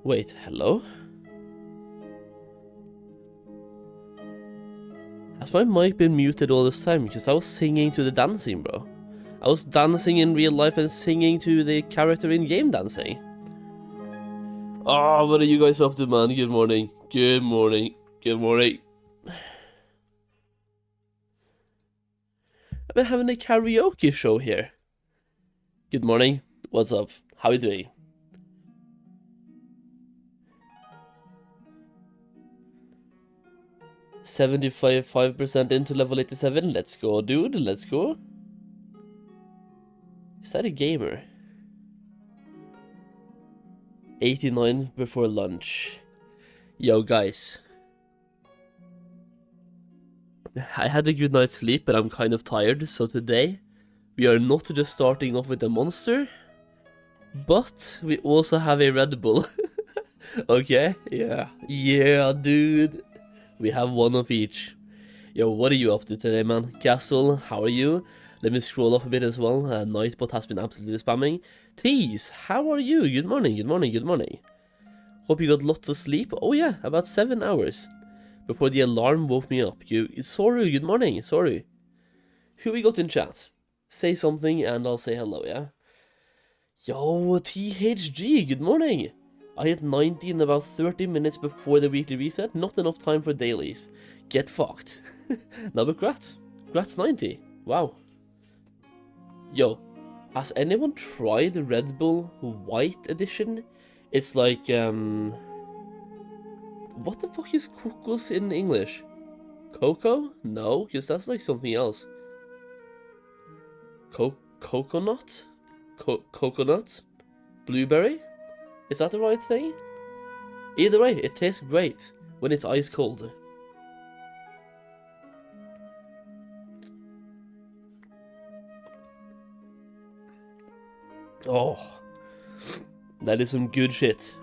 Wait, hello? Has my mic been muted all this time? Because I was singing to the dancing, bro. I was dancing in real life and singing to the character in game dancing. Oh, what are you guys up to, man? Good morning. Good morning. Good morning. I've been having a karaoke show here. Good morning. What's up? How are you doing? $75% into level 87. Let's go, dude. Let's go. Is that a gamer? 89 before lunch. Yo, guys. I had a good night's sleep, but I'm kind of tired, so today we are not just starting off with a monster, but we also have a Red Bull. Okay? Yeah, dude. We have one of each. Yo, what are you up to today, man? Castle, how are you? Let me scroll up a bit as well. Nightbot has been absolutely spamming. Tease, how are you? Good morning, good morning, good morning. Hope you got lots of sleep. Oh yeah, about 7 hours. Before the alarm woke me up. Sorry, good morning, sorry. Who we got in chat? Say something and I'll say hello, yeah? Yo, THG, good morning. I hit 90 in about 30 minutes before the weekly reset. Not enough time for dailies. Get fucked. No, but grats. Grats 90. Wow. Yo, has anyone tried the Red Bull White Edition? It's like, what the fuck is cocos in English? Cocoa? No, because that's like something else. Coconut? Coconut? Blueberry? Is that the right thing? Either way, it tastes great when it's ice cold. Oh, that is some good shit.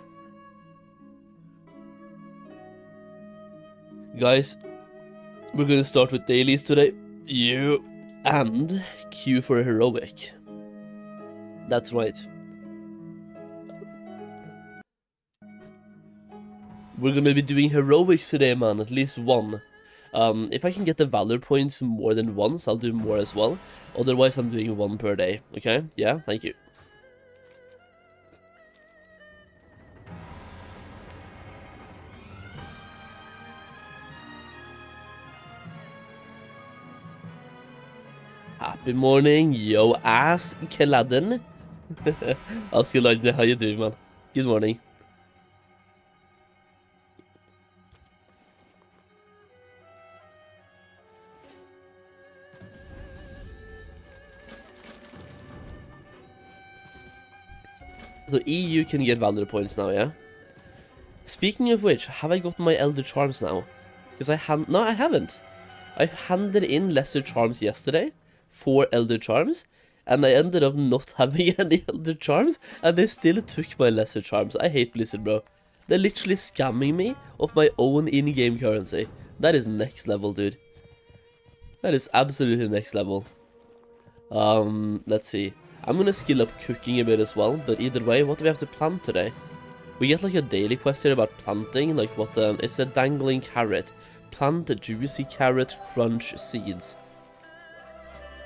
Guys, we're gonna start with dailies today. And queue for a heroic. That's right. We're gonna be doing heroics today, man, at least one. If I can get the valor points more than once, I'll do more as well. Otherwise, I'm doing one per day, okay? Yeah, thank you. Happy morning, yo ass Keladen. Askeladden, how you doing, man? Good morning. So EU can get valor points now, yeah? Speaking of which, have I got my Elder Charms now? Because no, I haven't. I handed in Lesser Charms yesterday. 4 Elder Charms, and I ended up not having any Elder Charms, and they still took my Lesser Charms. I hate Blizzard, bro. They're literally scamming me of my own in-game currency. That is next level, dude. That is absolutely next level. Let's see. I'm gonna skill up cooking a bit as well, but either way, what do we have to plant today? We get like a daily quest here about planting, like what, it's a dangling carrot. Plant a juicy carrot, crunch seeds.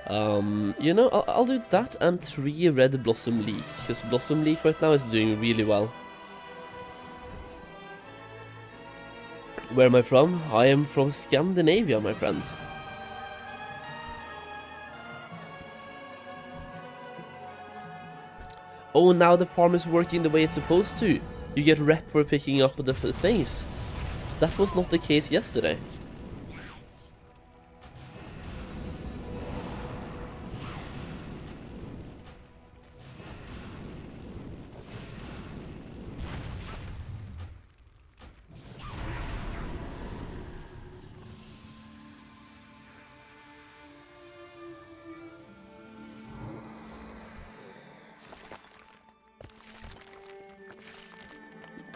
You know, I'll do that and 3 red blossom leek, because blossom leek right now is doing really well. Where am I from? I am from Scandinavia, my friend. Oh, now the farm is working the way it's supposed to. You get rep for picking up the things. That was not the case yesterday.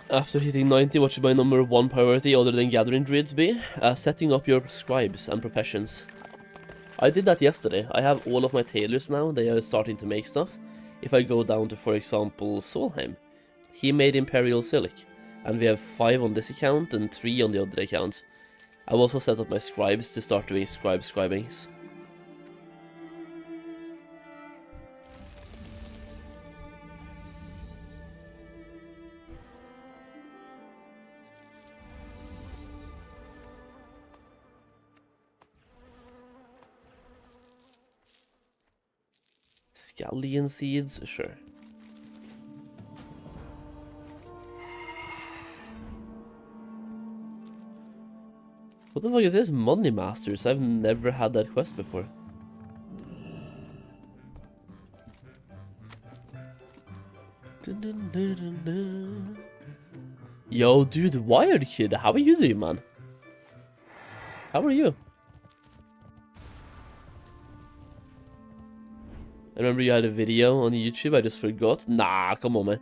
After hitting 90, what should my number 1 priority other than gathering druids be? Setting up your scribes and professions. I did that yesterday. I have all of my tailors now. They are starting to make stuff. If I go down to, for example, Solheim, he made Imperial Silk. And we have 5 on this account and 3 on the other account. I've also set up my scribes to start doing scribings. Scallion seeds, sure. What the fuck is this? Money Masters? I've never had that quest before. Yo, dude, Wired Kid, how are you doing, man? How are you? I remember you had a video on YouTube, I just forgot. Nah, come on, man.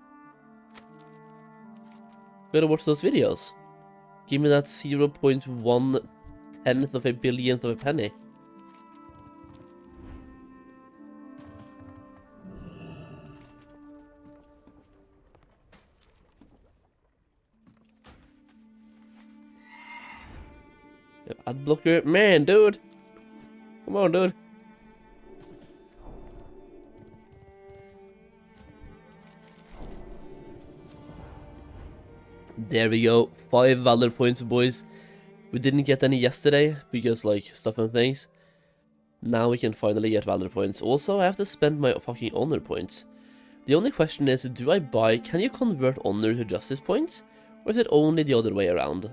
Gotta watch those videos. Give me that 0.1/10 of a billionth of a penny. Ad blocker, man, dude. Come on, dude. There we go, 5 valor points, boys. We didn't get any yesterday, because, like, stuff and things. Now we can finally get valor points. Also, I have to spend my fucking honor points. The only question is, do I buy... Can you convert honor to justice points? Or is it only the other way around?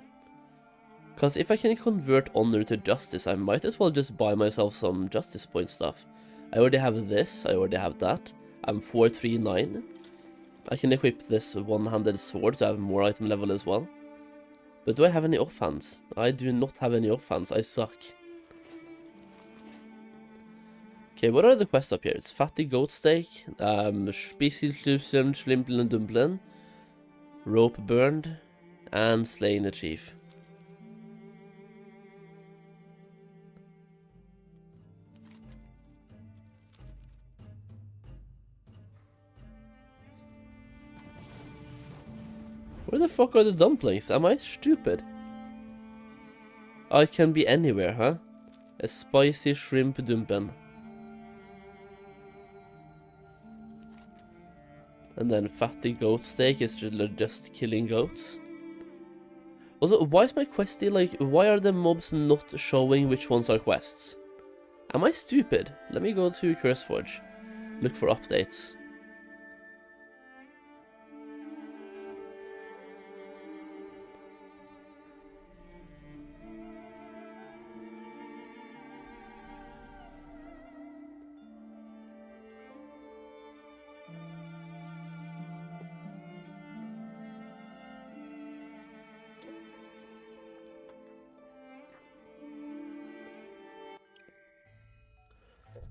Because if I can convert honor to justice, I might as well just buy myself some justice point stuff. I already have this, I already have that. I'm 439. I can equip this one-handed sword to have more item level as well. But do I have any offhands? I do not have any offhands, I suck. Okay, what are the quests up here? It's Fatty Goat Steak, Spießelschlüsseln, Schlimpeln and Dumplin, Rope Burned, and Slaying the Chief. Where the fuck are the dumplings? Am I stupid? Oh, it can be anywhere, huh? A spicy shrimp dumpen. And then fatty goat steak is just killing goats. Also, why is my questy like... Why are the mobs not showing which ones are quests? Am I stupid? Let me go to Curseforge. Look for updates.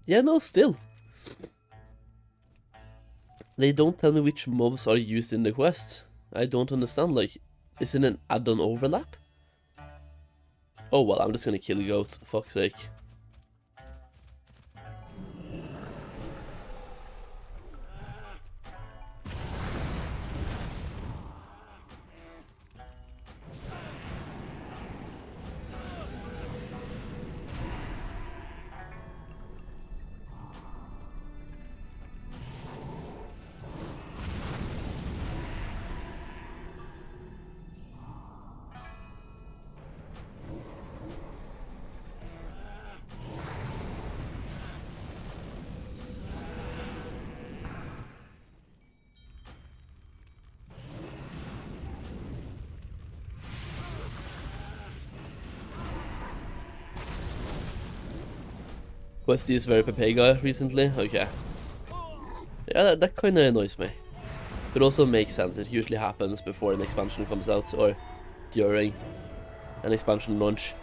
Yeah, no, still. They don't tell me which mobs are used in the quest. I don't understand, like, is it an add-on overlap? Oh well, I'm just gonna kill goats, fuck's sake. Questy is very Pepega recently, okay. Yeah, that kinda annoys me. It also makes sense, it usually happens before an expansion comes out, or during an expansion launch.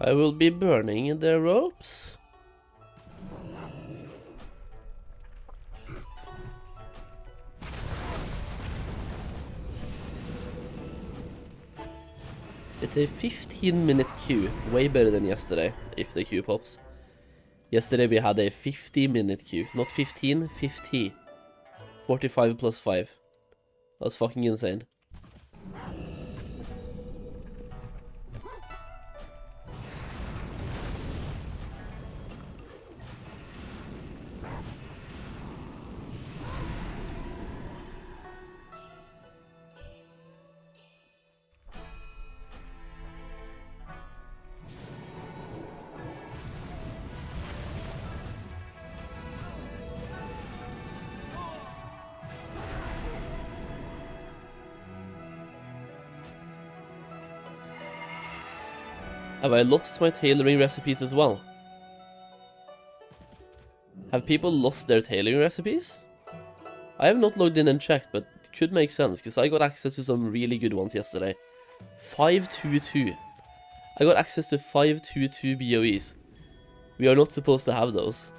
I will be burning the ropes. It's a 15-minute queue, way better than yesterday, if the queue pops. Yesterday we had a 50-minute queue, not 15, 50. 45 plus 5. That's fucking insane. Have I lost my tailoring recipes as well? Have people lost their tailoring recipes? I have not logged in and checked, but it could make sense, because I got access to some really good ones yesterday. 522. I got access to 522 BOEs. We are not supposed to have those.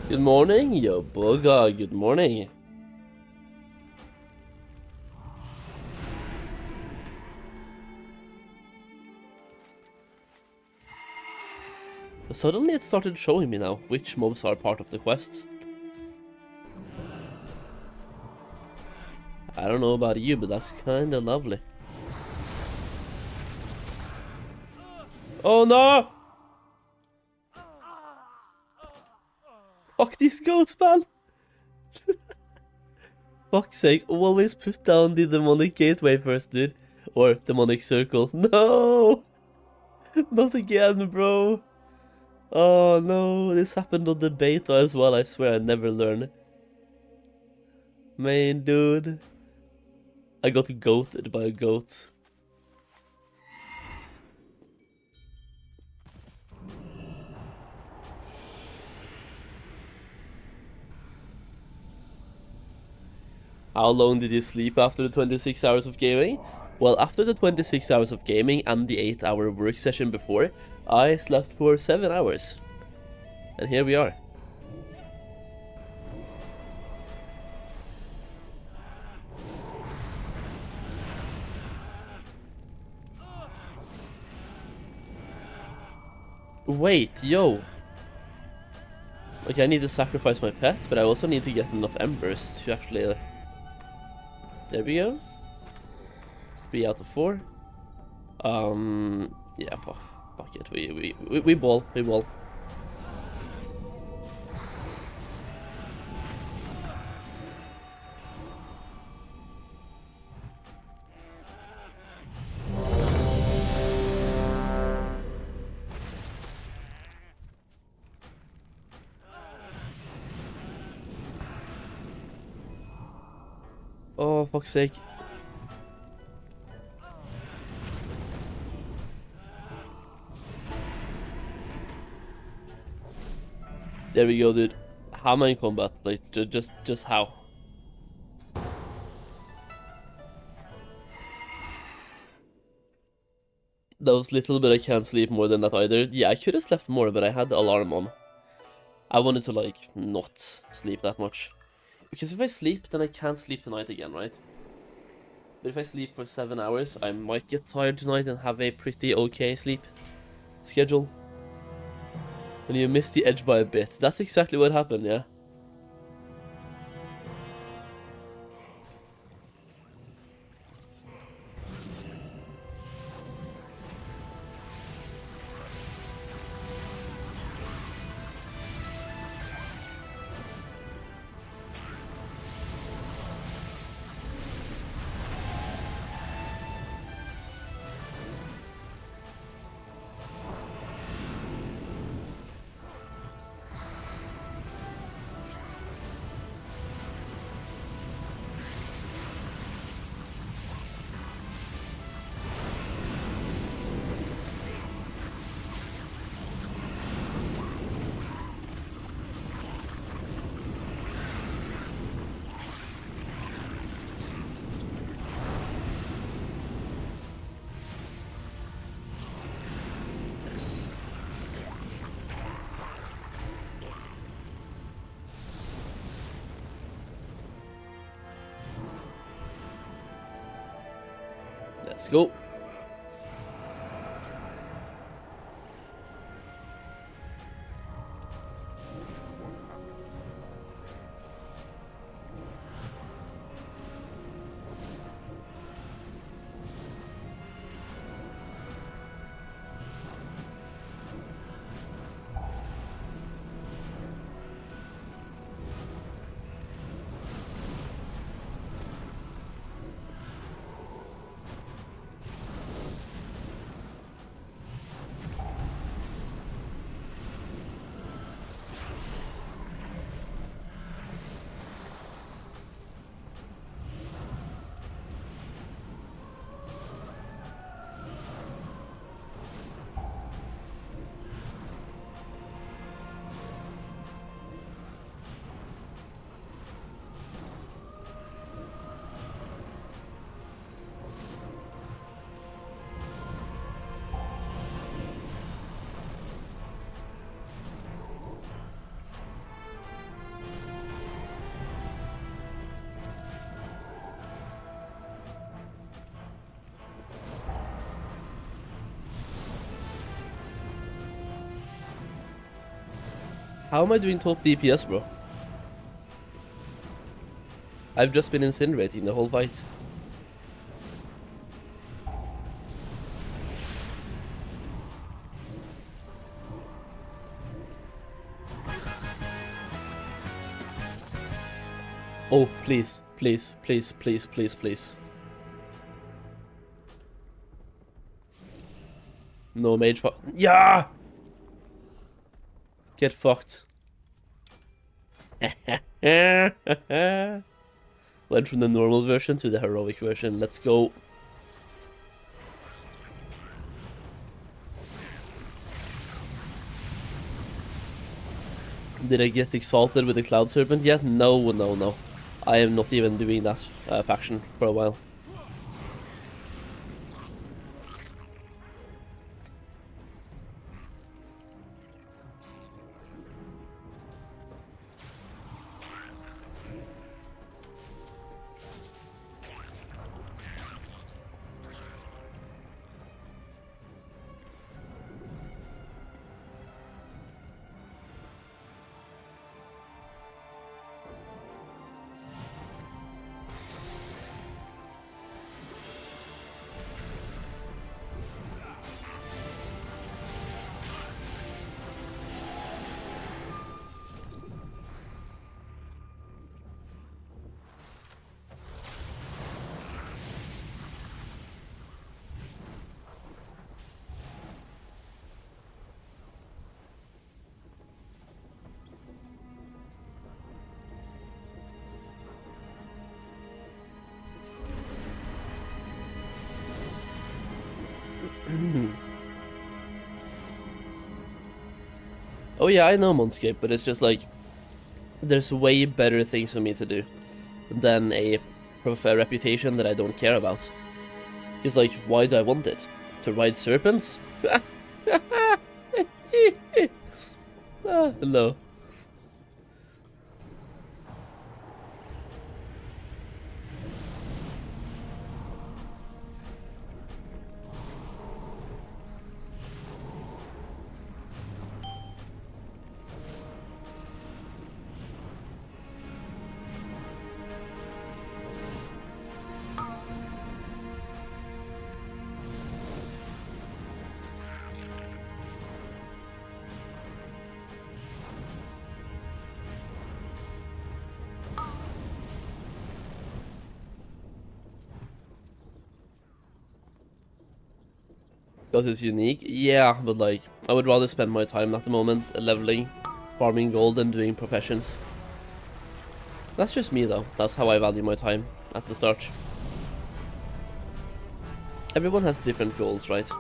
Good morning, yo bugger, good morning. Suddenly it started showing me now which mobs are part of the quest. I don't know about you, but that's kinda lovely. Oh no! Fuck these goats, man! Fuck's sake, always put down the demonic gateway first, dude. Or demonic circle. No! Not again, bro! Oh no, this happened on the beta as well, I swear I never learn. Man, dude. I got goated by a goat. How long did you sleep after the 26 hours of gaming? Well, after the 26 hours of gaming and the 8-hour work session before, I slept for 7 hours. And here we are. Wait, yo. Okay, I need to sacrifice my pet, but I also need to get enough embers to actually... There we go. 3 out of 4. Yeah, fuck it. We ball. Oh, fuck's sake. There we go, dude. How am I in combat? Like, just how? That was little, but I can't sleep more than that either. Yeah, I could have slept more, but I had the alarm on. I wanted to, like, not sleep that much. Because if I sleep, then I can't sleep tonight again, right? But if I sleep for 7 hours, I might get tired tonight and have a pretty okay sleep schedule. And you missed the edge by a bit. That's exactly what happened, yeah? Let's go. How am I doing top DPS, bro? I've just been incinerating the whole fight. Oh, please, please, please, please, please, please. No mage fuck. Yeah! Get fucked. Went from the normal version to the heroic version. Let's go. Did I get exalted with the Cloud Serpent yet? No, no, no. I am not even doing that faction for a while. Oh yeah, I know Monscape, but it's just like there's way better things for me to do than a reputation that I don't care about. It's like, why do I want it? To ride serpents? Hello. Because it's unique? Yeah, but like, I would rather spend my time at the moment leveling, farming gold and doing professions. That's just me though, that's how I value my time at the start. Everyone has different goals, right?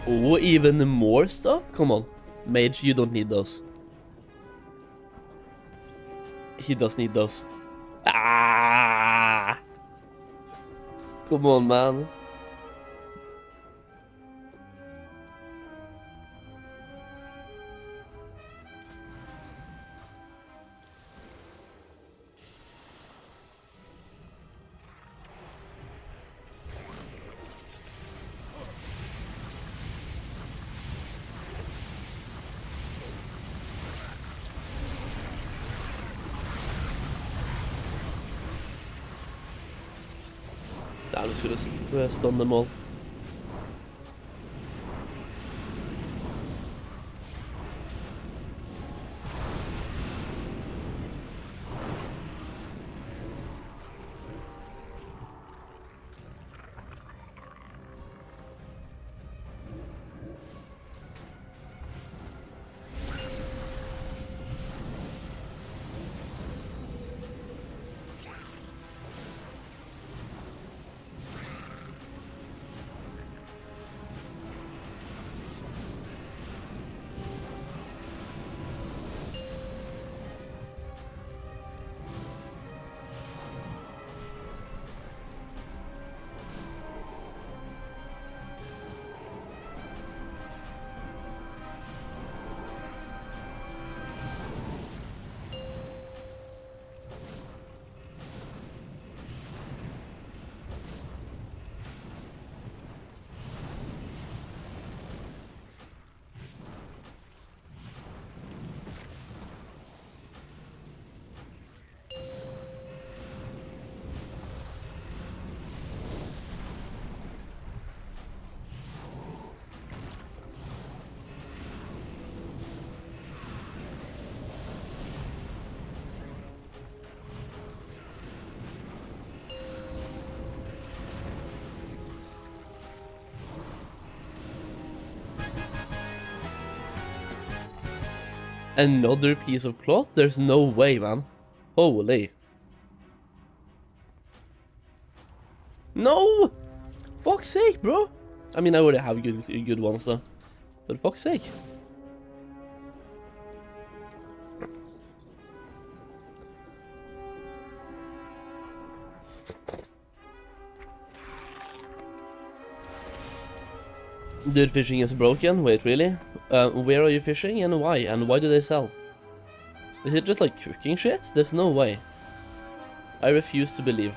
Oh, even more stuff? Come on. Mage, you don't need those. He does need those. Ah! Come on, man. I'm just gonna stun them all. Another piece of cloth? There's no way, man. Holy. No! Fuck's sake, bro. I mean, I already have good ones, though. But fuck's sake. Dude, fishing is broken? Wait, really? Where are you fishing and why? And why do they sell? Is it just like cooking shit? There's no way. I refuse to believe.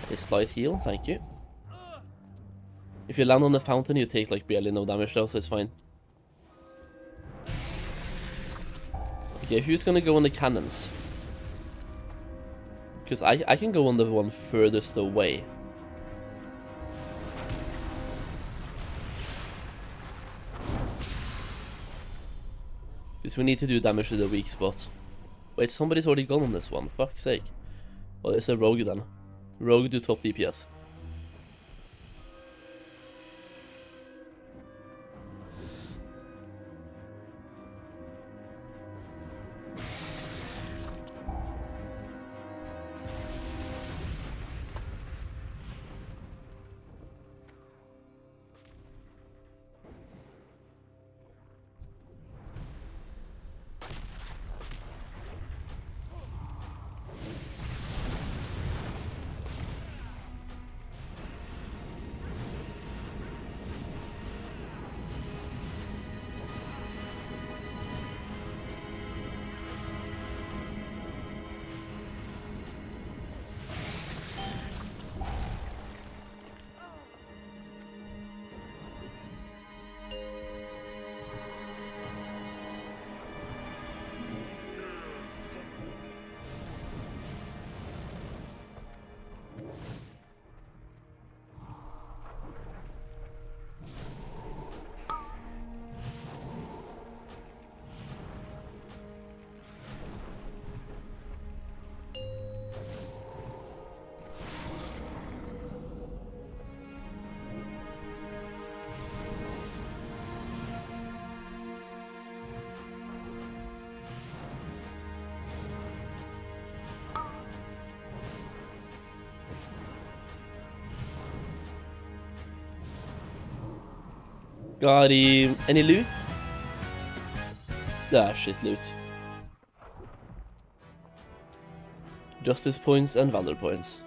A slight heal, thank you. If you land on the fountain, you take like barely no damage though, so it's fine. Okay, who's gonna go on the cannons? Because I can go on the one furthest away. Because we need to do damage to the weak spot. Wait, somebody's already gone on this one, fuck's sake. Well, it's a rogue then. Rogue do top DPS. Got him. Any loot? Ah, shit loot. Justice points and valor points.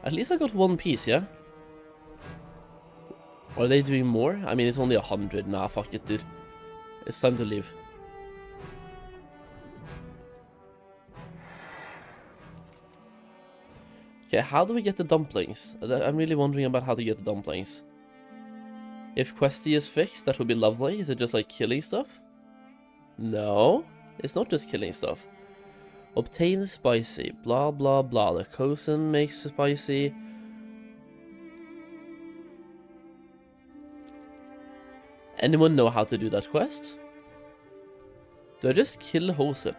At least I got one piece, yeah? Are they doing more? I mean, it's only 100. Nah, fuck it, dude. It's time to leave. Okay, how do we get the dumplings? I'm really wondering about how to get the dumplings. If Questy is fixed, that would be lovely. Is it just like killing stuff? No, it's not just killing stuff. Obtain spicy, blah blah blah. The cosin makes spicy. Anyone know how to do that quest? Do I just kill Hosen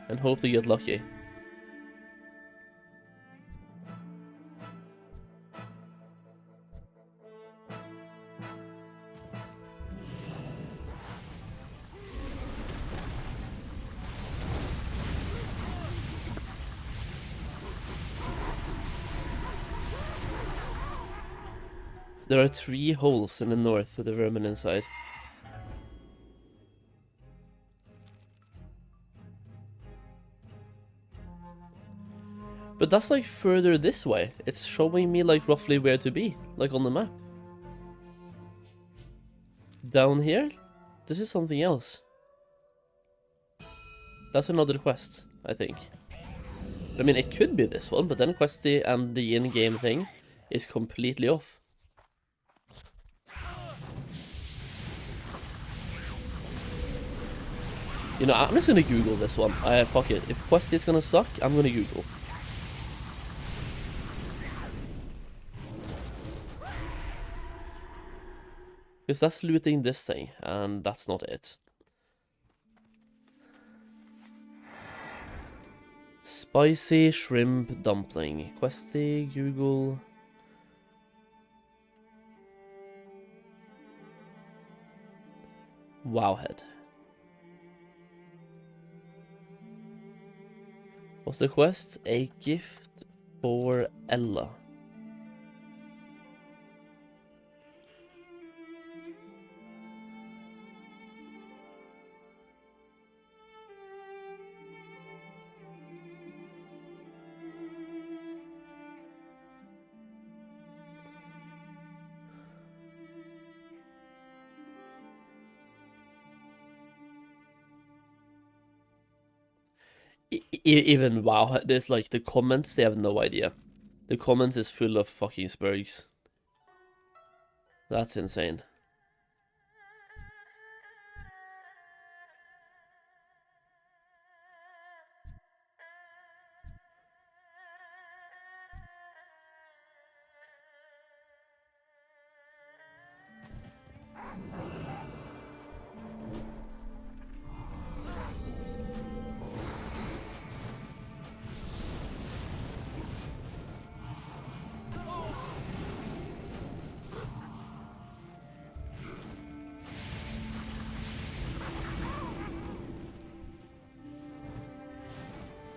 and hope to get lucky? There are 3 holes in the north with the vermin inside. But that's like further this way. It's showing me like roughly where to be, like on the map. Down here? This is something else. That's another quest, I think. I mean, it could be this one, but then Questy and the in-game thing is completely off. You know, I'm just gonna Google this one. Fuck it. If Questy is gonna suck, I'm gonna Google. Because that's looting this thing, and that's not it. Spicy shrimp dumpling. Questy, Google. Wowhead. What's the quest? A gift for Ella. Even wow, there's like the comments, they have no idea. The comments is full of fucking spurgs. That's insane.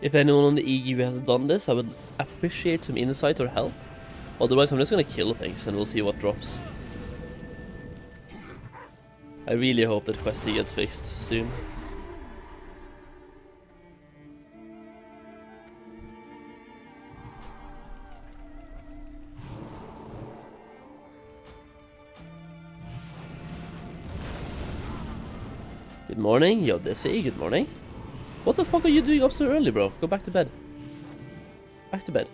If anyone on the EU has done this, I would appreciate some insight or help. Otherwise, I'm just gonna kill things and we'll see what drops. I really hope that Questy gets fixed soon. Good morning, yo Desi, good morning. What the fuck are you doing up so early, bro? Go back to bed. Back to bed.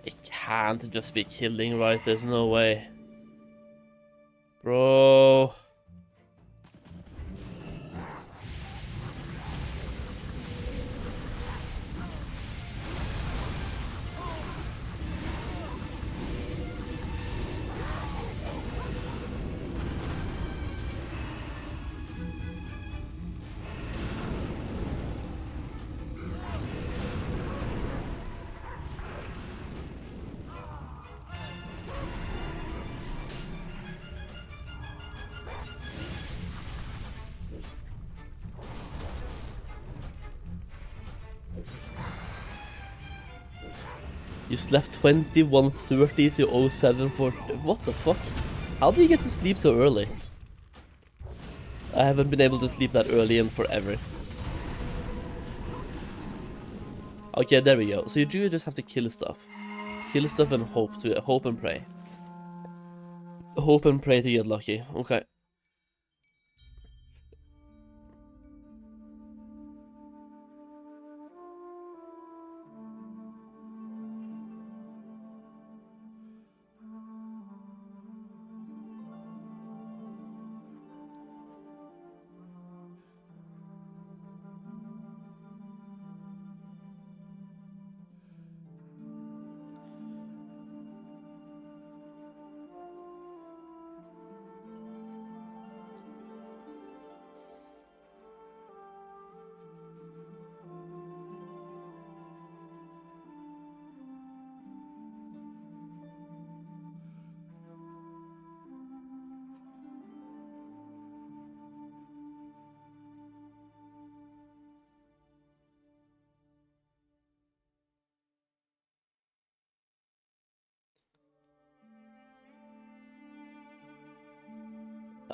It can't just be killing, right? There's no way. Bro. You slept 21:30 to 07:40. What the fuck? How do you get to sleep so early? I haven't been able to sleep that early in forever. Okay, there we go. So you do just have to kill stuff. Kill stuff and hope and pray. Hope and pray to get lucky. Okay.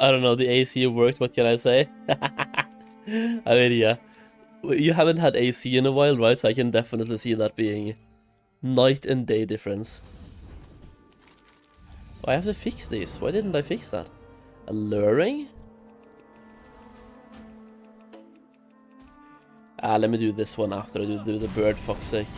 I don't know, the AC worked, what can I say? I mean, yeah. You haven't had AC in a while, right? So I can definitely see that being night and day difference. Oh, I have to fix this. Why didn't I fix that? Alluring? Let me do this one after I do the bird, fuck's sake.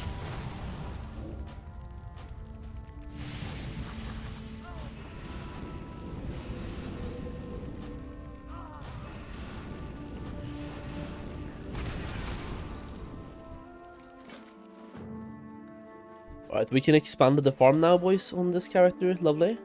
Alright, we can expand the farm now, boys, on this character. Lovely.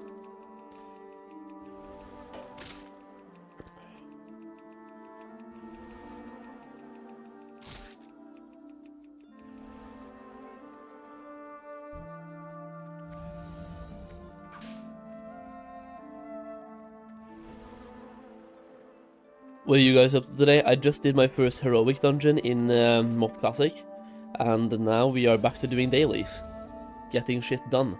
What are you guys up to today? I just did my first heroic dungeon in MOP Classic, and now we are back to doing dailies. Getting shit done.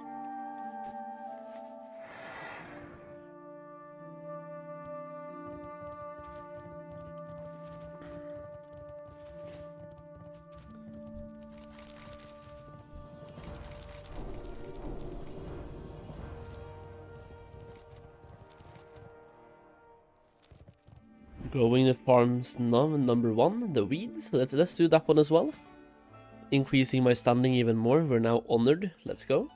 Growing the farms number 1, the weeds. Let's do that one as well. Increasing my standing even more. We're now honored. Let's go.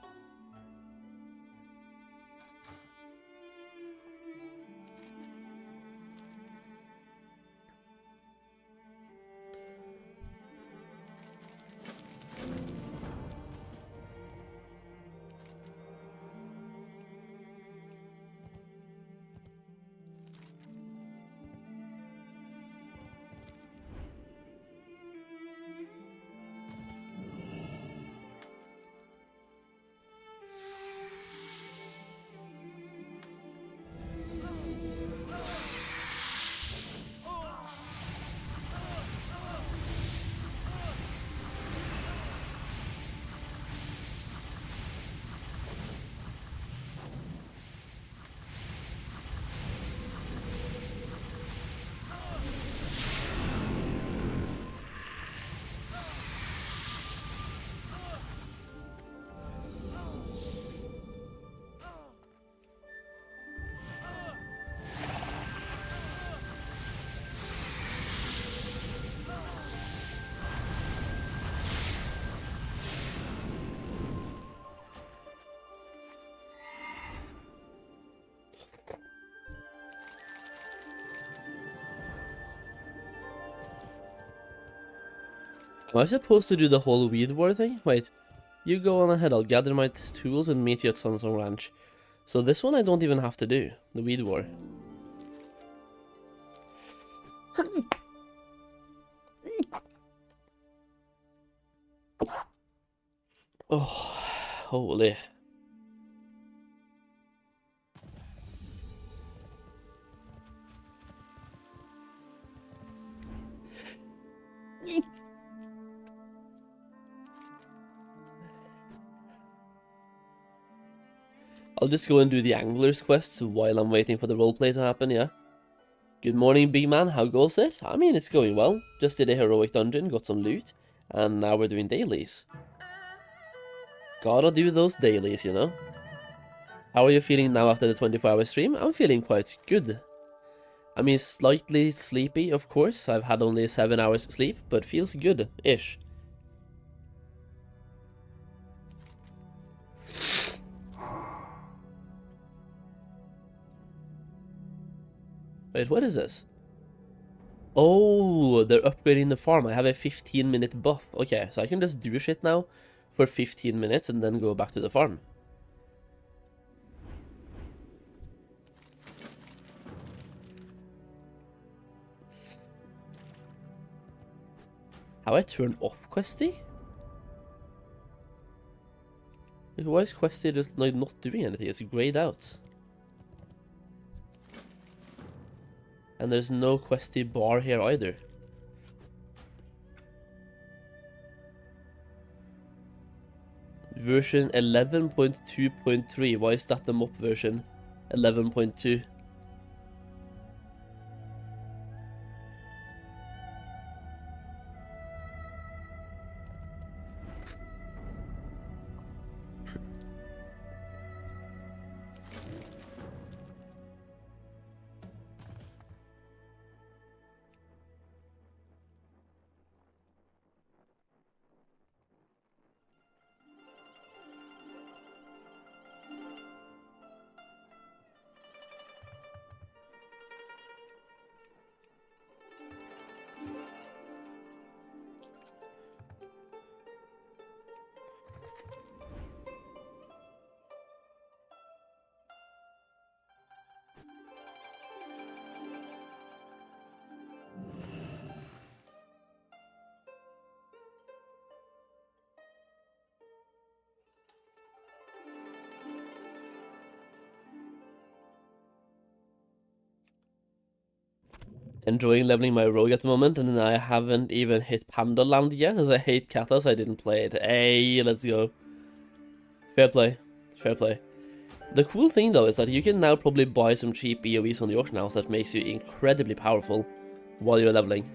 Am I supposed to do the whole weed war thing? Wait, you go on ahead, I'll gather my tools and meet you at Sunstone Ranch. So this one I don't even have to do, the weed war. Oh, holy. I'll just go and do the angler's quests while I'm waiting for the roleplay to happen, yeah? Good morning, big man, how goes it? I mean, it's going well. Just did a heroic dungeon, got some loot, and now we're doing dailies. Gotta do those dailies, you know? How are you feeling now after the 24-hour stream? I'm feeling quite good. I mean, slightly sleepy, of course. I've had only 7 hours sleep, but feels good-ish. Wait, what is this? Oh, they're upgrading the farm. I have a 15-minute buff. Okay, so I can just do shit now for 15 minutes and then go back to the farm. How I turn off Questy? Like, why is Questy just like not doing anything? It's grayed out. And there's no Questy bar here either. Version 11.2.3. Why is that the MOP version 11.2? Enjoying leveling my rogue at the moment, and I haven't even hit Panda Land yet, as I hate katas, I didn't play it. Hey, let's go. Fair play. Fair play. The cool thing though is that you can now probably buy some cheap BOEs on the auction house that makes you incredibly powerful while you're leveling.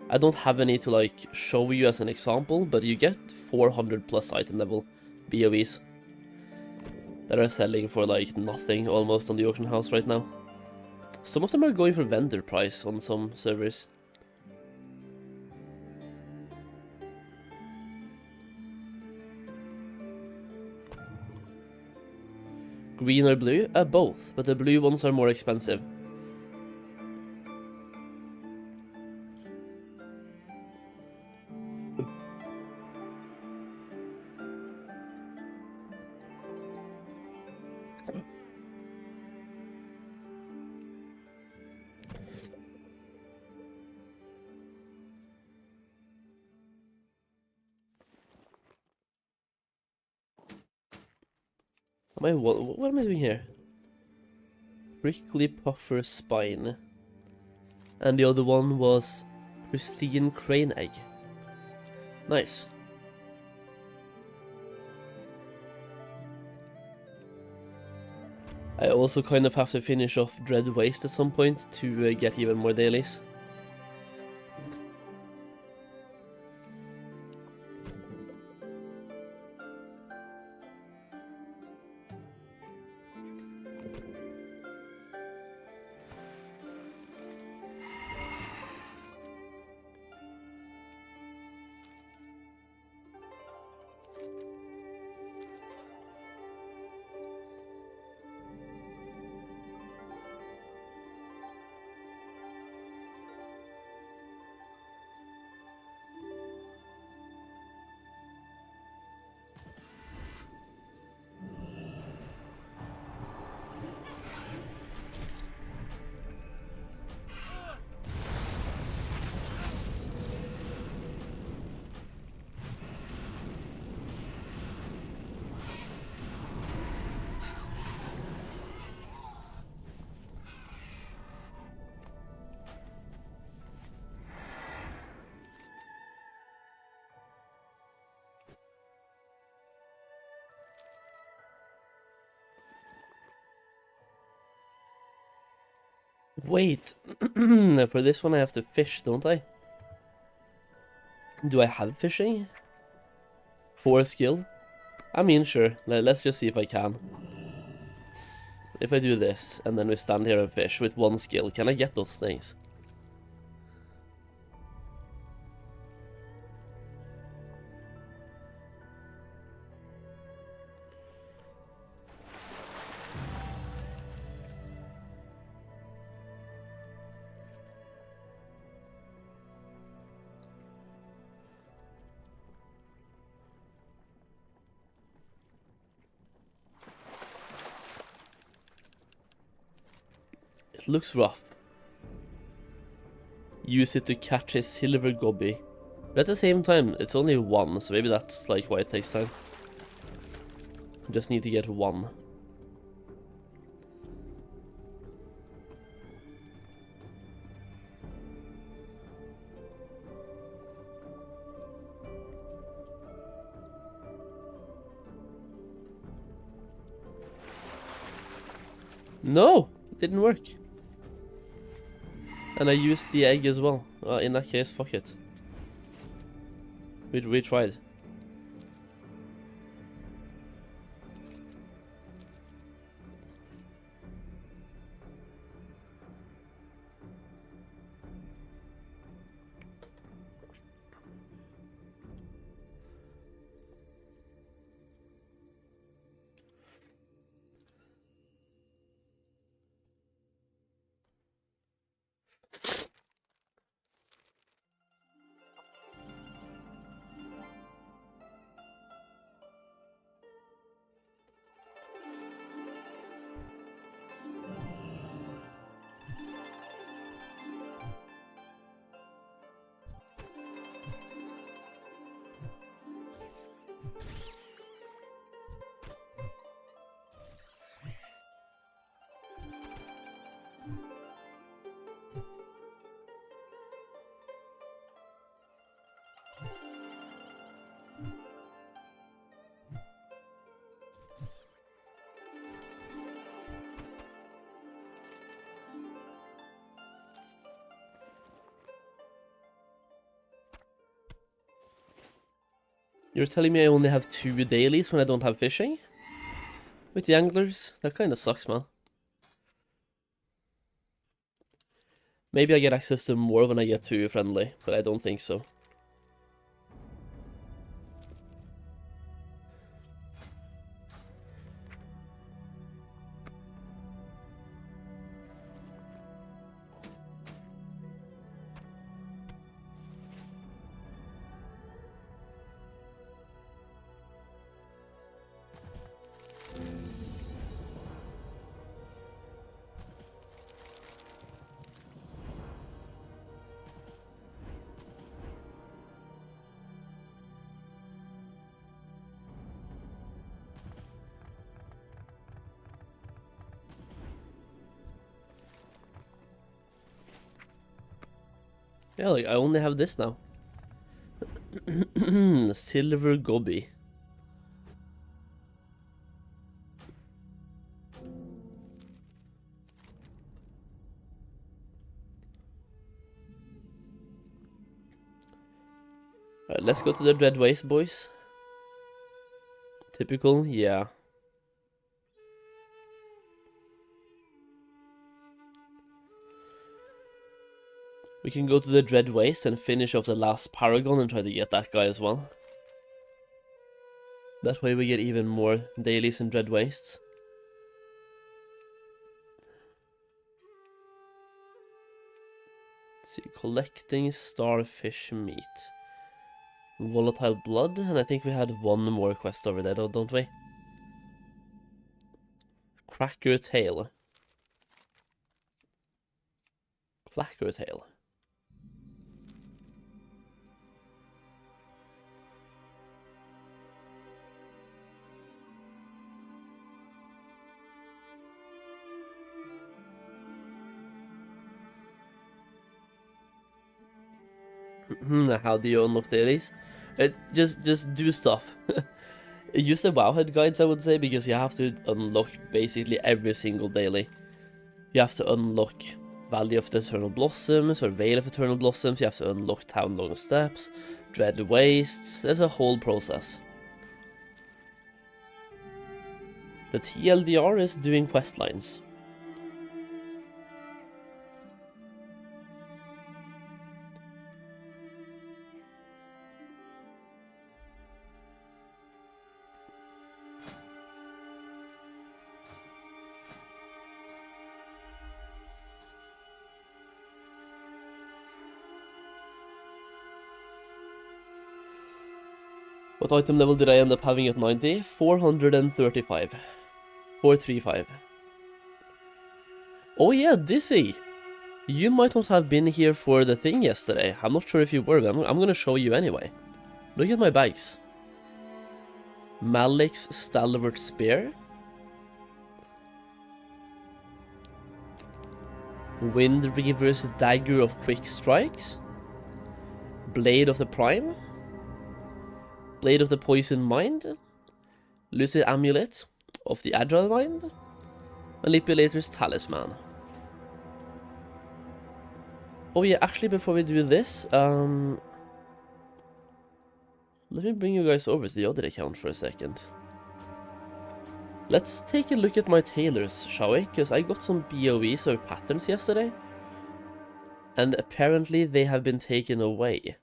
I don't have any to like show you as an example, but you get 400 plus item level BOEs that are selling for like nothing almost on the auction house right now. Some of them are going for vendor price on some servers. Green or blue? Both, but the blue ones are more expensive. What am I doing here? Prickly Puffer Spine. And the other one was Pristine Crane Egg. Nice. I also kind of have to finish off Dread Waste at some point to get even more dailies. Wait, for this one I have to fish, don't I? Do I have fishing? 4 skill? I mean, sure, let's just see if I can. If I do this, and then we stand here and fish with 1 skill, can I get those snakes? It looks rough. Use it to catch a silver gobby. But at the same time, it's only 1, so maybe that's like why it takes time. Just need to get 1. No! It didn't work. And I used the egg as well. In that case, fuck it. We tried. You're telling me I only have 2 dailies when I don't have fishing? With the anglers? That kinda sucks, man. Maybe I get access to more when I get to friendly, but I don't think so. Yeah, like, I only have this now. Silver gobby. Alright, let's go to the Dread Waste, boys. Typical, yeah. We can go to the Dread Waste and finish off the last Paragon and try to get that guy as well. That way we get even more dailies and Dread Wastes. Let's see, collecting starfish meat. Volatile blood, and I think we had 1 more quest over there, don't we? Cracker tail. Clacker tail. How do you unlock dailies? Just do stuff. Use the Wowhead guides, I would say, because you have to unlock basically every single daily. You have to unlock Valley of the Eternal Blossoms or Vale of Eternal Blossoms. You have to unlock Town Long Steps, Dread Wastes. There's a whole process. The TLDR is doing quest lines. What item level did I end up having at 90? 435. 435. Oh yeah, Dizzy! You might not have been here for the thing yesterday. I'm not sure if you were, but I'm gonna show you anyway. Look at my bags. Malik's Stalwart Spear. Wind Reaver's Dagger of Quick Strikes. Blade of the Prime. Blade of the Poison Mind, Lucid Amulet of the Agile Mind, Manipulator's Talisman. Oh yeah, actually before we do this, let me bring you guys over to the other account for a second. Let's take a look at my tailors, shall we? Because I got some BOEs or patterns yesterday, and apparently they have been taken away.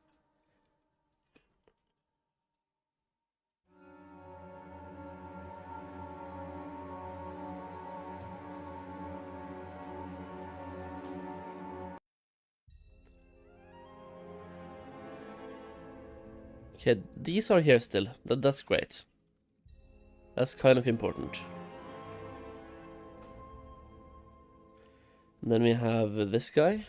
Okay, these are here still. That's great. That's kind of important. And then we have this guy.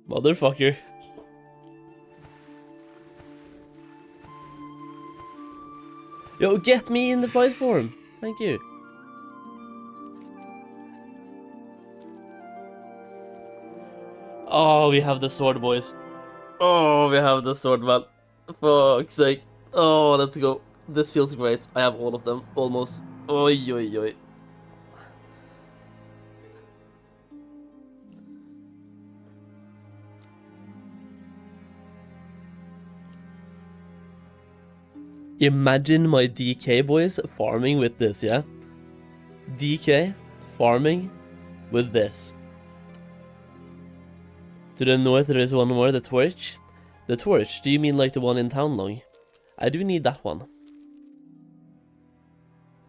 Motherfucker. Yo, get me in the fight form. Thank you. Oh, we have the sword, boys. Oh, we have the sword, man. Fuck's sake. Oh, let's go. This feels great. I have all of them, almost. Oi, oi, oi. Imagine my DK boys farming with this, yeah? DK farming with this. To the north there is one more, the torch. The torch, do you mean like the one in Town Long? I do need that one.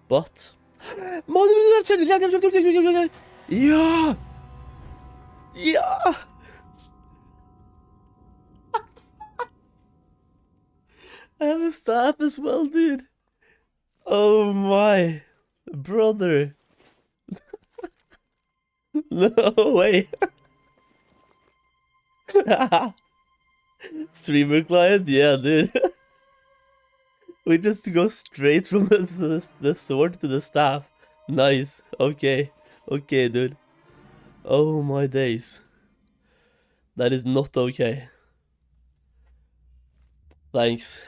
But... Yeah! Yeah! I have a staff as well, dude. Oh my. Brother. No way. Streamer client? Yeah, dude. We just go straight from the sword to the staff. Nice. Okay. Okay, dude. Oh my days. That is not okay. Thanks.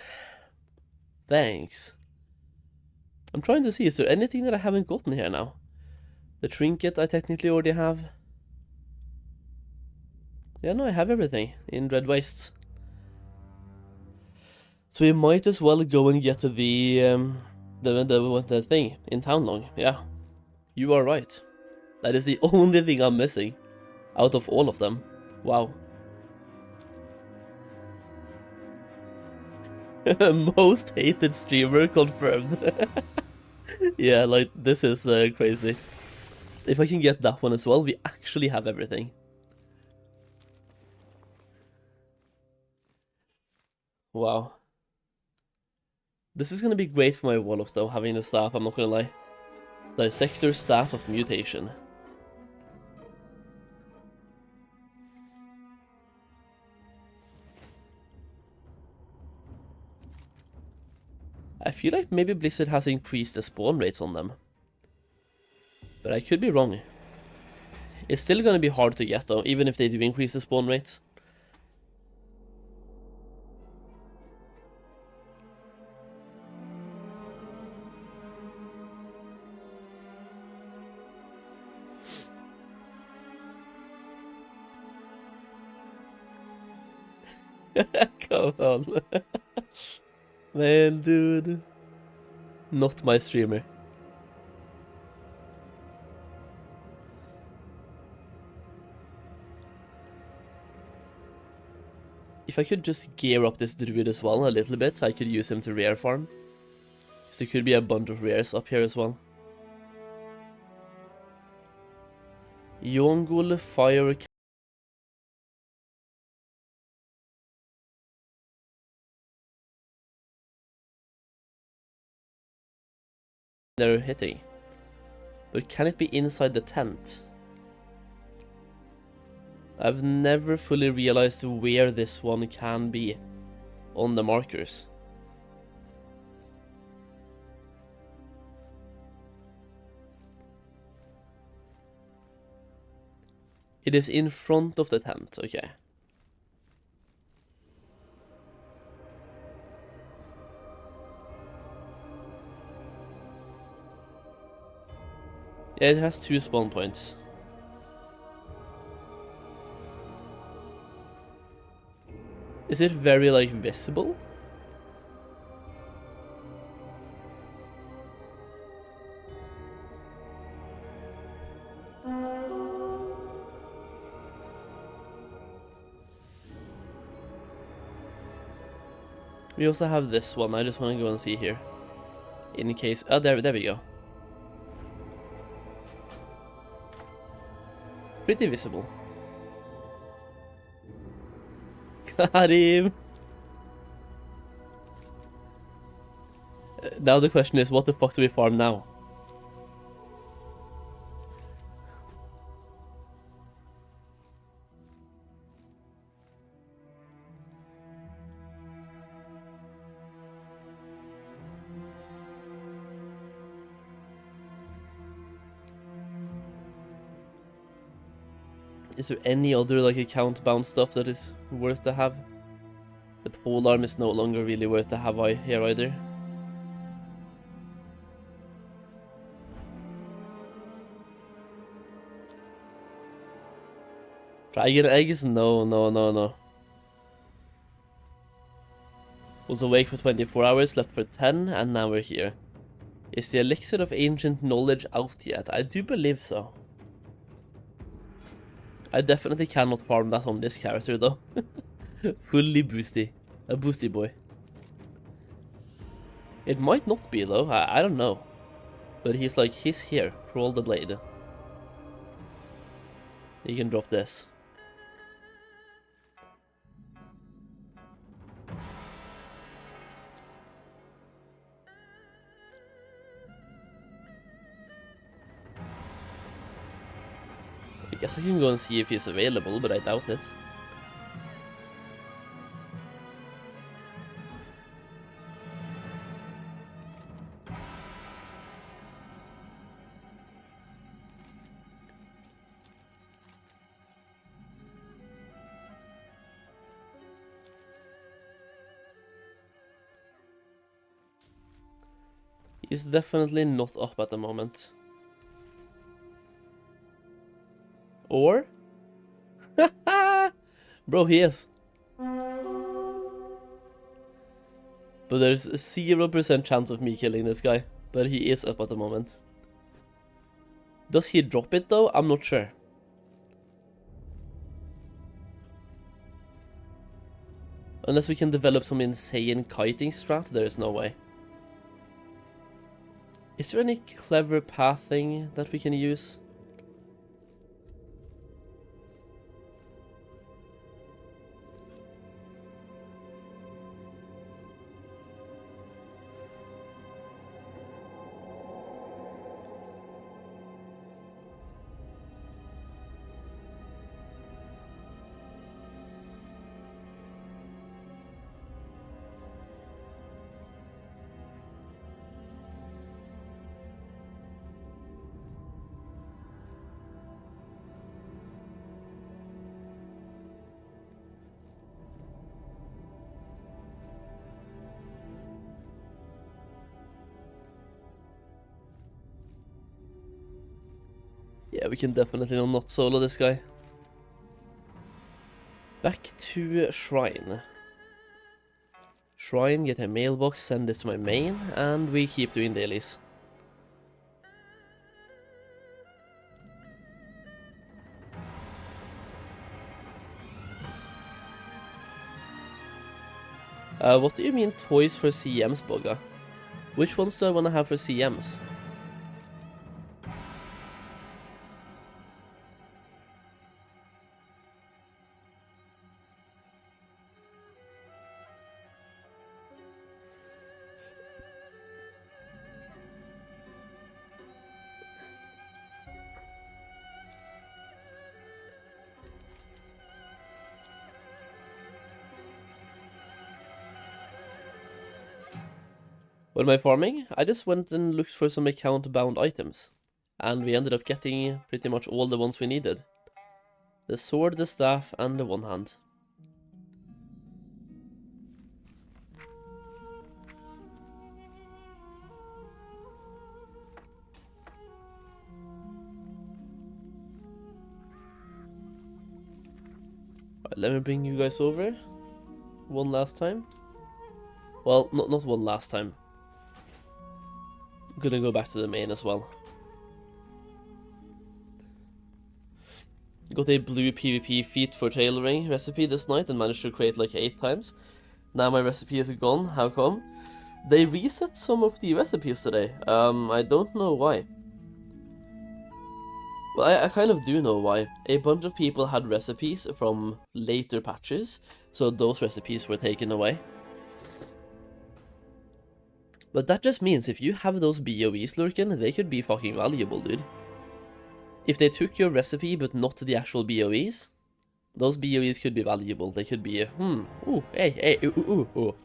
Thanks. I'm trying to see, is there anything that I haven't gotten here now? The trinket I technically already have. Yeah, no, I have everything in Dread Wastes. So we might as well go and get the thing in Town Long. Yeah, you are right. That is the only thing I'm missing out of all of them. Wow. Most hated streamer confirmed. Yeah, like, this is crazy. If I can get that one as well, we actually have everything. Wow. This is gonna be great for my wallet though, having the staff, I'm not gonna lie. Dissector Staff of Mutation. I feel like maybe Blizzard has increased the spawn rates on them. But I could be wrong. It's still gonna be hard to get though, even if they do increase the spawn rates. Come on. Man, dude. Not my streamer. If I could just gear up this druid as well a little bit, I could use him to rare farm. So there could be a bunch of rares up here as well. Yongul Fire... They're hitting. But can it be inside the tent? I've never fully realized where this one can be on the markers. It is in front of the tent, okay. Yeah, it has 2 spawn points. Is it very, like, visible? We also have this one, I just want to go and see here. In case... Oh, there we go. Pretty visible. Got him! Now the question is, what the fuck do we farm now? Is there any other like account bound stuff that is worth to have? The pole arm is no longer really worth to have here either. Dragon eggs? No. Was awake for 24 hours, slept for 10, and now we're here. Is the elixir of ancient knowledge out yet? I do believe so. I definitely cannot farm that on this character though. Fully boosty. A boosty boy. It might not be though, I don't know. But he's here. Crawl the blade. You can drop this. I guess I can go and see if he's available, but I doubt it. He's definitely not up at the moment. Or? Bro, he is. But there's a 0% chance of me killing this guy. But he is up at the moment. Does he drop it though? I'm not sure. Unless we can develop some insane kiting strat, there is no way. Is there any clever pathing that we can use? Yeah, we can definitely not solo this guy. Back to Shrine. Shrine, get a mailbox, send this to my main, and we keep doing dailies. What do you mean toys for CMs, Bugga? Which ones do I want to have for CMs? What am I farming? I just went and looked for some account-bound items. And we ended up getting pretty much all the ones we needed. The sword, the staff, and the one hand. Alright, let me bring you guys over. One last time. Well, not one last time. I'm gonna go back to the main as well. Got a blue PvP feet for tailoring recipe this night and managed to create like 8 times. Now my recipe is gone. How come? They reset some of the recipes today. I don't know why. Well, I kind of do know why. A bunch of people had recipes from later patches, so those recipes were taken away. But that just means if you have those BOEs lurking, they could be fucking valuable, dude. If they took your recipe but not the actual BOEs, those BOEs could be valuable. They could be, ooh, hey, ooh.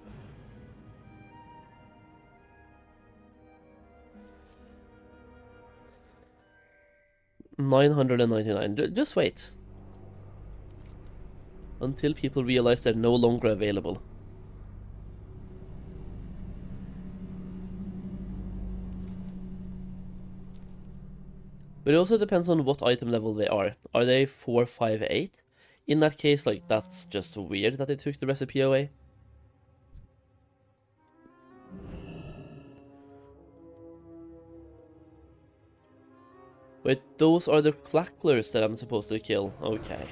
999. Just wait. Until people realize they're no longer available. But it also depends on what item level they are. Are they 4, 5, 8? In that case, like, that's just weird that they took the recipe away. Wait, those are the clacklers that I'm supposed to kill. Okay.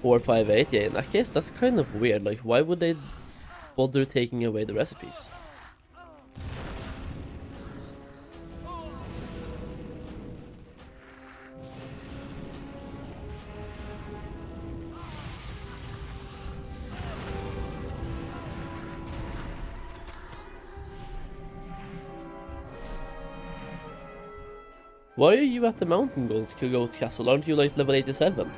Four, 5, 8. Yeah, in that case, that's kind of weird. Like, why would they bother taking away the recipes? Why are you at the mountain goat castle? Aren't you like level 87?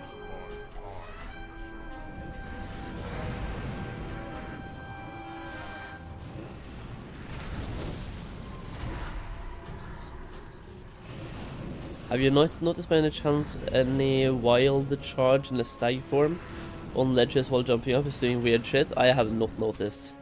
Have you not noticed by any chance any wild charge in the stag form on ledges while jumping up is doing weird shit? I have not noticed.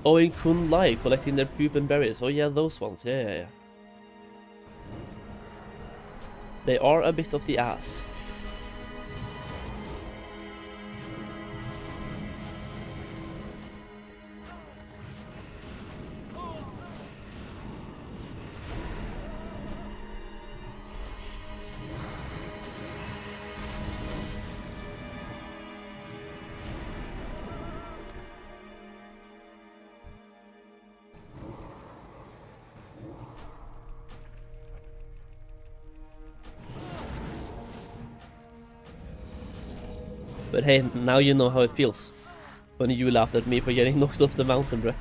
Oh, in Kun Lai, collecting their poop and berries. Oh yeah, those ones. Yeah. They are a bit of the ass. But hey, now you know how it feels. When you laughed at me for getting knocked off the mountain, bro.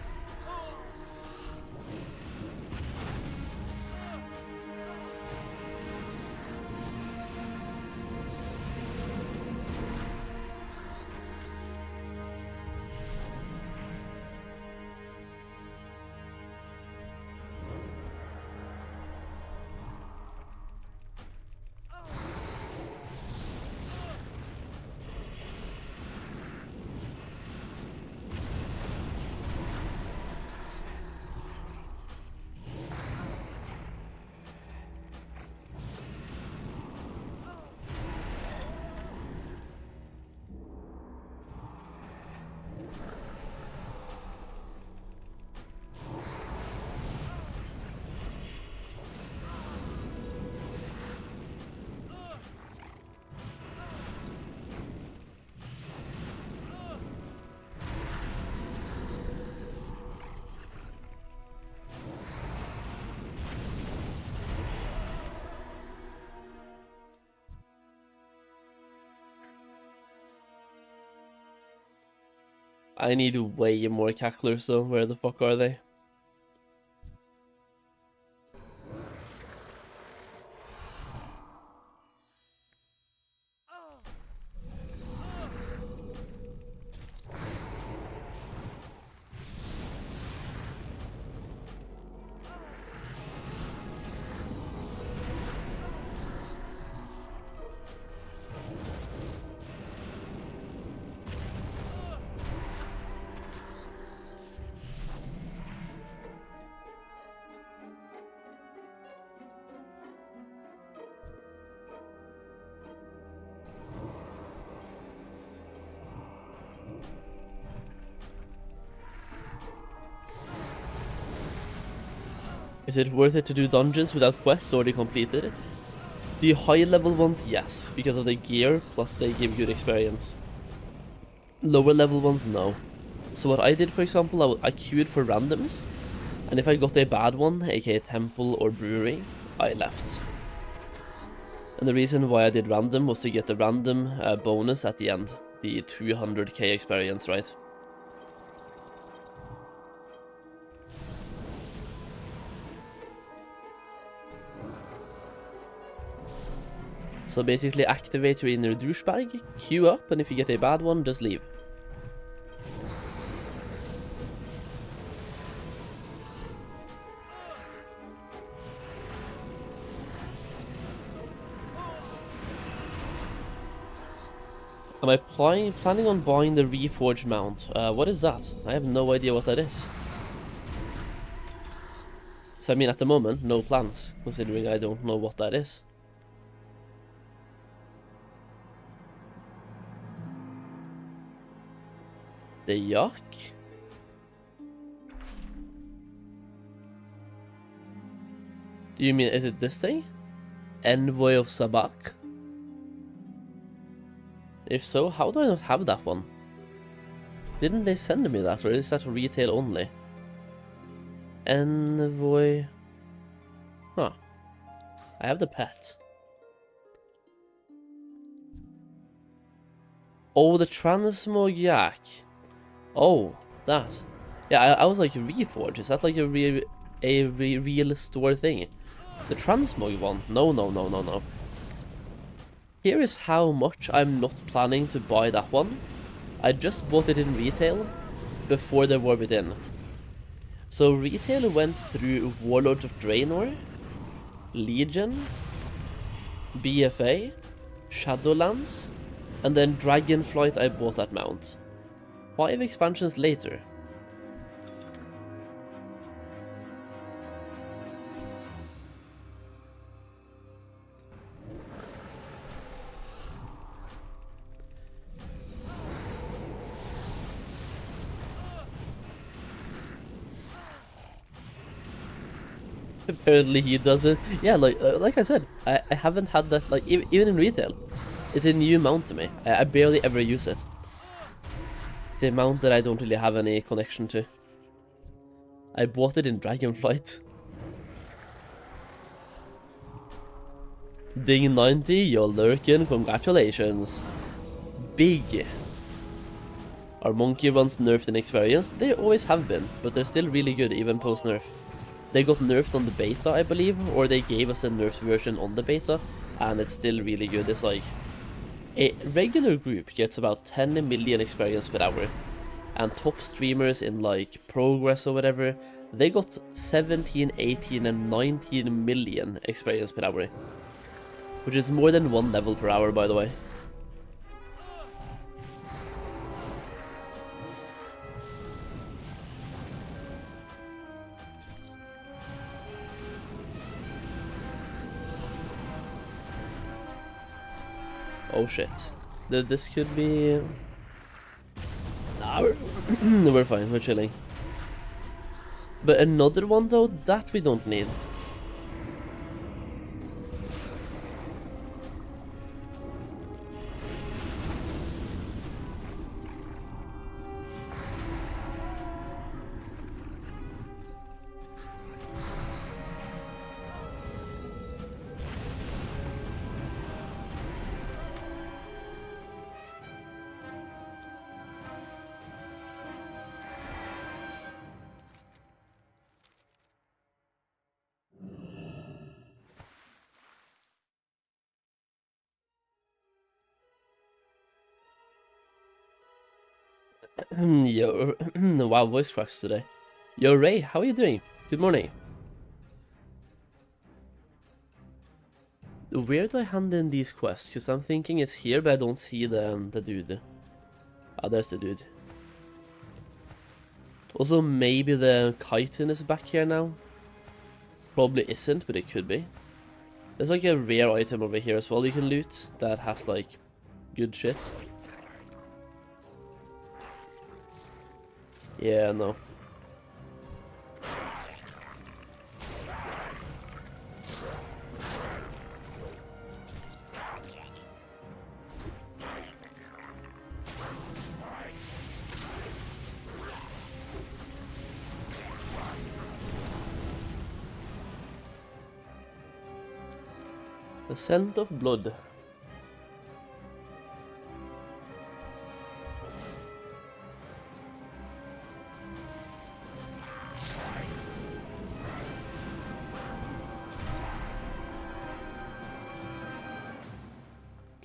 I need way more cacklers, so where the fuck are they? Is it worth it to do dungeons without quests already completed? The high level ones, yes, because of the gear, plus they give good experience. Lower level ones, no. So what I did, for example, I queued for randoms, and if I got a bad one, aka temple or brewery, I left. And the reason why I did random was to get the random bonus at the end, the 200k experience, right? So basically activate your inner douchebag, queue up, and if you get a bad one, just leave. Am I planning on buying the Reforged mount? What is that? I have no idea what that is. So I mean, at the moment, no plans, considering I don't know what that is. The Yak? Do you mean, is it this thing? Envoy of Sabak? If so, how do I not have that one? Didn't they send me that, or is that retail only? Envoy... Huh. I have the pet. Oh, the transmog yak. Oh, that. Yeah, I was like, Reforge, is that like a real store thing? The transmog one? No. Here is how much I'm not planning to buy that one. I just bought it in retail before the war within. So retail went through Warlords of Draenor, Legion, BFA, Shadowlands, and then Dragonflight I bought that mount. 5 expansions later. Apparently he doesn't. Yeah, like I said, I haven't had that, like, even in retail. It's a new mount to me. I barely ever use it. It's a mount that I don't really have any connection to. I bought it in Dragonflight. Ding 90, you're lurking, congratulations. Big. Are monkey ones nerfed in experience? They always have been, but they're still really good even post-nerf. They got nerfed on the beta, I believe, or they gave us a nerfed version on the beta, and it's still really good. It's like, a regular group gets about 10 million experience per hour, and top streamers in like Progress or whatever, they got 17, 18, and 19 million experience per hour, which is more than 1 level per hour, by the way. Oh shit. This could be... Nah, we're fine, we're chilling. But another one though, that we don't need. Yo, wow, voice cracks today. Yo, Ray, how are you doing? Good morning. Where do I hand in these quests? Because I'm thinking it's here, but I don't see the dude. Ah, there's the dude. Also, maybe the chitin is back here now. Probably isn't, but it could be. There's like a rare item over here as well you can loot that has like good shit. Yeah, no. The scent of blood.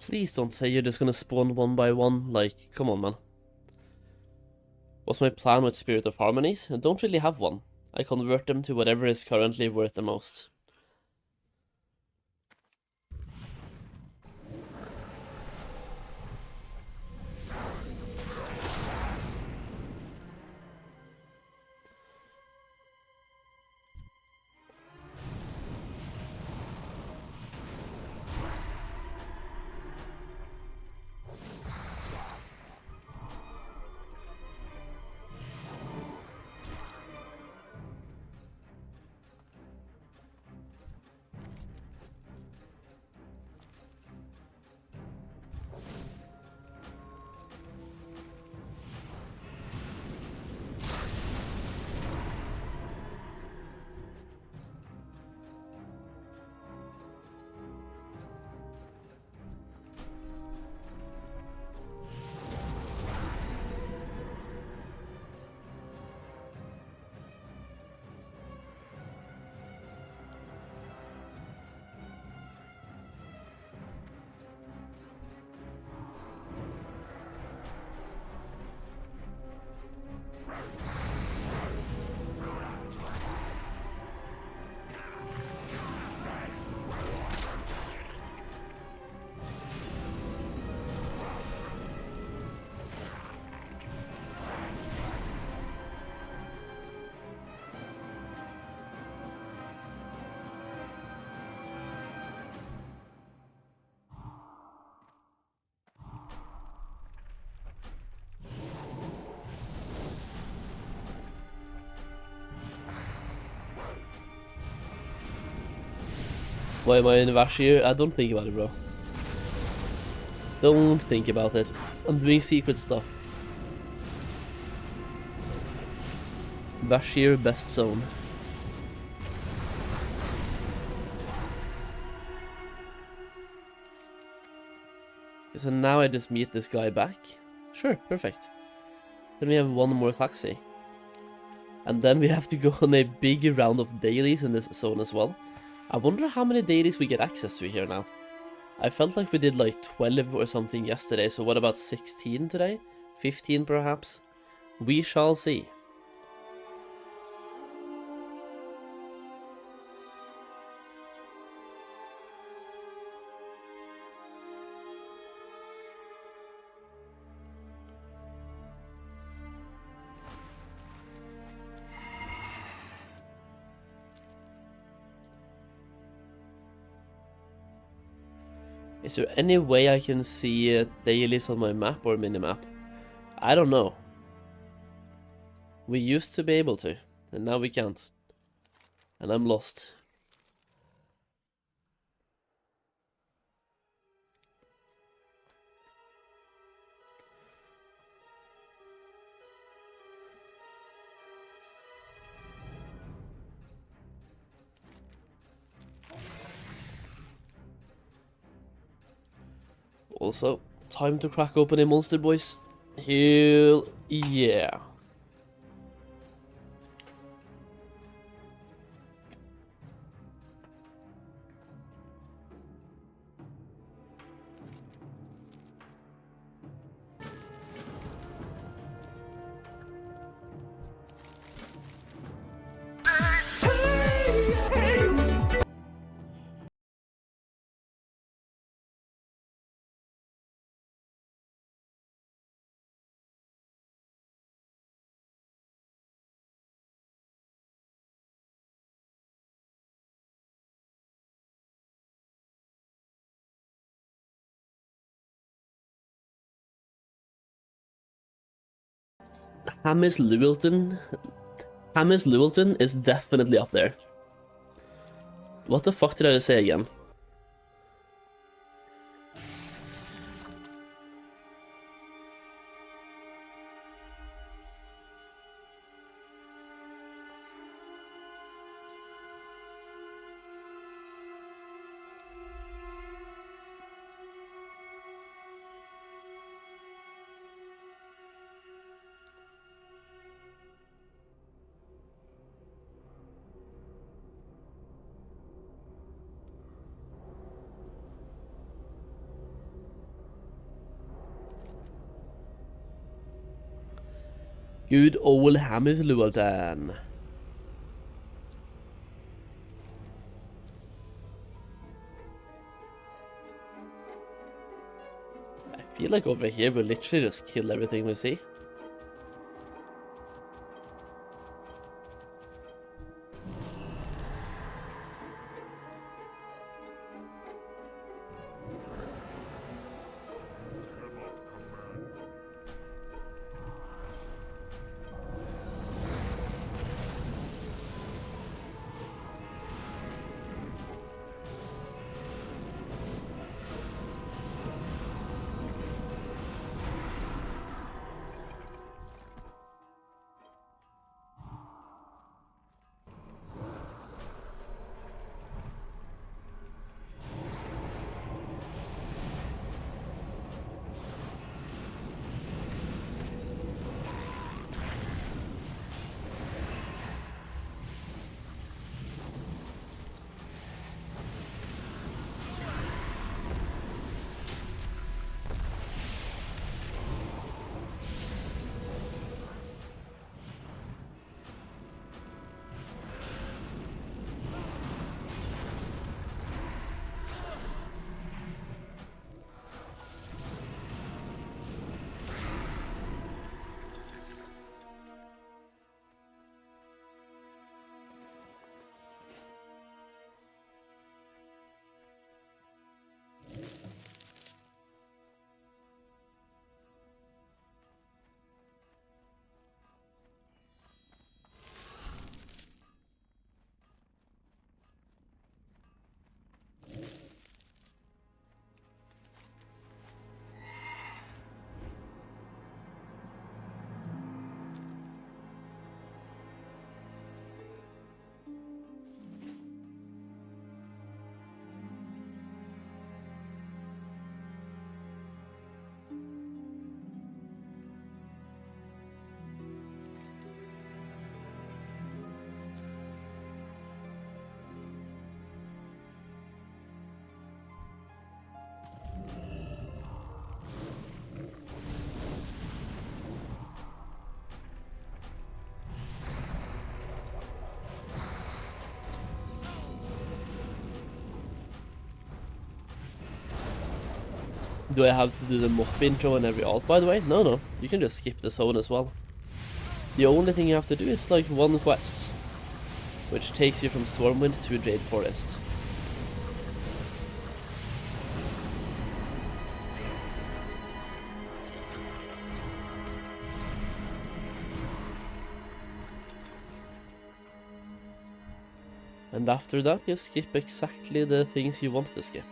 Please don't say you're just gonna spawn one by one, like, come on man. What's my plan with Spirit of Harmonies? I don't really have one. I convert them to whatever is currently worth the most. Why am I in Vashj'ir? I don't think about it, bro. Don't think about it. I'm doing secret stuff. Vashj'ir best zone. So now I just meet this guy back. Sure, perfect. Then we have one more Klaxi. And then we have to go on a big round of dailies in this zone as well. I wonder how many dailies we get access to here now. I felt like we did like 12 or something yesterday, so what about 16 today? 15 perhaps? We shall see. Is there any way I can see dailies on my map or minimap? I don't know. We used to be able to, and now we can't. And I'm lost. Also, time to crack open a monster, boys. Hell yeah. Hamis Llewellyn is definitely up there. What the fuck did I just say again? Good old Hamis Llewellyn. I feel like over here we'll literally just kill everything we see. Do I have to do the MOP intro in every alt, by the way? No. You can just skip the zone as well. The only thing you have to do is like one quest, which takes you from Stormwind to Jade Forest. And after that, you skip exactly the things you want to skip.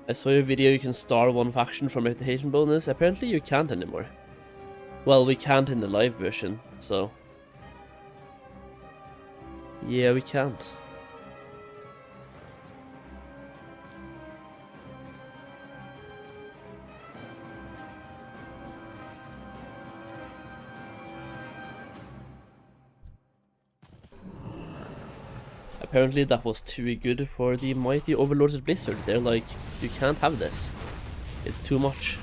I saw your video you can star one faction from reputation bonus. Apparently you can't anymore. Well, we can't in the live version, so... yeah, we can't. Apparently that was too good for the mighty overlords of Blizzard. They're like, you can't have this. It's too much.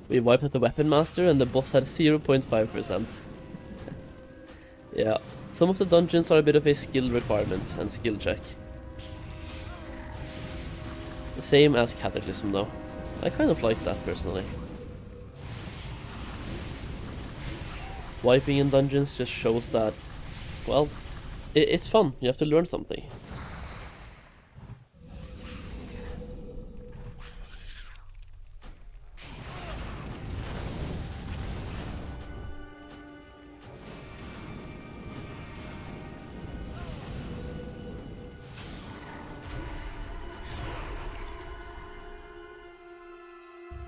We wiped out the Weapon Master and the boss had 0.5%. Yeah, some of the dungeons are a bit of a skill requirement and skill check. The same as Cataclysm though. I kind of like that personally. Wiping in dungeons just shows that, well, it's fun, you have to learn something.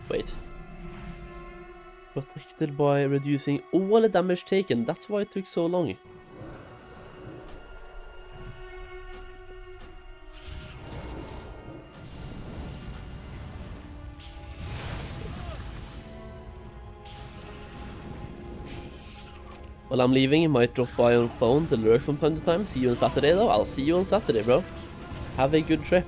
Wait. Protected by reducing all the damage taken, that's why it took so long. Well, I'm leaving. I might drop by on phone to lurk from time to time. See you on Saturday, though. I'll see you on Saturday, bro. Have a good trip.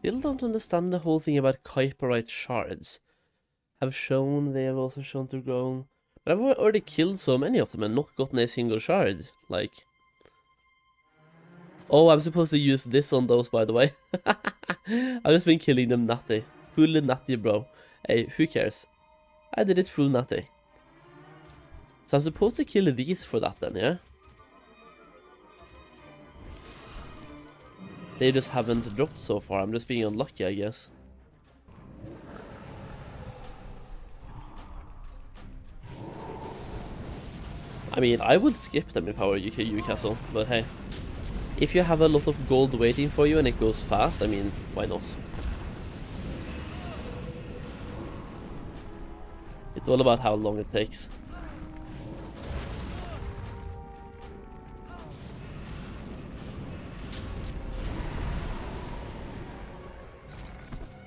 Still don't understand the whole thing about Kuiperite shards. They have also shown to grow. But I've already killed so many of them and not gotten a single shard. Like... Oh, I'm supposed to use this on those, by the way. I've just been killing them natty. Full natty, bro. Hey, who cares? I did it full natty. So I'm supposed to kill these for that then, yeah? They just haven't dropped so far. I'm just being unlucky, I guess. I mean, I would skip them if I were you, Castle, but hey. If you have a lot of gold waiting for you and it goes fast, I mean, why not? It's all about how long it takes.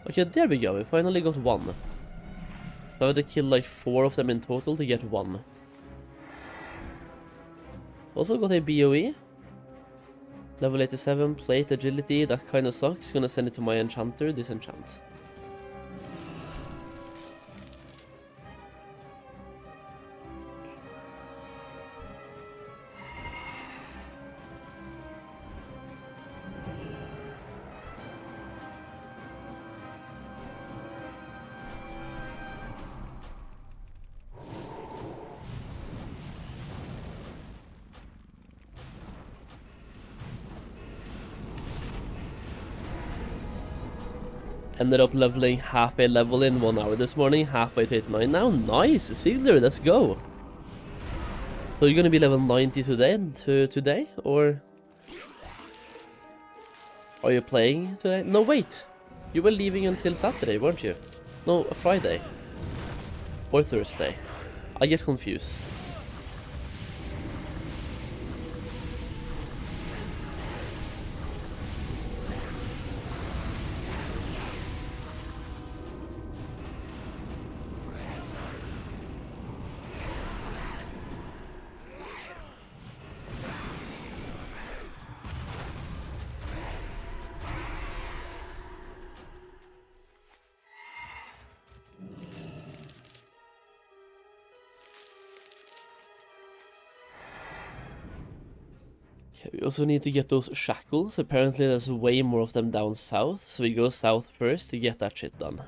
Okay, there we go. We finally got one. So I had to kill like 4 of them in total to get 1. Also got a BOE. Level 87, plate, agility, that kind of sucks. Gonna send it to my enchanter, disenchant. Ended up leveling half a level in 1 hour this morning, halfway to 89 now. Nice, Zygor, let's go. So you're gonna be level 90 today, or are you playing today? No, wait, you were leaving until Saturday, weren't you? No, Friday or Thursday. I get confused. We also need to get those shackles. Apparently there's way more of them down south, so we go south first to get that shit done.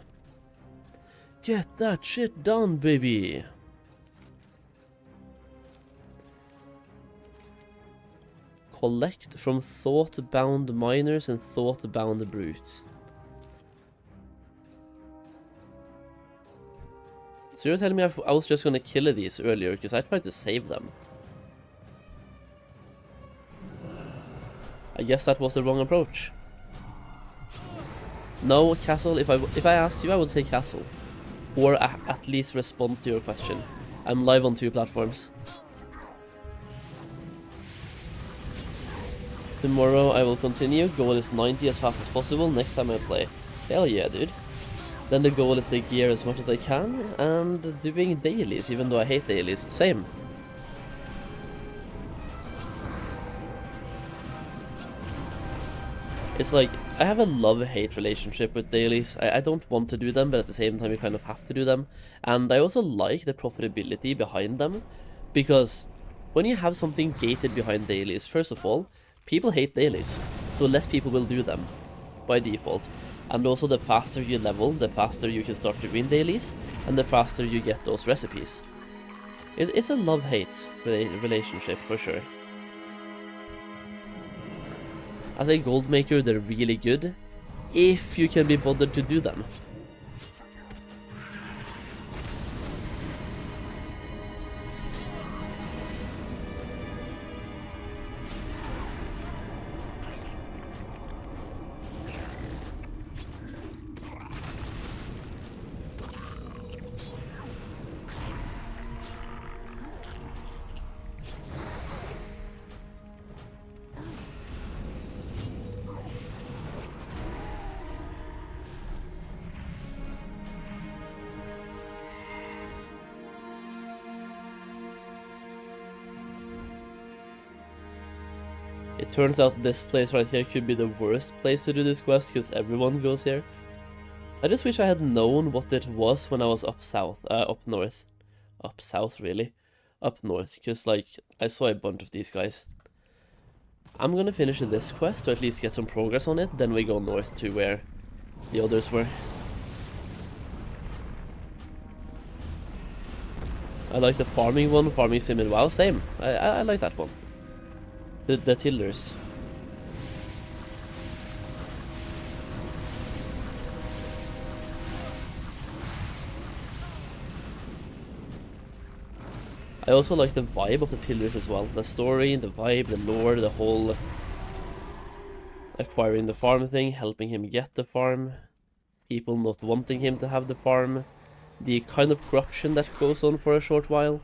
Get that shit done, baby! Collect from thought-bound miners and thought-bound brutes. So you're telling me I was just gonna kill these earlier because I tried to save them. I guess that was the wrong approach. No, Castle, if I asked you, I would say Castle. Or at least respond to your question. I'm live on 2 platforms. Tomorrow I will continue. Goal is 90 as fast as possible next time I play. Hell yeah, dude. Then the goal is to gear as much as I can, and doing dailies, even though I hate dailies. Same. It's like, I have a love-hate relationship with dailies. I don't want to do them, but at the same time you kind of have to do them. And I also like the profitability behind them, because when you have something gated behind dailies, first of all, people hate dailies, so less people will do them, by default. And also the faster you level, the faster you can start doing dailies, and the faster you get those recipes. It's a love-hate relationship, for sure. As a gold maker, they're really good, if you can be bothered to do them. It turns out this place right here could be the worst place to do this quest, because everyone goes here. I just wish I had known what it was when I was up south, up north. Up south, really. Up north, because, like, I saw a bunch of these guys. I'm gonna finish this quest, or at least get some progress on it, then we go north to where the others were. I like the farming one, farming sim in WoW, same. I like that one. The tillers. I also like the vibe of the tillers as well. The story, the vibe, the lore, the whole acquiring the farm thing, helping him get the farm, people not wanting him to have the farm, the kind of corruption that goes on for a short while.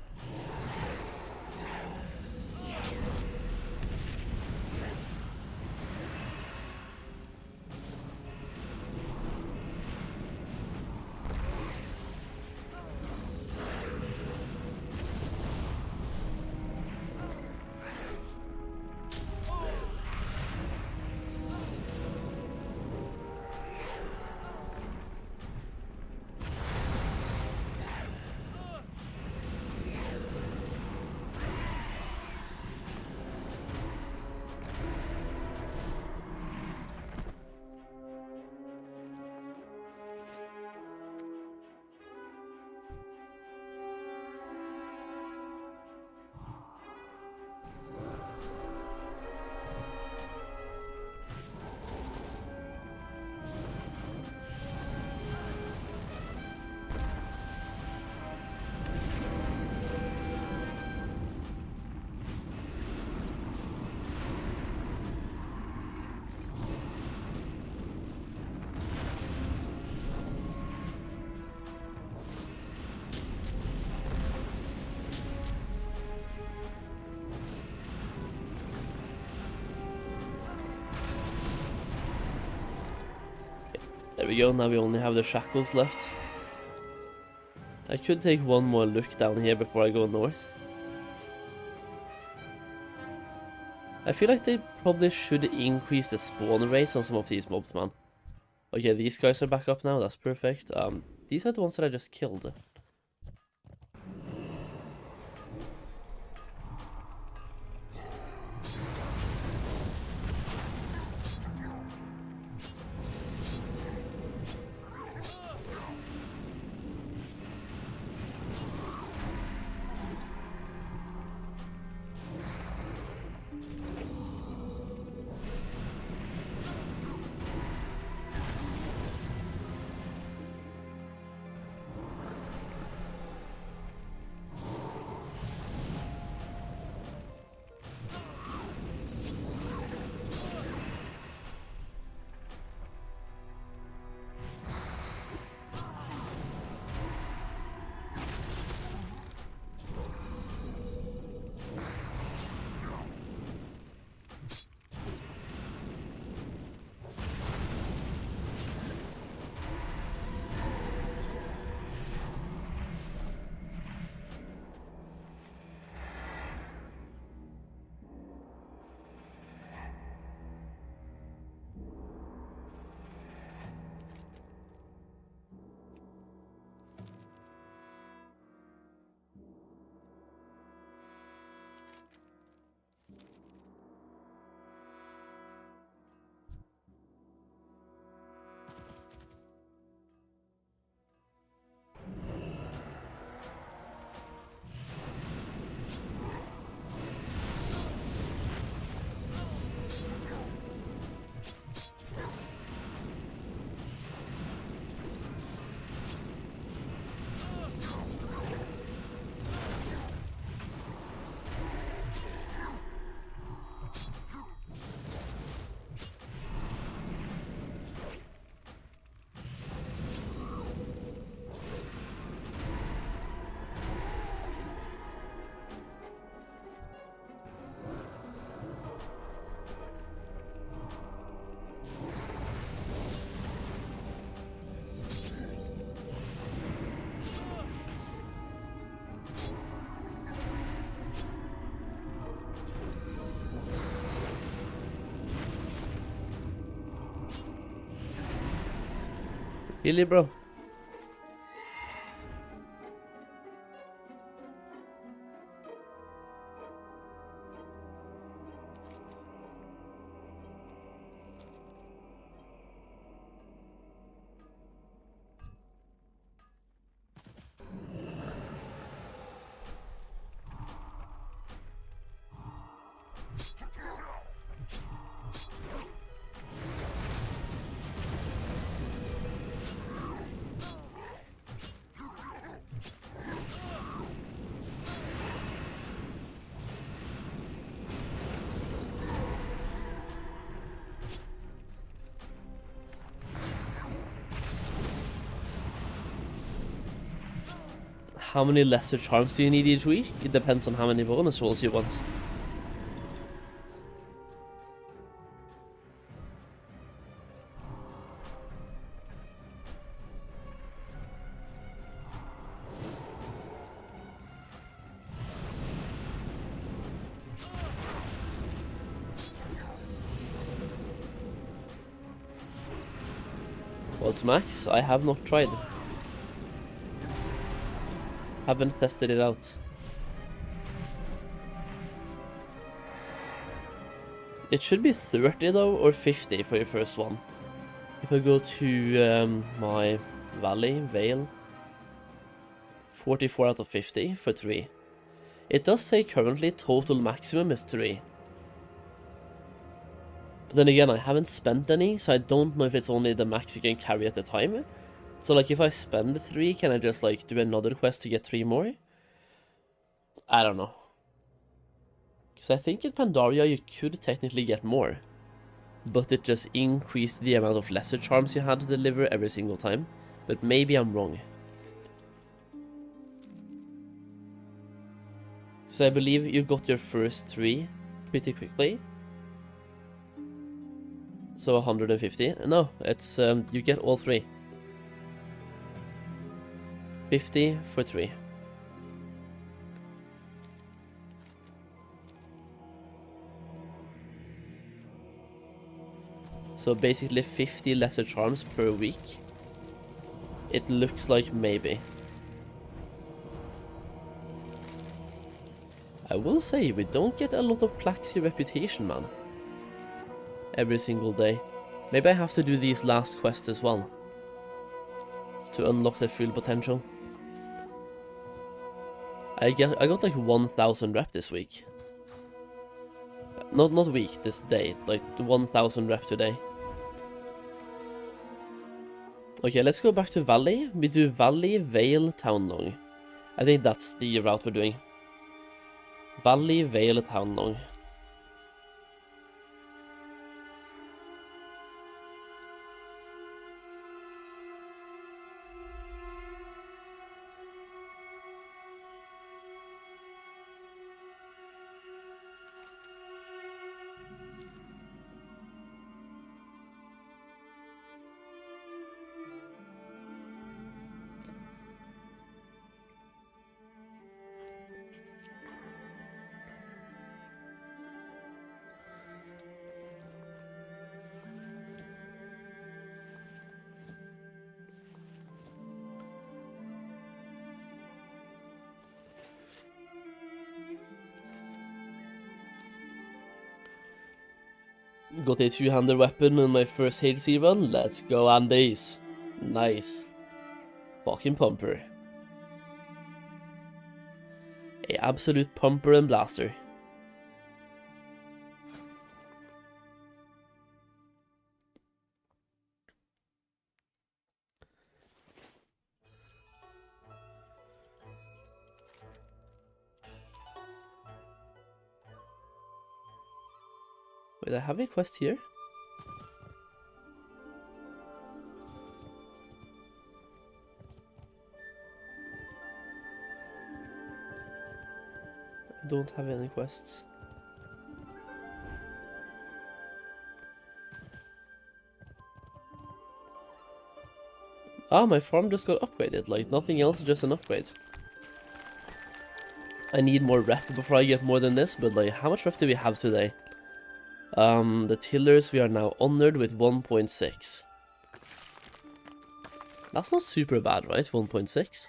There we go, now we only have the shackles left. I could take one more look down here before I go north. I feel like they probably should increase the spawn rate on some of these mobs, man. Okay, these guys are back up now, that's perfect. These are the ones that I just killed. Really, bro? How many lesser charms do you need each week? It depends on how many bonus rolls you want. What's max? I have not tried. Haven't tested it out. It should be 30 though, or 50 for your first one. If I go to my Vale, 44 out of 50 for 3. It does say currently total maximum is 3. But then again, I haven't spent any, so I don't know if it's only the max you can carry at the time. So like if I spend 3, can I just like do another quest to get 3 more? I don't know. Because I think in Pandaria you could technically get more. But it just increased the amount of lesser charms you had to deliver every single time. But maybe I'm wrong. Because I believe you got your first 3 pretty quickly. So 150. No, it's you get all 3. 50 for 3. So basically 50 lesser charms per week. It looks like maybe. I will say, we don't get a lot of Plaxi reputation, man. Every single day. Maybe I have to do these last quests as well. To unlock their full potential. I got like 1000 rep this week. Not week, this day. Like 1000 rep today. Okay, let's go back to Valley. We do Valley, Vale, Townlong. I think that's the route we're doing. Valley, Vale, Townlong. Got a 2-handed weapon in my first Hades run. Let's go, Andes. Nice. Fucking pumper. A absolute pumper and blaster. Wait, I have a quest here? I don't have any quests. Ah, my farm just got upgraded, like nothing else, just an upgrade. I need more rep before I get more than this, but like, how much rep do we have today? The tillers, we are now honored with 1.6. That's not super bad, right? 1.6.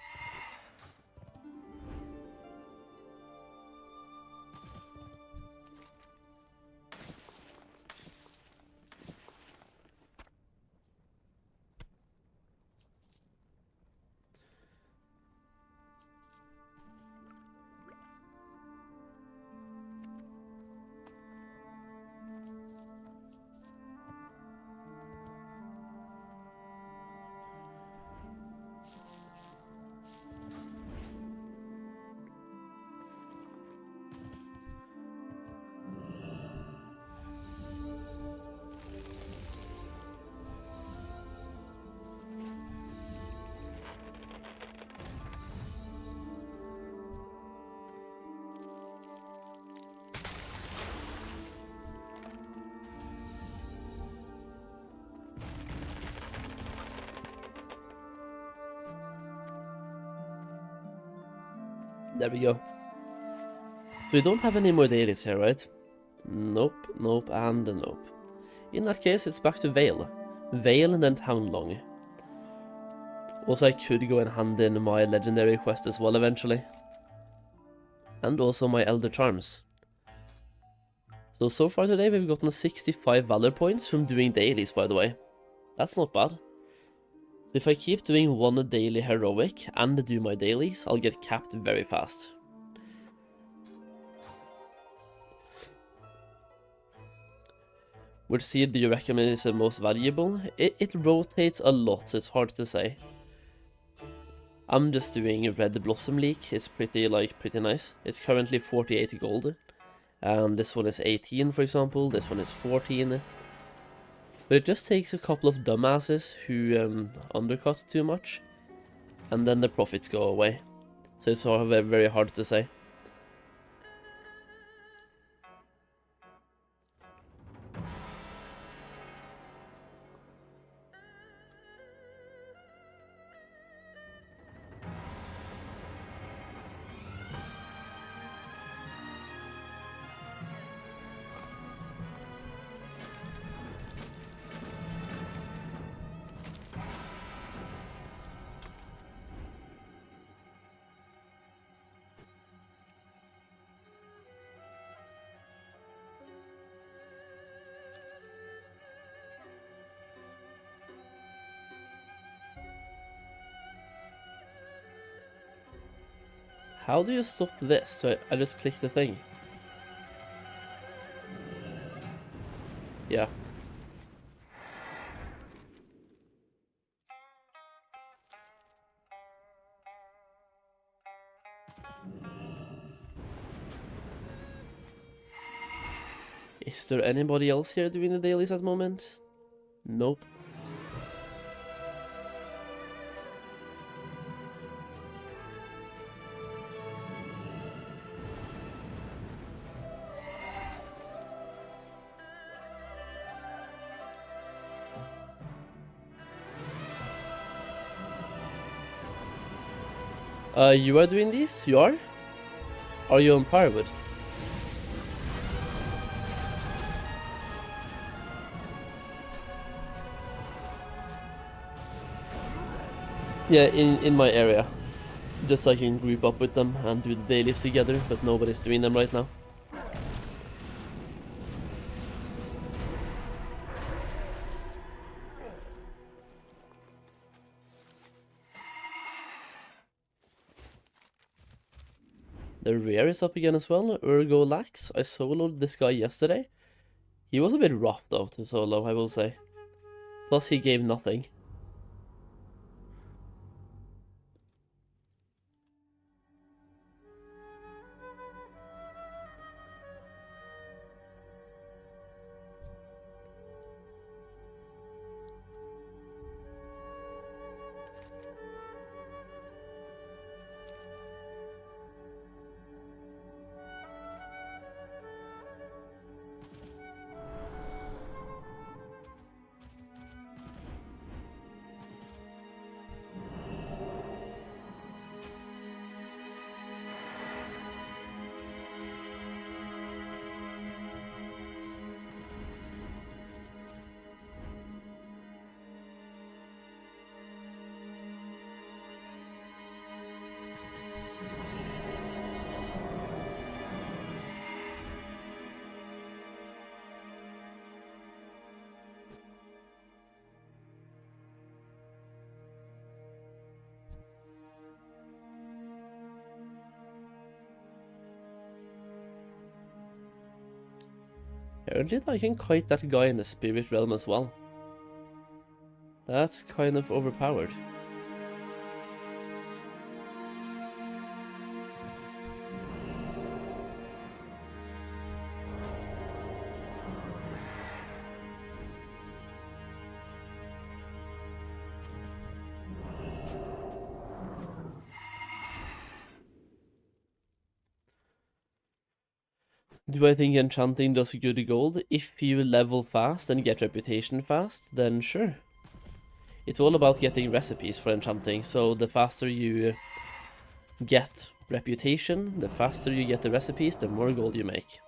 There we go. So we don't have any more dailies here, right? Nope, nope, and a nope. In that case, it's back to Vale. Vale and then Town Long. Also, I could go and hand in my legendary quest as well eventually. And also my Elder Charms. So far today we've gotten 65 Valor points from doing dailies, by the way. That's not bad. If I keep doing one daily heroic and do my dailies, I'll get capped very fast. Which seed do you recommend is the most valuable? It rotates a lot, so it's hard to say. I'm just doing Red Blossom Leak. It's pretty nice. It's currently 48 gold. And this one is 18, for example. This one is 14. But it just takes a couple of dumbasses who undercut too much. And then the profits go away. So it's sort of very, very hard to say. How do you stop this? So I just click the thing. Yeah. Is there anybody else here doing the dailies at the moment? Nope. You are doing these? You are? Are you on Firewood? Yeah, in my area. Just so I can group up with them and do the dailies together, but nobody's doing them right now. The rear is up again as well. Ergo Lax. I soloed this guy yesterday. He was a bit rough though to solo, I will say. Plus he gave nothing. Apparently I can kite that guy in the spirit realm as well. That's kind of overpowered. Do I think enchanting does good gold? If you level fast and get reputation fast, then sure. It's all about getting recipes for enchanting, so the faster you get reputation, the faster you get the recipes, the more gold you make.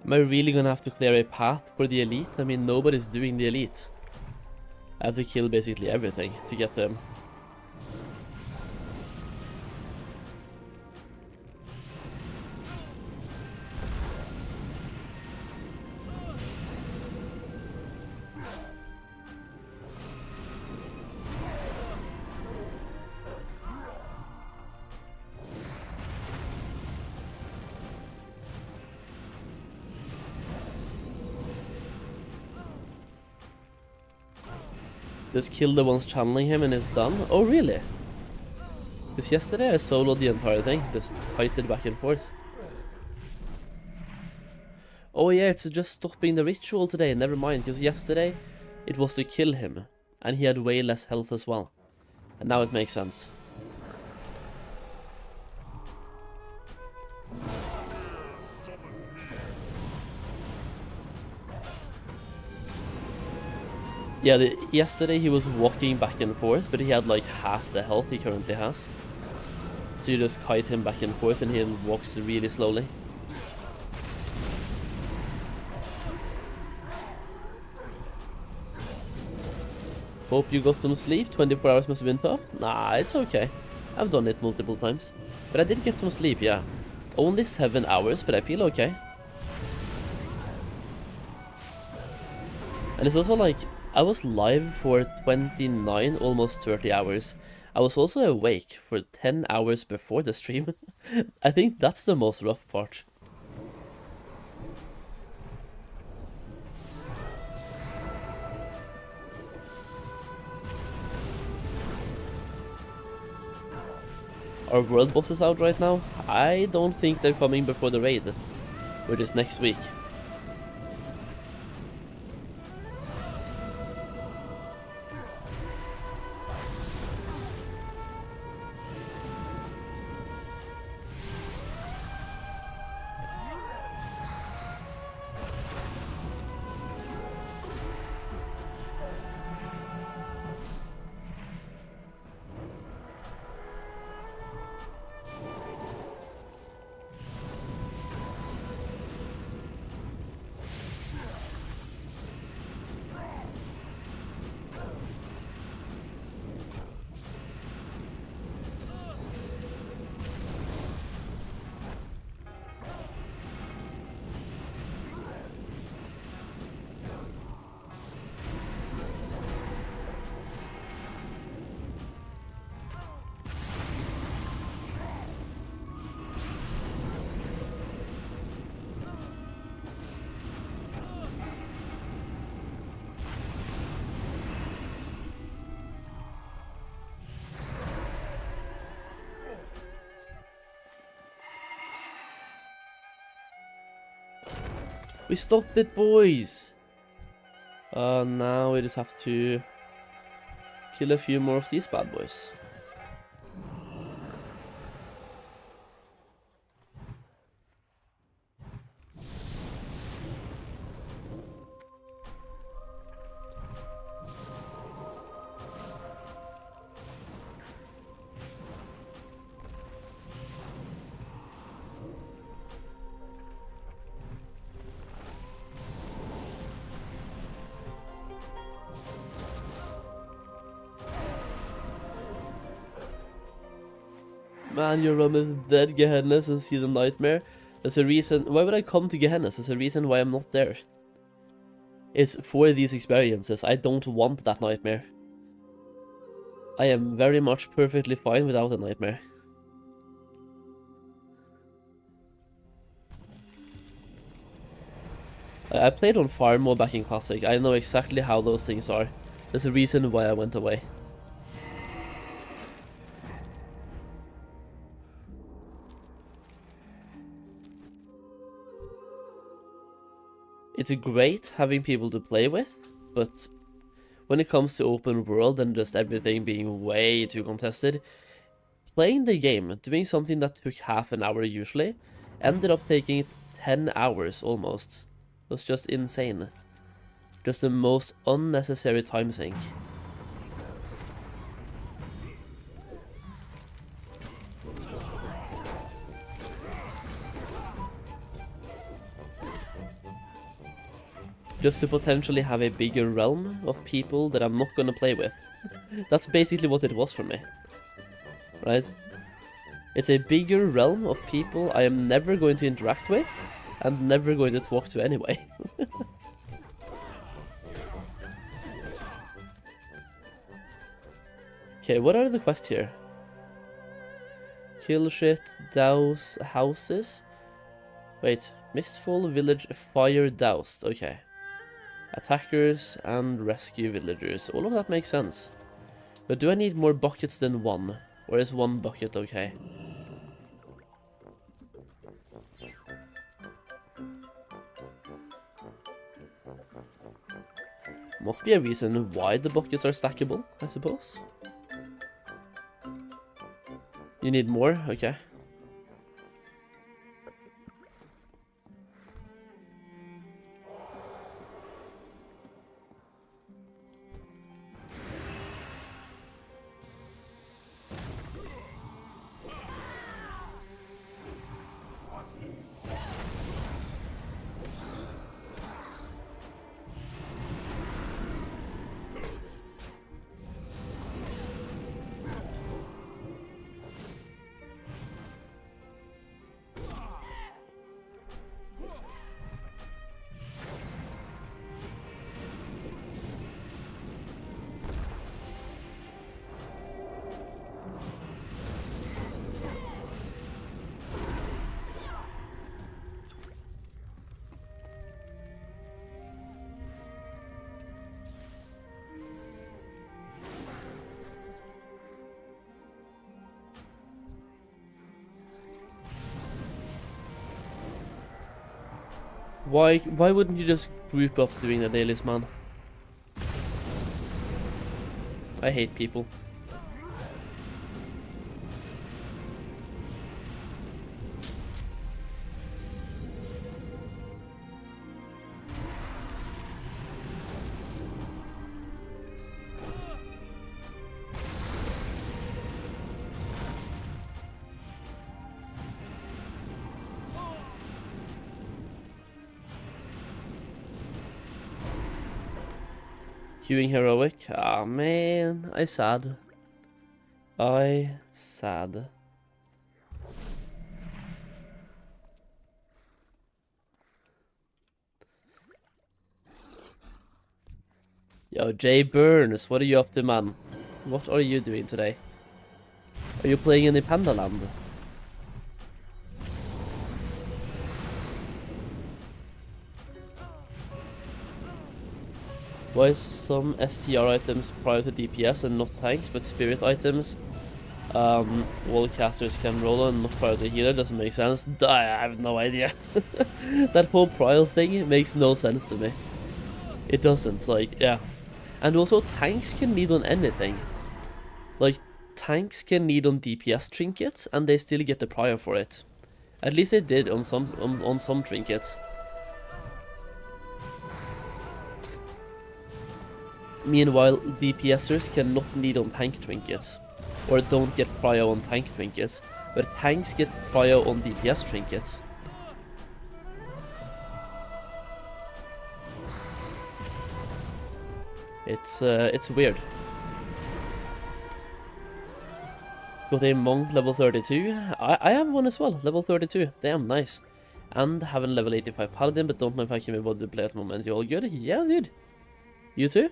Am I really gonna have to clear a path for the elite? I mean, nobody's doing the elite. I have to kill basically everything to get them. Just kill the ones channeling him and it's done? Oh really? Because yesterday I soloed the entire thing, just kited back and forth. Oh yeah, it's just stopping the ritual today, never mind, because yesterday it was to kill him, and he had way less health as well. And now it makes sense. Yeah, yesterday he was walking back and forth, but he had like half the health he currently has. So you just kite him back and forth and he walks really slowly. Hope you got some sleep. 24 hours must have been tough. Nah, it's okay. I've done it multiple times. But I did get some sleep, yeah. Only 7 hours, but I feel okay. And it's also like, I was live for 29, almost 30 hours. I was also awake for 10 hours before the stream. I think that's the most rough part. Are world bosses out right now? I don't think they're coming before the raid, which is next week. We stopped it, boys! Now we just have to kill a few more of these bad boys. Man, your run is dead, Gehennas, and see the nightmare. There's a reason. Why would I come to Gehennas? There's a reason why I'm not there. It's for these experiences. I don't want that nightmare. I am very much perfectly fine without a nightmare. I played on farm mode back in Classic. I know exactly how those things are. There's a reason why I went away. It's great having people to play with, but when it comes to open world and just everything being way too contested, playing the game, doing something that took half an hour usually, ended up taking 10 hours almost. It was just insane. Just the most unnecessary time sink. Just to potentially have a bigger realm of people that I'm not gonna play with. That's basically what it was for me. Right? It's a bigger realm of people I am never going to interact with and never going to talk to anyway. Okay, what are the quests here? Kill shit, douse houses. Wait, Mistfall village fire doused, okay. Attackers and rescue villagers, all of that makes sense. But do I need more buckets than one? Or is one bucket okay? Must be a reason why the buckets are stackable, I suppose. You need more? Okay. Why wouldn't you just group up doing the dailies, man? I hate people. Queuing heroic? Ah, man, I sad. Yo, Jay Burns, what are you up to, man? What are you doing today? Are you playing any Pandaland? Why is some STR items prior to DPS and not tanks, but spirit items Wall casters can roll and not priority healer doesn't make sense. I have no idea. That whole prior thing makes no sense to me. It doesn't, like, yeah. And also, tanks can lead on anything. Like, tanks can lead on DPS trinkets, and they still get the prior for it. At least they did on some trinkets. Meanwhile, DPSers cannot lead on tank trinkets, or don't get prior on tank trinkets, but tanks get prior on DPS trinkets. It's weird. Got a monk level 32. I have one as well, level 32. Damn, nice. And have a level 85 paladin, but don't know if I can be bothered to play at the moment. You all good? Yeah, dude. You too?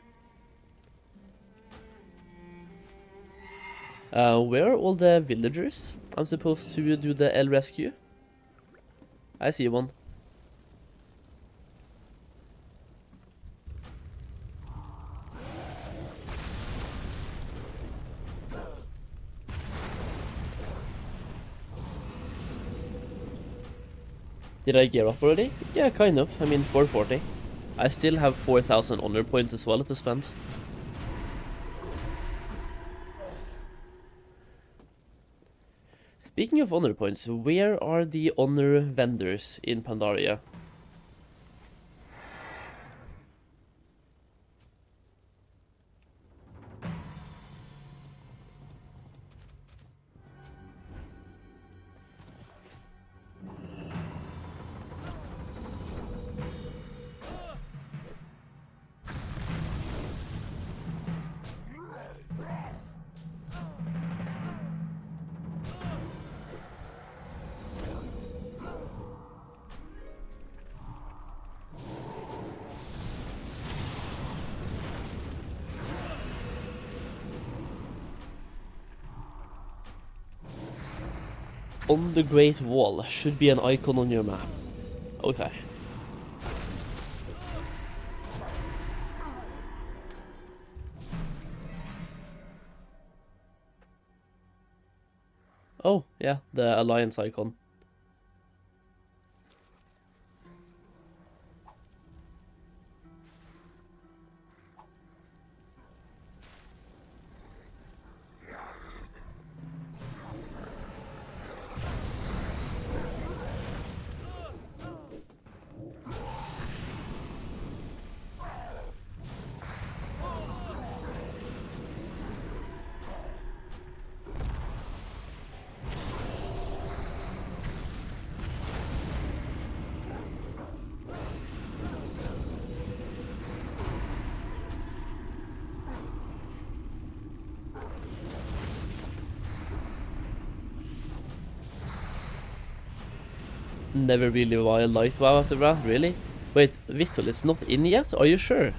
Where are all the villagers? I'm supposed to do the L rescue. I see one. Did I gear up already? Yeah, kind of. I mean, 440. I still have 4,000 honor points as well to spend. Speaking of honor points, where are the honor vendors in Pandaria? On the Great Wall should be an icon on your map. Okay. Oh, yeah, the Alliance icon. Never really liked WoW after that, really? Wait, Vittel is not in yet? Are you sure?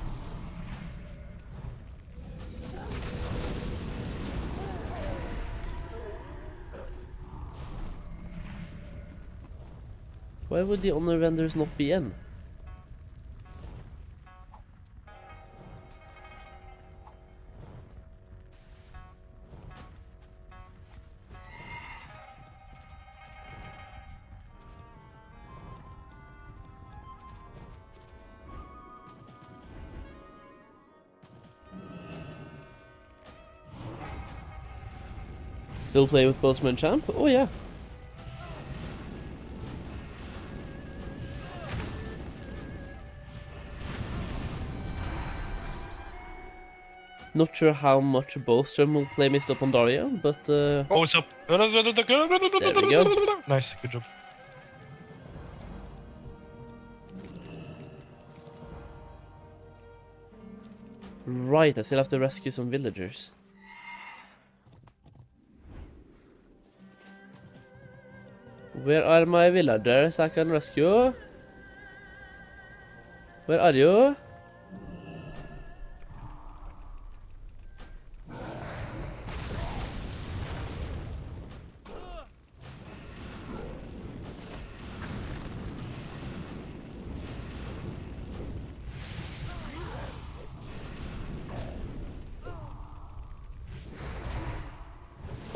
Why would the honor vendors not be in? Still play with Postman Champ? Oh yeah. Not sure how much Bostrom will play Mists of Pandaria, but Oh, what's up? there we go. Nice, good job. Right, I still have to rescue some villagers. Where are my villagers I can rescue? Where are you?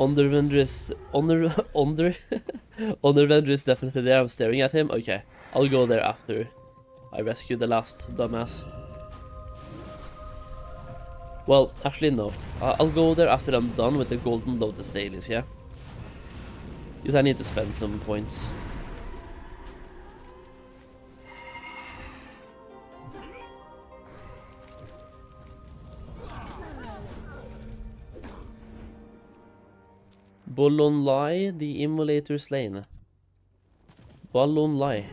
Undervender is Undervender is definitely there. I'm staring at him. Okay, I'll go there after I rescue the last dumbass. Well, actually no. I'll go there after I'm done with the Golden Lotus dailies, yeah? Because I need to spend some points. Ballon Lai, the immolator slain. Ballon Lai.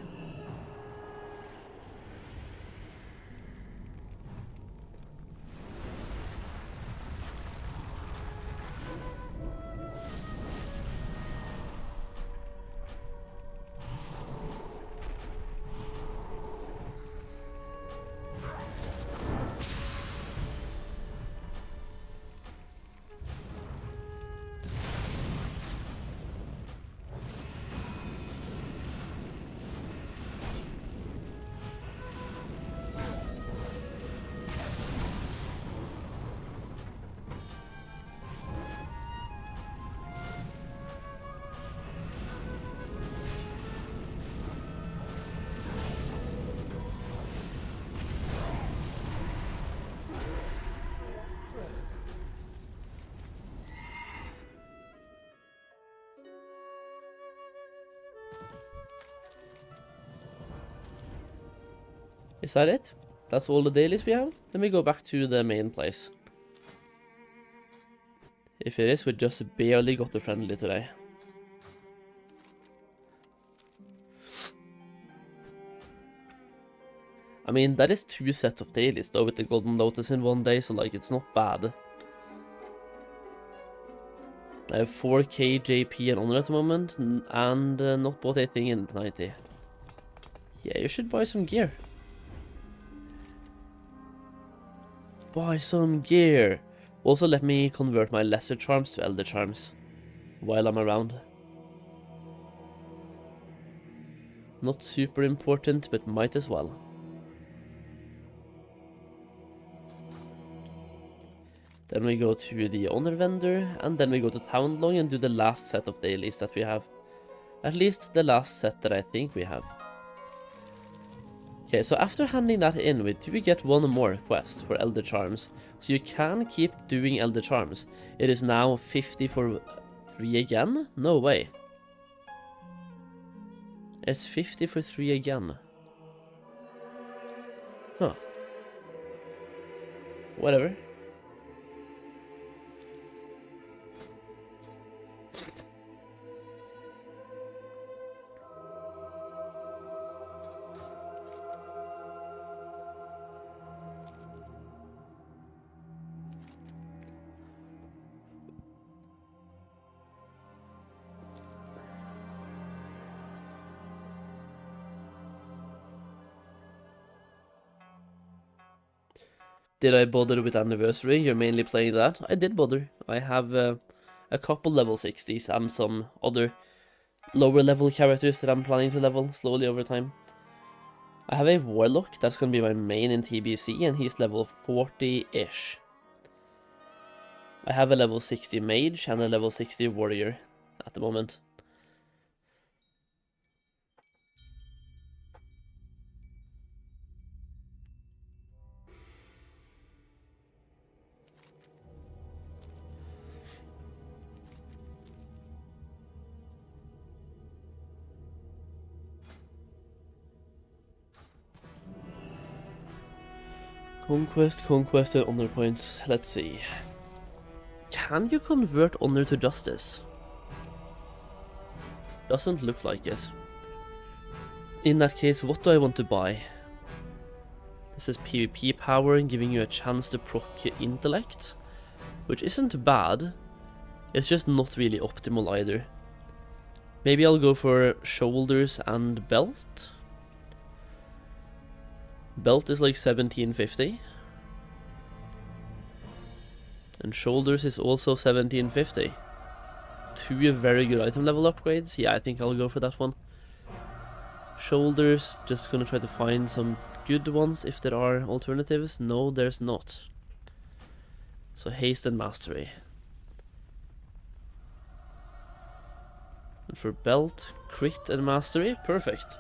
Is that it? That's all the dailies we have? Let me go back to the main place. If it is, we just barely got the friendly today. I mean, that is 2 sets of dailies though with the Golden Lotus in one day, so like it's not bad. I have 4k JP and honor at the moment, and not bought anything in 90. Yeah, you should buy some gear. Buy some gear. Also, let me convert my lesser charms to elder charms while I'm around. Not super important, but might as well. Then we go to the honor vendor, and then we go to Town Long and do the last set of dailies that we have. At least the last set that I think we have. Okay, so after handing that in, we do get one more quest for Elder Charms. So you can keep doing Elder Charms. It is now 50 for 3 again? No way. It's 50 for 3 again. Huh. Whatever. Did I bother with Anniversary? You're mainly playing that? I did bother. I have a couple level 60s and some other lower level characters that I'm planning to level slowly over time. I have a Warlock, that's going to be my main in TBC, and he's level 40-ish. I have a level 60 Mage and a level 60 Warrior at the moment. Conquest, and honor points. Let's see. Can you convert honor to justice? Doesn't look like it. In that case, what do I want to buy? This is PvP power, giving you a chance to proc intellect, which isn't bad. It's just not really optimal either. Maybe I'll go for shoulders and belt. Belt is like 1750. And shoulders is also 1750. 2 very good item level upgrades. Yeah, I think I'll go for that one. Shoulders, just gonna try to find some good ones if there are alternatives. No, there's not. So haste and mastery. And for belt, crit and mastery, perfect.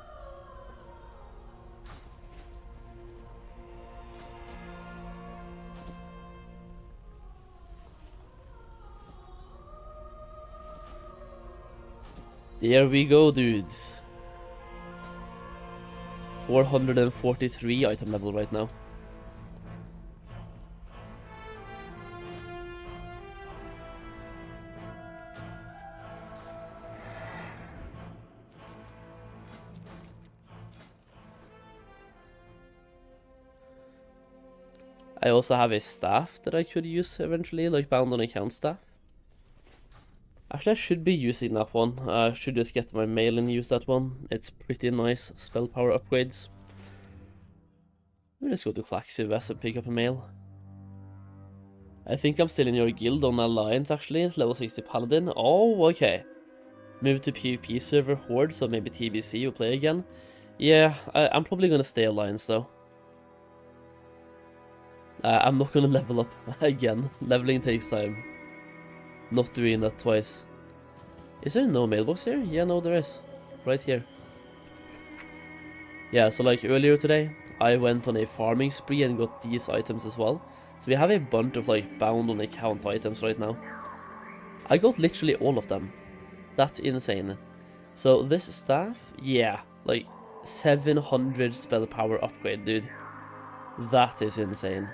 There we go, dudes. 443 item level right now. I also have a staff that I could use eventually, like bound on account staff. Actually, I should be using that one. I should just get my mail and use that one. It's pretty nice spell power upgrades. Let me just go to Claxy West and pick up a mail. I think I'm still in your guild on Alliance actually, level 60 Paladin. Oh, okay. Move to PvP server Horde, so maybe TBC will play again. Yeah, I'm probably gonna stay Alliance though. I'm not gonna level up again. Leveling takes time. Not doing that twice. Is there no mailbox here? Yeah, no, there is. Right here. Yeah, so like earlier today, I went on a farming spree and got these items as well. So we have a bunch of like bound on account items right now. I got literally all of them. That's insane. So this staff, yeah, like 700 spell power upgrade, dude. That is insane.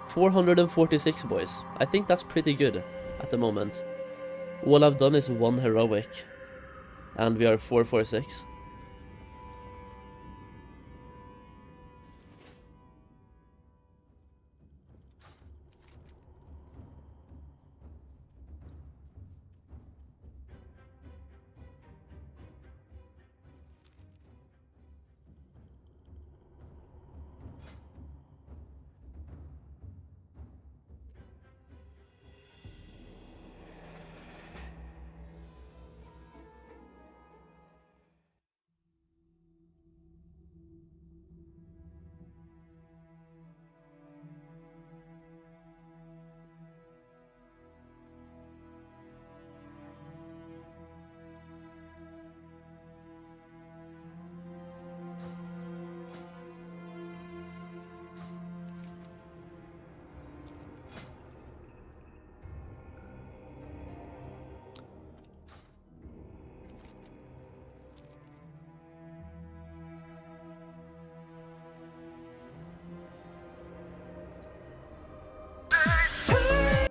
446 boys. I think that's pretty good at the moment. All I've done is 1 heroic. And we are 446.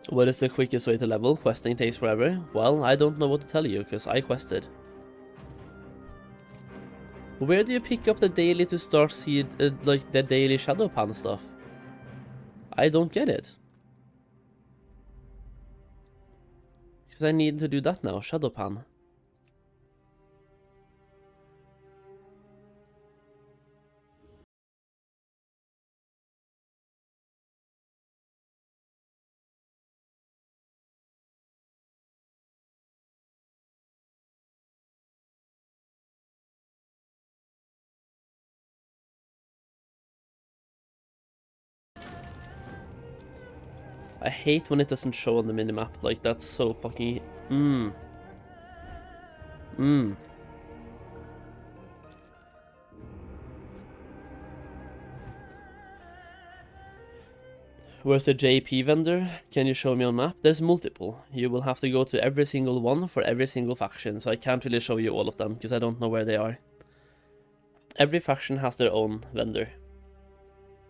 What is the quickest way to level? Questing takes forever. Well, I don't know what to tell you, because I quested. Where do you pick up the daily to start see like the daily shadow pan stuff? I don't get it. Because I need to do that now, shadow pan. I hate when it doesn't show on the minimap, like that's so fucking... Where's the JP vendor? Can you show me on map? There's multiple. You will have to go to every single one for every single faction, so I can't really show you all of them, because I don't know where they are. Every faction has their own vendor.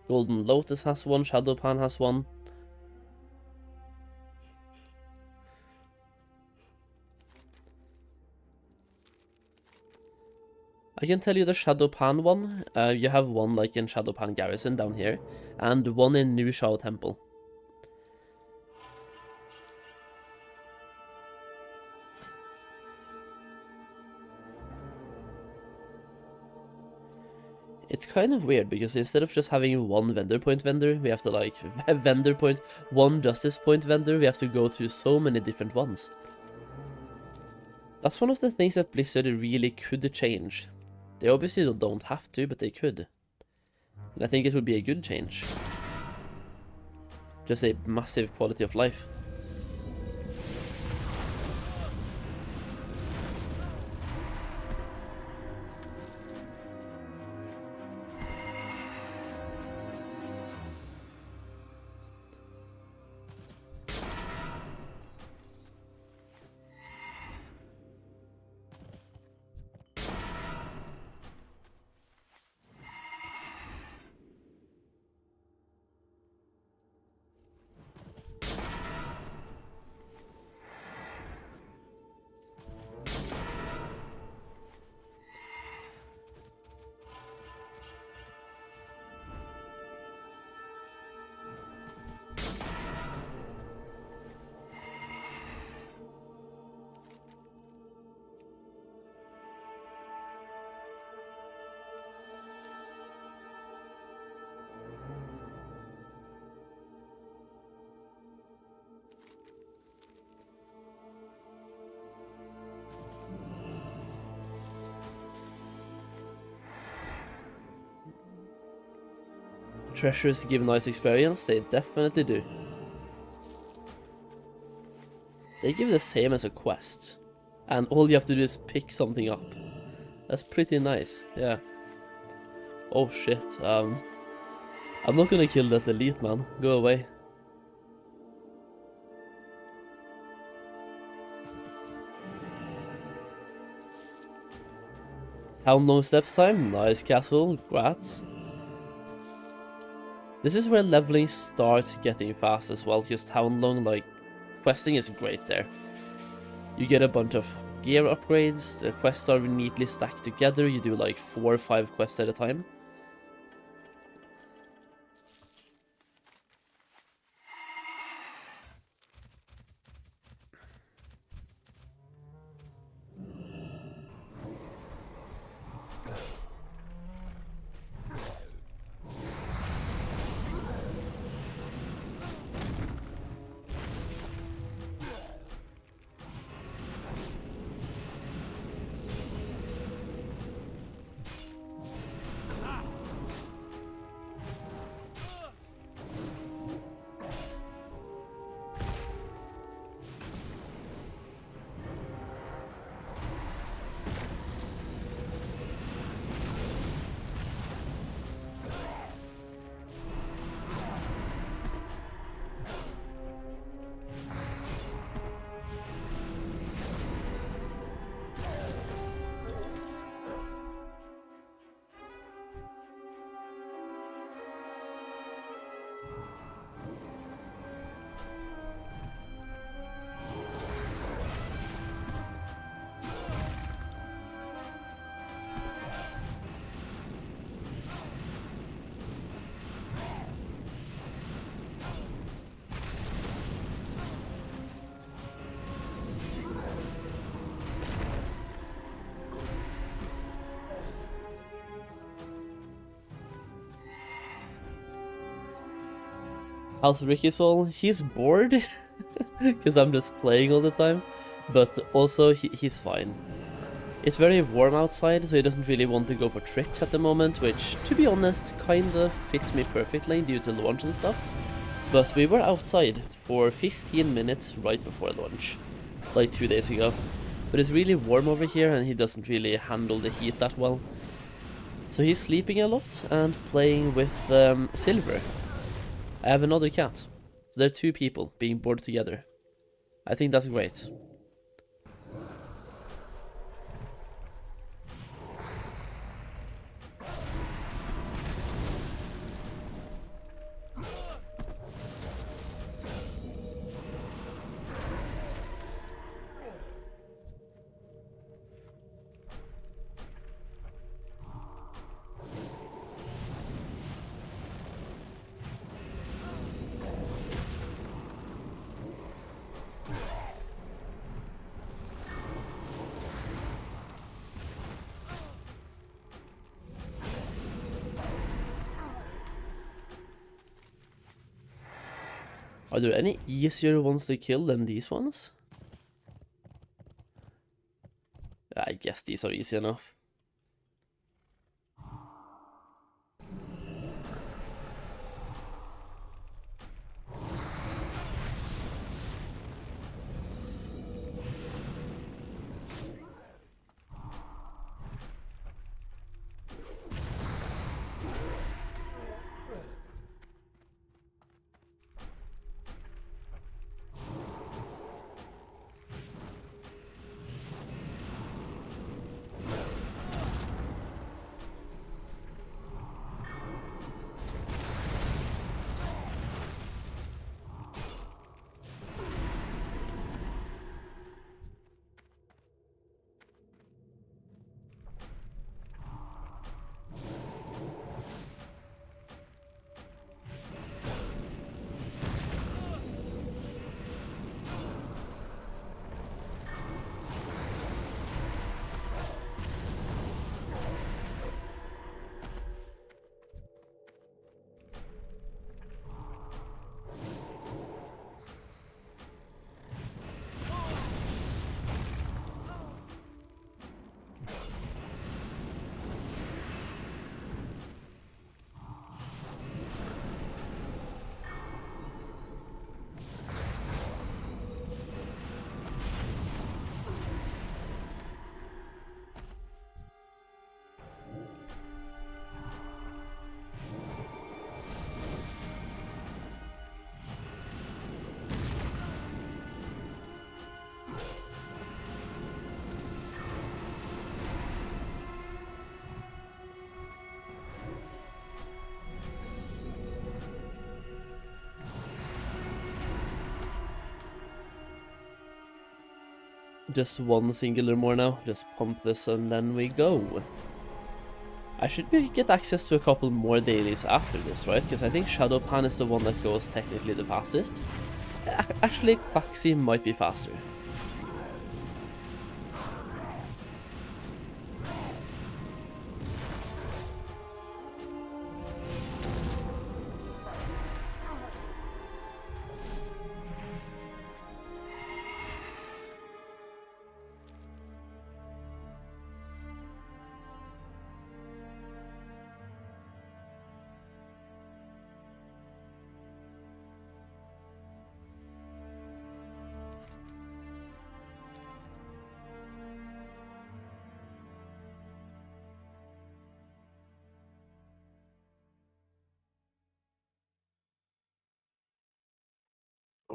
Golden Lotus has one, Shadowpan has one. I can tell you the Shadowpan one. You have one like in Shadowpan Garrison down here, and one in New Shao Temple. It's kind of weird because instead of just having one vendor point vendor, we have to like vendor point, one justice point vendor, we have to go to so many different ones. That's one of the things that Blizzard really could change. They obviously don't have to, but they could. And I think it would be a good change. Just a massive quality of life. treasures give nice experience, they definitely do. They give the same as a quest, and all you have to do is pick something up. That's pretty nice, yeah. Oh shit, I'm not gonna kill that elite, man. Go away. How long steps time? Nice castle, grats. This is where leveling starts getting fast as well, just how long, like, questing is great there. You get a bunch of gear upgrades, the quests are neatly stacked together, you do like 4 or 5 quests at a time. How's Ricky Soul? He's bored, because I'm just playing all the time, but also he's fine. It's very warm outside, so he doesn't really want to go for trips at the moment, which, to be honest, kinda fits me perfectly due to launch and stuff. But we were outside for 15 minutes right before launch, like 2 days ago. But it's really warm over here and he doesn't really handle the heat that well. So he's sleeping a lot and playing with Silver. I have another cat. So there are 2 people being bored together. I think that's great. Are there any easier ones to kill than these ones? I guess these are easy enough. Just one singular more now. Just pump this and then we go. I should get access to a couple more dailies after this, right? Because I think Shadowpan is the one that goes technically the fastest. Actually, Quaxi might be faster.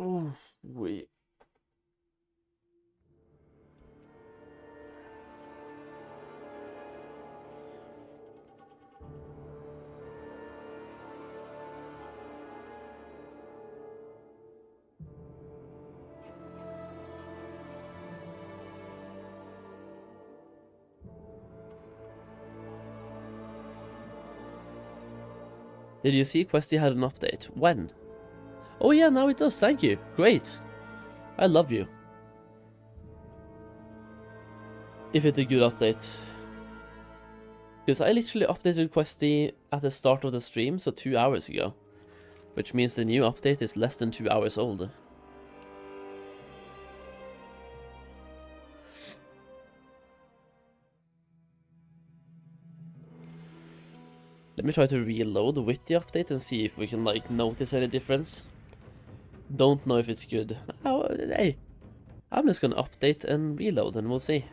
Oh, wait. Did you see Questy had an update? When? Oh yeah, now it does, thank you. Great. I love you. If it's a good update. Because I literally updated Questy at the start of the stream, so 2 hours ago. Which means the new update is less than 2 hours old. Let me try to reload with the update and see if we can like notice any difference. Don't know if it's good. Oh, hey, I'm just gonna update and reload and we'll see.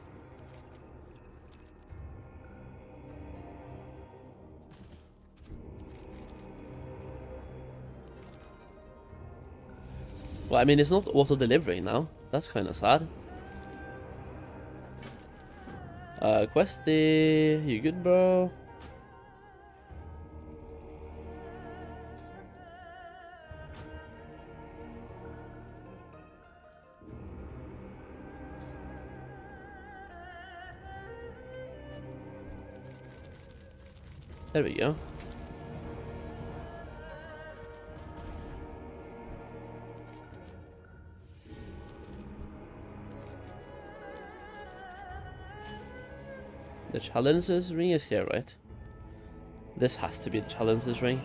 Well, I mean, it's not auto-delivering now. That's kind of sad. Questy, you good, bro? There we go. The challenges ring is here, right? This has to be the challenges ring.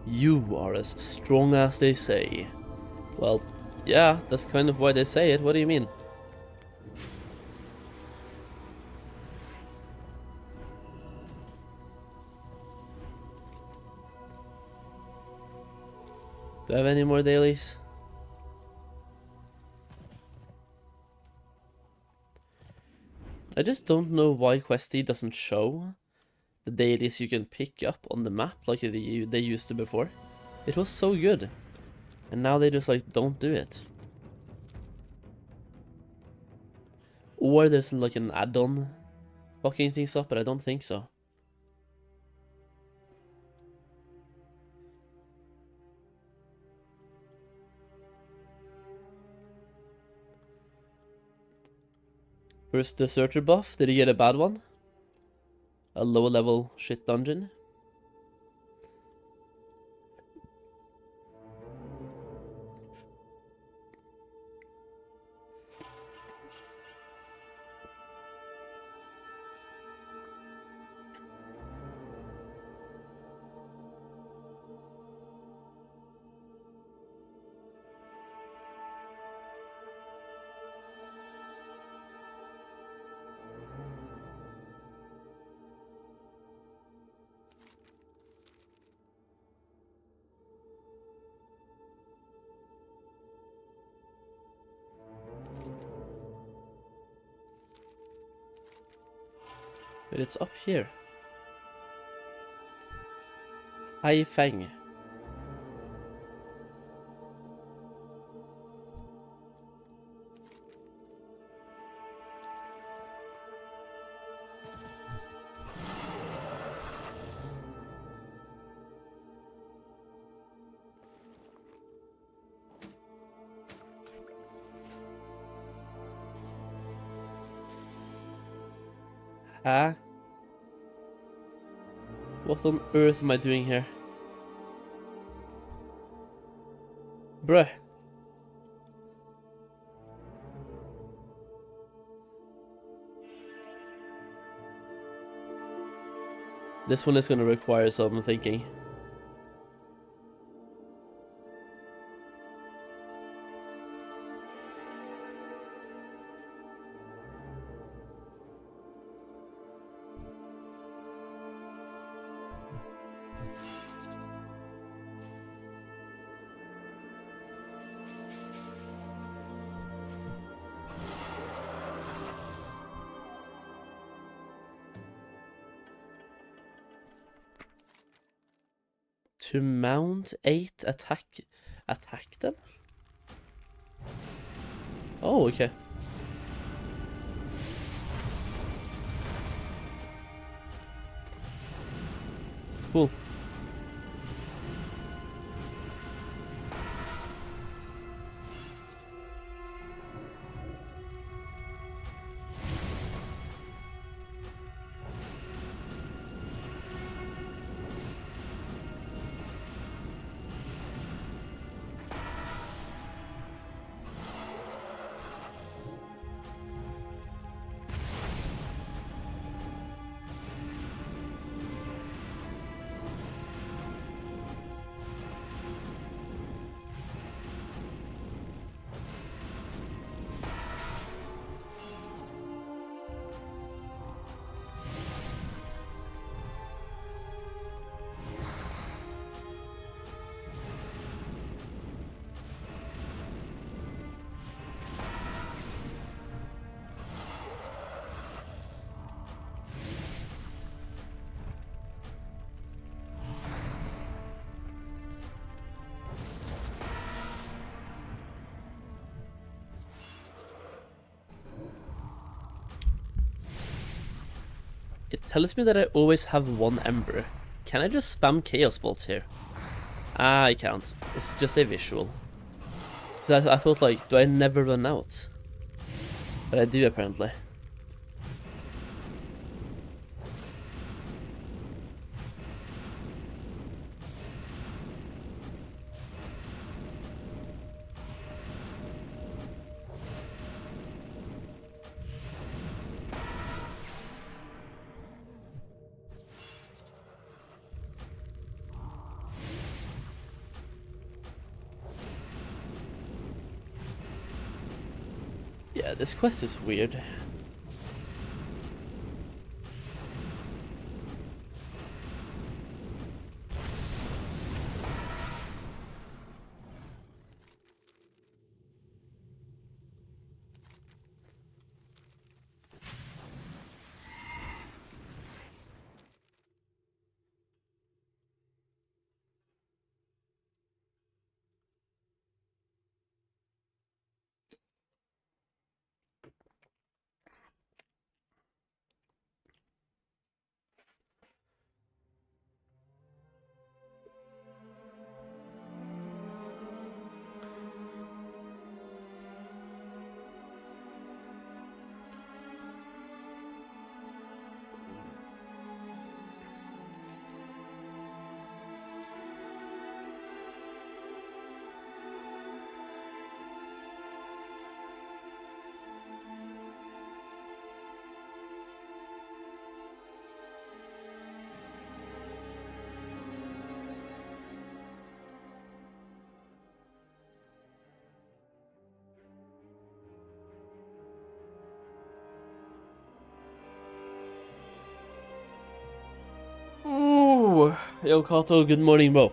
You are as strong as they say. Well, yeah, that's kind of why they say it. What do you mean? Do I have any more dailies? I just don't know why Questy doesn't show the dailies you can pick up on the map like they used to before. It was so good. And now they just like don't do it. Or there's like an add-on fucking things up, but I don't think so. First Deserter buff, did he get a bad one? A low level shit dungeon? But it's up here. Hai Feng. Huh? What on earth am I doing here? Bruh. This one is gonna require some thinking. To mount 8 attack them? Oh, okay. Cool. It tells me that I always have 1 ember. Can I just spam chaos bolts here? Ah, I can't. It's just a visual. So I thought, like, do I never run out? But I do, apparently. Yeah, this quest is weird. Ooh, yo Kato, good morning, bro.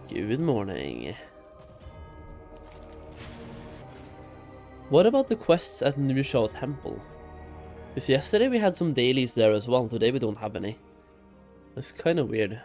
Good morning. What about the quests at Nusha Temple? Because yesterday we had some dailies there as well, today we don't have any. That's kind of weird.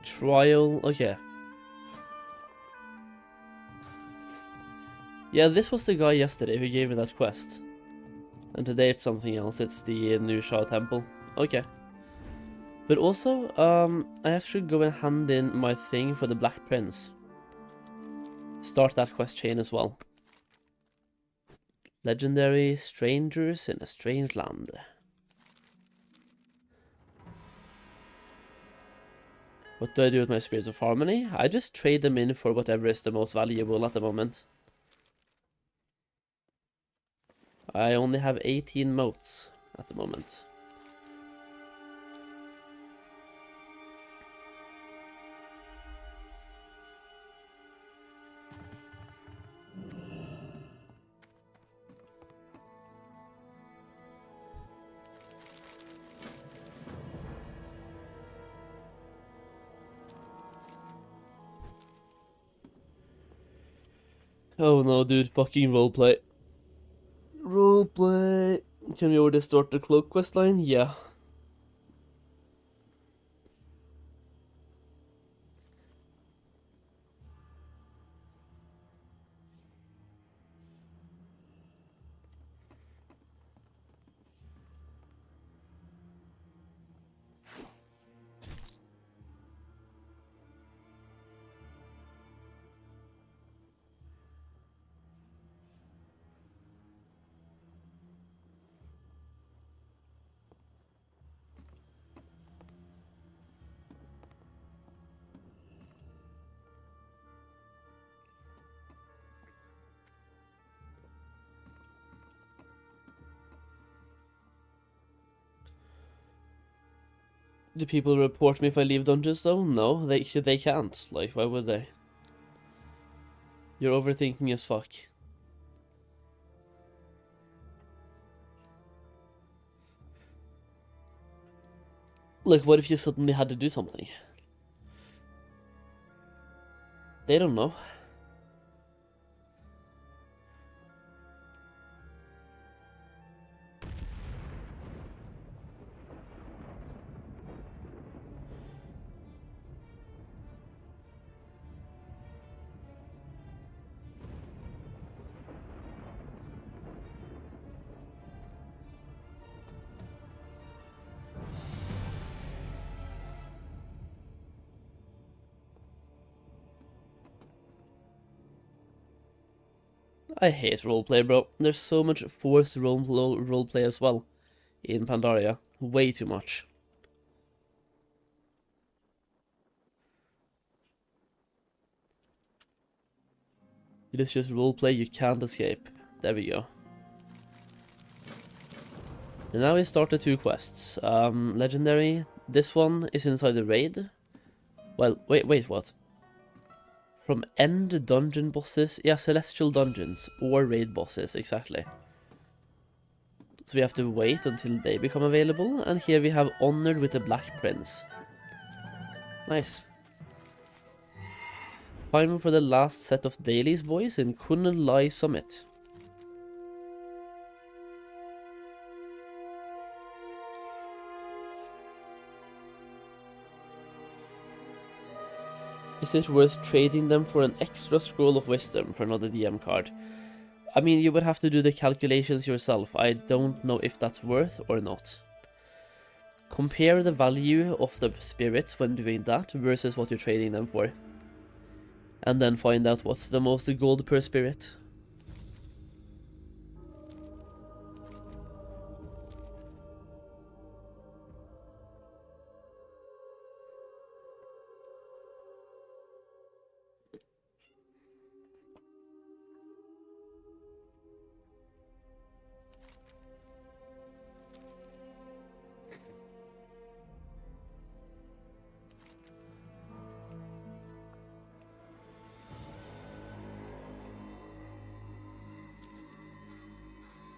Trial, okay. Yeah, this was the guy yesterday who gave me that quest. And today it's something else, it's the Nusha Temple. Okay. But also, I have to go and hand in my thing for the Black Prince. Start that quest chain as well. Legendary strangers in a strange land. What do I do with my Spirits of Harmony? I just trade them in for whatever is the most valuable at the moment. I only have 18 motes at the moment. Oh no, dude, fucking roleplay. Roleplay. Can we already start the cloak quest line? Yeah. Do people report me if I leave dungeons though? No, they can't. Like, why would they? You're overthinking as fuck. Like, what if you suddenly had to do something? They don't know. I hate roleplay, bro. There's so much forced roleplay as well in Pandaria. Way too much. It is just roleplay you can't escape. There we go. And now we start the two quests. Legendary. This one is inside the raid. Well, wait, what? From end dungeon bosses, yeah, celestial dungeons or raid bosses, exactly. So we have to wait until they become available, and here we have Honored with the Black Prince. Nice. Time for the last set of dailies, boys, in Kunlai Summit. Is it worth trading them for an extra scroll of wisdom for another DM card? I mean, you would have to do the calculations yourself. I don't know if that's worth or not. Compare the value of the spirits when doing that versus what you're trading them for. And then find out what's the most gold per spirit.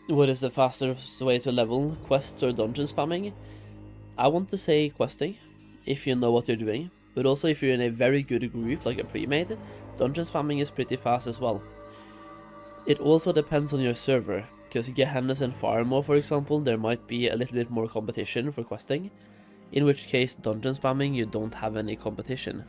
What is the fastest way to level? Quests or dungeon spamming? I want to say questing, if you know what you're doing. But also if you're in a very good group, like a pre-made, dungeon spamming is pretty fast as well. It also depends on your server, because Gehennas and Farmo, for example, there might be a little bit more competition for questing, in which case dungeon spamming you don't have any competition.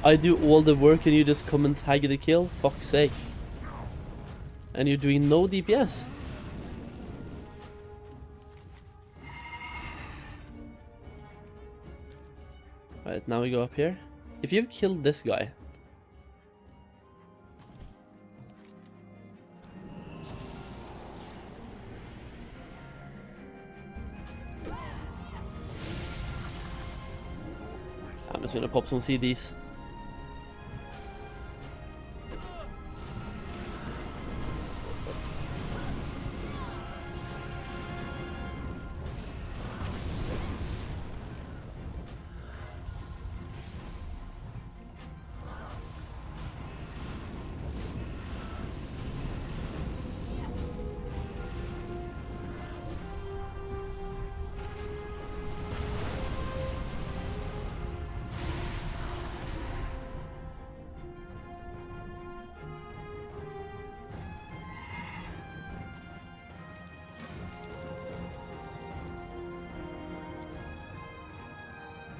I do all the work and you just come and tag the kill? Fuck's sake. And you're doing no DPS. Right, now we go up here. If you've killed this guy... I'm just gonna pop some CDs.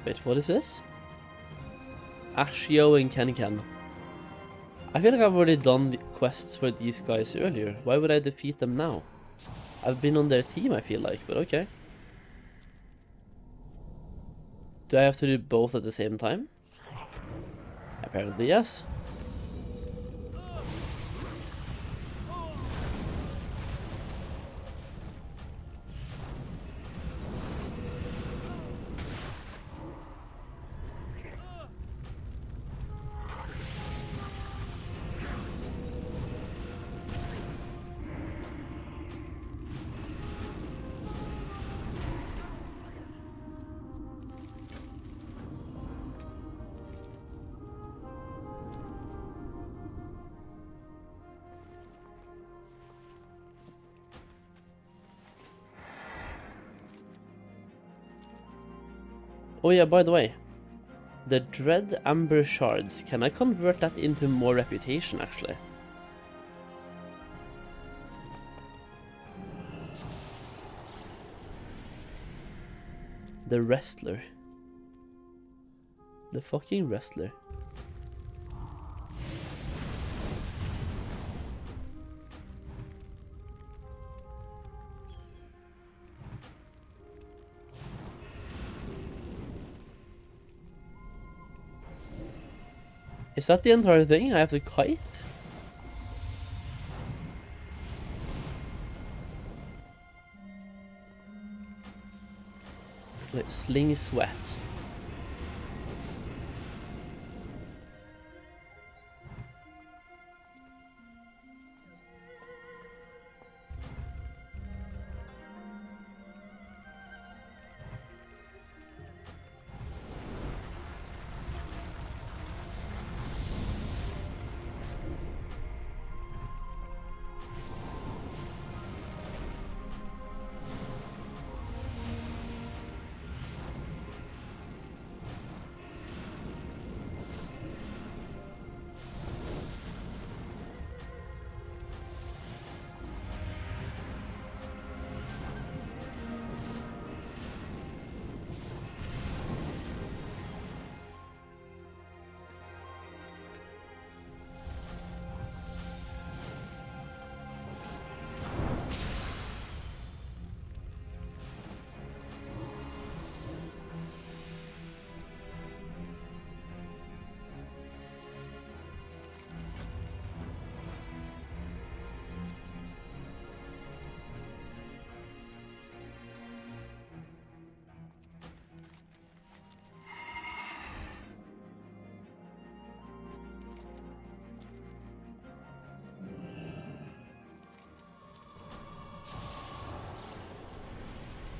Wait, what is this? Ashio and Ken. I feel like I've already done the quests for these guys earlier. Why would I defeat them now? I've been on their team, I feel like, but okay. Do I have to do both at the same time? Apparently, yes. Oh yeah, by the way, the Dread Amber Shards, can I convert that into more reputation actually? The Wrestler. The fucking Wrestler. Is that the entire thing? I have to kite? Like, sling sweat.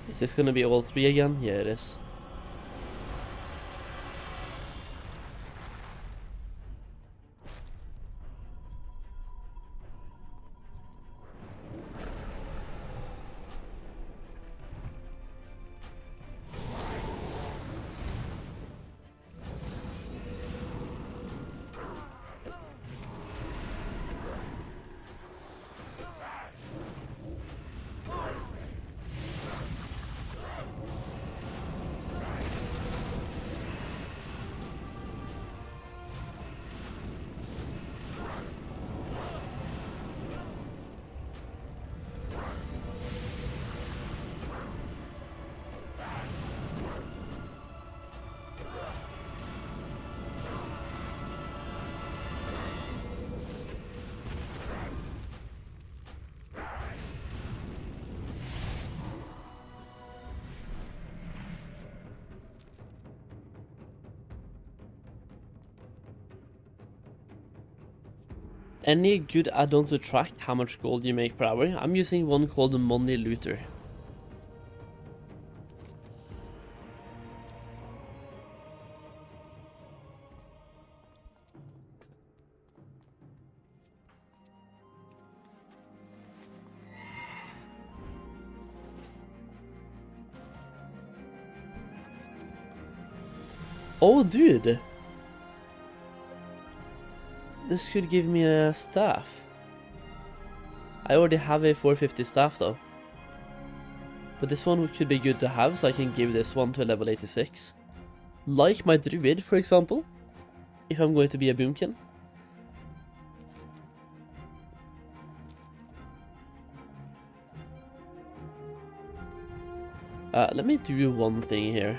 Is this gonna be all three again? Yeah, it is. Any good add-ons to track how much gold you make per hour? I'm using one called the Money Looter. Oh, dude! This could give me a staff. I already have a 450 staff though. But this one could be good to have, so I can give this one to a level 86. Like my druid, for example. If I'm going to be a boomkin. Let me do one thing here.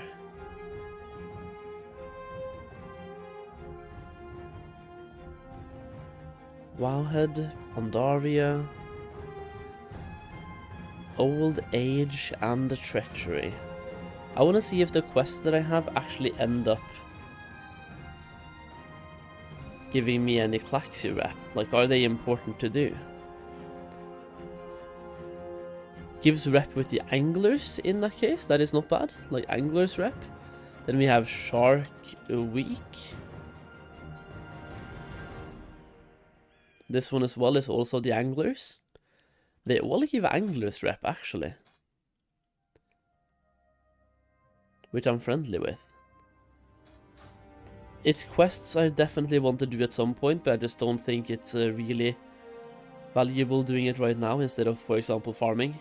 Wowhead, Pandaria, Old Age, and the Treachery. I want to see if the quests that I have actually end up giving me any Claxi rep. Like, are they important to do? Gives rep with the anglers in that case, that is not bad. Like, anglers rep. Then we have Shark Week. This one as well is also the anglers. They all give anglers rep actually. Which I'm friendly with. It's quests I definitely want to do at some point, but I just don't think it's really valuable doing it right now instead of, for example, farming.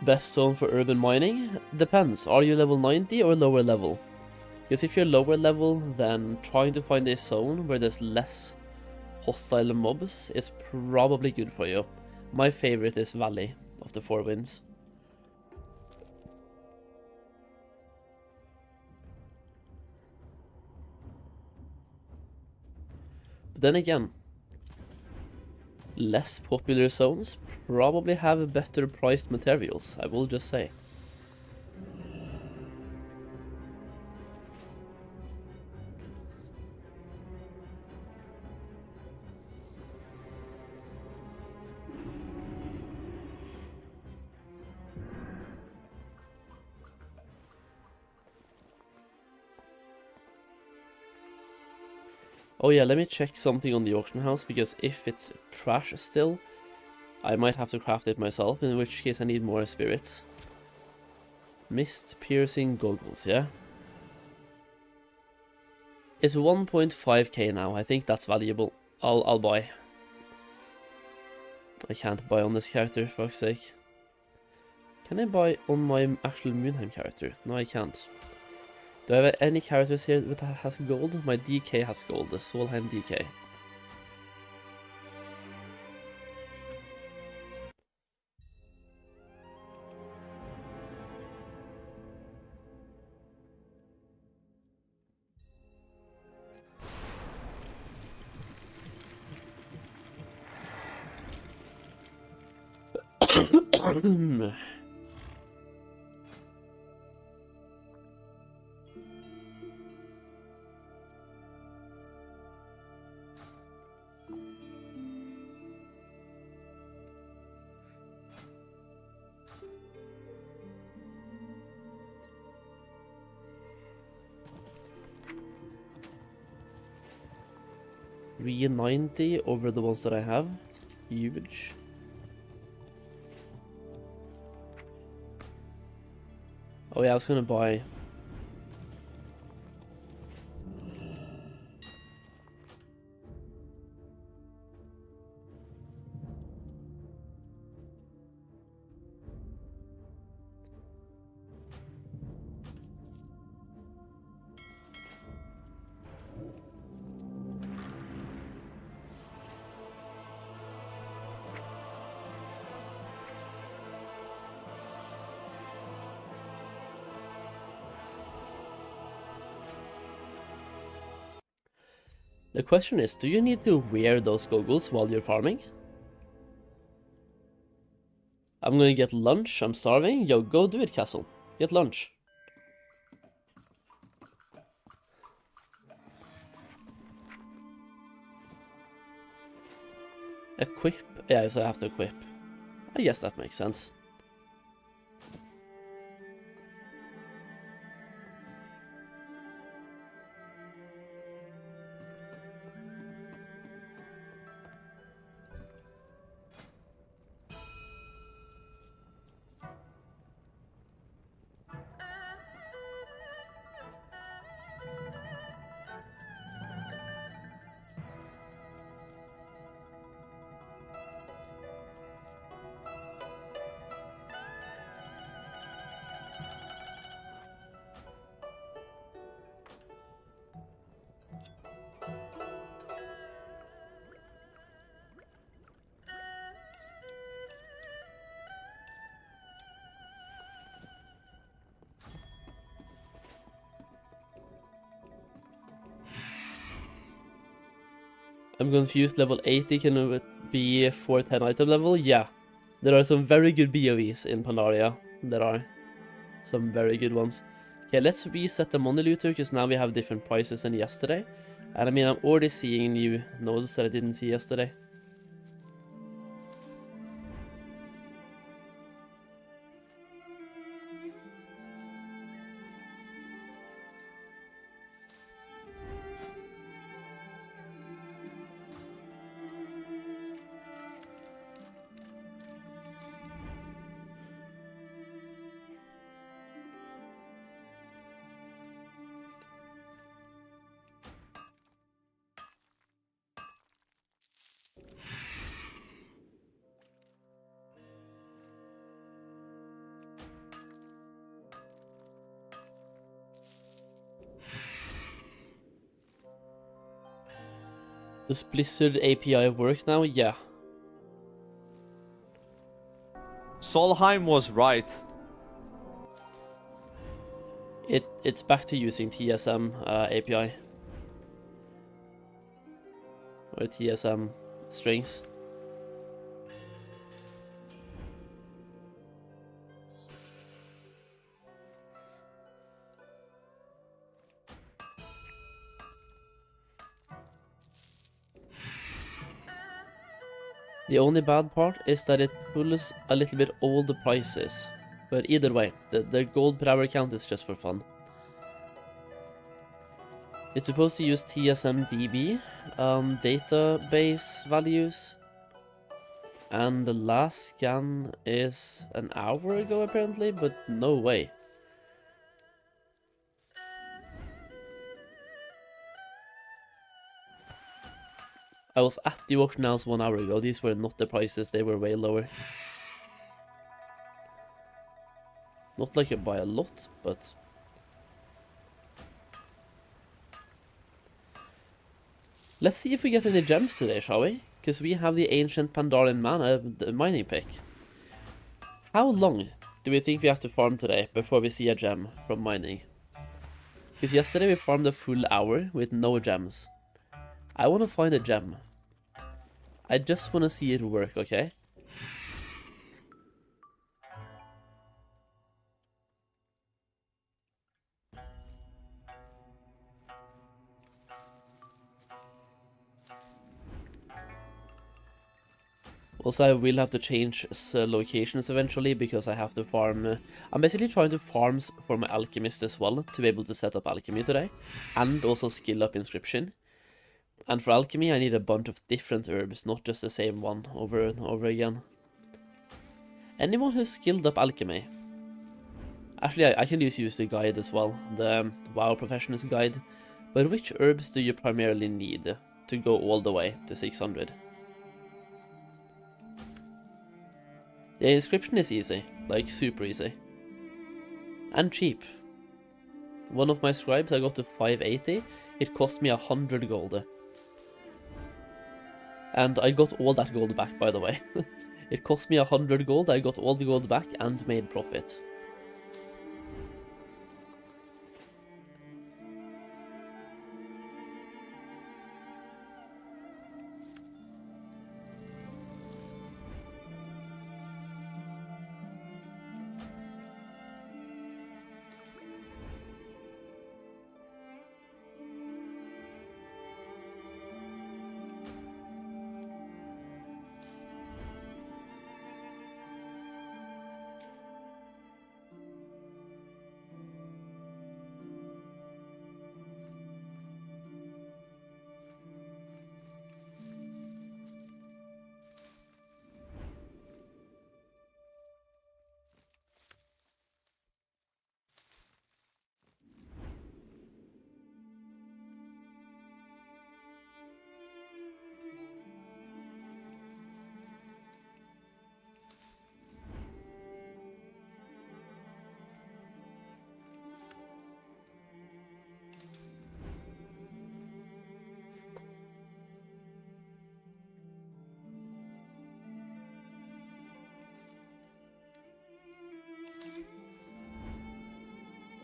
Best zone for urban mining? Depends. Are you level 90 or lower level? Because if you're lower level, then trying to find a zone where there's less hostile mobs is probably good for you. My favorite is Valley of the Four Winds. But then again, less popular zones probably have better priced materials, I will just say. Oh yeah, let me check something on the auction house, because if it's trash still, I might have to craft it myself, in which case I need more spirits. Mist piercing goggles, yeah? It's 1.5k now, I think that's valuable. I'll buy. I can't buy on this character, for fuck's sake. Can I buy on my actual Moonheim character? No, I can't. Do I have any characters here that has gold? My DK has gold, the Solheim DK. Re-90 over the ones that I have. Huge. Oh yeah, I was gonna buy... The question is, do you need to wear those goggles while you're farming? I'm gonna get lunch, I'm starving. Yo, go do it, Castle. Get lunch. Equip? Yeah, so I have to equip. I guess that makes sense. I'm confused, level 80 can it be 410 item level? Yeah. There are some very good BOEs in Pandaria. There are some very good ones. Okay, let's reset the money looter, because now we have different prices than yesterday. And I mean, I'm already seeing new nodes that I didn't see yesterday. Does Blizzard API work now? Yeah. Solheim was right. It's back to using TSM API. Or TSM strings. The only bad part is that it pulls a little bit all the prices. But either way, the gold per hour count is just for fun. It's supposed to use TSMDB database values. And the last scan is an hour ago apparently, but no way. I was at the auction house 1 hour ago. These were not the prices, they were way lower. Not like by a lot, but... Let's see if we get any gems today, shall we? Because we have the Ancient Pandarian mining pick. How long do we think we have to farm today before we see a gem from mining? Because yesterday we farmed a full hour with no gems. I want to find a gem. I just want to see it work, okay? Also, I will have to change locations eventually because I have to farm... I'm basically trying to farm for my alchemist as well to be able to set up alchemy today. And also skill up inscription. And for alchemy I need a bunch of different herbs, not just the same one over and over again. Anyone who's skilled up alchemy? Actually, I can just use the guide as well, the WoW Professionals guide. But which herbs do you primarily need to go all the way to 600? The inscription is easy, like super easy. And cheap. One of my scribes I got to 580, it cost me 100 gold. And I got all that gold back, by the way. It cost me 100 gold, I got all the gold back and made profit.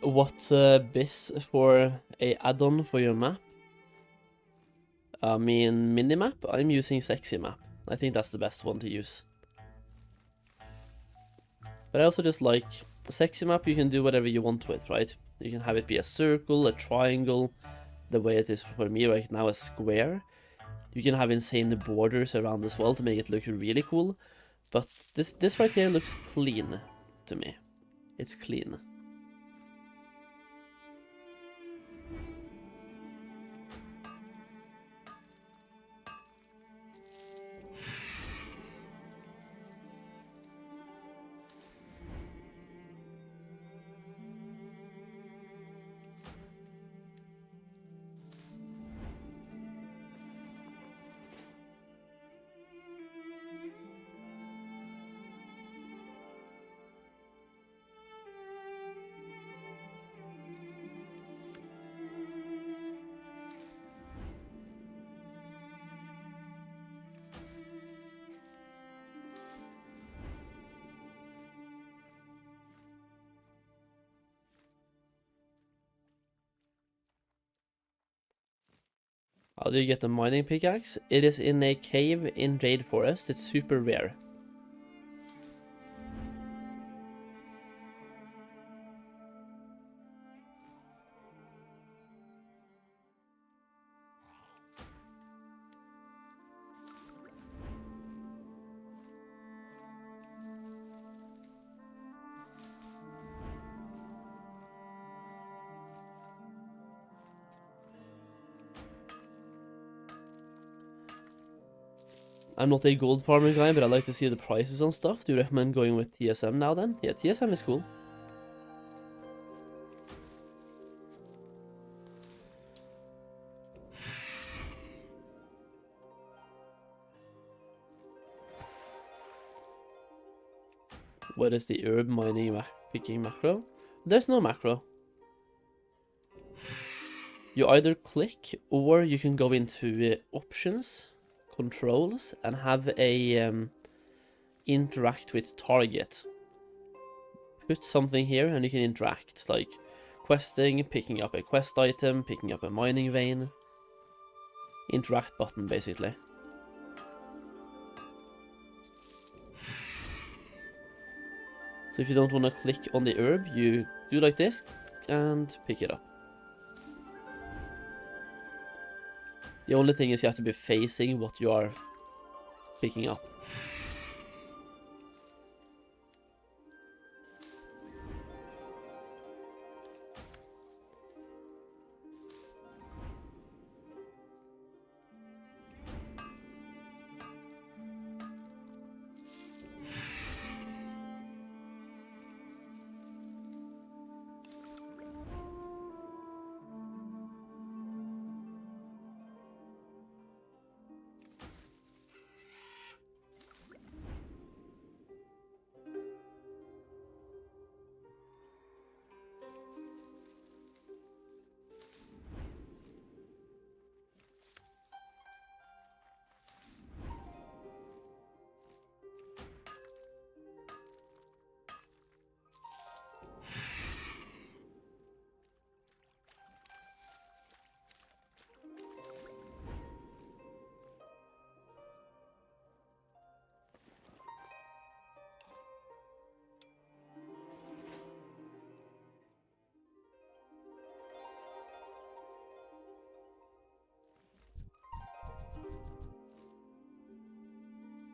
What's this for a add-on for your map? I mean, minimap? I'm using sexy map. I think that's the best one to use. But I also just like the sexy map. You can do whatever you want with, right? You can have it be a circle, a triangle, the way it is for me right now, a square. You can have insane borders around as well to make it look really cool. But this right here looks clean to me. It's clean. How do you get the mining pickaxe? It is in a cave in Jade Forest. It's super rare. I'm not a gold farming guy, but I like to see the prices on stuff. Do you recommend going with TSM now then? Yeah, TSM is cool. What is the herb mining picking macro? There's no macro. You either click or you can go into options, controls, and have a interact with target. Put something here and you can interact, like questing, picking up a quest item, picking up a mining vein. Interact button, basically. So if you don't want to click on the herb, you do like this and pick it up. The only thing is you have to be facing what you are picking up.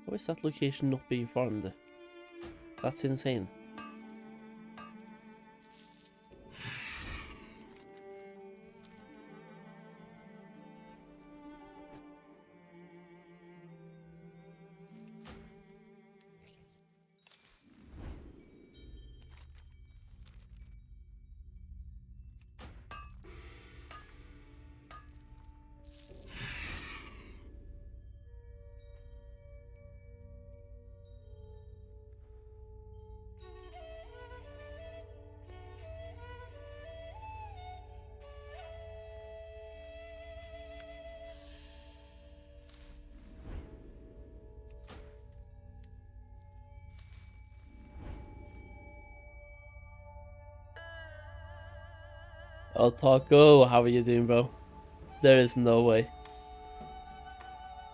Why is that location not being farmed? That's insane. Oh, Taco, how are you doing, bro? There is no way.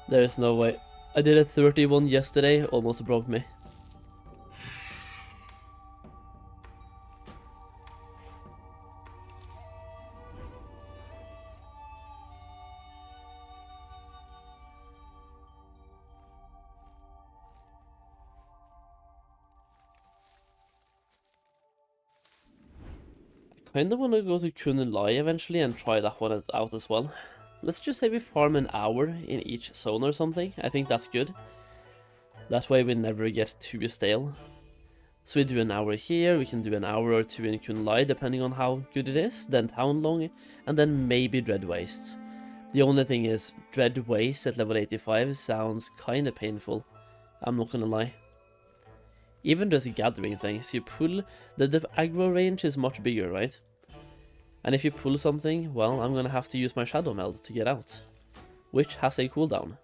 There is no way. I did a 31 yesterday, almost broke me. Kinda wanna go to Kunlai eventually and try that one out as well. Let's just say we farm an hour in each zone or something. I think that's good. That way we never get too stale. So we do an hour here, we can do an hour or two in Kunlai depending on how good it is, then Town Long, and then maybe Dread Wastes. The only thing is, Dread Waste at level 85 sounds kinda painful. I'm not gonna lie. Even just gathering things, you pull, the aggro range is much bigger, right? And if you pull something, well, I'm gonna have to use my Shadow Meld to get out, which has a cooldown.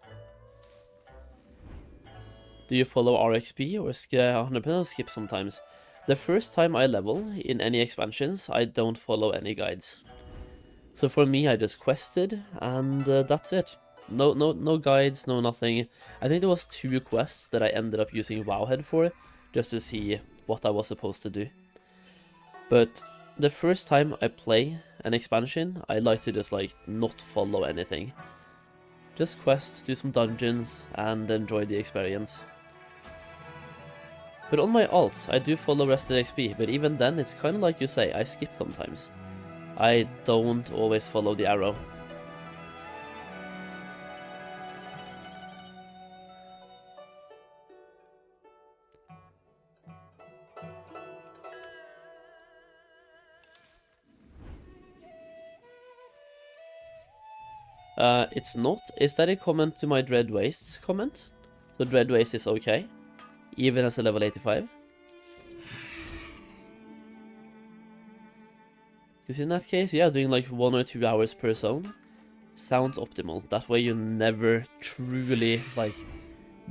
Do you follow RXP or skip sometimes? The first time I level in any expansions, I don't follow any guides. So for me, I just quested, and that's it. No guides, no nothing. I think there was 2 quests that I ended up using Wowhead for, just to see what I was supposed to do. But the first time I play an expansion, I like to just like not follow anything. Just quest, do some dungeons, and enjoy the experience. But on my alts, I do follow rested XP, but even then, it's kind of like you say, I skip sometimes. I don't always follow the arrow. It's not. Is that a comment to my Dread Wastes comment? So Dread Waste is okay, even as a level 85. Because in that case, yeah, doing like 1 or 2 hours per zone sounds optimal. That way you never truly, like,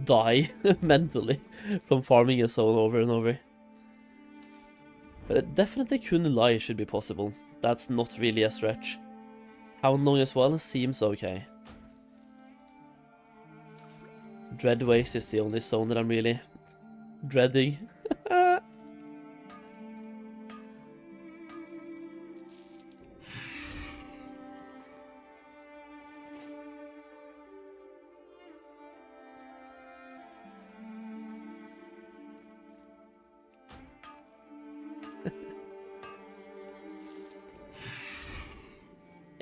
die mentally from farming a zone over and over. But it definitely Kunlai should be possible. That's not really a stretch. Town Long as well seems okay. Dread Waste is the only zone that I'm really dreading.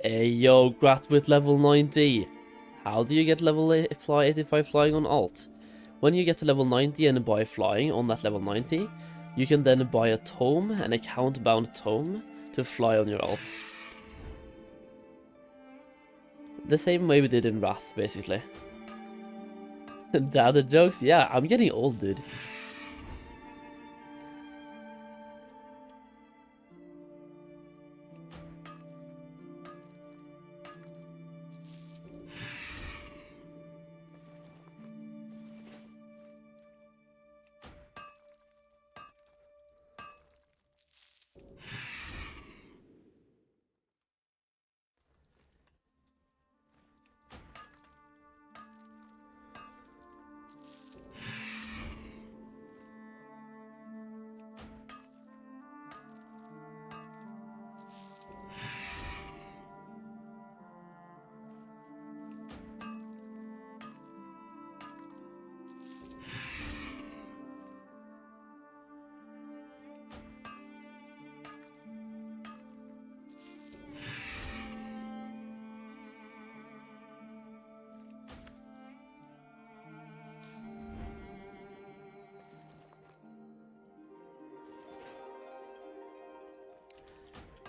Hey yo, Grat with level 90. How do you get level 85 flying on alt? When you get to level 90 and buy flying on that level 90, you can then buy a tome, an account-bound tome, to fly on your alt. The same way we did in Wrath, basically. Dad jokes? Yeah, I'm getting old, dude.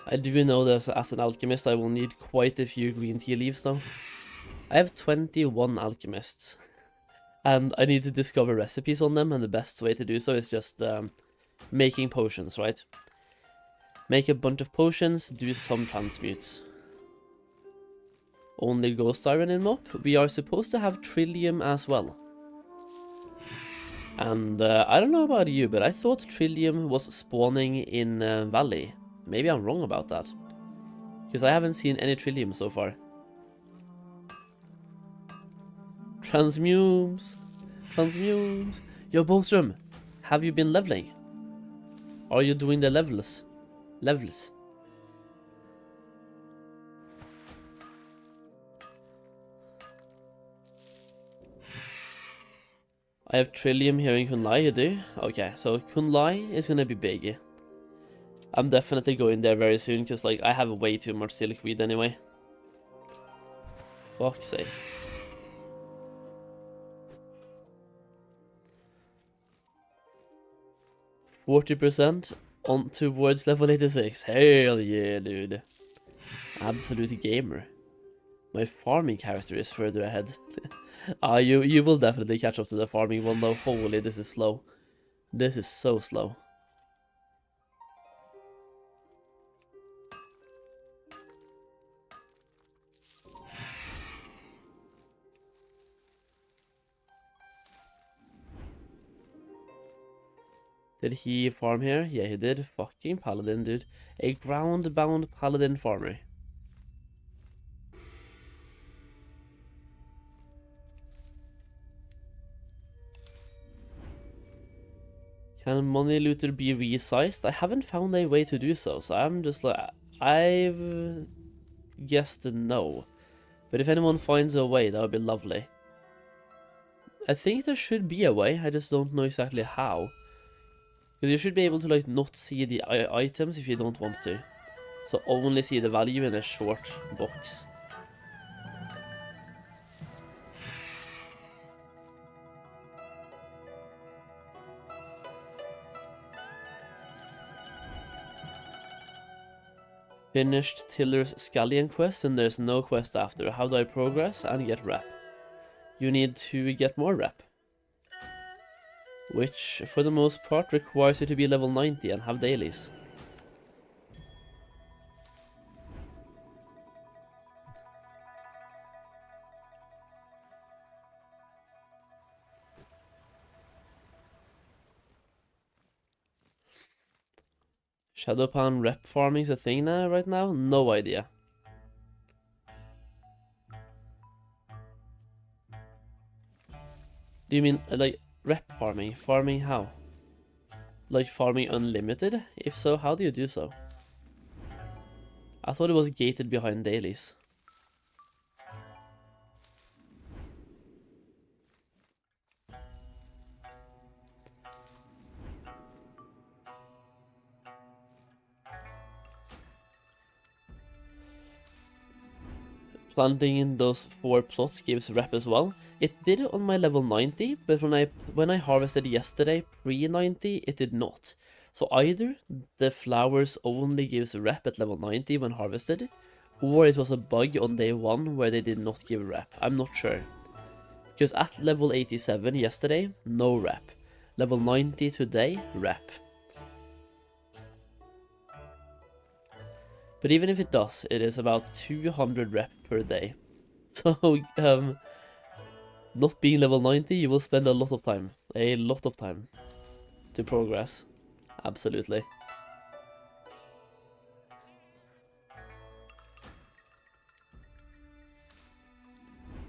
I do know that as an alchemist I will need quite a few green tea leaves though. I have 21 alchemists, and I need to discover recipes on them, and the best way to do so is just making potions, right? Make a bunch of potions, do some transmutes. Only ghost iron in MOP. We are supposed to have trillium as well. And I don't know about you, but I thought trillium was spawning in Valley. Maybe I'm wrong about that. Because I haven't seen any trillium so far. Transmutes! Transmutes! Yo, Bostrom! Have you been leveling? Are you doing the levels? Levels? I have trillium here in Kunlai, you do? Okay, so Kunlai is gonna be big. I'm definitely going there very soon, because like I have way too much silkweed anyway. Fuck's sake. %40% on towards level 86. Hell yeah, dude. Absolute gamer. My farming character is further ahead. You will definitely catch up to the farming one though. Holy, this is slow. This is so slow. Did he farm here? Yeah, he did. Fucking paladin, dude. A ground-bound paladin farmer. Can money looter be resized? I haven't found a way to do so, so I'm just like, I've guessed no. But if anyone finds a way, that would be lovely. I think there should be a way, I just don't know exactly how. Because you should be able to like not see the items if you don't want to. So only see the value in a short box. Finished Tiller's Scallion quest and there's no quest after. How do I progress and get rep? You need to get more rep. Which, for the most part, requires you to be level 90 and have dailies. Shadowpan rep farming is a thing now, right now? No idea. Do you mean, like, rep farming? Farming how? Like farming unlimited? If so, how do you do so? I thought it was gated behind dailies. Planting in those 4 plots gives rep as well. It did it on my level 90, but when I harvested yesterday pre-90, it did not. So either the flowers only gives rep at level 90 when harvested, or it was a bug on day 1 where they did not give rep. I'm not sure. Because at level 87 yesterday, no rep. Level 90 today, rep. But even if it does, it is about 200 rep per day. So, not being level 90, you will spend a lot of time to progress. Absolutely.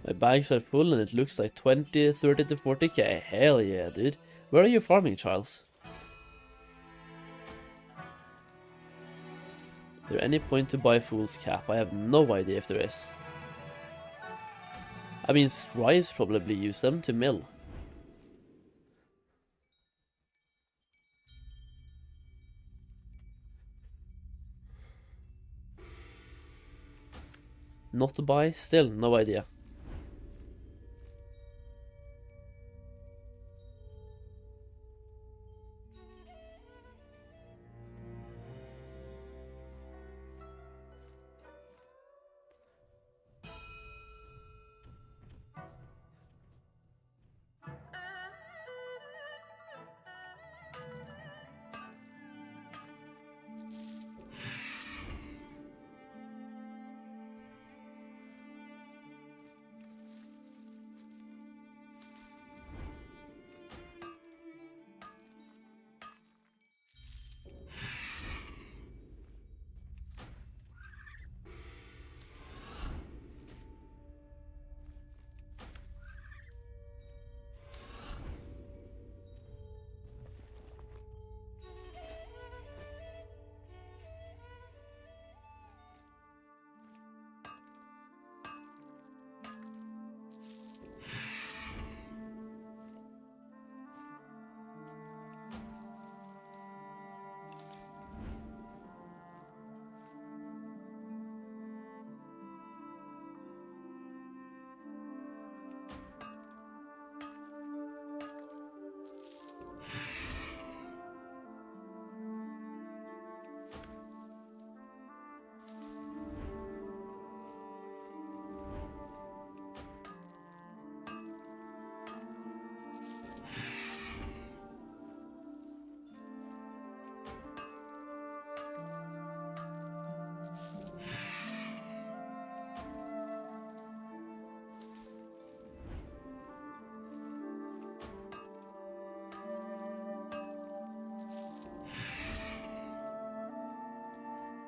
My bags are full and it looks like 20, 30 to 40k. Hell yeah, dude. Where are you farming, Charles? Is there any point to buy Fool's Cap? I have no idea if there is. I mean, scribes probably use them to mill. Not to buy? Still, no idea.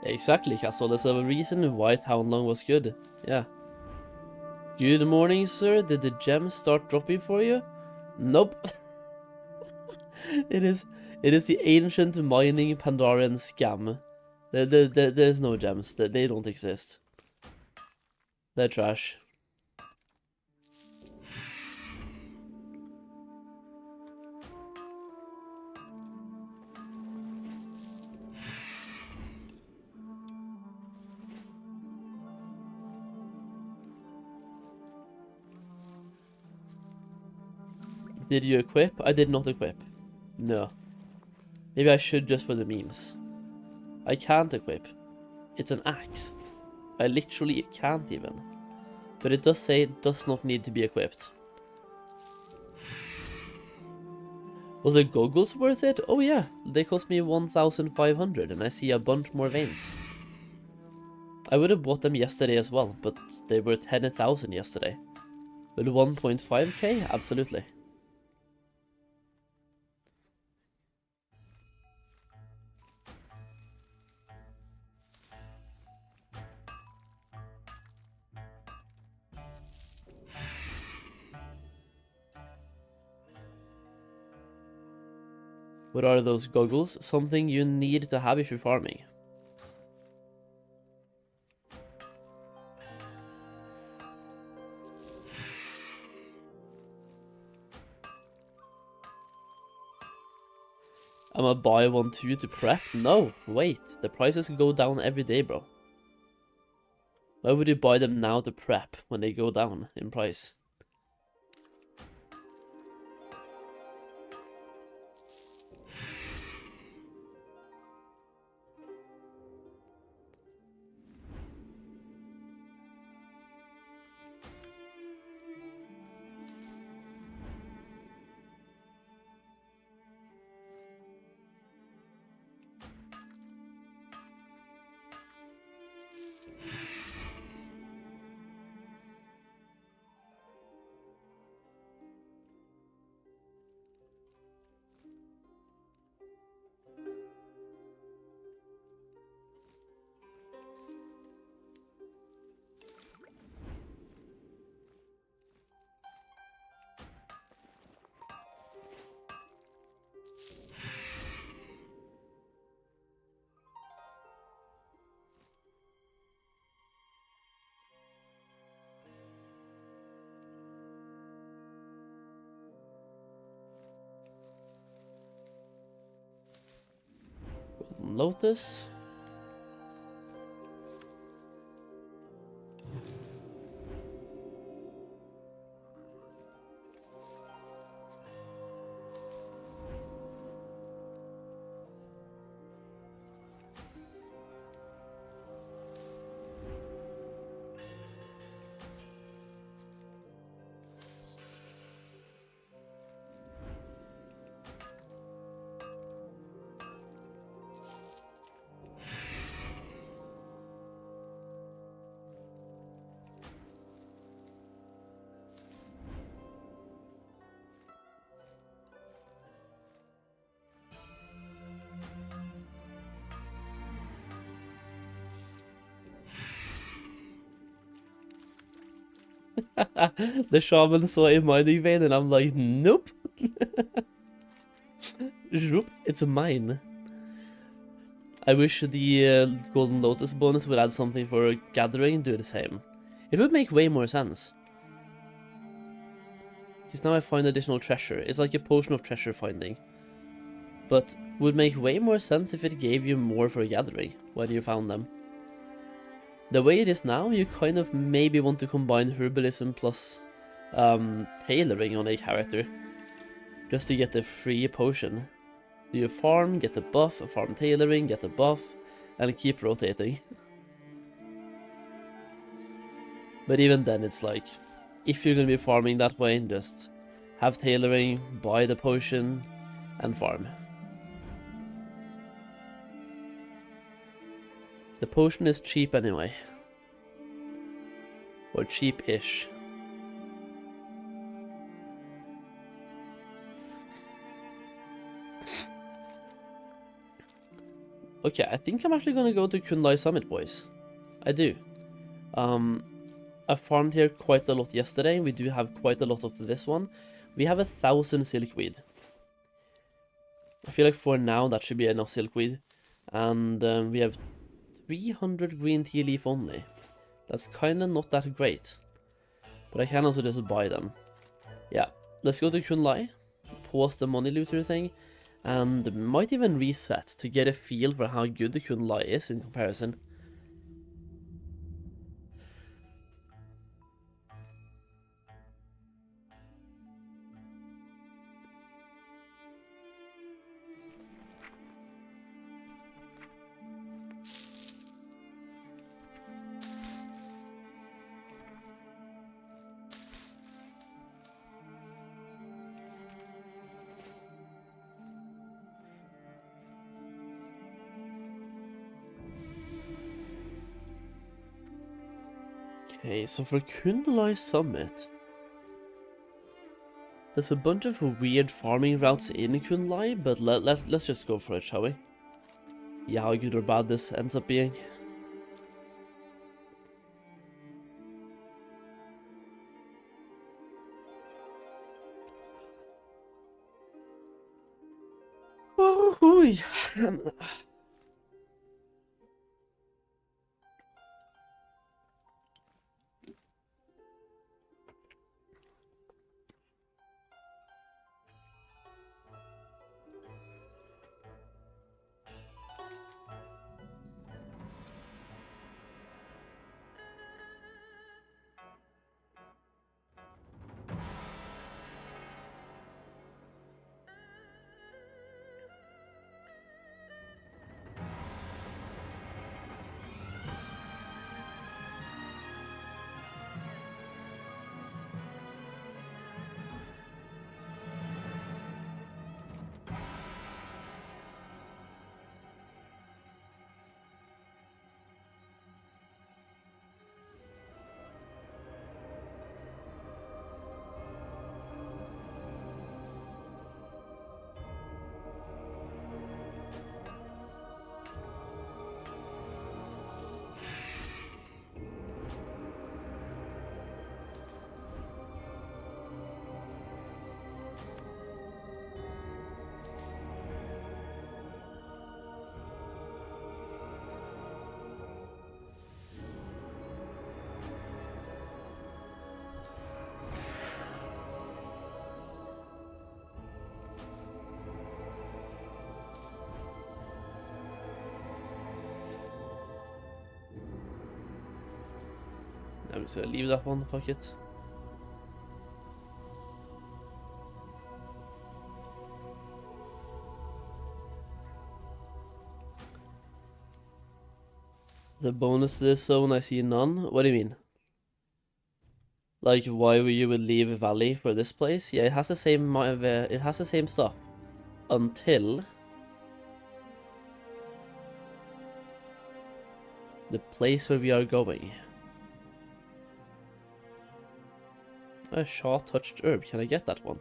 Exactly, Castle. There's a reason why Townlong was good. Yeah. Good morning, sir. Did the gems start dropping for you? Nope. It It is the ancient mining Pandarian scam. There's no gems. They don't exist. They're trash. Did you equip? I did not equip. No. Maybe I should just for the memes. I can't equip. It's an axe. I literally can't even. But it does say it does not need to be equipped. Was the goggles worth it? Oh yeah, they cost me 1,500 and I see a bunch more veins. I would have bought them yesterday as well, but they were 10,000 yesterday. But 1.5k? Absolutely. What are those goggles? Something you need to have if you're farming. I'm gonna buy one too to prep? No, wait. The prices go down every day, bro. Why would you buy them now to prep when they go down in price? Lotus. The shaman saw a mining vein and I'm like, nope. Zoop, it's mine. I wish the Golden Lotus bonus would add something for gathering and do the same. It would make way more sense. Because now I find additional treasure. It's like a potion of treasure finding. But would make way more sense if it gave you more for gathering when you found them. The way it is now, you kind of maybe want to combine herbalism plus tailoring on a character. Just to get the free potion. So you farm, get the buff, farm tailoring, get the buff, and keep rotating. But even then it's like, if you're gonna be farming that way, just have tailoring, buy the potion, and farm. The potion is cheap anyway. Or cheap-ish. Okay, I think I'm actually gonna go to Kundai Summit, boys. I do. I farmed here quite a lot yesterday. We do have quite a lot of this one. We have 1,000 silkweed. I feel like for now that should be enough silkweed. And we have 300 green tea leaf only. That's kind of not that great. But I can also just buy them. Yeah, let's go to Kunlai, pause the money looter thing, and might even reset to get a feel for how good the Kunlai is in comparison. Okay, so for Kunlai Summit, there's a bunch of weird farming routes in Kunlai, but let's just go for it, shall we? Yeah, how good or bad this ends up being. Oh, yeah. I'm just gonna leave that one, fuck it. The bonus to this zone, I see none. What do you mean? Like, why you would leave Valley for this place? Yeah, it has the same stuff. Until the place where we are going. A Shaw-touched herb. Can I get that one?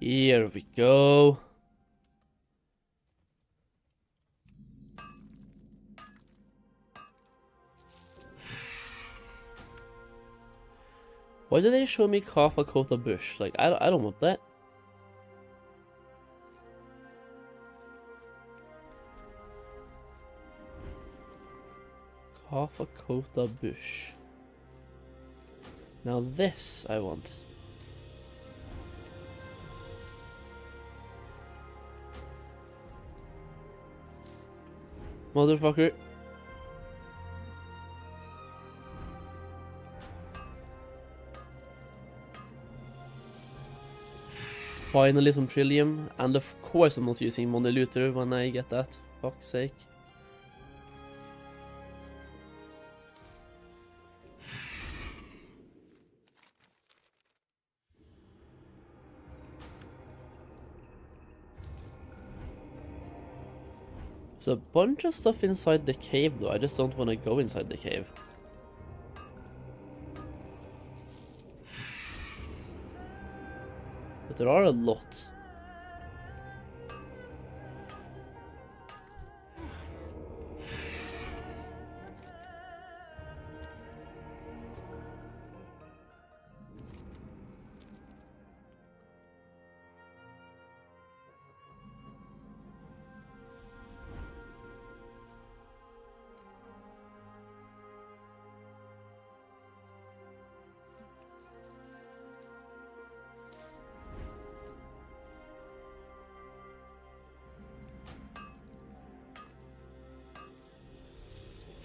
Here we go. Why did they show me Kafa Kota Bush? Like, I don't want that. Kafa Kota Bush. Now this I want. Motherfucker. Finally some Trillium, and of course I'm not using Money Looter when I get that. Fuck's sake. There's a bunch of stuff inside the cave though, I just don't want to go inside the cave. But there are a lot.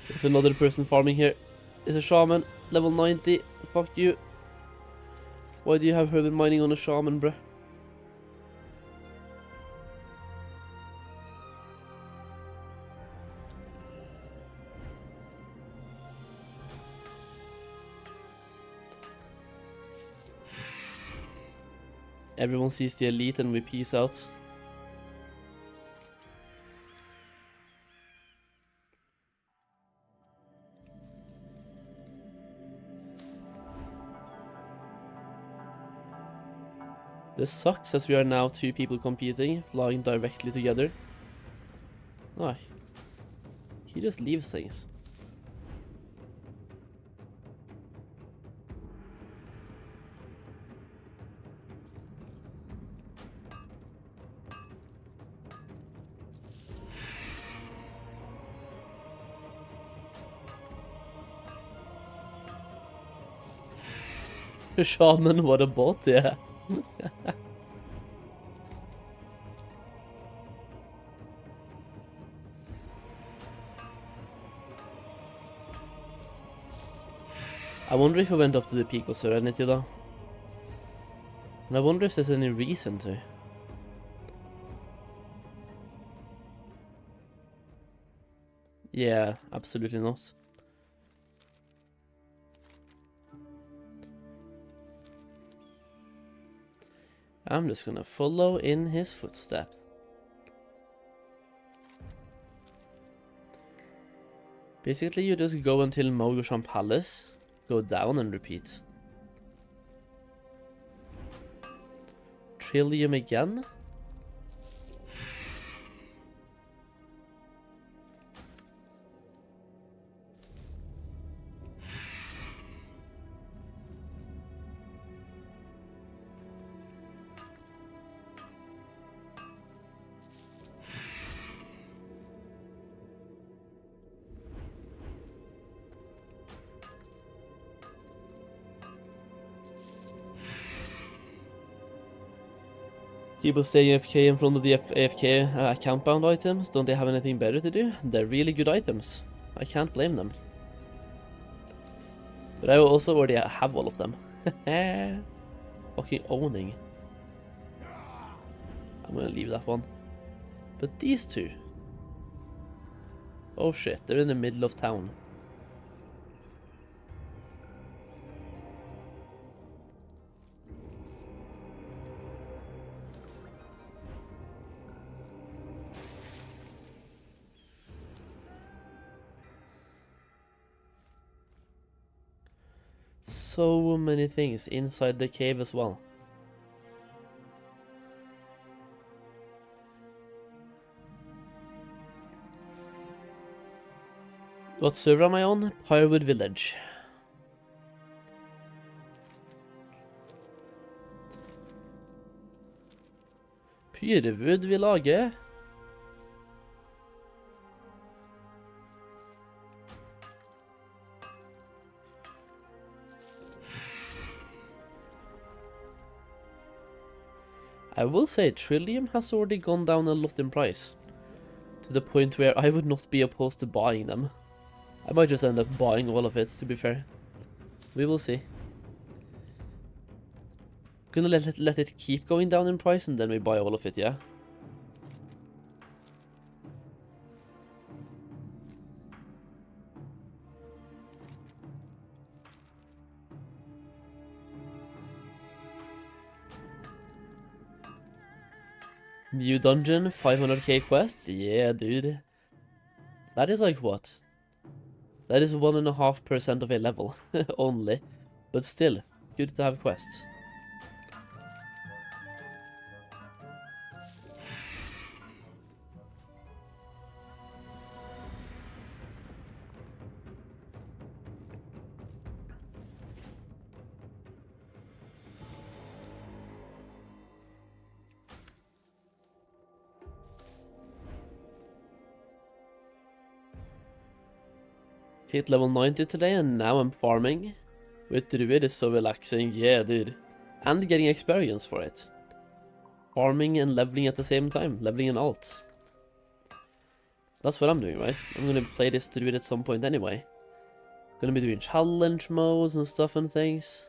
There's another person farming here. It's a shaman, level 90. Fuck you. Why do you have herbal mining on a shaman, bruh? Everyone sees the elite and we peace out. This sucks as we are now two people competing, flying directly together. No, he just leaves things. Shaman, what a bot, yeah. I wonder if I went up to the peak of Serenity though. And I wonder if there's any reason to. Yeah, absolutely not. I'm just gonna follow in his footsteps. Basically, you just go until Mogoshan Palace, go down and repeat. Trillium again? People staying AFK in front of the AFK account-bound items, don't they have anything better to do? They're really good items. I can't blame them. But I also already have all of them. Fucking owning. I'm gonna leave that one. But these two... Oh shit, they're in the middle of town. So many things inside the cave as well. What server am I on? Pyrewood Village. Pyrewood Village. I will say Trillium has already gone down a lot in price. To the point where I would not be opposed to buying them. I might just end up buying all of it, to be fair. We will see. Gonna let it keep going down in price and then we buy all of it, yeah? New dungeon, 500k quest? Yeah, dude. That is like what? That is 1.5% of a level only, but still good to have quests. Hit level 90 today and now I'm farming. With Druid is so relaxing, yeah dude. And getting experience for it. Farming and leveling at the same time, leveling an alt. That's what I'm doing, right? I'm gonna play this Druid at some point anyway. Gonna be doing challenge modes and stuff and things.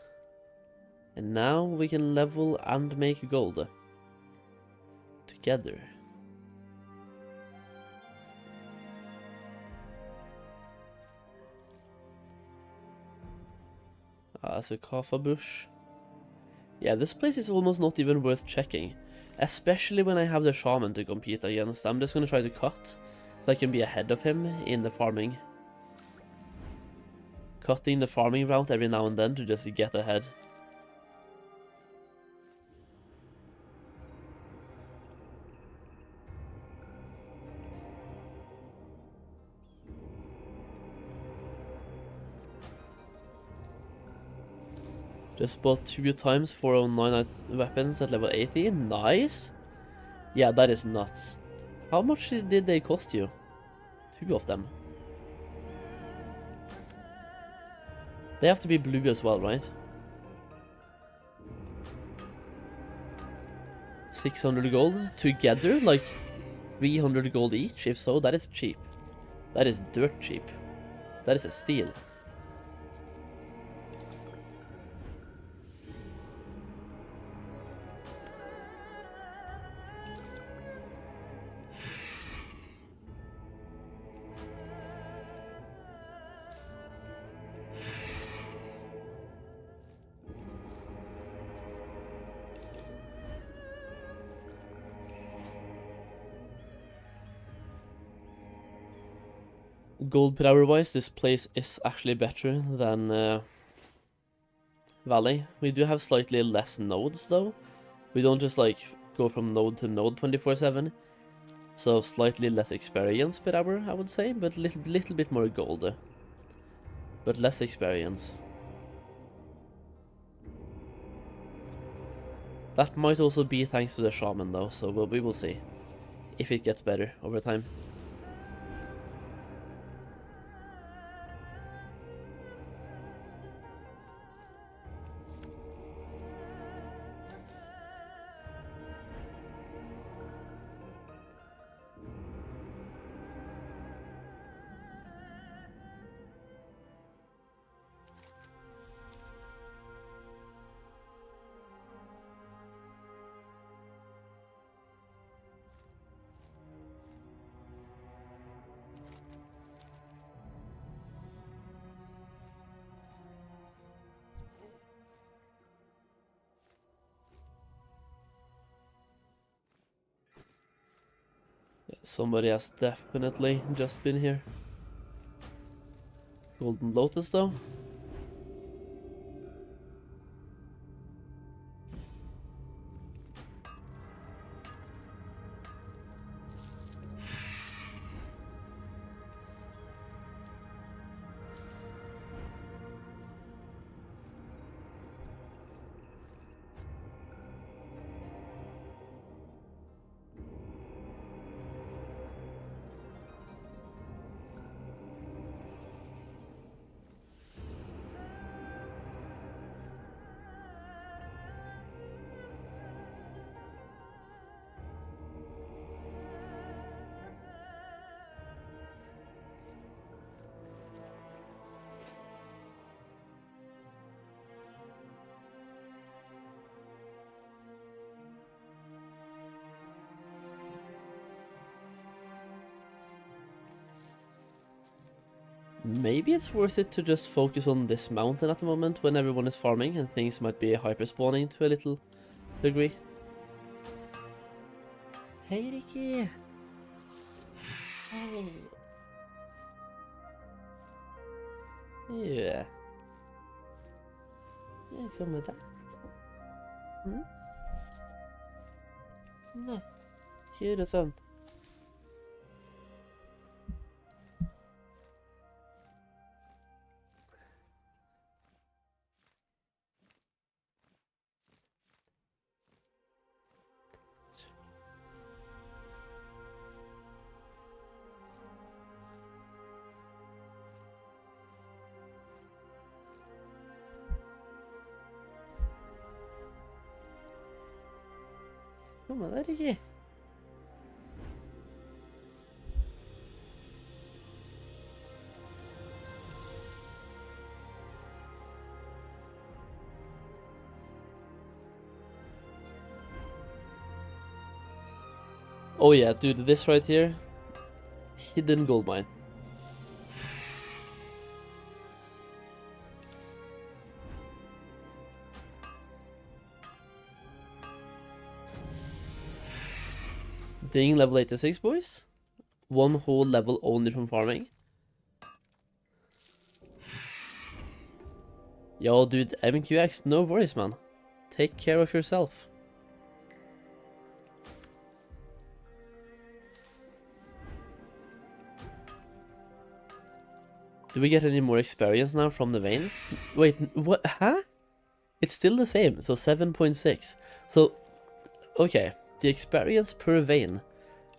And now we can level and make gold. Together. As a Kafa bush. Yeah, this place is almost not even worth checking. Especially when I have the shaman to compete against. I'm just gonna try to cut, so I can be ahead of him in the farming. Cutting the farming route every now and then to just get ahead. Just bought 2 times 409 weapons at level 80. Nice! Yeah, that is nuts. How much did they cost you? 2 of them. They have to be blue as well, right? 600 gold together? Like 300 gold each? If so, that is cheap. That is dirt cheap. That is a steal. Gold per hour wise, this place is actually better than Valley. We do have slightly less nodes though. We don't just like go from node to node 24/7. So slightly less experience per hour, I would say, but little bit more gold. But less experience. That might also be thanks to the shaman though, so we will see if it gets better over time. Somebody has definitely just been here. Golden Lotus though. Maybe it's worth it to just focus on this mountain at the moment when everyone is farming and things might be hyper-spawning to a little degree. Hey Ricky! Hey! Yeah. Yeah, film med det. Nei. Ikke gjør det sånn. Kom der, ikke. Oh yeah, dude, this right here, hidden gold mine. Ding, level 86, boys. One whole level only from farming. Yo, dude, MQX, no worries, man. Take care of yourself. Do we get any more experience now from the veins? Wait, what? Huh? It's still the same, so 7.6. So, okay, the experience per vein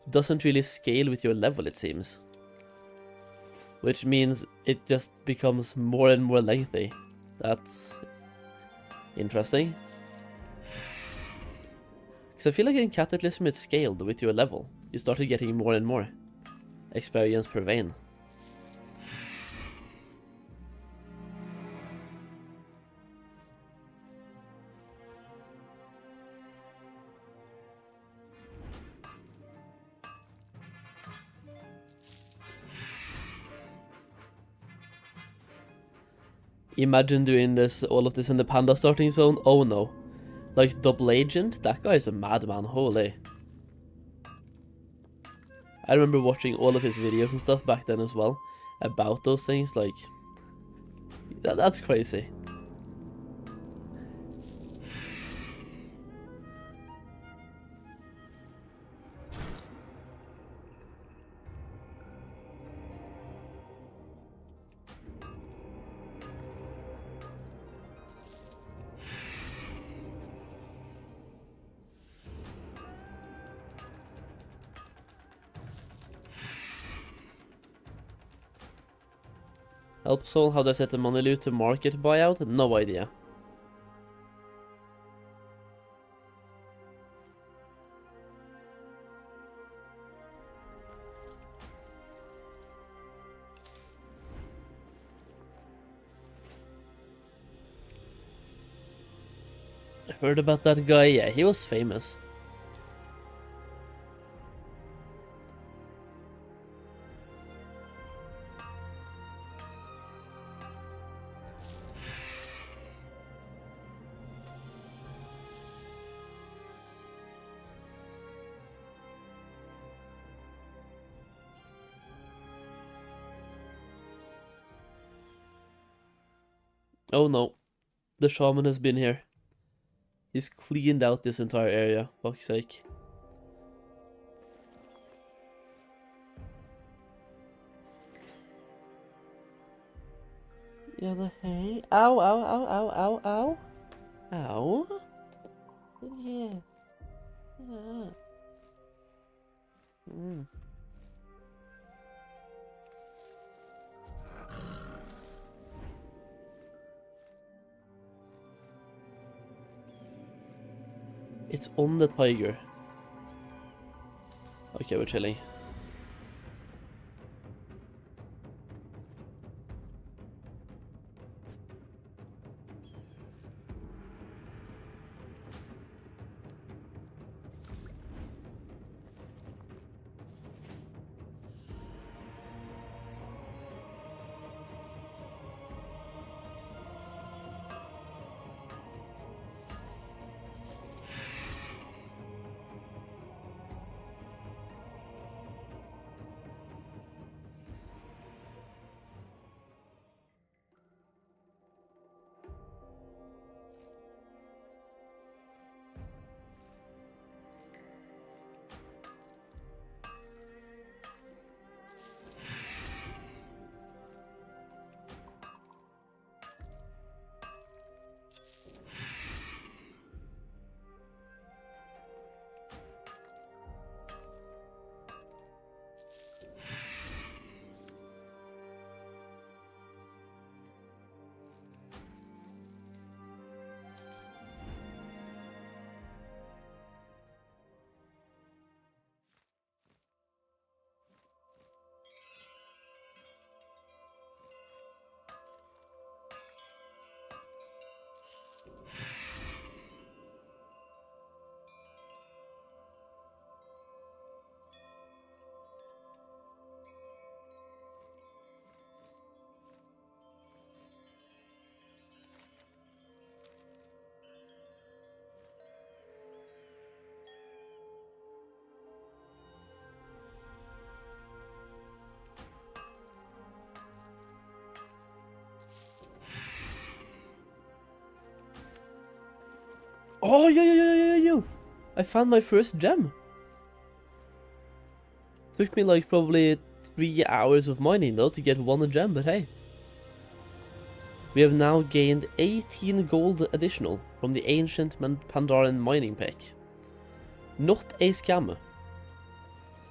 doesn't really scale with your level, it seems. Which means it just becomes more and more lengthy. That's interesting. Because I feel like in Cataclysm it scaled with your level. You started getting more and more experience per vein. Imagine doing this, all of this in the panda starting zone. Oh no. Like double agent, that guy is a madman, holy. I remember watching all of his videos and stuff back then as well, about those things, like, that's crazy. Help Soul, how do I set the money loot to market buyout? No idea. I heard about that guy, yeah, he was famous. Oh no, the shaman has been here. He's cleaned out this entire area, fuck's sake. Yeah, the hey. Ow, ow, ow, ow, ow, ow. Ow. Yeah. Yeah. It's on the tiger. Okay, we're chilling. Oh, yo. I found my first gem. Took me like probably 3 hours of mining though to get one gem, but hey. We have now gained 18 gold additional from the ancient Pandaren mining pack. Not a scam.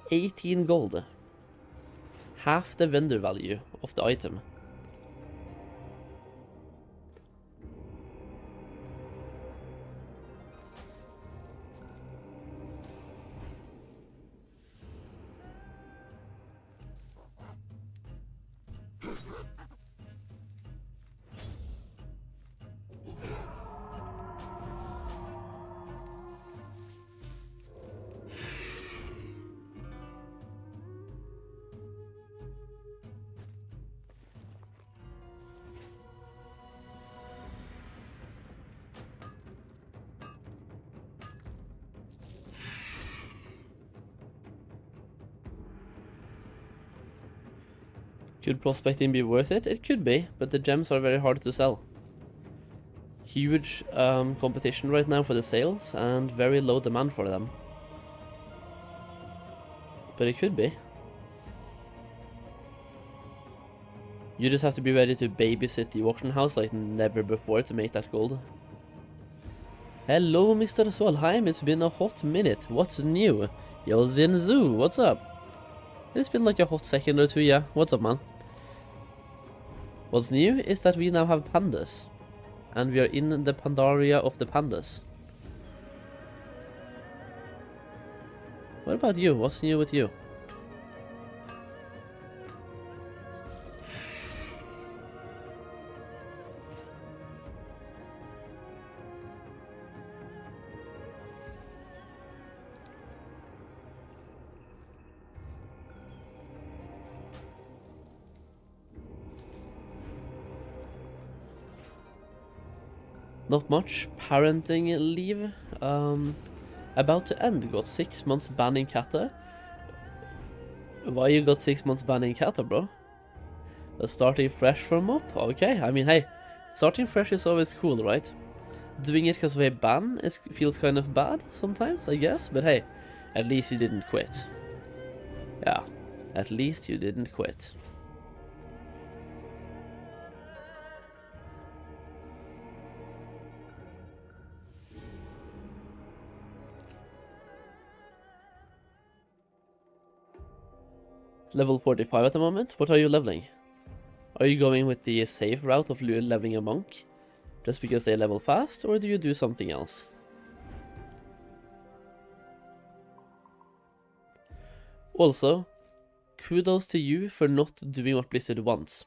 18 gold. Half the vendor value of the item. Could prospecting be worth it? It could be, but the gems are very hard to sell. Huge competition right now for the sales and very low demand for them. But it could be. You just have to be ready to babysit the auction house like never before to make that gold. Hello, Mr. Solheim, it's been a hot minute. What's new? Yo, Zinzu, what's up? It's been like a hot second or two, yeah. What's up, man? What's new is that we now have pandas. And we are in the Pandaria of the pandas. What about you? What's new with you? Not much. Parenting leave. About to end. Got 6 months banning Kata. Why you got 6 months banning Kata, bro? Starting fresh from MOP? Okay, I mean, hey. Starting fresh is always cool, right? Doing it because of a ban feels kind of bad sometimes, I guess. But hey, at least you didn't quit. Yeah, at least you didn't quit. Level 45 at the moment. What are you leveling? Are you going with the safe route of leveling a monk? Just because they level fast, or do you do something else? Also, kudos to you for not doing what Blizzard wants.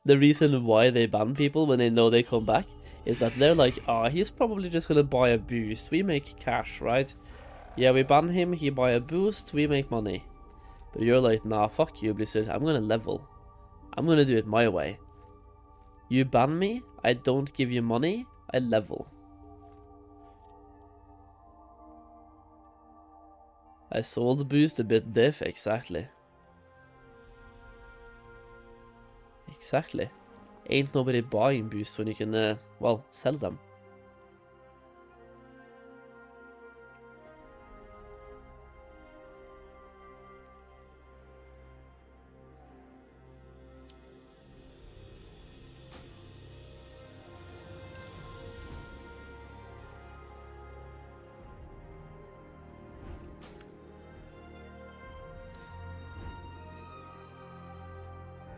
The reason why they ban people when they know they come back is that they're like, ah, he's probably just gonna buy a boost. We make cash, right? Yeah, we ban him, he buy a boost, we make money. But you're like, nah, fuck you, Blizzard, I'm gonna level. I'm gonna do it my way. You ban me, I don't give you money, I level. I sold the boost a bit diff, exactly. Exactly. Ain't nobody buying boosts when you can, well, sell them.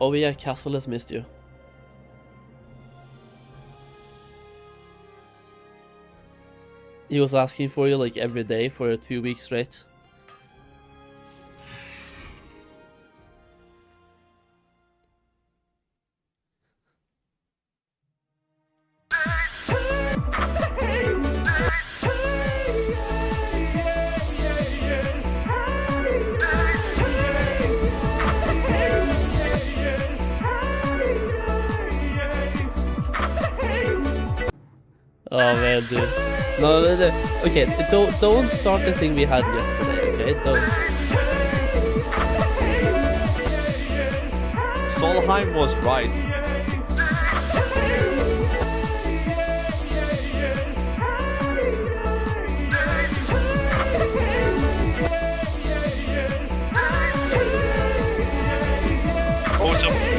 Oh yeah, Castle has missed you. He was asking for you like every day for 2 weeks straight. Oh man, dude. No, okay, don't start the thing we had yesterday, okay? Don't. Solheim was right.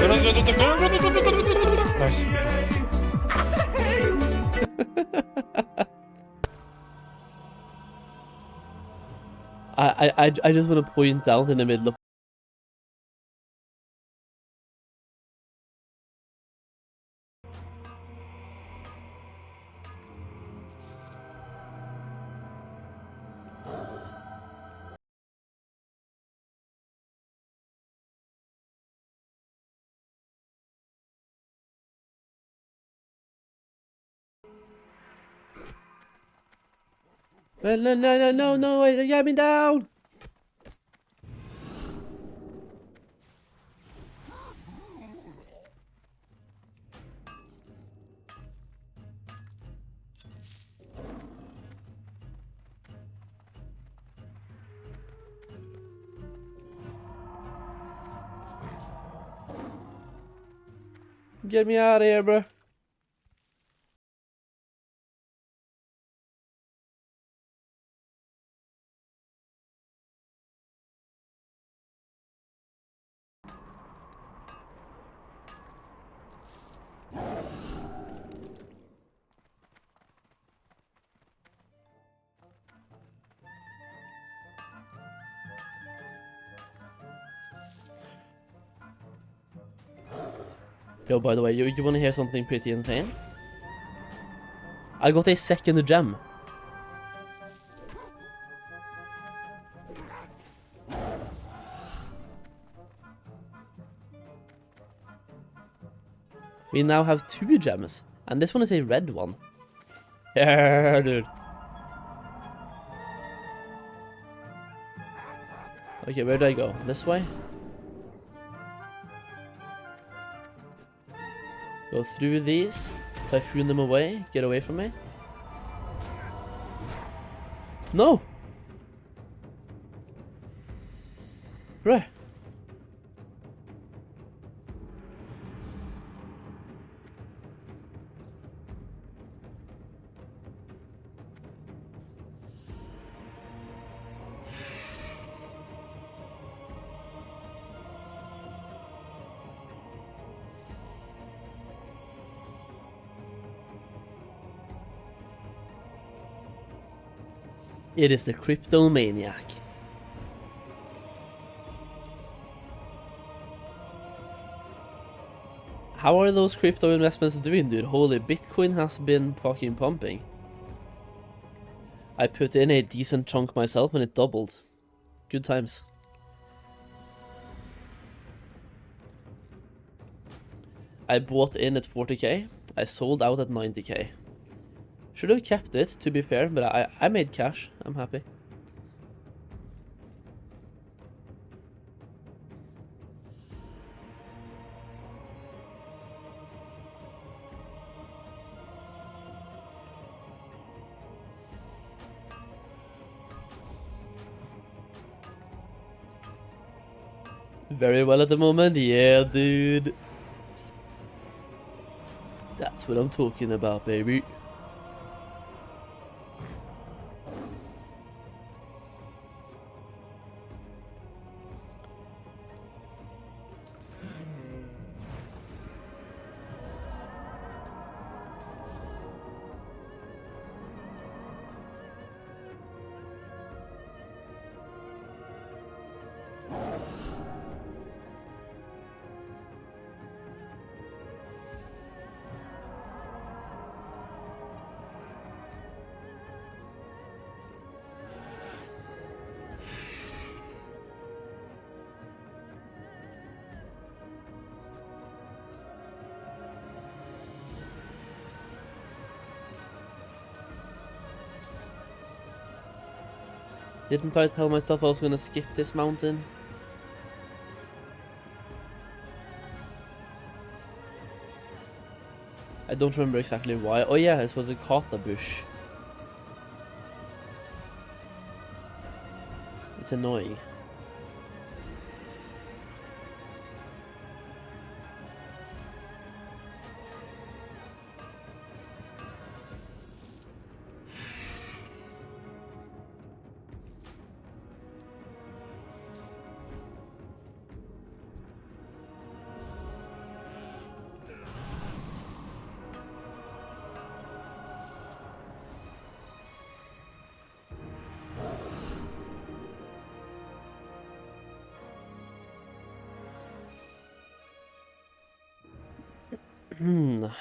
Nice. I just want to point out in the middle of. No, wait, get me down! Get me out of here, bro. Yo, by the way, you wanna hear something pretty insane? I got a second gem. We now have 2 gems, and this one is a red one. Yeah, dude. Okay, where do I go? This way? Go through these, typhoon them away, get away from me. No! Right. It is the Cryptomaniac. How are those crypto investments doing, dude? Holy, Bitcoin has been fucking pumping. I put in a decent chunk myself and it doubled. Good times. I bought in at 40k. I sold out at 90k. Should have kept it, to be fair, but I made cash. I'm happy. Very well at the moment, yeah, dude. That's what I'm talking about, baby. Didn't I tell myself I was gonna skip this mountain? I don't remember exactly why. Oh yeah, this was a kata bush. It's annoying. Yo,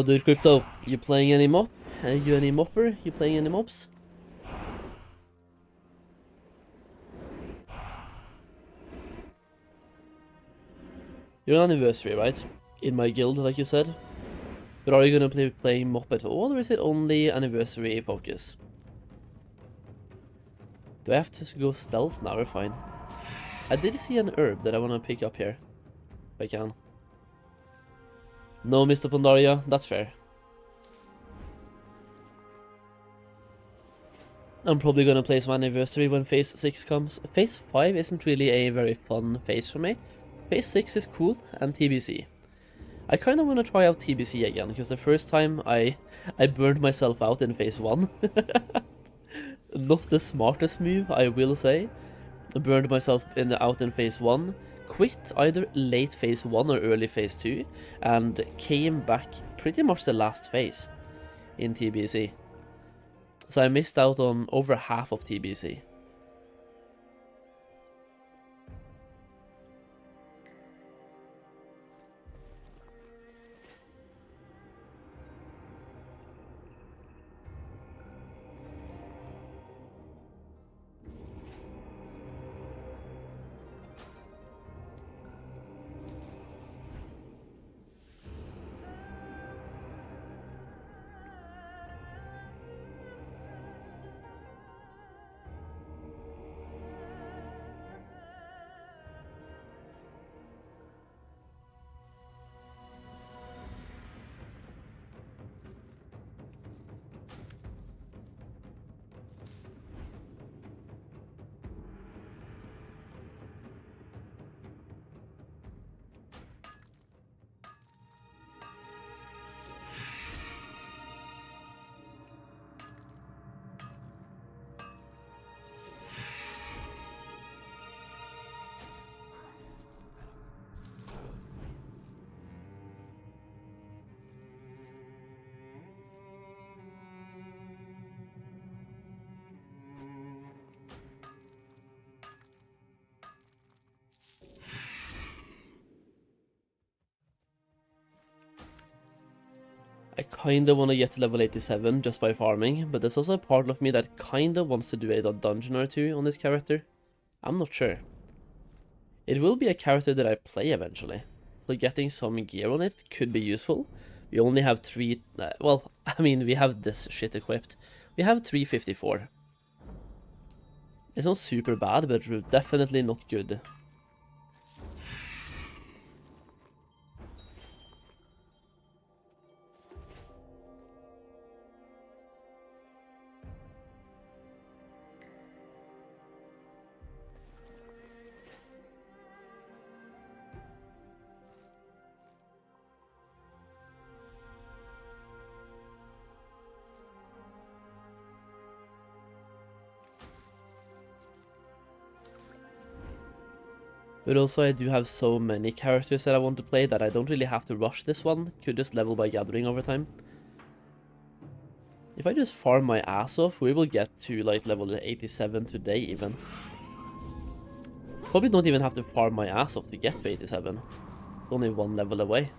dude, Crypto, you playing any MOP? You any mopper? You playing any mobs? You're on anniversary, right? In my guild, like you said. But are you gonna be playing MOP at all, or is it only anniversary focus? Do I have to go stealth now, or fine? I did see an herb that I wanna pick up here. If I can. No, Mists of Pandaria, that's fair. I'm probably gonna play some anniversary when phase 6 comes. Phase 5 isn't really a very fun phase for me. Phase 6 is cool, and TBC. I kinda wanna try out TBC again, because the first time I burned myself out in phase 1. Not the smartest move, I will say. I burned myself out in phase 1, quit either late phase 1 or early phase 2, and came back pretty much the last phase in TBC. So I missed out on over half of TBC. I kinda wanna get to level 87 just by farming, but there's also a part of me that kinda wants to do a dungeon or two on this character. I'm not sure. It will be a character that I play eventually, so getting some gear on it could be useful. We only have 3, well, I mean, we have this shit equipped. We have 354. It's not super bad, but definitely not good. But also I do have so many characters that I want to play that I don't really have to rush this one. Could just level by gathering over time. If I just farm my ass off, we will get to like level 87 today even. Probably don't even have to farm my ass off to get to 87. It's only one level away.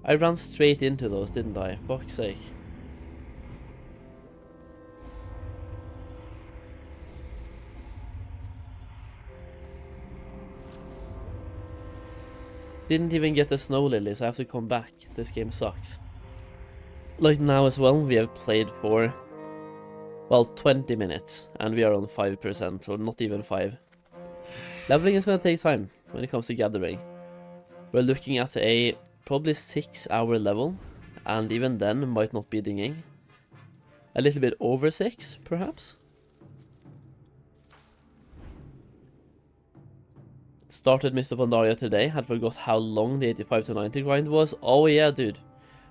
I ran straight into those, didn't I? Fuck's sake. Didn't even get the snow lilies, I have to come back. This game sucks. Like now as well, we have played for, well, 20 minutes, and we are on 5%, or not even 5. Leveling is gonna take time when it comes to gathering. We're looking at a probably 6-hour level, and even then might not be dinging. A little bit over 6, perhaps? Started Mists of Pandaria today, had forgot how long the 85 to 90 grind was. Oh yeah, dude.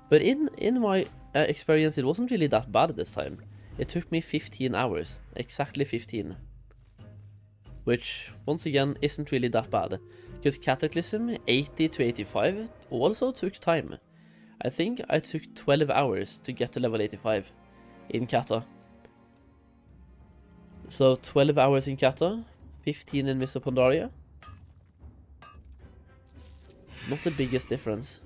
But in my experience, it wasn't really that bad this time. It took me 15 hours, exactly 15. Which, once again, isn't really that bad. Because Cataclysm 80 to 85 also took time. I think I took 12 hours to get to level 85 in Kata. So 12 hours in Kata, 15 in Mists of Pandaria. Not the biggest difference.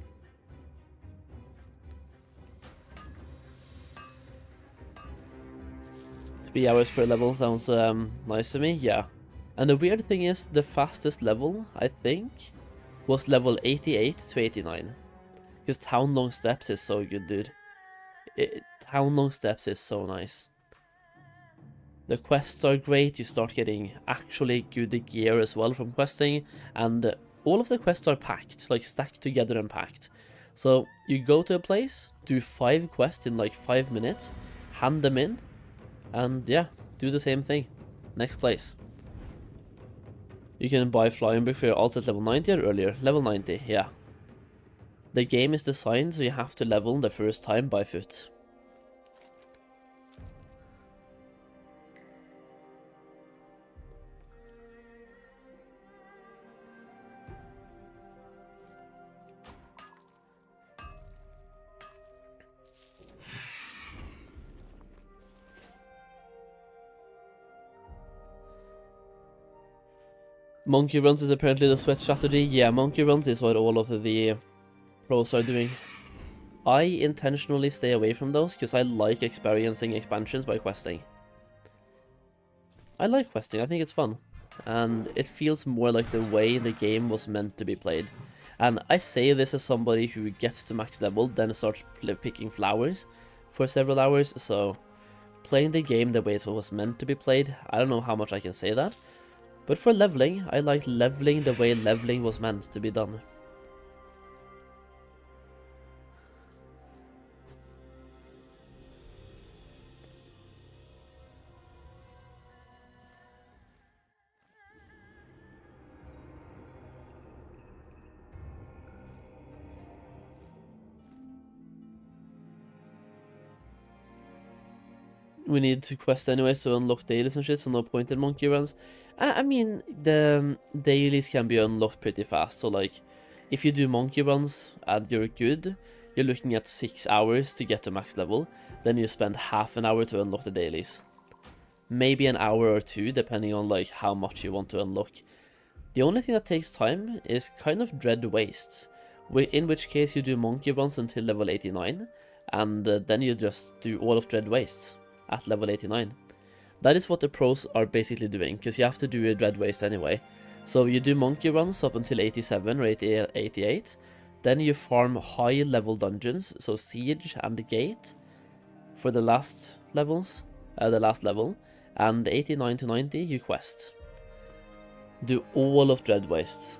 Three hours per level sounds nice to me, yeah. And the weird thing is, the fastest level, I think, was level 88 to 89. Because Town Long Steps is so good, dude. Town Long Steps is so nice. The quests are great, you start getting actually good gear as well from questing, and all of the quests are packed, like stacked together and packed. So you go to a place, do 5 quests in like 5 minutes, hand them in, and yeah, do the same thing. Next place. You can buy flying book for your alts at level 90 or earlier. Level 90, yeah. The game is designed so you have to level the first time by foot. Monkey runs is apparently the sweat strategy. Yeah, monkey runs is what all of the pros are doing. I intentionally stay away from those because I like experiencing expansions by questing. I like questing, I think it's fun. And it feels more like the way the game was meant to be played. And I say this as somebody who gets to max level, then starts picking flowers for several hours, so playing the game the way it was meant to be played, I don't know how much I can say that. But for leveling, I like leveling the way leveling was meant to be done. We need to quest anyways to unlock dailies and shit, so no point in monkey runs. I mean, the dailies can be unlocked pretty fast, so like, if you do monkey runs and you're good, you're looking at 6 hours to get to max level, then you spend half an hour to unlock the dailies. Maybe an hour or 2, depending on like how much you want to unlock. The only thing that takes time is kind of dread wastes, in which case you do monkey runs until level 89, and then you just do all of dread wastes at level 89. That is what the pros are basically doing, because you have to do a dread waste anyway. So you do monkey runs up until 87 or 88, then you farm high level dungeons, so siege and gate for the last levels, the last level, and 89 to 90 you quest. Do all of dread wastes.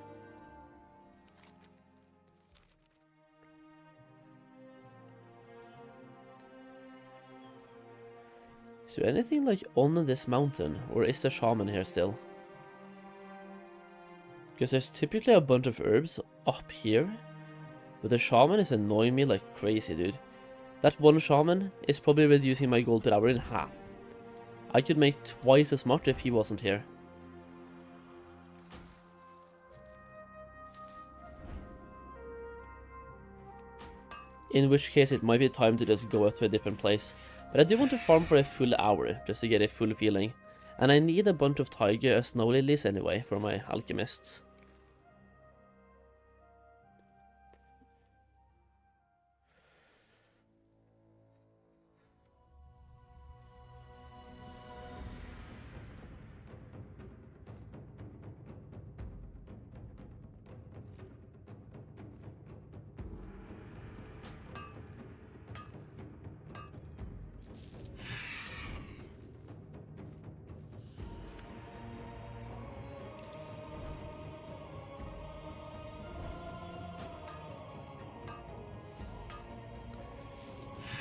Is there anything like on this mountain, or is the shaman here still? Because there's typically a bunch of herbs up here, but the shaman is annoying me like crazy, dude. That one shaman is probably reducing my gold per hour in half. I could make twice as much if he wasn't here. In which case it might be time to just go out to a different place. But I do want to farm for a full hour, just to get a full feeling. And I need a bunch of tiger snow lilies anyway, for my alchemists.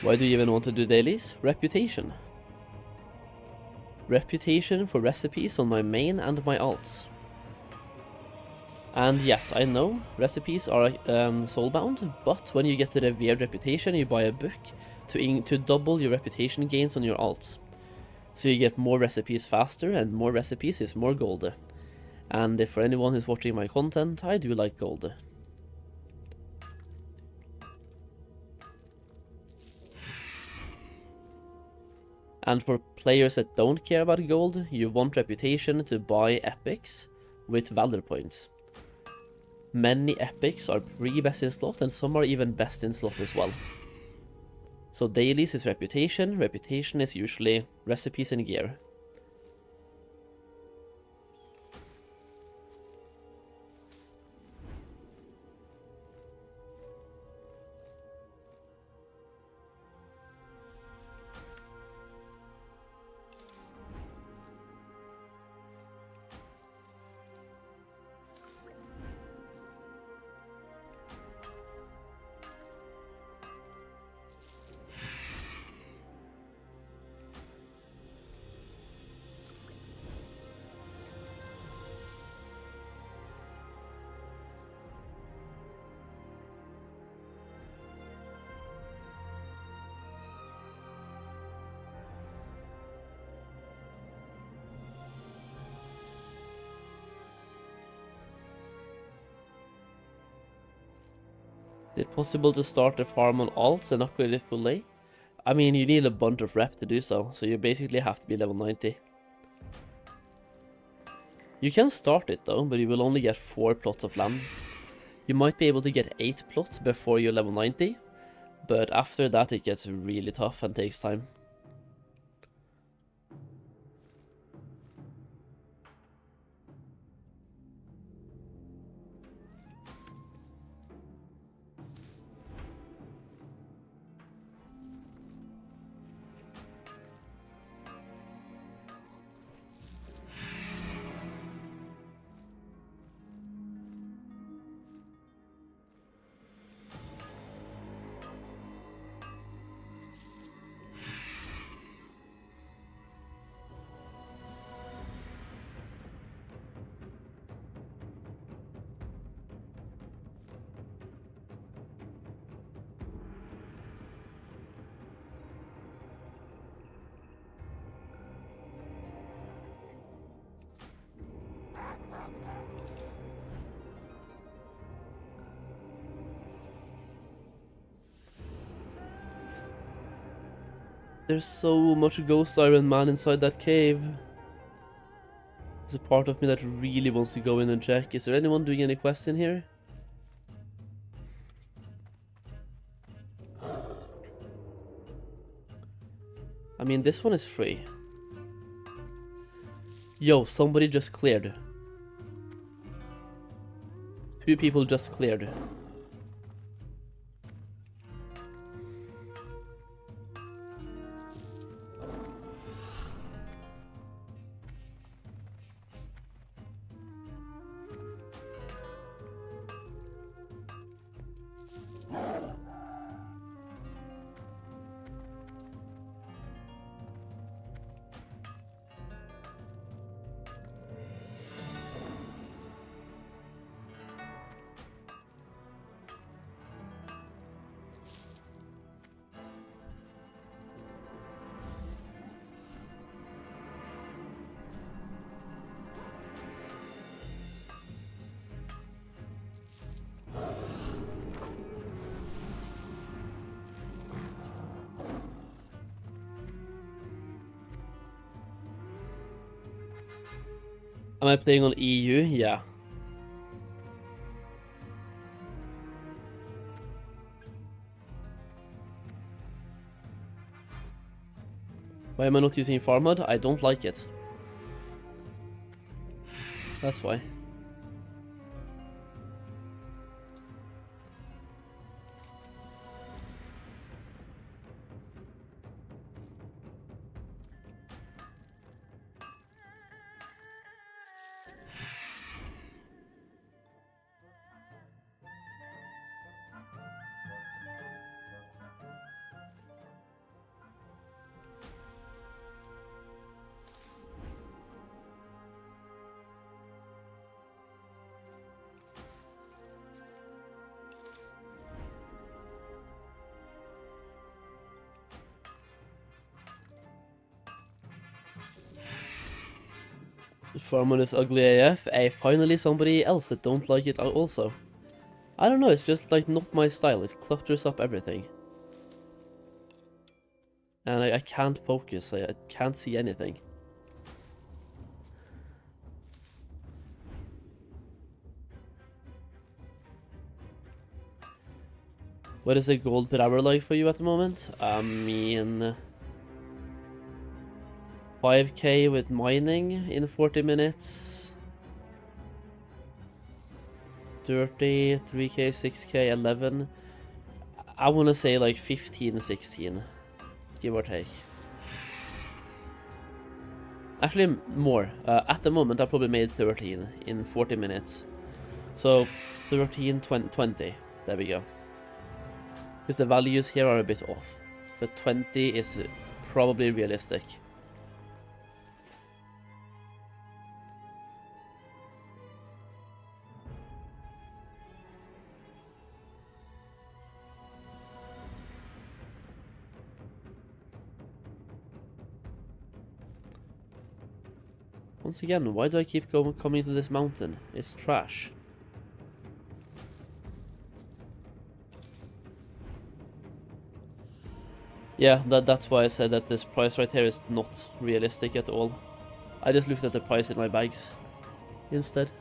Why do you even want to do dailies? Reputation. Reputation for recipes on my main and my alts. And yes, I know recipes are soulbound, but when you get the revered reputation, you buy a book to double your reputation gains on your alts. So you get more recipes faster, and more recipes is more gold. And if for anyone who's watching my content, I do like gold. And for players that don't care about gold, you want reputation to buy epics with valor points. Many epics are pre-best in slot and some are even best in slot as well. So dailies is reputation, reputation is usually recipes and gear. Is it possible to start a farm on alts and upgrade it fully? I mean, you need a bunch of rep to do so you basically have to be level 90. You can start it though, but you will only get 4 plots of land. You might be able to get 8 plots before you're level 90, but after that it gets really tough and takes time. There's so much Ghost Iron Man inside that cave. There's a part of me that really wants to go in and check. Is there anyone doing any quests in here? I mean, this one is free. Yo, somebody just cleared. 2 people just cleared. Am I playing on EU? Yeah. Why am I not using farm mode? I don't like it. That's why. The farm is ugly AF. Finally somebody else that don't like it also. I don't know, it's just like not my style. It clutters up everything. And I can't focus, I can't see anything. What is the gold per hour like for you at the moment? I mean, 5k with mining in 40 minutes. 30, 3k, 6k, 11. I want to say like 15, 16, give or take. Actually, more. At the moment, I probably made 13 in 40 minutes. So, 13, 20. There we go. Because the values here are a bit off. But 20 is probably realistic. Once again, why do I keep coming to this mountain? It's trash. Yeah, that's why I said that this price right here is not realistic at all. I just looked at the price in my bags instead.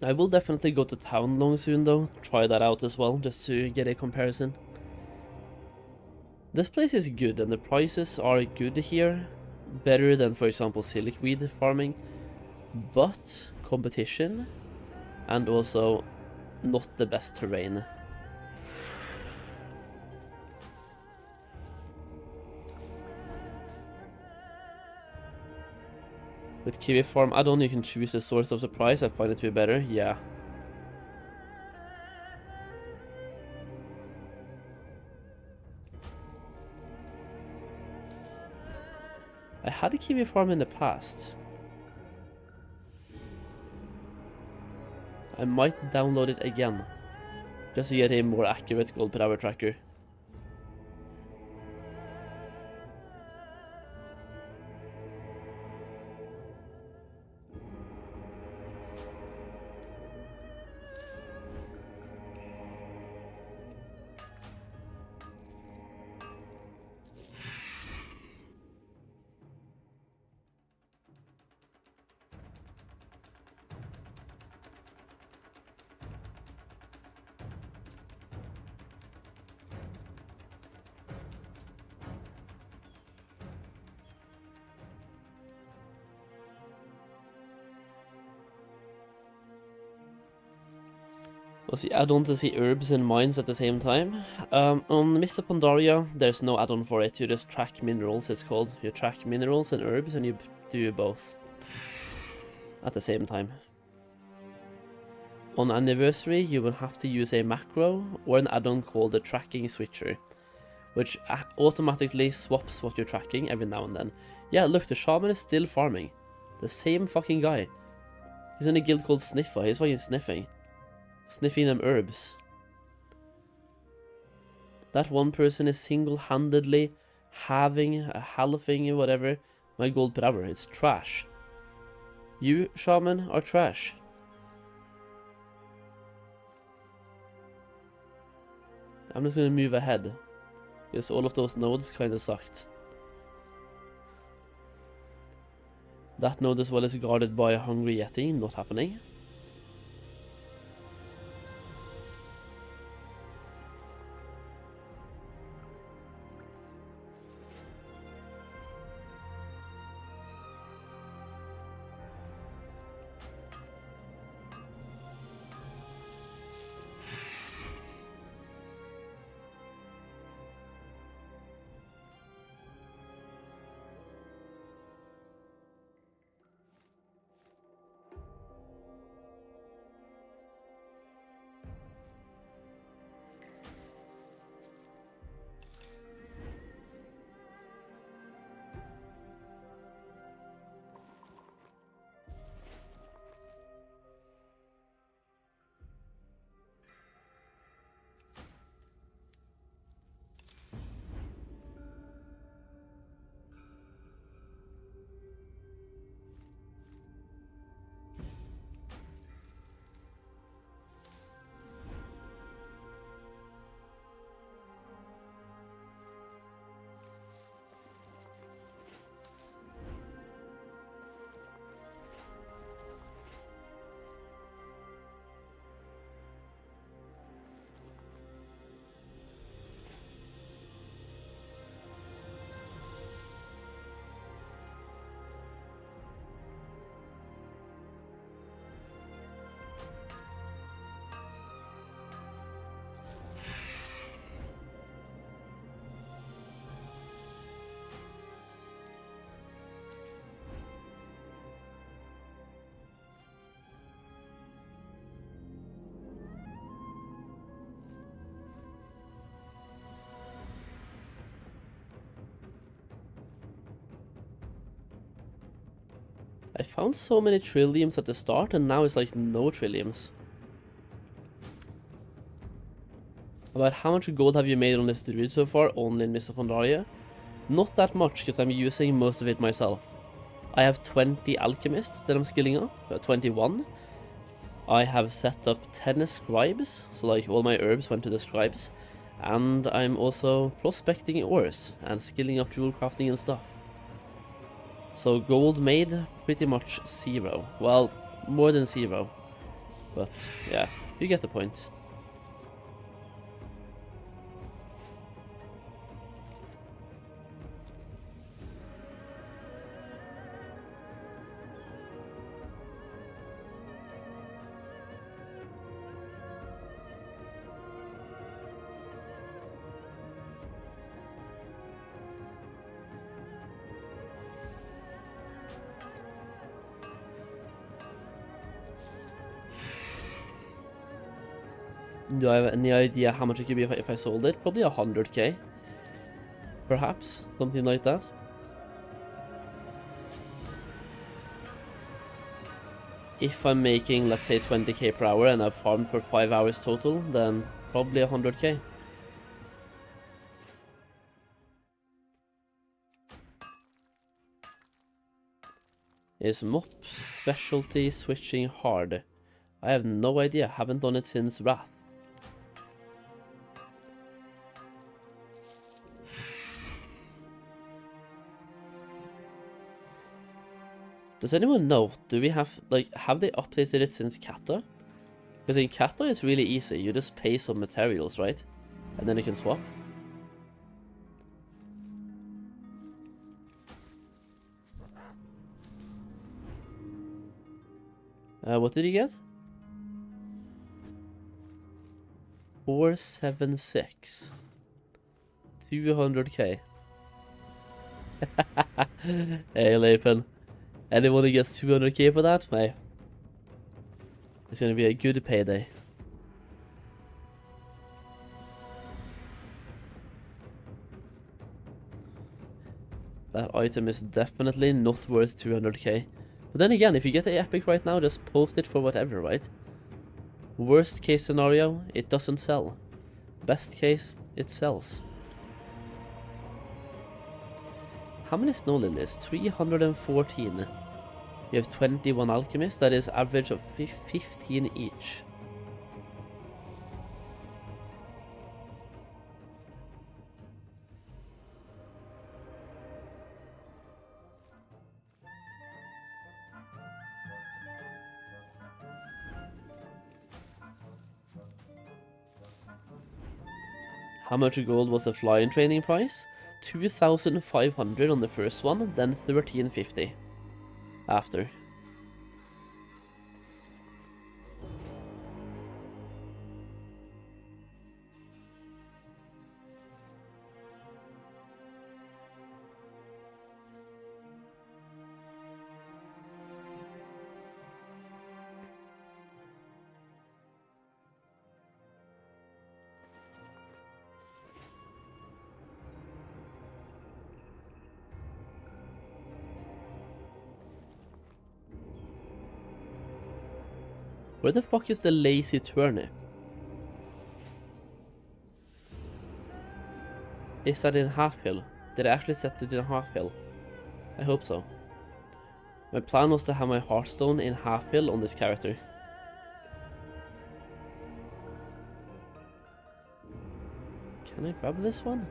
I will definitely go to town long soon though, try that out as well, just to get a comparison. This place is good and the prices are good here, better than for example silkweed farming, but competition and also not the best terrain. With Kiwi Farm add-on you can choose the source of the price, I find it to be better, yeah. I had a Kiwi Farm in the past. I might download it again, just to get a more accurate gold per hour tracker. Was the add-on to see herbs and mines at the same time? On Mists of Pandaria, there's no add-on for it, you just track minerals, it's called. You track minerals and herbs and you do both at the same time. On Anniversary, you will have to use a macro or an add-on called the Tracking Switcher, which automatically swaps what you're tracking every now and then. Yeah, look, the shaman is still farming. The same fucking guy. He's in a guild called Sniffer, he's fucking sniffing. Sniffing them herbs. That one person is single-handedly halving whatever my gold per hour. It's trash. You, shaman, are trash. I'm just gonna move ahead, because all of those nodes kinda sucked. That node as well is guarded by a hungry yeti, not happening. I found so many trilliums at the start, and now it's like no trilliums. About how much gold have you made on this druid so far, only in Mists of Pandaria? Not that much, because I'm using most of it myself. I have 20 alchemists that I'm skilling up, 21. I have set up 10 scribes, so like all my herbs went to the scribes. And I'm also prospecting ores and skilling up jewel crafting and stuff. So gold made, pretty much 0. Well, more than 0. But yeah, you get the point. Do I have any idea how much it could be if I sold it? Probably 100k. Perhaps, something like that. If I'm making, let's say, 20k per hour and I've farmed for 5 hours total, then probably 100k. Is MOP specialty switching hard? I have no idea, haven't done it since Wrath. Does anyone know, do we have, like, have they updated it since Kata? Because in Kata it's really easy, you just pay some materials, right? And then you can swap. What did you get? 476. 200k. Hey, Leifin. Anyone who gets 200k for that, mate? It's gonna be a good payday. That item is definitely not worth 200k. But then again, if you get the epic right now, just post it for whatever, right? Worst case scenario, it doesn't sell. Best case, it sells. How many snow lilies? 314. You have 21 alchemists, that is average of 15 each. How much gold was the fly-in training price? 2,500 on the first one, then 1,350 after. Where the fuck is the lazy turnip? Is that in half hill? Did I actually set it in half hill? I hope so. My plan was to have my heartstone in half hill on this character. Can I grab this one?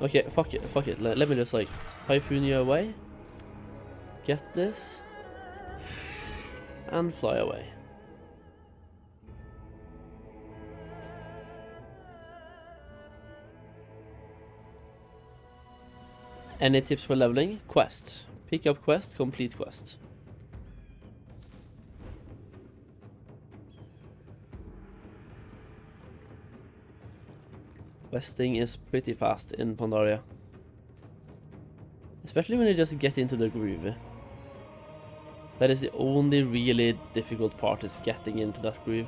Okay, fuck it. Let me just like typhoon you away. Get this. And fly away. Any tips for leveling? Quest. Pick up quest, complete quest. Questing is pretty fast in Pandaria. Especially when you just get into the groove. That is the only really difficult part, is getting into that groove.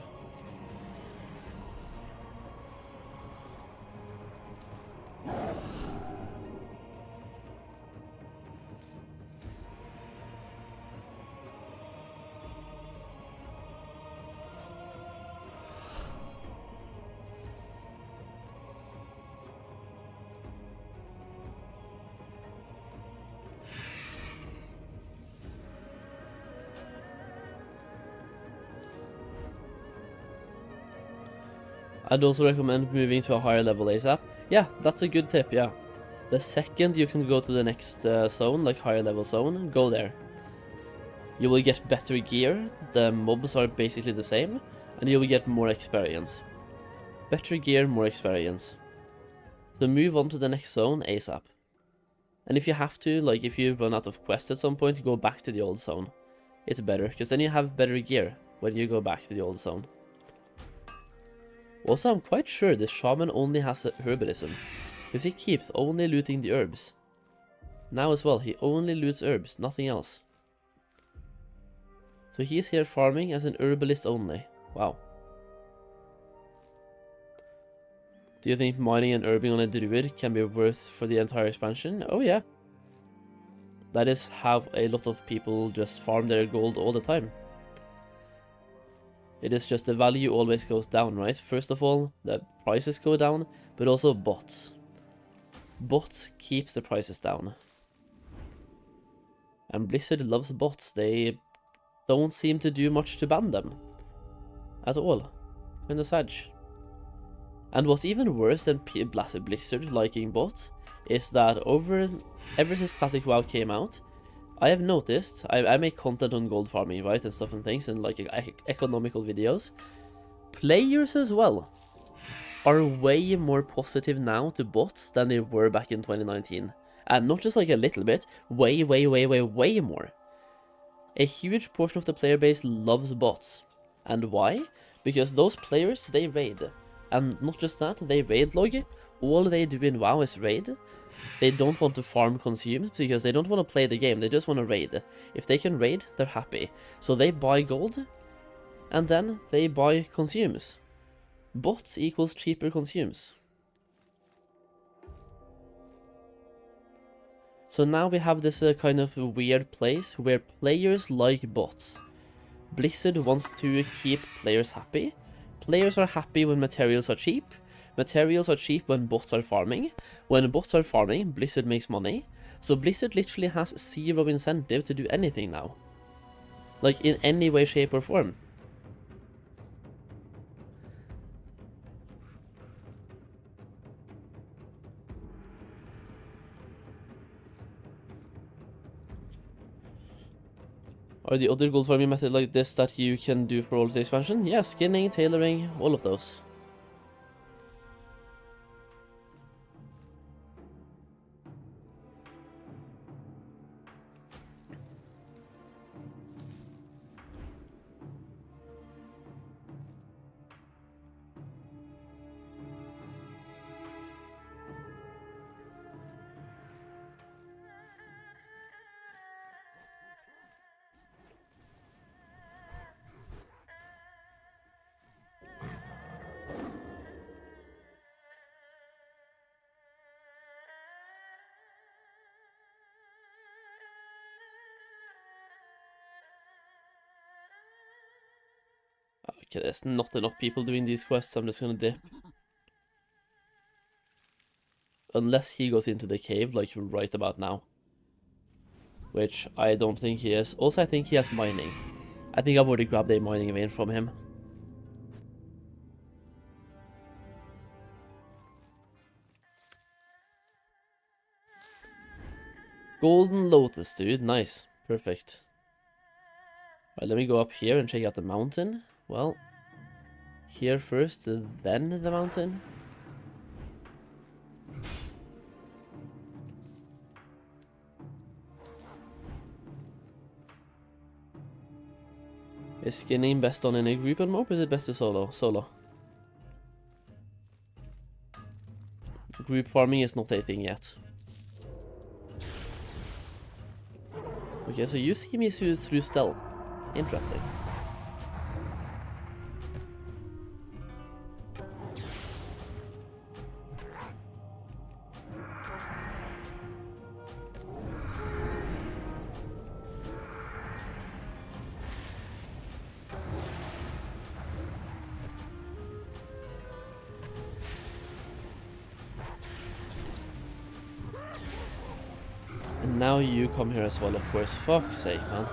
I'd also recommend moving to a higher level ASAP. Yeah, that's a good tip, yeah. The second you can go to the next zone, like higher level zone, go there. You will get better gear, the mobs are basically the same, and you will get more experience. Better gear, more experience. So move on to the next zone ASAP. And if you have to, like if you run out of quests at some point, go back to the old zone. It's better, because then you have better gear when you go back to the old zone. Also, I'm quite sure this shaman only has herbalism, because he keeps only looting the herbs. Now as well, he only loots herbs, nothing else. So he's here farming as an herbalist only. Wow. Do you think mining and herbing on a druid can be worth for the entire expansion? Oh yeah. That is how a lot of people just farm their gold all the time. It is just the value always goes down, right? First of all, the prices go down, but also bots. Bots keeps the prices down. And Blizzard loves bots. They don't seem to do much to ban them. At all. Kinda sad. And what's even worse than Blizzard liking bots is that ever since Classic WoW came out, I have noticed, I make content on gold farming, right, and stuff and things, and like economical videos. Players as well are way more positive now to bots than they were back in 2019. And not just like a little bit, way more. A huge portion of the player base loves bots. And why? Because those players, they raid. And not just that, they raid log. All they do in WoW is raid. They don't want to farm consumes because they don't want to play the game, they just want to raid. If they can raid, they're happy. So they buy gold, and then they buy consumes. Bots equals cheaper consumes. So now we have this kind of weird place where players like bots. Blizzard wants to keep players happy. Players are happy when materials are cheap. Materials are cheap when bots are farming. When bots are farming, Blizzard makes money. So Blizzard literally has zero incentive to do anything now. Like in any way, shape or form. Are the other gold farming methods like this that you can do for all of the expansion? Yeah, skinning, tailoring, all of those. Okay, there's not enough people doing these quests, I'm just gonna dip. Unless he goes into the cave, like right about now. Which I don't think he is. Also, I think he has mining. I think I've already grabbed a mining vein from him. Golden Lotus, dude. Nice. Perfect. Right, let me go up here and check out the mountain. Well, here first, then the mountain. Is skinning best done in a group on MOP, or is it best to solo? Solo. Group farming is not a thing yet. Okay, so you see me through stealth. Interesting. And now you come here as well, of course. Fuck's sake, man.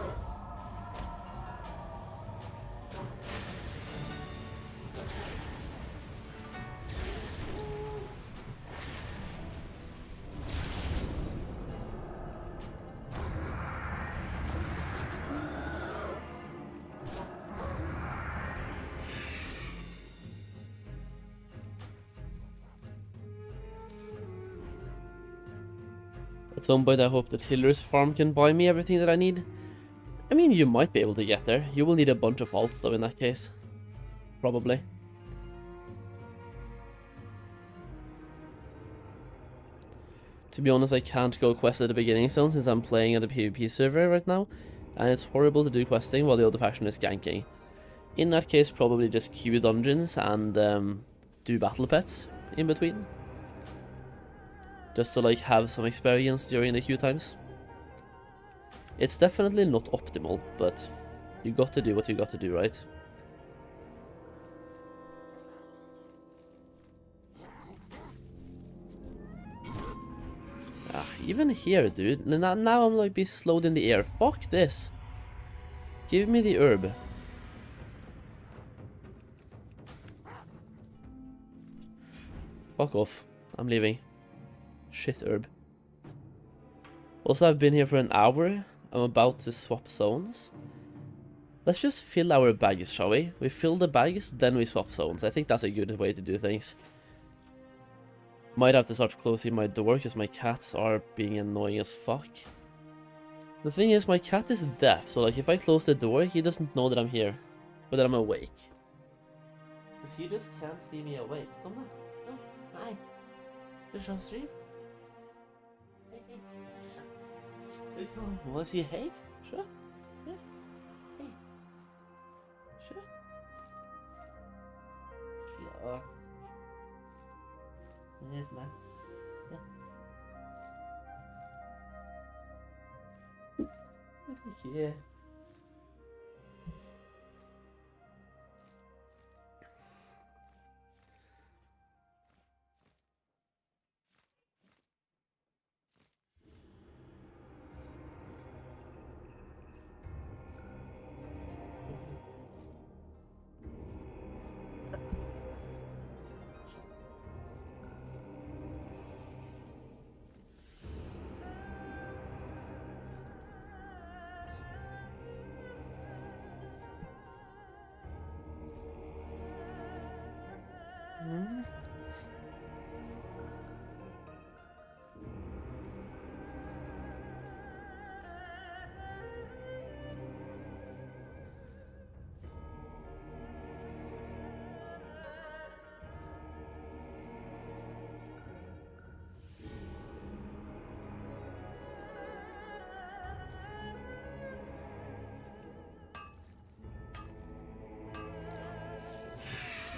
At some point I hope the Tiller's farm can buy me everything that I need. I mean, you might be able to get there. You will need a bunch of alts though in that case. Probably. To be honest, I can't go quest at the beginning zone since I'm playing at the PvP server right now, and it's horrible to do questing while the other faction is ganking. In that case, probably just queue dungeons and do battle pets in between. Just to like have some experience during the queue times. It's definitely not optimal, but you got to do what you got to do, right? Ah, even here, dude. Now I'm like be slowed in the air. Fuck this. Give me the herb. Fuck off. I'm leaving. Shit herb. Also, I've been here for an hour. I'm about to swap zones. Let's just fill our bags, shall we? We fill the bags, then we swap zones. I think that's a good way to do things. Might have to start closing my door because my cats are being annoying as fuck. The thing is, my cat is deaf, so like if I close the door, he doesn't know that I'm here, but that I'm awake. Because he just can't see me awake. Come on. Oh, hi. There's no stream. Hey. Wanna see hey? Sure. Yeah. Hey. Sure. Yeah. Yeah, man. Yeah. Yeah.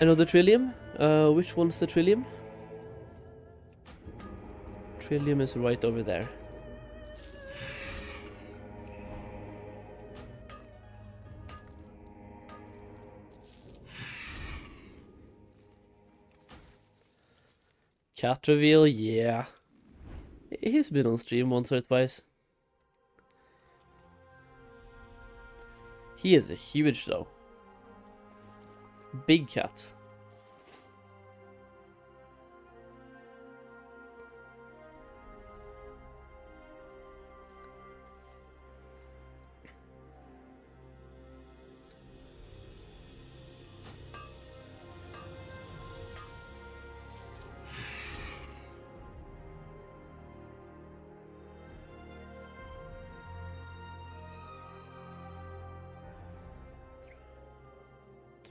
Another Trillium? Which one's the Trillium? Trillium is right over there. Cat reveal, yeah. He's been on stream once or twice. He is a huge though. Big cat.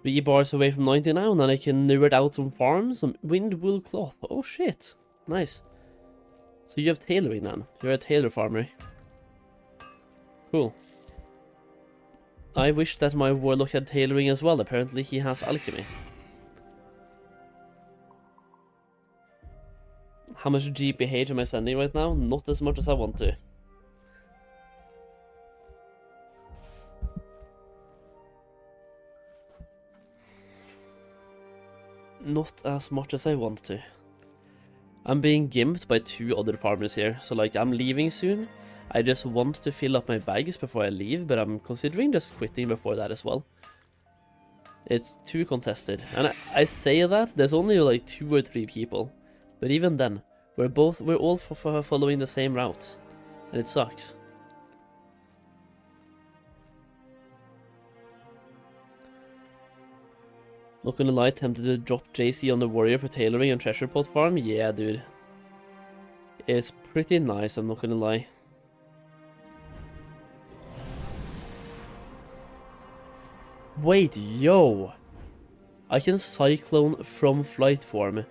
Three bars away from 90 now, and then I can nerd out some farms, some wind wool cloth. Oh shit, nice. So you have tailoring then. You're a tailor farmer. Cool. I wish that my warlock had tailoring as well. Apparently he has alchemy. How much GPH am I sending right now? Not as much as I want to. Not as much as I want to. I'm being gimped by two other farmers here, so like I'm leaving soon. I just want to fill up my bags before I leave, but I'm considering just quitting before that as well. It's too contested, and I say that there's only like 2 or 3 people, but even then, we're all following the same route, and it sucks. Not gonna lie, tempted to drop JC on the warrior for tailoring and treasure pot farm? Yeah, dude. It's pretty nice, I'm not gonna lie. Wait, yo! I can cyclone from flight form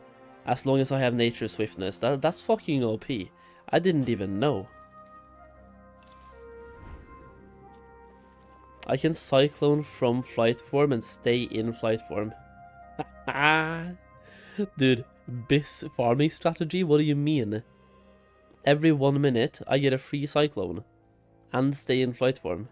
as long as I have nature swiftness. That's fucking OP. I didn't even know. I can cyclone from flight form and stay in flight form. Dude, BIS farming strategy? What do you mean? Every 1 minute I get a free cyclone and stay in flight form.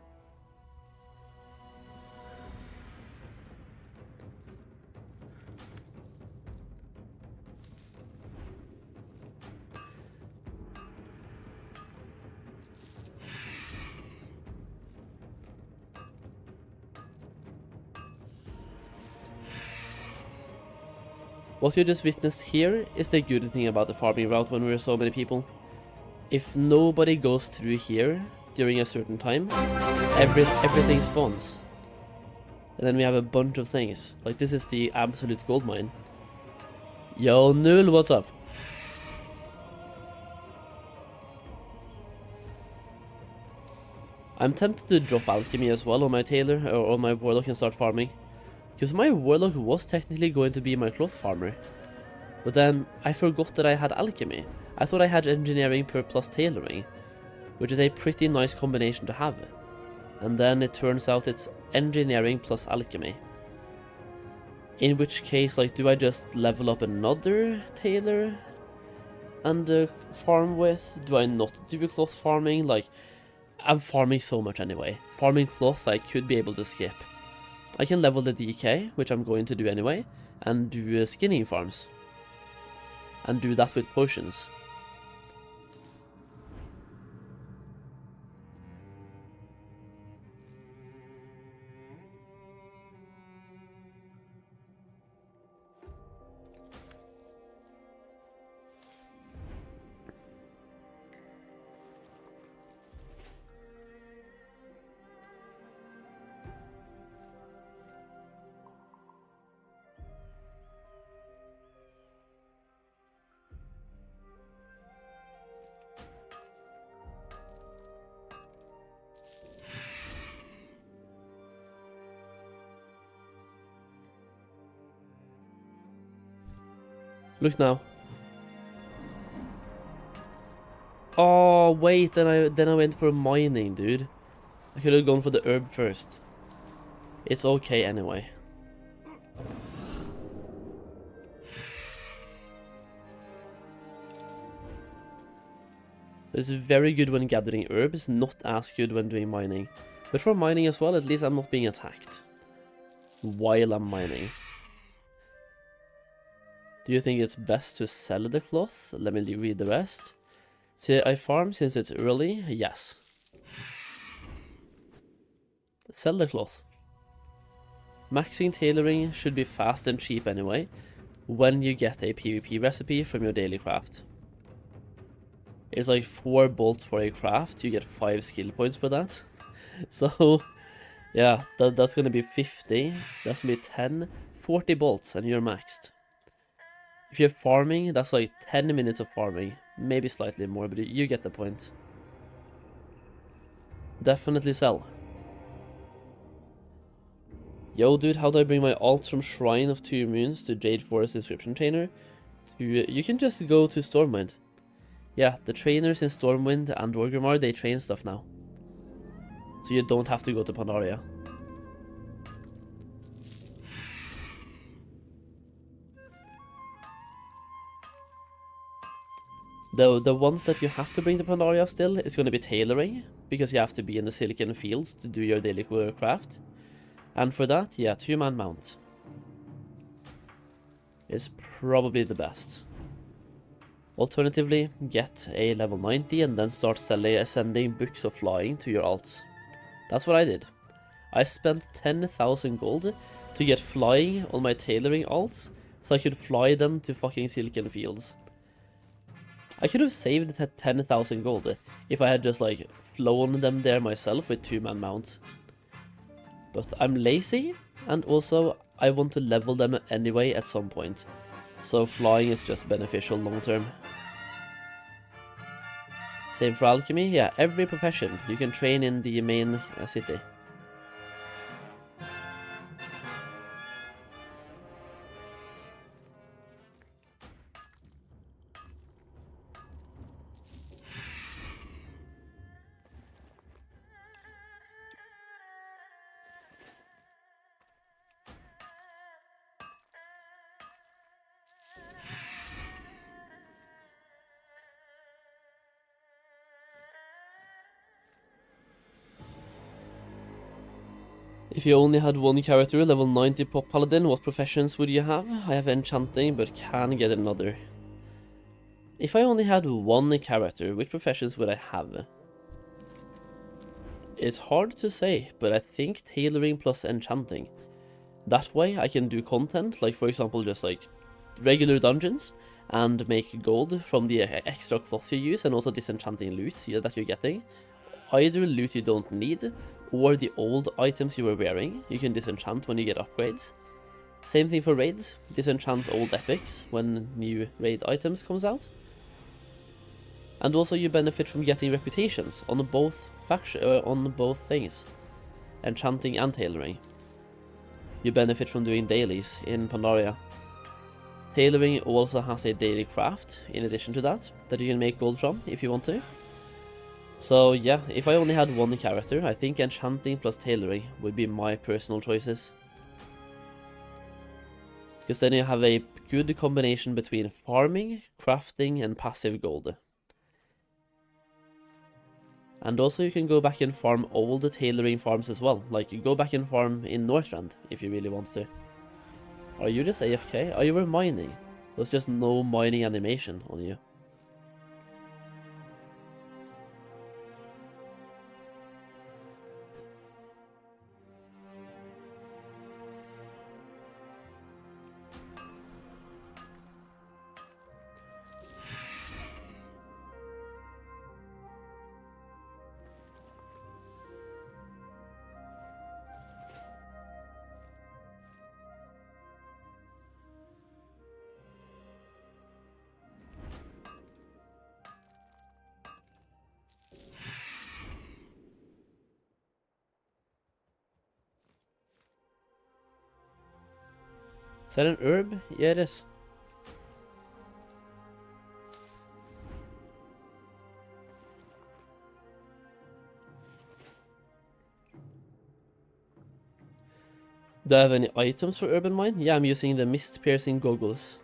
What you just witnessed here is the good thing about the farming route when we're so many people. If nobody goes through here during a certain time, everything spawns. And then we have a bunch of things. Like, this is the absolute gold mine. Yo, Null, what's up? I'm tempted to drop Alchemy as well on my Tailor or on my Warlock and start farming. Because my Warlock was technically going to be my cloth farmer. But then I forgot that I had Alchemy. I thought I had Engineering plus Tailoring, which is a pretty nice combination to have. And then it turns out it's Engineering plus Alchemy. In which case, like, do I just level up another Tailor and farm with? Do I not do cloth farming? Like, I'm farming so much anyway. Farming cloth I could be able to skip. I can level the DK, which I'm going to do anyway, and do skinning farms. And do that with potions. Look now. Oh wait, then I went for mining, dude. I could have gone for the herb first. It's okay anyway. It's very good when gathering herbs, not as good when doing mining. But for mining as well, at least I'm not being attacked while I'm mining. Do you think it's best to sell the cloth? Let me read the rest. See, I farm since it's early? Yes. Sell the cloth. Maxing tailoring should be fast and cheap anyway, when you get a PvP recipe from your daily craft. It's like 4 bolts for a craft, you get 5 skill points for that. So, yeah, that's gonna be 50, that's gonna be 10, 40 bolts and you're maxed. If you're farming, that's like 10 minutes of farming. Maybe slightly more, but you get the point. Definitely sell. Yo, dude, how do I bring my alt from Shrine of Two Moons to Jade Forest Inscription Trainer? You can just go to Stormwind. Yeah, the trainers in Stormwind and Orgrimmar, they train stuff now. So you don't have to go to Pandaria. The ones that you have to bring to Pandaria still is going to be tailoring, because you have to be in the Silken Fields to do your daily craft. And for that, yeah, 2-man mount is probably the best. Alternatively, get a level 90 and then start sending books of flying to your alts. That's what I did. I spent 10,000 gold to get flying on my tailoring alts, so I could fly them to fucking Silken Fields. I could have saved that 10,000 gold if I had just like flown them there myself with 2-man mounts. But I'm lazy, and also I want to level them anyway at some point. So flying is just beneficial long term. Same for alchemy. Yeah, every profession you can train in the main city. If you only had one character, level 90 pop paladin, what professions would you have? I have enchanting, but can get another. If I only had one character, which professions would I have? It's hard to say, but I think tailoring plus enchanting. That way I can do content, like for example just like regular dungeons, and make gold from the extra cloth you use, and also disenchanting loot that you're getting. Either loot you don't need, or the old items you were wearing, you can disenchant when you get upgrades. Same thing for raids, disenchant old epics when new raid items comes out. And also you benefit from getting reputations on both things, enchanting and tailoring. You benefit from doing dailies in Pandaria. Tailoring also has a daily craft in addition to that you can make gold from if you want to. So yeah, if I only had one character, I think enchanting plus tailoring would be my personal choices. Because then you have a good combination between farming, crafting and passive gold. And also you can go back and farm all the tailoring farms as well. Like you go back and farm in Northrend if you really want to. Are you just AFK? Are you were mining? There's just no mining animation on you. Is that an herb? Yeah, it is. Do I have any items for urban mine? Yeah, I'm using the mist piercing goggles.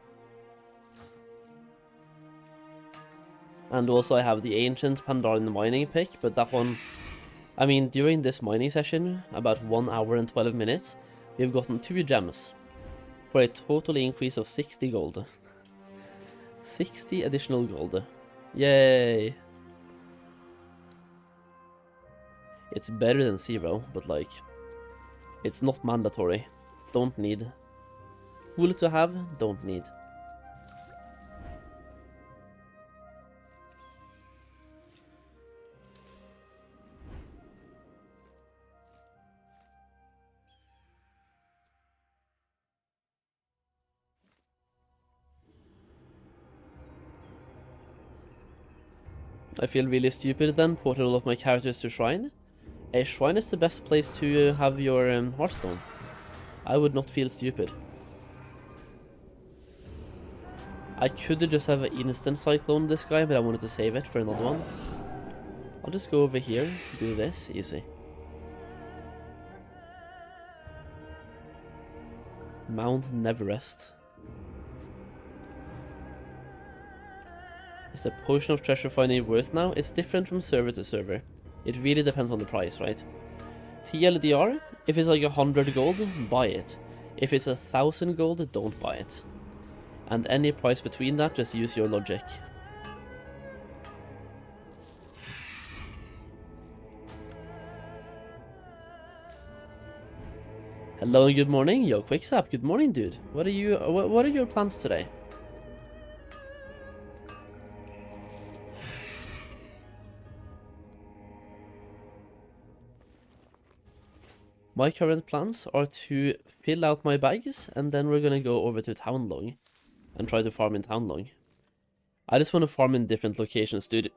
And also I have the ancient Pandaren mining pick, but that one, I mean, during this mining session, about 1 hour and 12 minutes, we've gotten 2 gems. For a total increase of 60 gold. 60 additional gold. Yay! It's better than 0, but like, it's not mandatory. Don't need. Cool to have, don't need. I feel really stupid then, porting all of my characters to Shrine. A Shrine is the best place to have your Hearthstone. I would not feel stupid. I could just have an instant cyclone this guy, but I wanted to save it for another one. I'll just go over here, do this, easy. Mount Neverest. Is the Potion of Treasure finding worth now? It's different from server to server. It really depends on the price, right? TLDR, if it's like 100 gold, buy it. If it's 1,000 gold, don't buy it. And any price between that, just use your logic. Hello and good morning, yo, Quicksap. Good morning, dude. What are your plans today? My current plans are to fill out my bags, and then we're gonna go over to Townlong and try to farm in Townlong. I just want to farm in different locations, dude.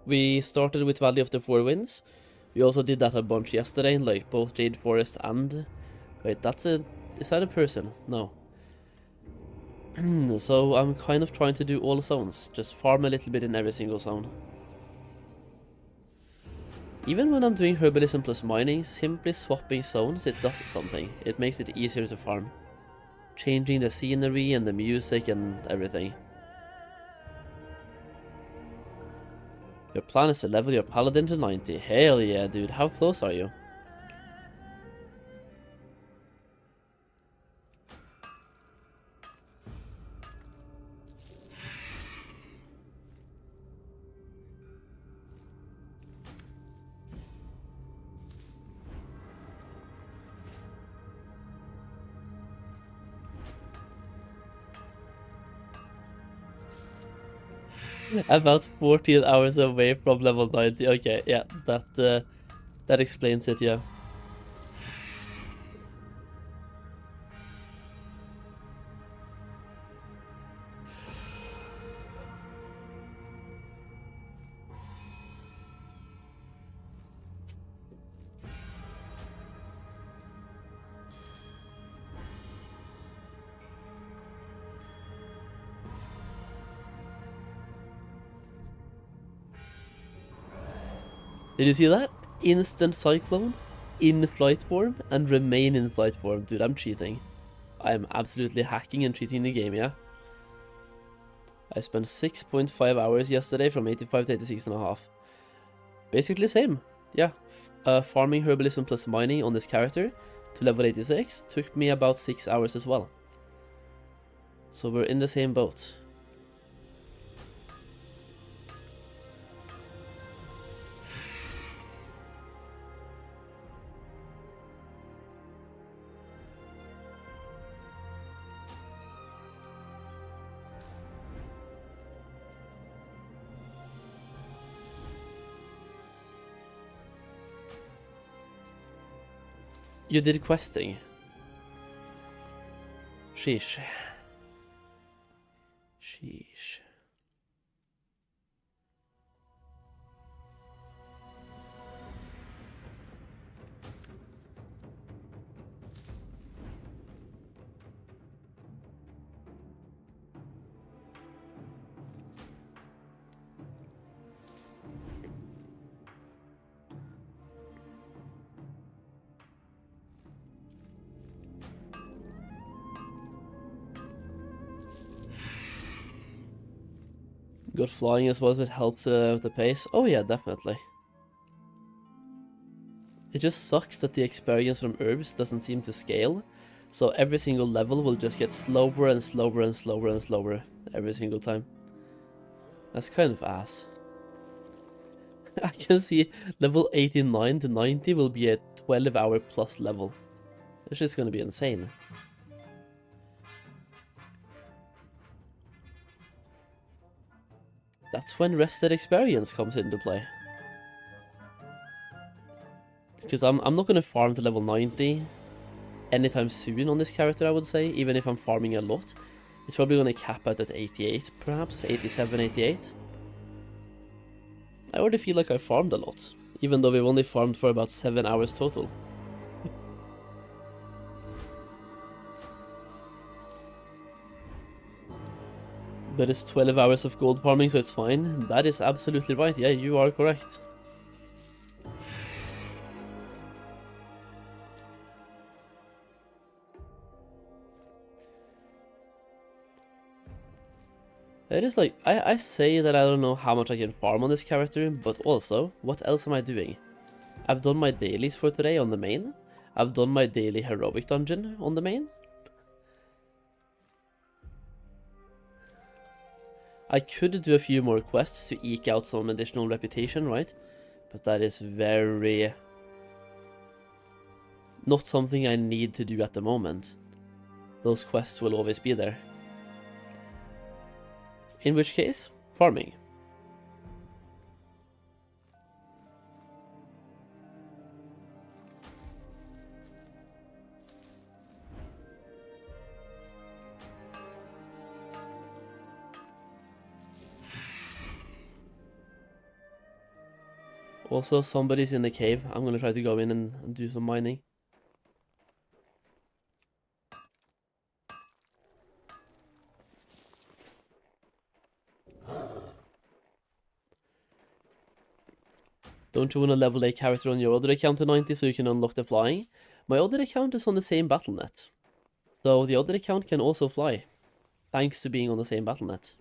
We started with Valley of the Four Winds. We also did that a bunch yesterday, like both Jade Forest and... Wait, is that a person? No. So I'm kind of trying to do all zones, just farm a little bit in every single zone. Even when I'm doing herbalism plus mining, simply swapping zones, it does something. It makes it easier to farm. Changing the scenery and the music and everything. Your plan is to level your paladin to 90. Hell yeah, dude. How close are you? About 14 hours away from level 90. Okay, yeah, that explains it, yeah. Did you see that? Instant cyclone, in flight form, and remain in flight form. Dude, I'm cheating. I am absolutely hacking and cheating the game, yeah? I spent 6.5 hours yesterday from 85 to 86.5. Basically same. Yeah, farming herbalism plus mining on this character to level 86 took me about 6 hours as well. So we're in the same boat. You did questing. Sheesh. Sheesh. Got flying as well, so it helps the pace. Oh yeah, definitely. It just sucks that the experience from herbs doesn't seem to scale, so every single level will just get slower and slower and slower and slower every single time. That's kind of ass. I can see level 89 to 90 will be a 12-hour plus level. It's just gonna be insane. That's when rested experience comes into play. Because I'm not gonna farm to level 90 anytime soon on this character, I would say, even if I'm farming a lot. It's probably gonna cap out at 88, perhaps, 87, 88. I already feel like I farmed a lot, even though we've only farmed for about 7 hours total. But it's 12 hours of gold farming, so it's fine. That is absolutely right, yeah, you are correct. It is like, I say that I don't know how much I can farm on this character, but also, what else am I doing? I've done my dailies for today on the main. I've done my daily heroic dungeon on the main. I could do a few more quests to eke out some additional reputation, right? But that is very... not something I need to do at the moment. Those quests will always be there. In which case, farming. Also, somebody's in the cave. I'm gonna try to go in and do some mining. Don't you want to level a character on your other account to 90 so you can unlock the flying? My other account is on the same Battle.net. So the other account can also fly, thanks to being on the same Battle.net.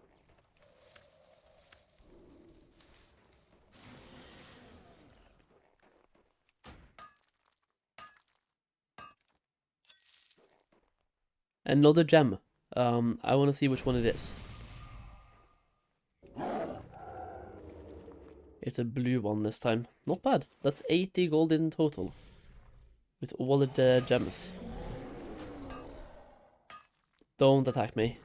Another gem. I want to see which one it is. It's a blue one this time. Not bad. That's 80 gold in total. With all the gems. Don't attack me.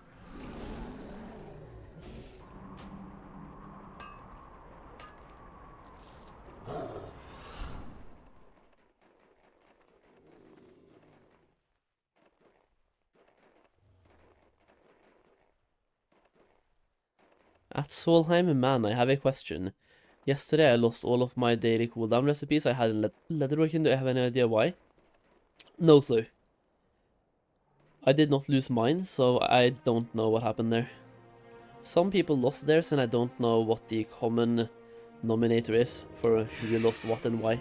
At Solheim, man, I have a question. Yesterday I lost all of my daily cooldown recipes I had in leatherworking. Do I have any idea why? No clue. I did not lose mine, so I don't know what happened there. Some people lost theirs, and I don't know what the common nominator is for who lost what and why.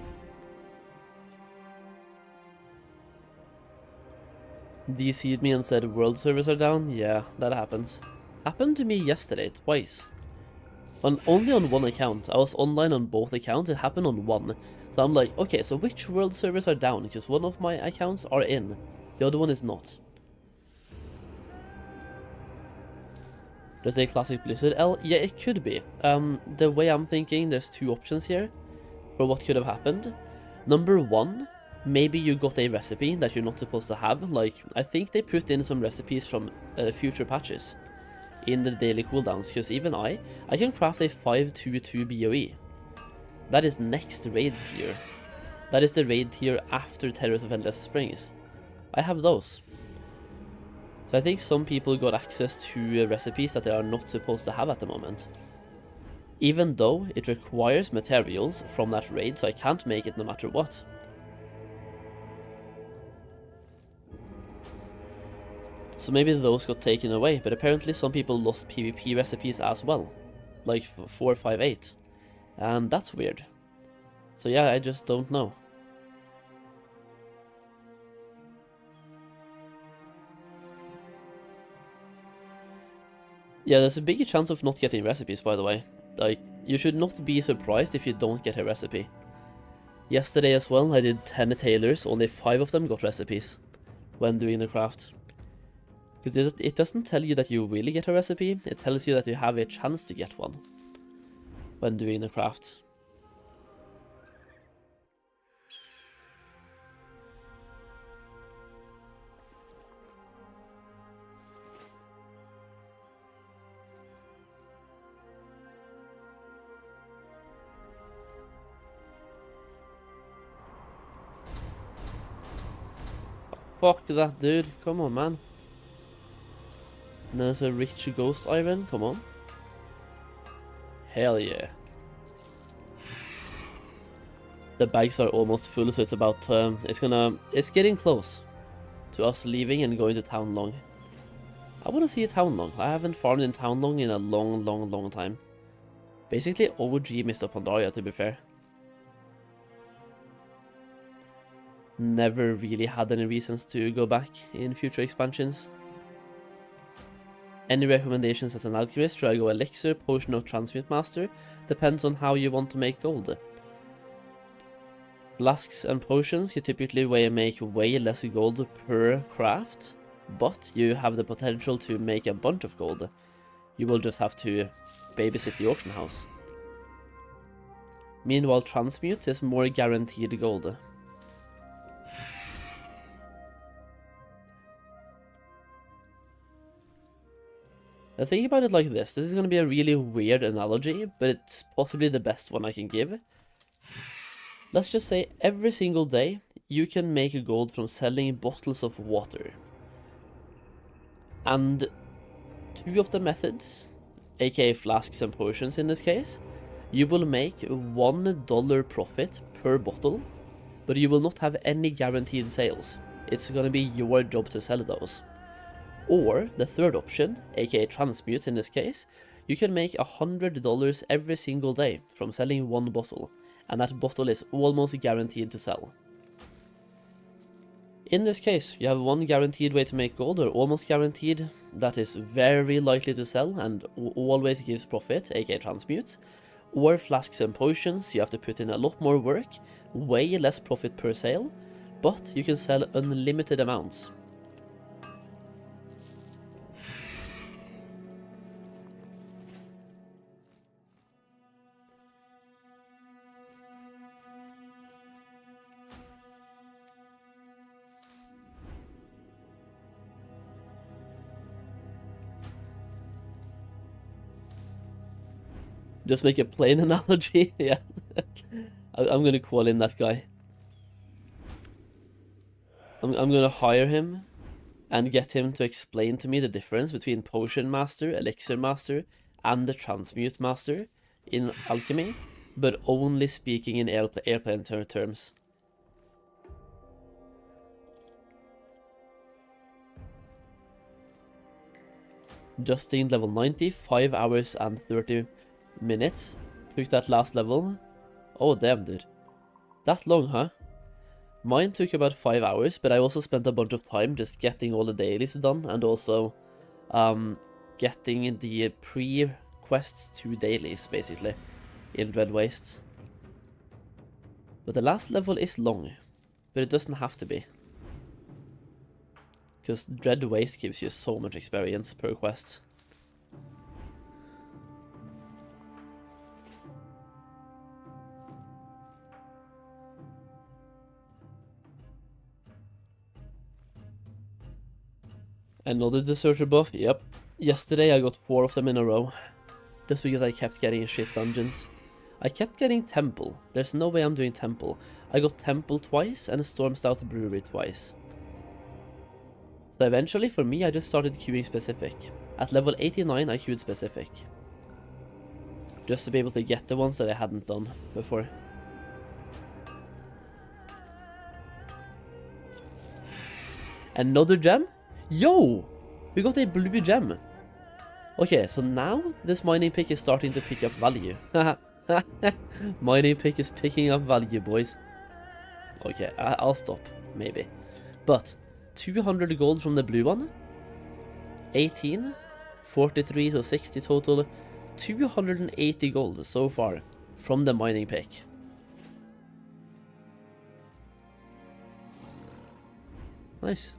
DC'd me and said world servers are down. Yeah, that happens. Happened to me yesterday, twice. Only on one account. I was online on both accounts, it happened on one. So I'm like, okay, so which world servers are down? Because one of my accounts are in, the other one is not. Does a classic Blizzard L? Yeah, it could be. The way I'm thinking, there's two options here for what could have happened. Number one, maybe you got a recipe that you're not supposed to have. Like, I think they put in some recipes from future patches in the daily cooldowns, because even I can craft a 522 BOE. That is next raid tier. That is the raid tier after Terrors of Endless Springs. I have those. So I think some people got access to recipes that they are not supposed to have at the moment. Even though it requires materials from that raid, so I can't make it no matter what. So maybe those got taken away, but apparently some people lost PvP recipes as well. Like 458. And that's weird. So yeah, I just don't know. Yeah, there's a bigger chance of not getting recipes, by the way. Like, you should not be surprised if you don't get a recipe. Yesterday as well, I did 10 tailors, only 5 of them got recipes when doing the craft. Because it doesn't tell you that you will get a recipe, it tells you that you have a chance to get one when doing the craft. Fuck that, dude. Come on, man. And there's a rich ghost iron. Come on. Hell yeah. The bags are almost full, so it's about... it's getting close to us leaving and going to Town Long. I want to see a Town Long. I haven't farmed in Town Long in a long time. Basically OG Mists of Pandaria, to be fair. Never really had any reasons to go back in future expansions. Any recommendations as an alchemist? Should I go elixir, potion or transmute master? Depends on how you want to make gold. Flasks and potions, you typically make way less gold per craft, but you have the potential to make a bunch of gold. You will just have to babysit the auction house. Meanwhile, transmute is more guaranteed gold. Now think about it like this. This is going to be a really weird analogy, but it's possibly the best one I can give. Let's just say every single day you can make gold from selling bottles of water. And two of the methods, aka flasks and potions in this case, You will make $1 profit per bottle, but you will not have any guaranteed sales. It's gonna be your job to sell those. Or the third option, aka transmute in this case, you can make $100 every single day from selling one bottle, and that bottle is almost guaranteed to sell. In this case, you have one guaranteed way to make gold, or almost guaranteed, that is very likely to sell and always gives profit, aka transmute, or flasks and potions. You have to put in a lot more work, way less profit per sale, but you can sell unlimited amounts. Just make a plain analogy, yeah. I'm gonna call in that guy. I'm gonna hire him and get him to explain to me the difference between Potion Master, Elixir Master, and the Transmute Master in Alchemy, but only speaking in airplane terms. Justine level 90, 5 hours and 30 minutes. Took that last level. Oh damn, dude. That long, huh? Mine took about 5 hours, but I also spent a bunch of time just getting all the dailies done, and also getting the pre-quests to dailies, basically, in Dread Wastes. But the last level is long, but it doesn't have to be. Because Dread Waste gives you so much experience per quest. Another deserter buff, yep. Yesterday I got 4 of them in a row. Just because I kept getting shit dungeons. I kept getting Temple. There's no way I'm doing Temple. I got Temple twice and Storm Stout Brewery twice. So eventually, for me, I just started queuing specific. At level 89, I queued specific. Just to be able to get the ones that I hadn't done before. Another gem? Yo! We got a blue gem. Okay, so now this mining pick is starting to pick up value. Mining pick is picking up value, boys. Okay, I'll stop, maybe. But 200 gold from the blue one. 18, 43, so 60 total. 280 gold so far from the mining pick. Nice.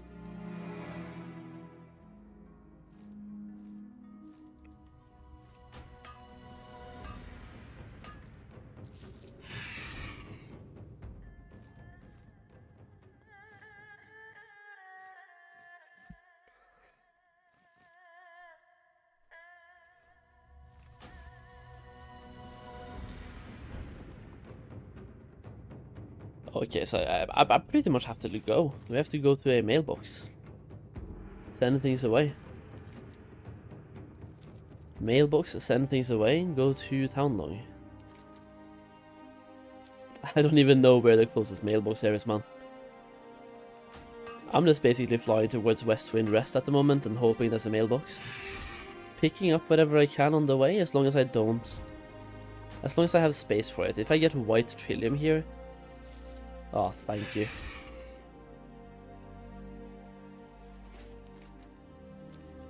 Okay, so I pretty much have to go. We have to go to a mailbox. Send things away. Mailbox, send things away, go to Townlong. I don't even know where the closest mailbox here is, man. I'm just basically flying towards Westwind Rest at the moment and hoping there's a mailbox. Picking up whatever I can on the way, as long as I don't... As long as I have space for it. If I get white trillium here... Oh, thank you.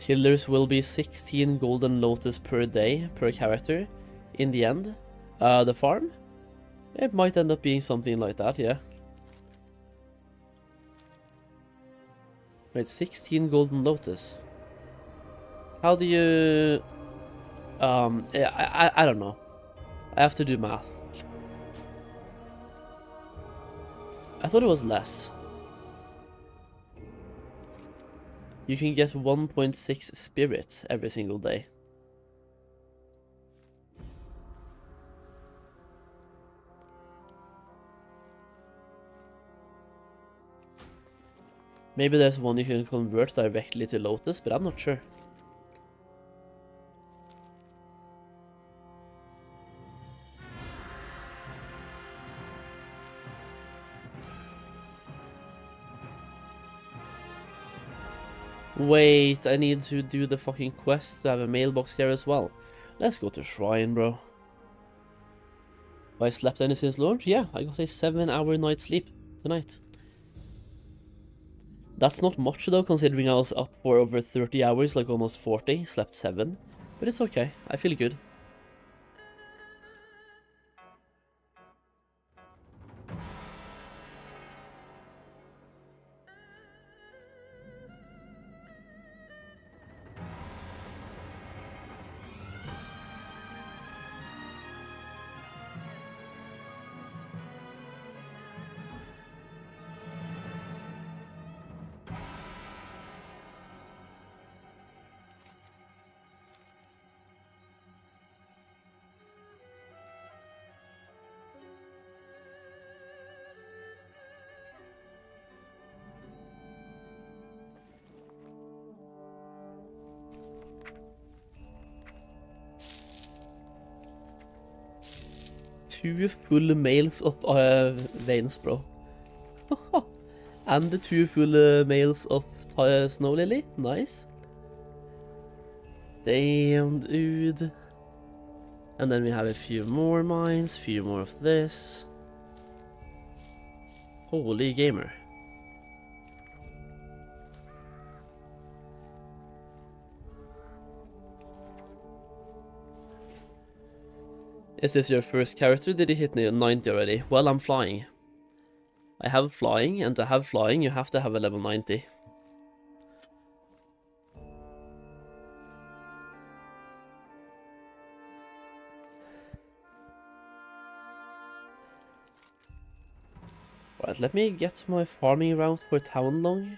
Tillers will be 16 golden lotus per day per character in the end. The farm? It might end up being something like that, yeah. Wait, 16 golden lotus. How do you... I don't know. I have to do math. I thought it was less. You can get 1.6 spirits every single day. Maybe there's one you can convert directly to Lotus, but I'm not sure. Wait, I need to do the fucking quest to have a mailbox here as well. Let's go to Shrine, bro. Have I slept any since launch? Yeah, I got a 7-hour night's sleep tonight. That's not much though, considering I was up for over 30 hours, like almost 40, slept 7. But it's okay, I feel good. Two full males of veins, bro. And the 2 full males of Snow Lily. Nice. Damn, dude. And then we have a few more mines, few more of this. Holy gamer. Is this your first character? Did you hit 90 already? Well, I'm flying. I have flying, and to have flying, you have to have a level 90. Alright, let me get my farming route for Townlong.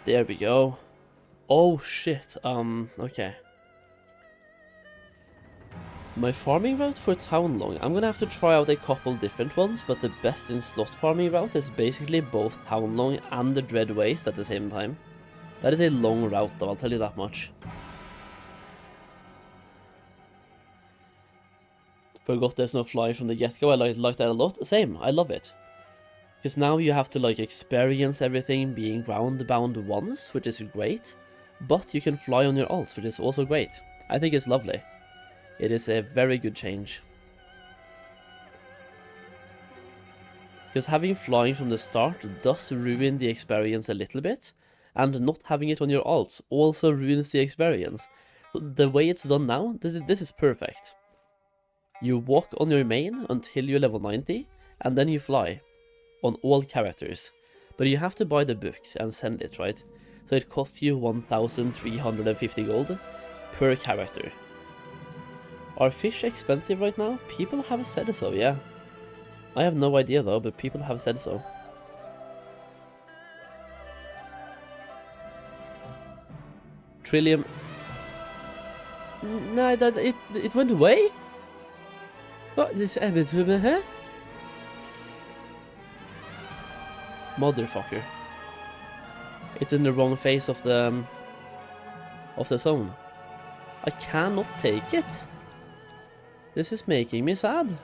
There we go. Oh shit, okay. My farming route for Townlong, I'm gonna have to try out a couple different ones, but the best in slot farming route is basically both Townlong and the Dread Waste at the same time. That is a long route though, I'll tell you that much. Forgot there's no flying from the get-go, I like that a lot. Same, I love it. Because now you have to like experience everything being ground bound once, which is great. But you can fly on your alts, which is also great. I think it's lovely. It is a very good change. Because having flying from the start does ruin the experience a little bit, and not having it on your alts also ruins the experience. So the way it's done now, this is perfect. You walk on your main until you're level 90, and then you fly on all characters. But you have to buy the book and send it, right? So it costs you 1,350 gold per character. Are fish expensive right now? People have said so, yeah. I have no idea though, but people have said so. Trillium. No, it went away? What? This everything here? Motherfucker. It's in the wrong phase of the zone. I cannot take it. This is making me sad.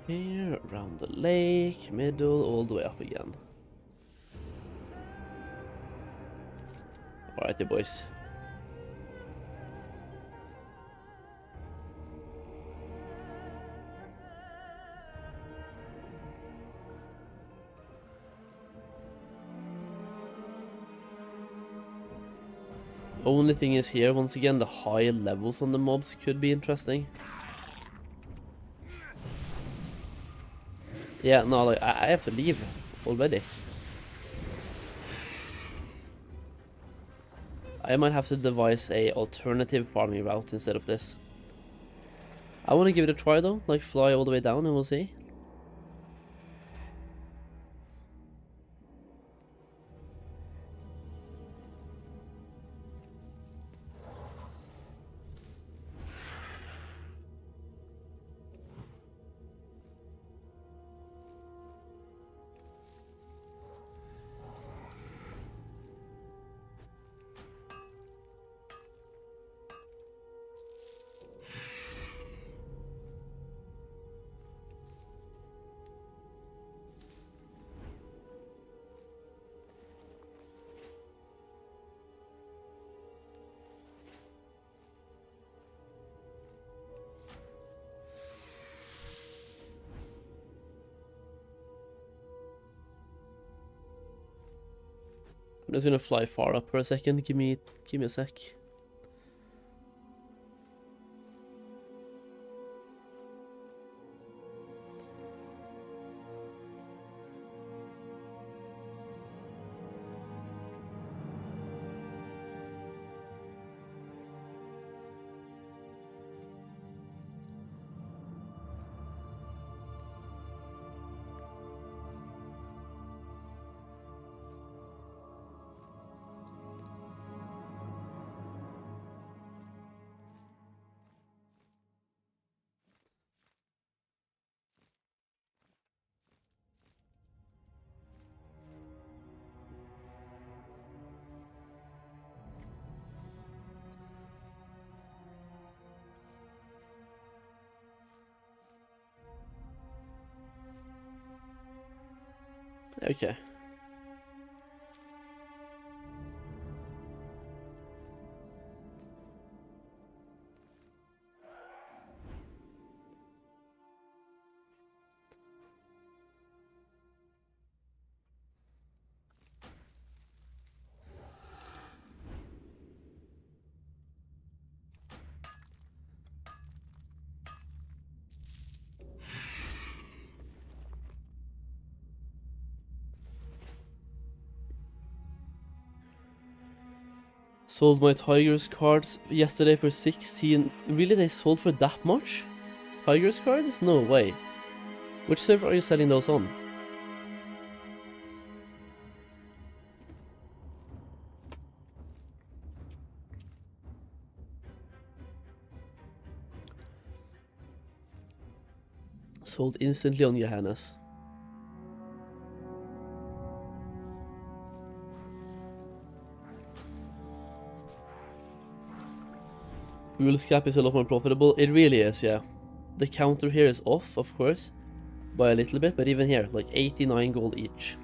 Here, around the lake, middle, all the way up again. Alrighty, boys. Only thing is here, once again, the high levels on the mobs could be interesting. Yeah, no, like, I have to leave already. I might have to devise a alternative farming route instead of this. I want to give it a try though, like fly all the way down and we'll see. I'm just gonna fly far up for a second. Give me a sec. Okay. Sold my Tigers cards yesterday for 16. Really, they sold for that much? Tigers cards? No way. Which server are you selling those on? Sold instantly on Johannes. Fuel's cap is a lot more profitable. It really is, yeah. The counter here is off, of course, by a little bit, but even here, like 89 gold each.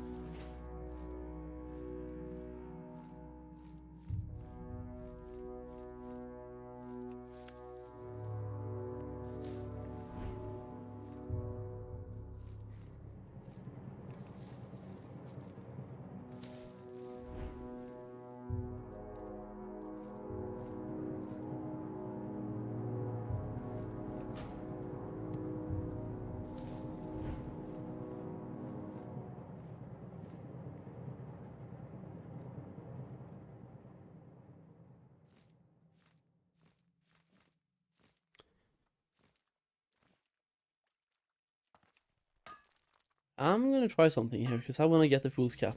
I'm gonna try something here, because I want to get the Fool's Cap.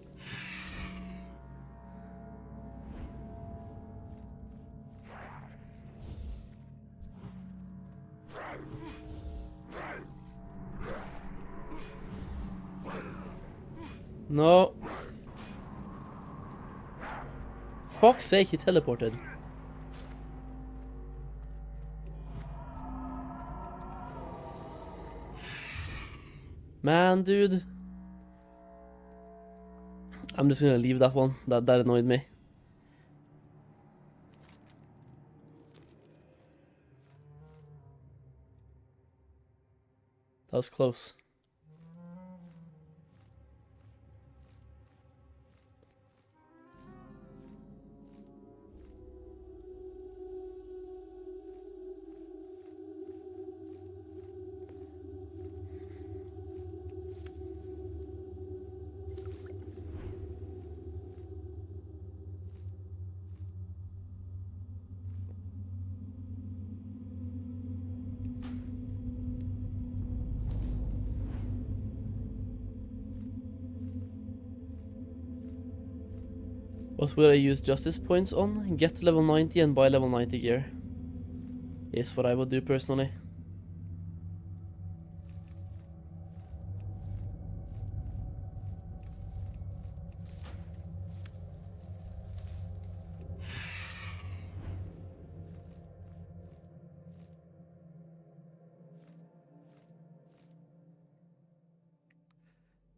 No. Fuck's sake, he teleported. Man, dude. I'm just gonna leave that one. That annoyed me. That was close. What will I use justice points on? Get to level 90 and buy level 90 gear. Is what I would do personally.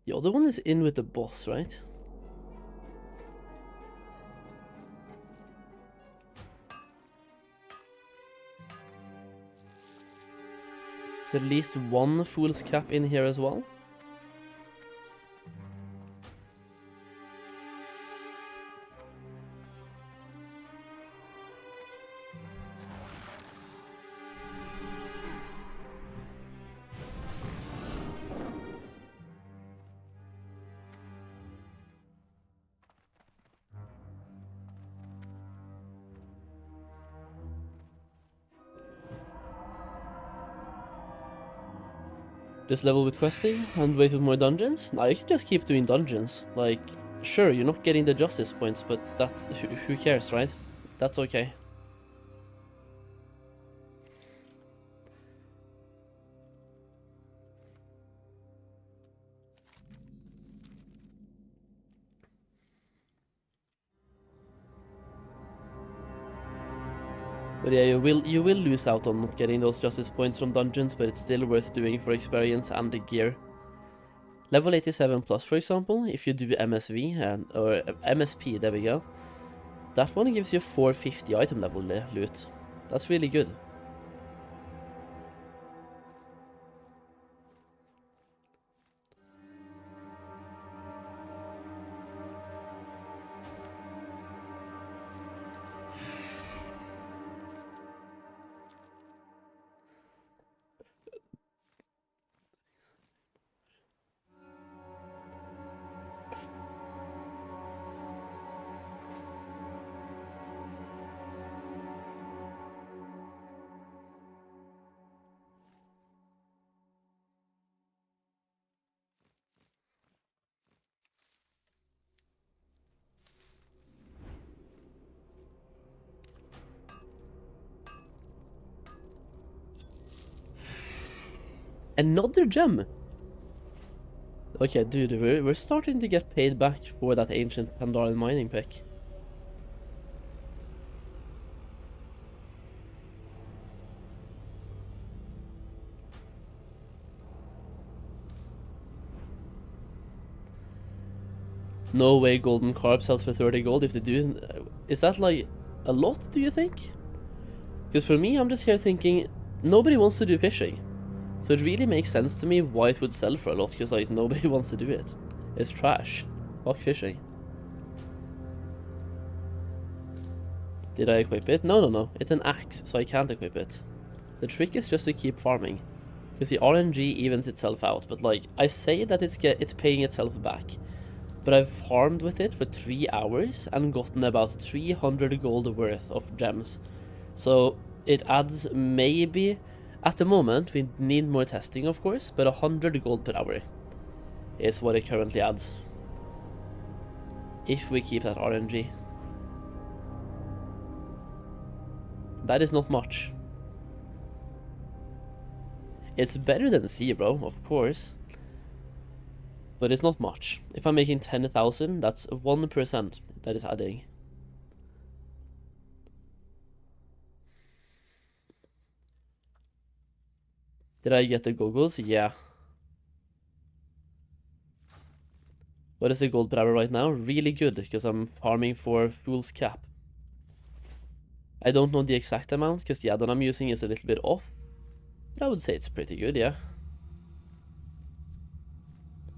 The other one is in with the boss, right? There's at least one Fool's Cap in here as well. this level with questing and wait with more dungeons? Now you can just keep doing dungeons. Like, sure, you're not getting the justice points, but that who cares, right? That's okay. But yeah, you will lose out on not getting those justice points from dungeons, but it's still worth doing for experience and the gear. Level 87 plus, for example, if you do MSV, or MSP, there we go. That one gives you 450 item level loot. That's really good. Another gem! Okay, dude, we're starting to get paid back for that ancient Pandarian mining pick. No way golden carp sells for 30 gold. If they do, is that like a lot, do you think? Because for me, I'm just here thinking, nobody wants to do fishing. So it really makes sense to me why it would sell for a lot, because like nobody wants to do it. It's trash. Fuck fishing. Did I equip it? No. It's an axe, so I can't equip it. The trick is just to keep farming. Because the RNG evens itself out, but like, I say that it's paying itself back. But I've farmed with it for 3 hours and gotten about 300 gold worth of gems. So it adds maybe, at the moment, we need more testing of course, but 100 gold per hour is what it currently adds. If we keep that RNG. That is not much. It's better than 0, of course. But it's not much. If I'm making 10,000, that's 1% that is adding. Did I get the goggles? Yeah. What is the gold per hour right now? Really good, because I'm farming for Fool's Cap. I don't know the exact amount, because the add-on I'm using is a little bit off. But I would say it's pretty good, yeah.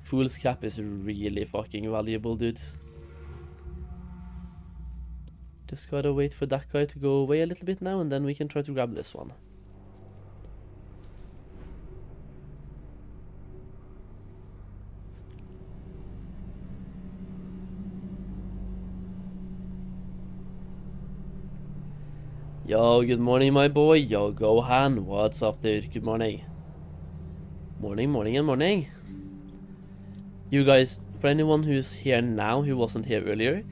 Fool's Cap is really fucking valuable, dude. Just gotta wait for that guy to go away a little bit now, and then we can try to grab this one. Yo, good morning, my boy. Yo, Gohan. What's up, dude? Good morning. Morning. You guys, for anyone who's here now who wasn't here earlier,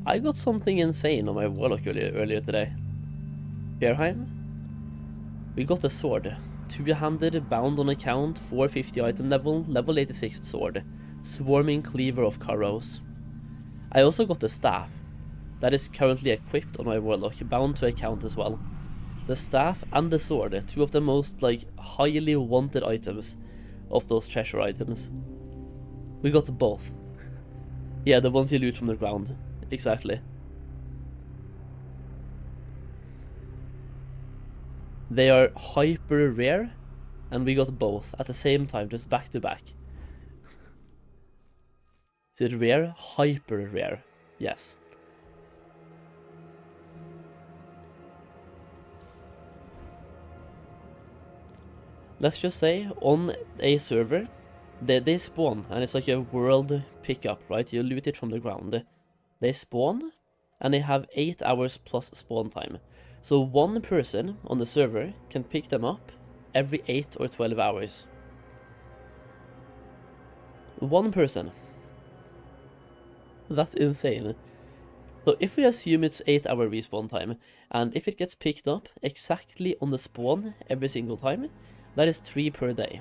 I got something insane on my warlock earlier today. Solheim. We got a sword. Two-handed, bound on account, 450 item level 86 sword. Swarming Cleaver of Carrows. I also got the staff. That is currently equipped on my warlock, bound to account as well. The staff and the sword, two of the most like highly wanted items of those treasure items. We got both. Yeah, the ones you loot from the ground. Exactly. They are hyper rare, and we got both at the same time, just back to back. Is it rare? Hyper rare. Yes. Let's just say, on a server, they spawn, and it's like a world pickup, right? You loot it from the ground. They spawn, and they have 8 hours plus spawn time. So one person on the server can pick them up every 8 or 12 hours. 1 person. That's insane. So if we assume it's 8-hour respawn time, and if it gets picked up exactly on the spawn every single time, that is 3 per day.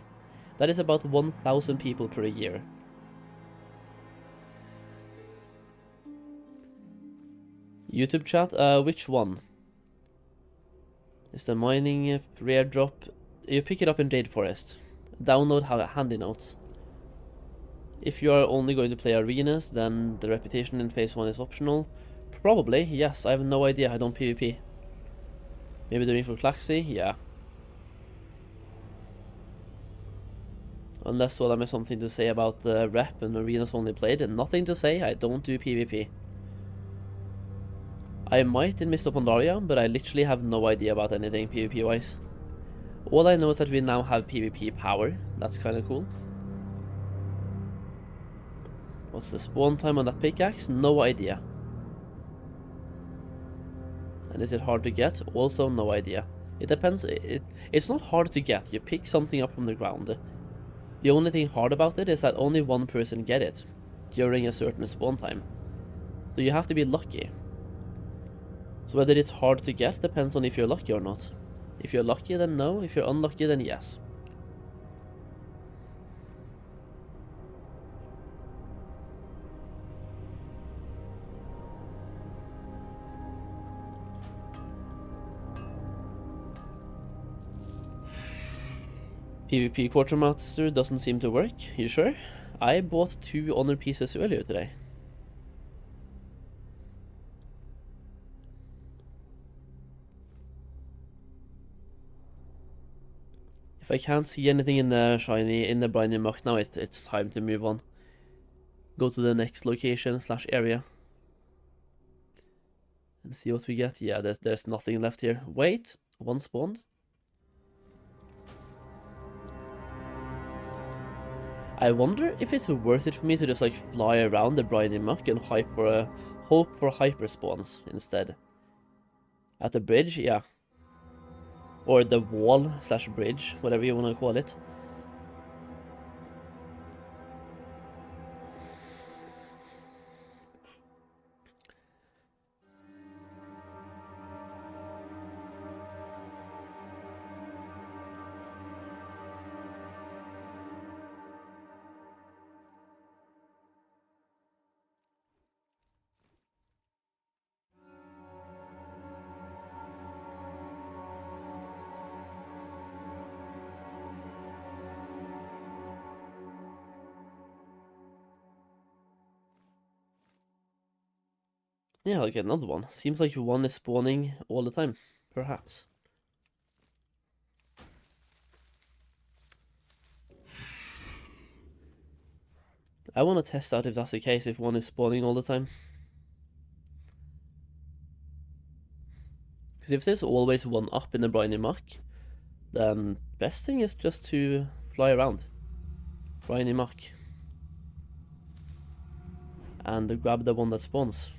That is about 1,000 people per year. YouTube chat, which one? Is the mining rare drop? You pick it up in Jade Forest. Download handy notes. If you are only going to play arenas, then the reputation in phase 1 is optional. Probably, yes, I have no idea, I don't PvP. Maybe the ring for Claxi? Yeah. Unless Solheim has something to say about the rep and arenas only played, and nothing to say, I don't do PvP. I might in Mists of Pandaria, but I literally have no idea about anything PvP wise. All I know is that we now have PvP power, that's kinda cool. What's the spawn time on that pickaxe? No idea. And is it hard to get? Also no idea. It depends, it's not hard to get, you pick something up from the ground. The only thing hard about it is that only 1 person get it during a certain spawn time. So you have to be lucky. So whether it's hard to get depends on if you're lucky or not. If you're lucky, then no. If you're unlucky, then yes. PvP Quartermaster doesn't seem to work. You sure? I bought 2 honor pieces earlier today. If I can't see anything in the shiny, in the briny muck now, it's time to move on. Go to the next location / area. And see what we get. Yeah, there's nothing left here. Wait, 1 spawned. I wonder if it's worth it for me to just like fly around the briny muck and hope for hyper spawns instead. At the bridge, yeah. Or the wall / bridge, whatever you want to call it. Yeah, I'll get another one. Seems like 1 is spawning all the time, perhaps. I want to test out if that's the case, if 1 is spawning all the time. Because if there's always 1 up in the briny muck, then best thing is just to fly around briny muck and grab the one that spawns.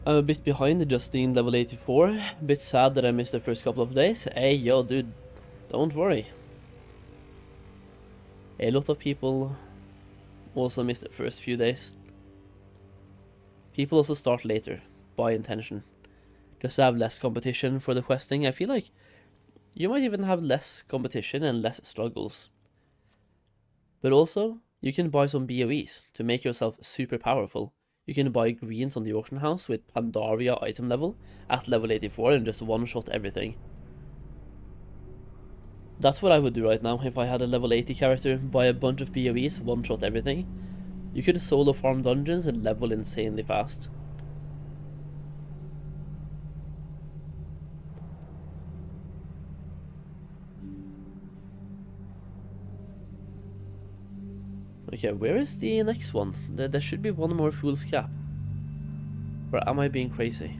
I'm a bit behind, Justine, level 84. A bit sad that I missed the first couple of days. Hey, yo, dude, don't worry. A lot of people also miss the first few days. People also start later, by intention, just to have less competition for the questing. I feel like you might even have less competition and less struggles. But also, you can buy some BOEs to make yourself super powerful. You can buy greens on the auction house with Pandaria item level at level 84 and just one-shot everything. That's what I would do right now if I had a level 80 character, buy a bunch of BOEs, one-shot everything. You could solo farm dungeons and level insanely fast. Okay, where is the next one? There should be one more Fool's Cap. Or am I being crazy?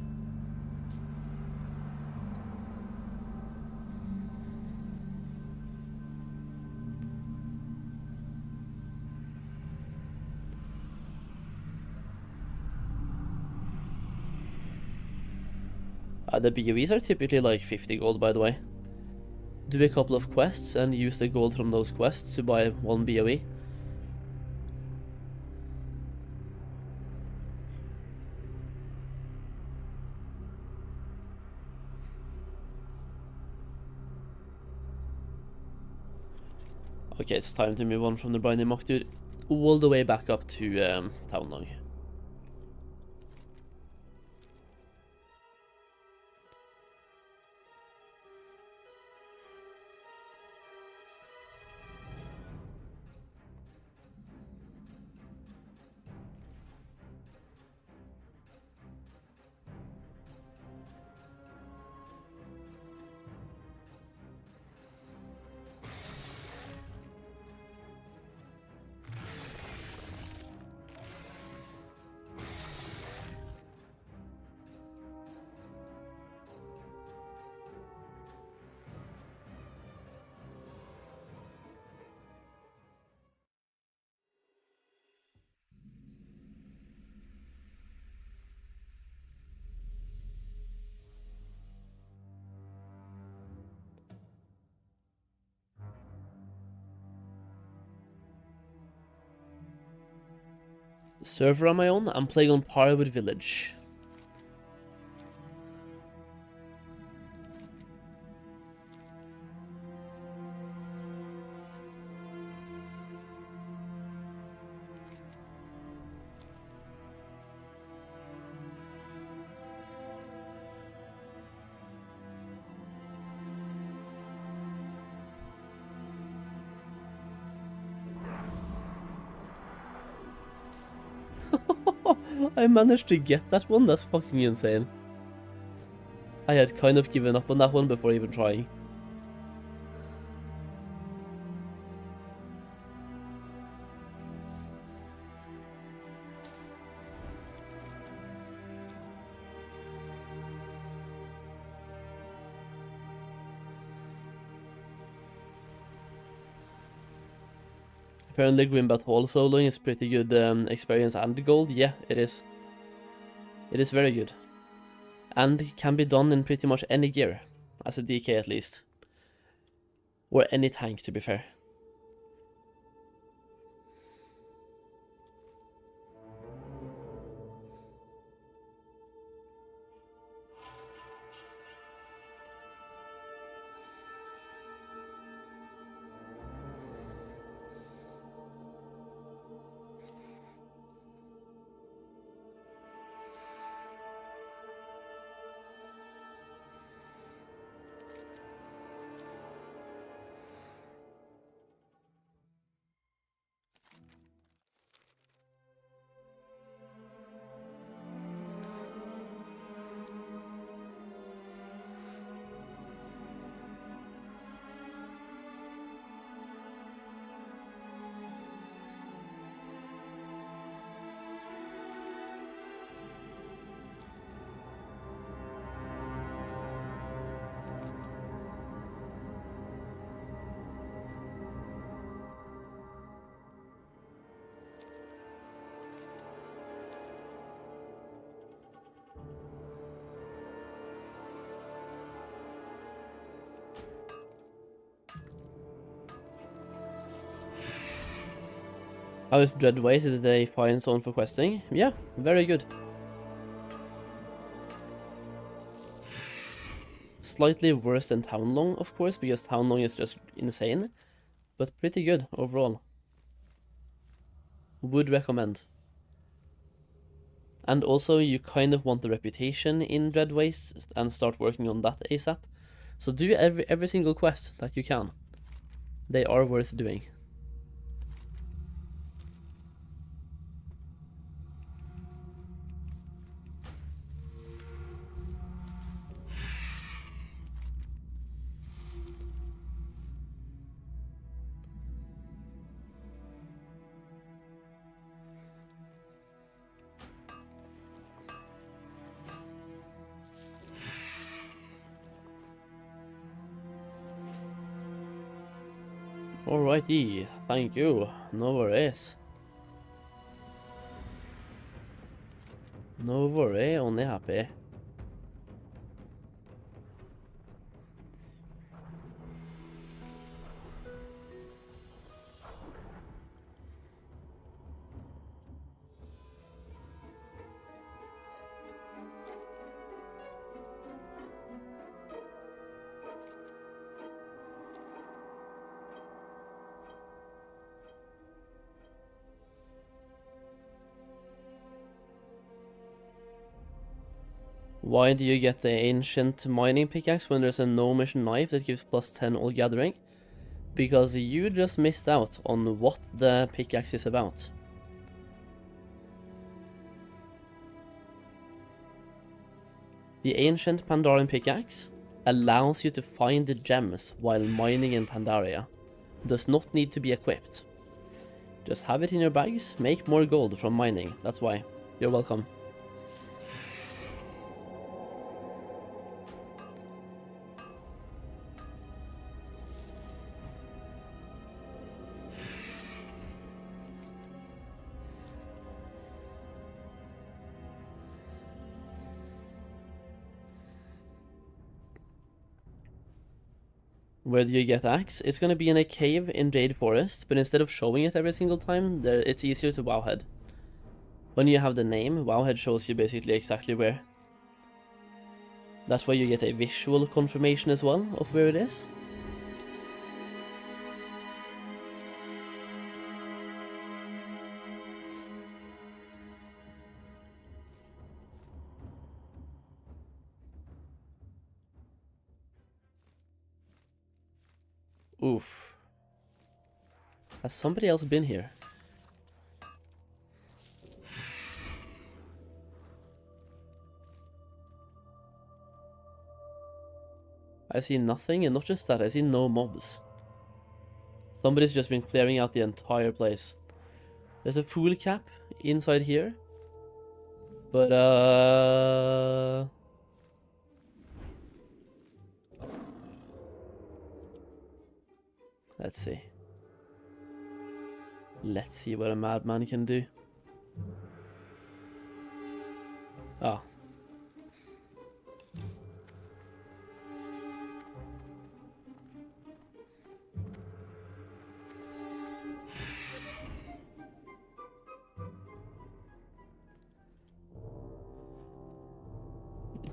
The BOEs are typically like 50 gold, by the way. Do a couple of quests and use the gold from those quests to buy one BOE. Okay, it's time to move on from the Briny Mock Dude all the way back up to Town Long. Server on my own, I'm playing on par with Village. I managed to get that one, that's fucking insane. I had kind of given up on that one before even trying. Apparently Grimbat Hall soloing is pretty good experience and gold. Yeah, it is. It is very good. And can be done in pretty much any gear, as a DK at least. Or any tank, to be fair. How is Dreadways? Is it a fine zone for questing? Yeah, very good. Slightly worse than Townlong, of course, because Townlong is just insane. But pretty good overall. Would recommend. And also, you kind of want the reputation in Dreadways and start working on that ASAP. So do every single quest that you can. They are worth doing. Alrighty, thank you. No worries. No worry, only happy. Why do you get the ancient mining pickaxe when there's a no mission knife that gives plus 10 all gathering? Because you just missed out on what the pickaxe is about. The ancient Pandarian pickaxe allows you to find the gems while mining in Pandaria. Does not need to be equipped. Just have it in your bags, make more gold from mining, that's why. You're welcome. Where do you get axe? It's gonna be in a cave in Jade Forest, but instead of showing it every single time, it's easier to wowhead. When you have the name, wowhead shows you basically exactly where. That way you get a visual confirmation as well of where it is. Oof. Has somebody else been here? I see nothing, and not just that, I see no mobs. Somebody's just been clearing out the entire place. There's a pool cap inside here. But, let's see. Let's see what a madman can do. Ah.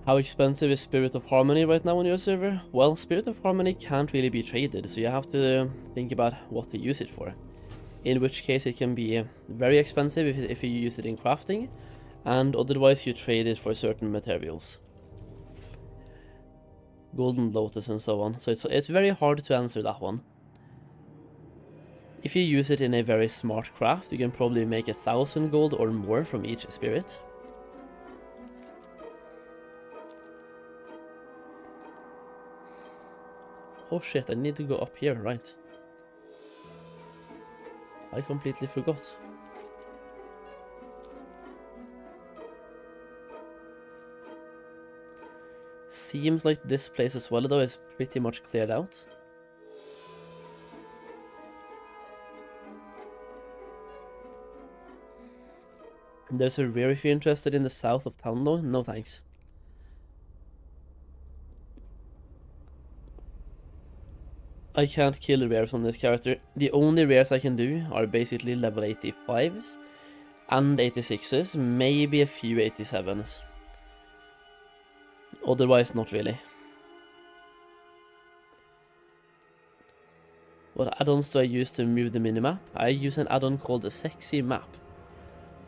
How expensive is Spirit of Harmony right now on your server? Well, Spirit of Harmony can't really be traded, so you have to think about what to use it for. In which case it can be very expensive if you use it in crafting, and otherwise you trade it for certain materials. Golden Lotus and so on, so it's very hard to answer that one. If you use it in a very smart craft, you can probably make 1,000 gold or more from each spirit. Oh shit, I need to go up here, right? I completely forgot. Seems like this place as well, though, is pretty much cleared out. There's a rear if you're interested in the south of town, though. No thanks. I can't kill rares on this character. The only rares I can do are basically level 85s and 86s, maybe a few 87s. Otherwise, not really. What add-ons do I use to move the minimap? I use an add-on called a Sexy Map.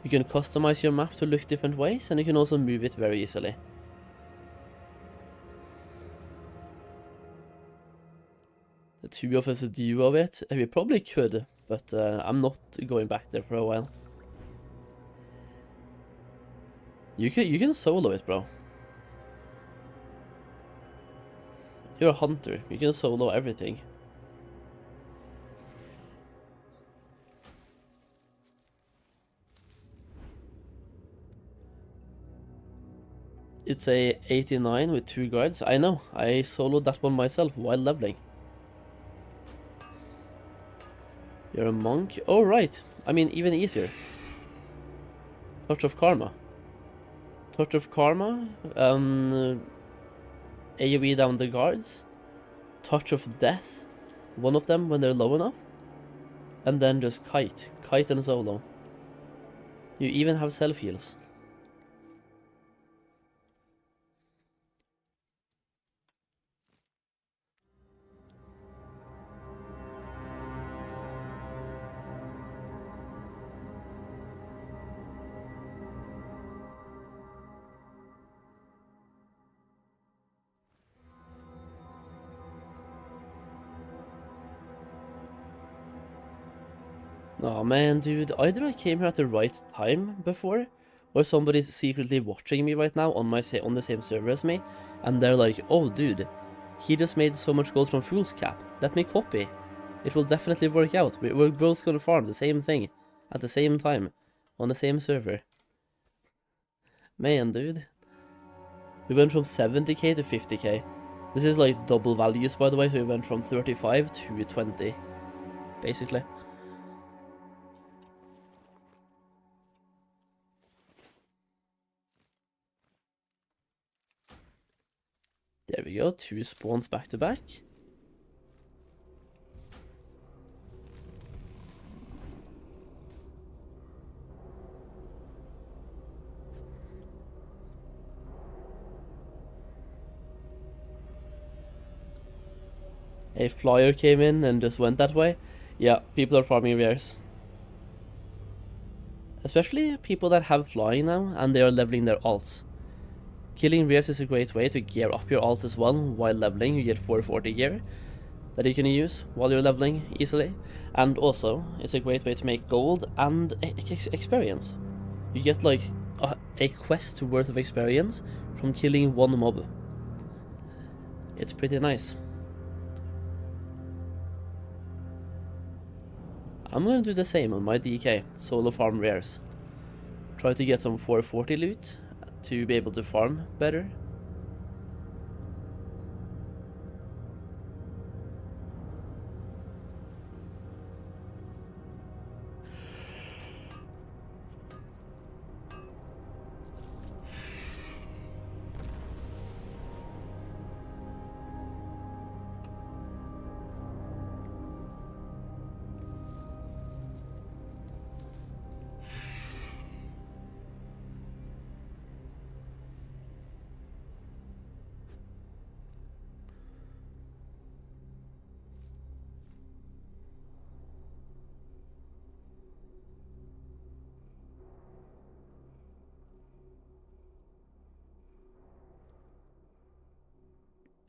You can customize your map to look different ways, and you can also move it very easily. The two of us duo it? We probably could, but I'm not going back there for a while. You can solo it, bro. You're a hunter. You can solo everything. It's a 89 with 2 guards. I know. I soloed that one myself while leveling. You're a monk? Oh, right. I mean, even easier. Touch of Karma. Touch of Karma. AoE down the guards. Touch of Death. One of them when they're low enough. And then just Kite. Kite and solo. You even have self-heals. Oh man, dude, either I came here at the right time before, or somebody's secretly watching me right now on the same server as me, and they're like, oh dude, he just made so much gold from Fool's Cap, let me copy. It will definitely work out. We're both gonna farm the same thing, at the same time, on the same server. Man, dude. We went from 70k to 50k. This is like double values, by the way, so we went from 35 to 20, basically. There we go, 2 spawns back to back. A flyer came in and just went that way. Yeah, people are farming rares. Especially people that have flying now and they are leveling their alts. Killing rares is a great way to gear up your alts as well. While leveling, you get 440 gear that you can use while you're leveling easily. And also, it's a great way to make gold and experience. You get like a quest worth of experience from killing one mob. It's pretty nice. I'm gonna do the same on my DK, solo farm rares. Try to get some 440 loot to be able to farm better.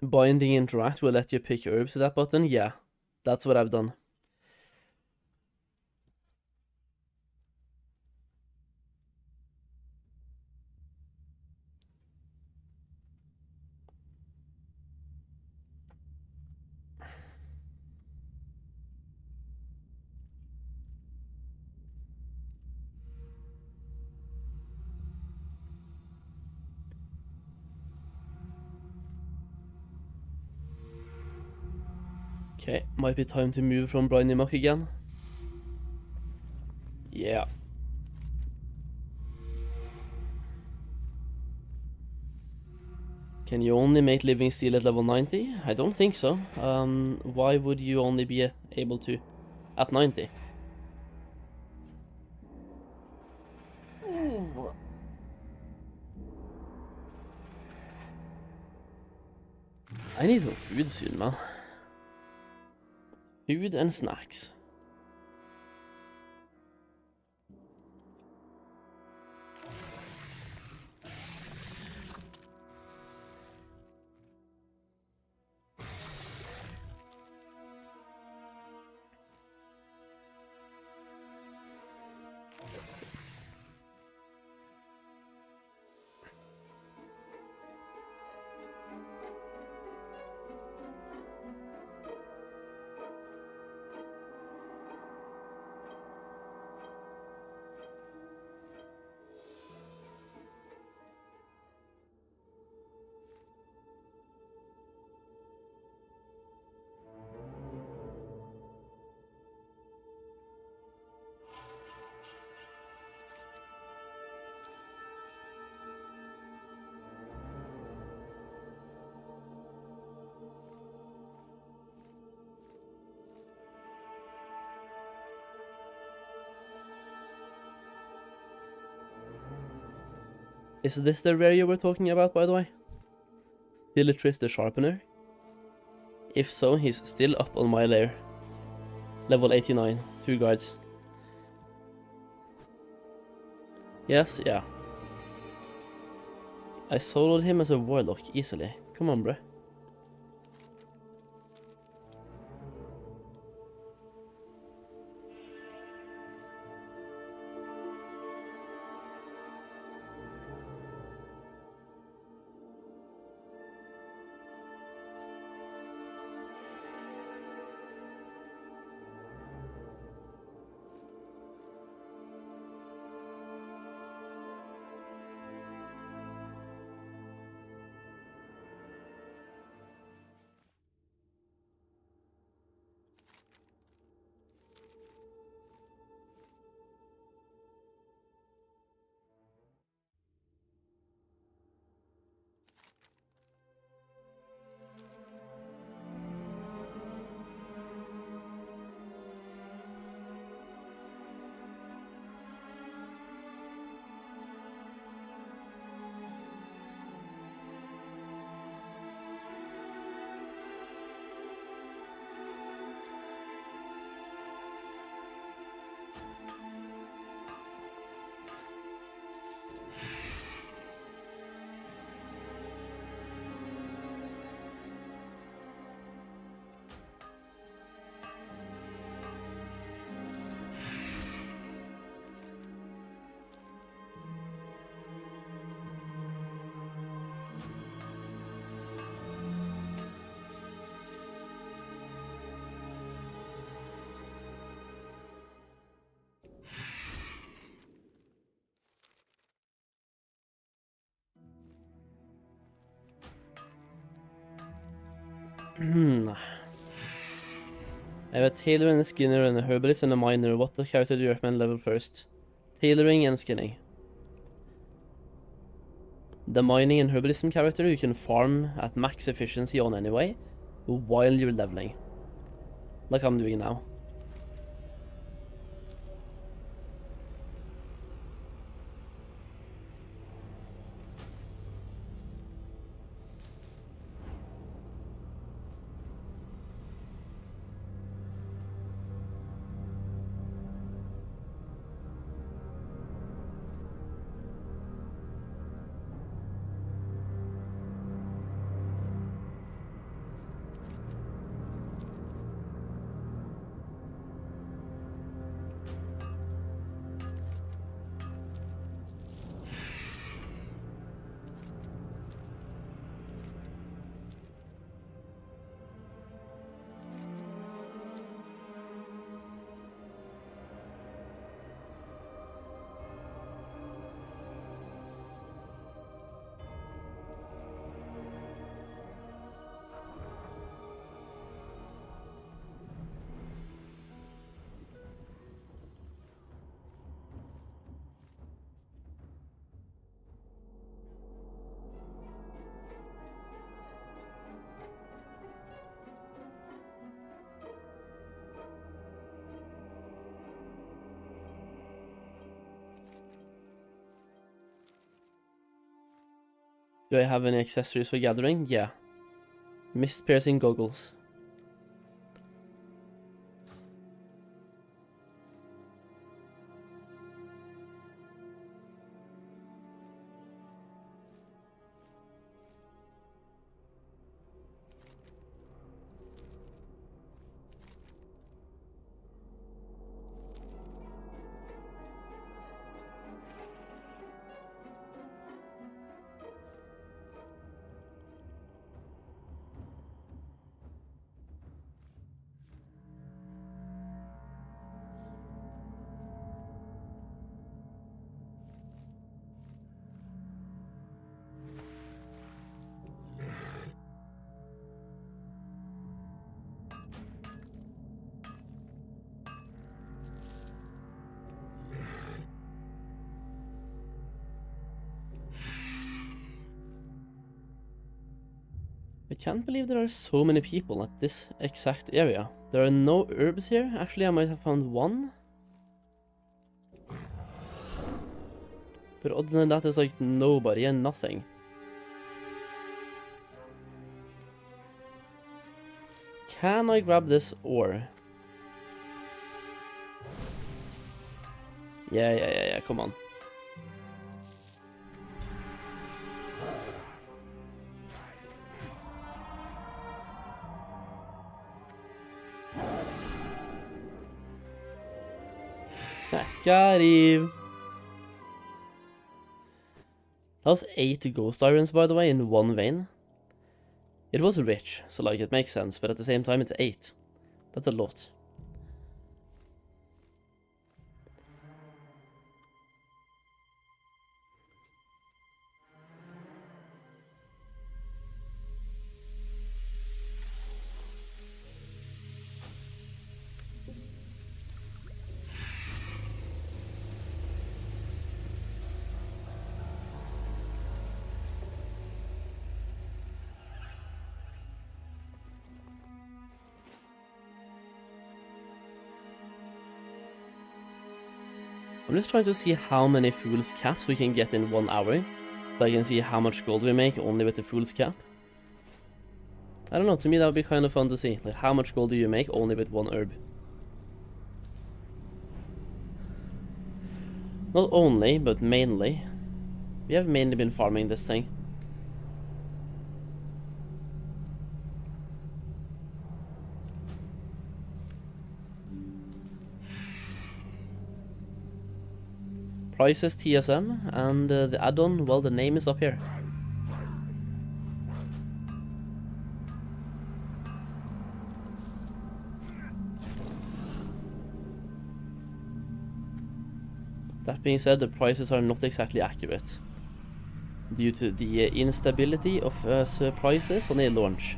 Binding interact will let you pick herbs with that button. Yeah, that's what I've done. Okay, might be time to move from Briny Muck again. Yeah. Can you only make living steel at level 90? I don't think so. Why would you only be able to at 90? I need some food soon, man. Food and snacks. Is this the rare you were talking about, by the way? Dilitris the Sharpener? If so, he's still up on my layer. Level 89, 2 guards. Yes, yeah. I soloed him as a warlock easily. Come on, bruh. I have a tailor and a skinner and a herbalist and a miner. What the character do you recommend level first? Tailoring and skinning. The mining and herbalism character you can farm at max efficiency on anyway, while you're leveling. Like I'm doing now. Do I have any accessories for gathering? Yeah. Mist piercing goggles. I can't believe there are so many people at this exact area. There are no herbs here. Actually, I might have found one. But other than that, there's like nobody and nothing. Can I grab this ore? Yeah, come on. Got him! That was 8 ghost irons, by the way, in one vein. It was rich, so like it makes sense, but at the same time it's 8. That's a lot. I'm just trying to see how many Fool's Caps we can get in 1 hour. So I can see how much gold we make only with the Fool's Cap. I don't know, to me that would be kind of fun to see. Like, how much gold do you make only with 1 herb? Not only, but mainly. We have mainly been farming this thing. Prices TSM, and the add-on, well, the name is up here. That being said, the prices are not exactly accurate, due to the instability of prices on the launch.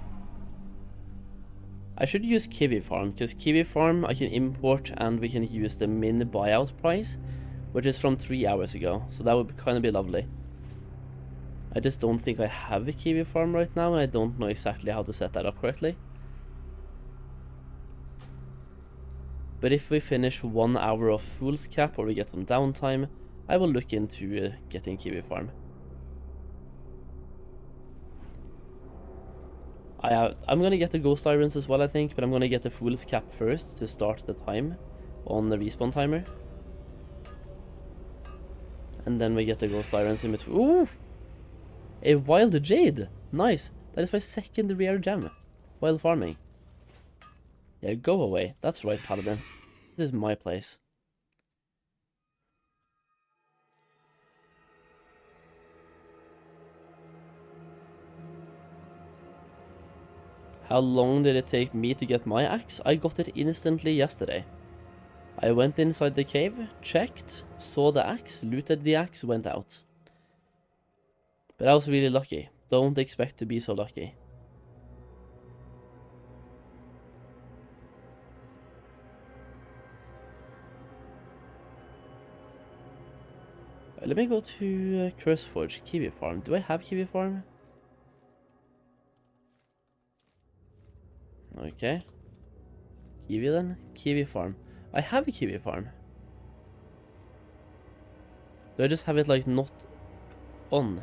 I should use Kiwi Farm, because Kiwi Farm I can import and we can use the min buyout price, which is from 3 hours ago, so that would kind of be lovely. I just don't think I have a Kiwi Farm right now, and I don't know exactly how to set that up correctly. But if we finish 1 hour of Fool's Cap or we get some downtime, I will look into getting Kiwi Farm. I'm gonna get the Ghost Irons as well, I think, but I'm gonna get the Fool's Cap first to start the time on the respawn timer. And then we get the Ghost Irons in between. Ooh! A Wild Jade! Nice! That is my second rare gem while farming. Yeah, go away. That's right, Paladin. This is my place. How long did it take me to get my axe? I got it instantly yesterday. I went inside the cave, checked, saw the axe, looted the axe, went out. But I was really lucky. Don't expect to be so lucky. Let me go to Curseforge, Kiwi Farm. Do I have Kiwi Farm? Okay. Kiwi then? Kiwi Farm. I have a Kiwi Farm. Do I just have it like not on?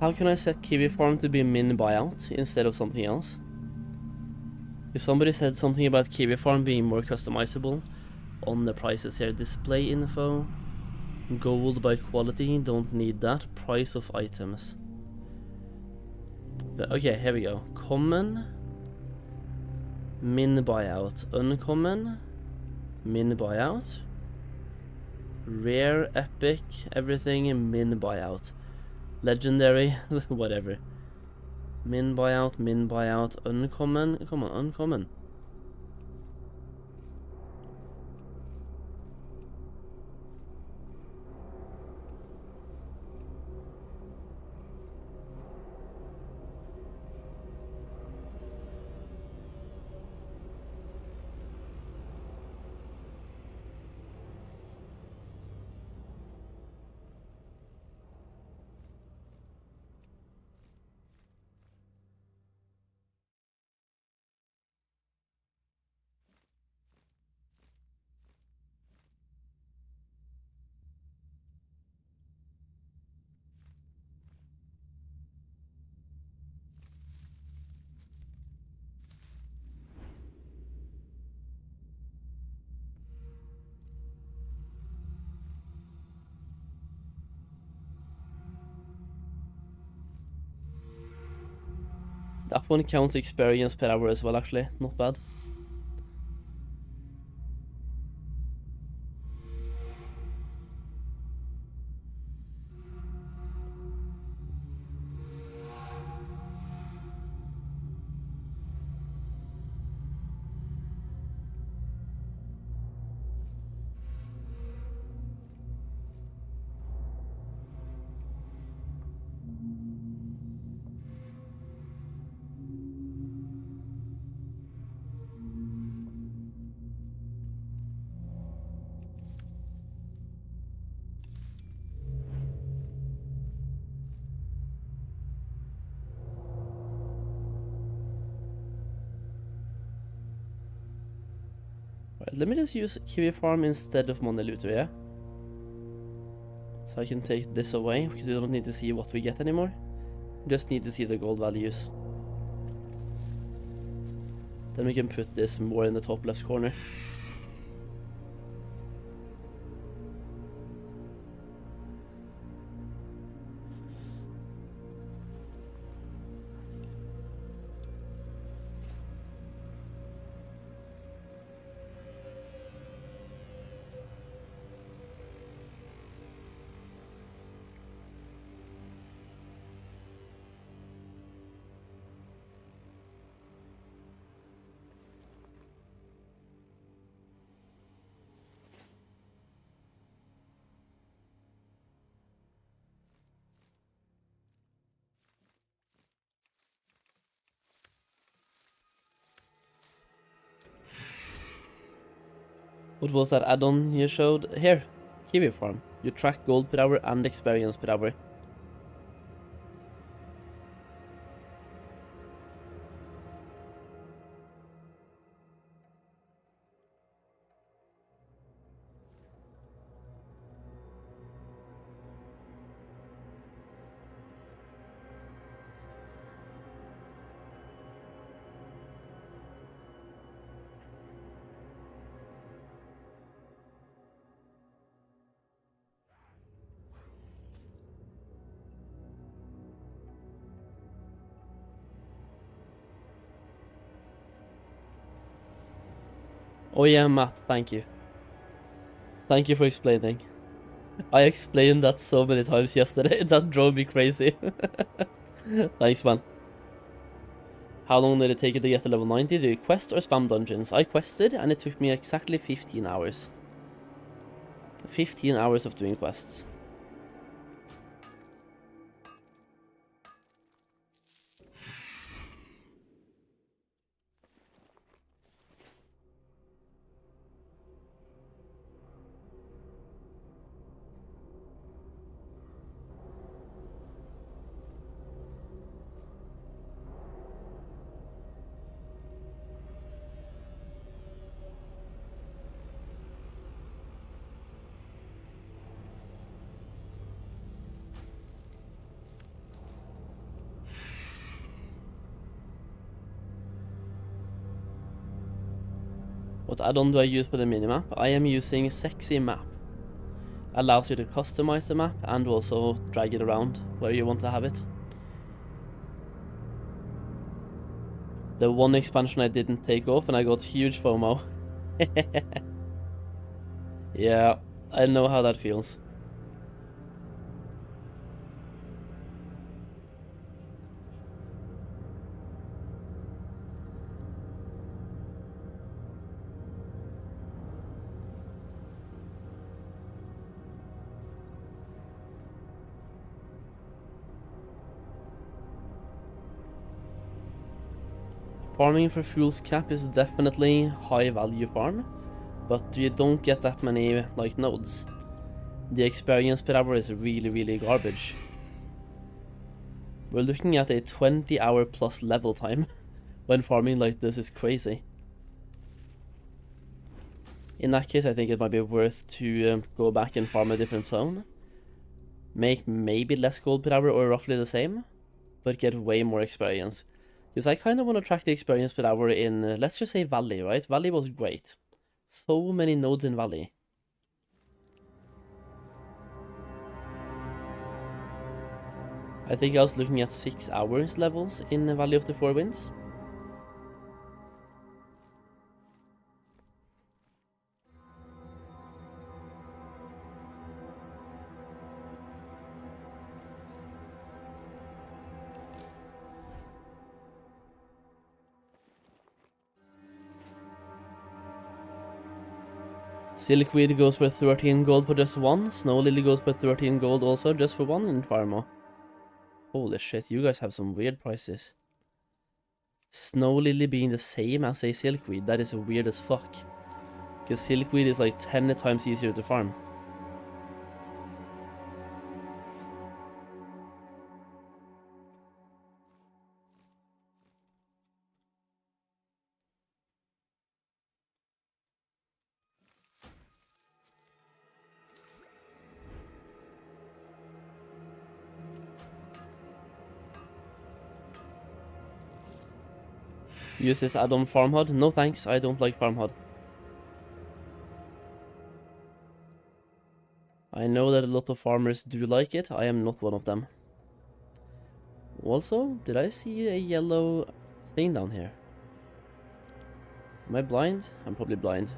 How can I set Kiwi Farm to be min buyout instead of something else? If somebody said something about Kiwi Farm being more customizable on the prices here. Display info. Gold by quality, don't need that. Price of items. Okay, here we go. Common. Min buyout. Uncommon. Min buyout. Rare, epic, everything min buyout. Legendary, whatever. Min buyout, uncommon. Come on, uncommon. That one counts experience per hour as well, actually. Not bad. Right, let me just use Kiwi Farm instead of Money Looter, yeah? So I can take this away, because we don't need to see what we get anymore. Just need to see the gold values. Then we can put this more in the top left corner. What was that add-on you showed? Here, Kiwi Farm. You track gold per hour and experience per hour. Oh yeah, Matt, thank you. Thank you for explaining. I explained that so many times yesterday, that drove me crazy. Thanks, man. How long did it take you to get to level 90? Do you quest or spam dungeons? I quested, and it took me exactly 15 hours. 15 hours of doing quests. What add-on do I use for the minimap? I am using Sexy Map. Allows you to customize the map and also drag it around where you want to have it. The one expansion I didn't take off and I got huge FOMO. Yeah, I know how that feels. Farming for Fool's Cap is definitely high value farm, but you don't get that many like nodes. The experience per hour is really garbage. We're looking at a 20-hour plus level time when farming like this is crazy. In that case, I think it might be worth to go back and farm a different zone. Make maybe less gold per hour or roughly the same, but get way more experience. Because I kind of want to track the experience per hour in, let's just say Valley, right? Valley was great. So many nodes in Valley. I think I was looking at 6 hours levels in the Valley of the Four Winds. Silkweed goes for 13 gold for just one. Snow Lily goes for 13 gold also just for one in Pharma. Holy shit, you guys have some weird prices. Snow Lily being the same as a Silkweed, that is weird as fuck. Because Silkweed is like 10 times easier to farm. Use this add-on Farm HUD? No thanks, I don't like Farm HUD. I know that a lot of farmers do like it, I am not one of them. Also, did I see a yellow thing down here? Am I blind? I'm probably blind.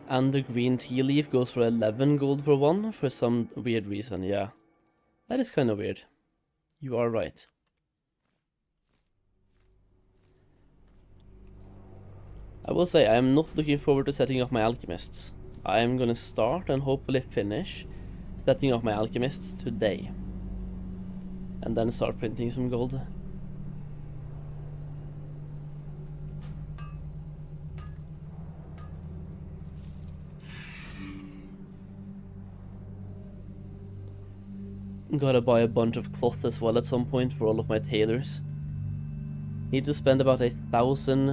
And the green tea leaf goes for 11 gold for one for some weird reason, yeah. That is kind of weird. You are right. I will say, I am not looking forward to setting up my alchemists. I am gonna start and hopefully finish setting up my alchemists today. And then start printing some gold. Gotta buy a bunch of cloth as well at some point for all of my tailors. Need to spend about 1,000,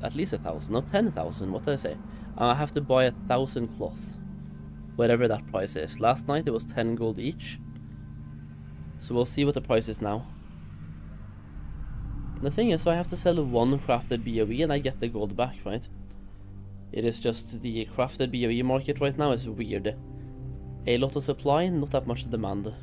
at least 1,000, not 10,000, what did I say? I have to buy 1,000 cloth, whatever that price is. Last night it was 10 gold each, so we'll see what the price is now. The thing is, so I have to sell one crafted BOE and I get the gold back, right? It is just the crafted BOE market right now is weird. A lot of supply, not that much demand.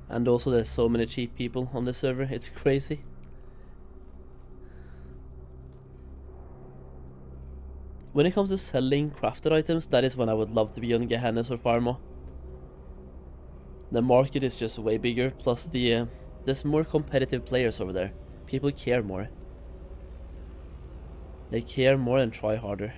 And also there's so many cheap people on the server, it's crazy. When it comes to selling crafted items, that is when I would love to be on Gehennes or Pharma. The market is just way bigger, plus there's more competitive players over there. People care more. They care more and try harder.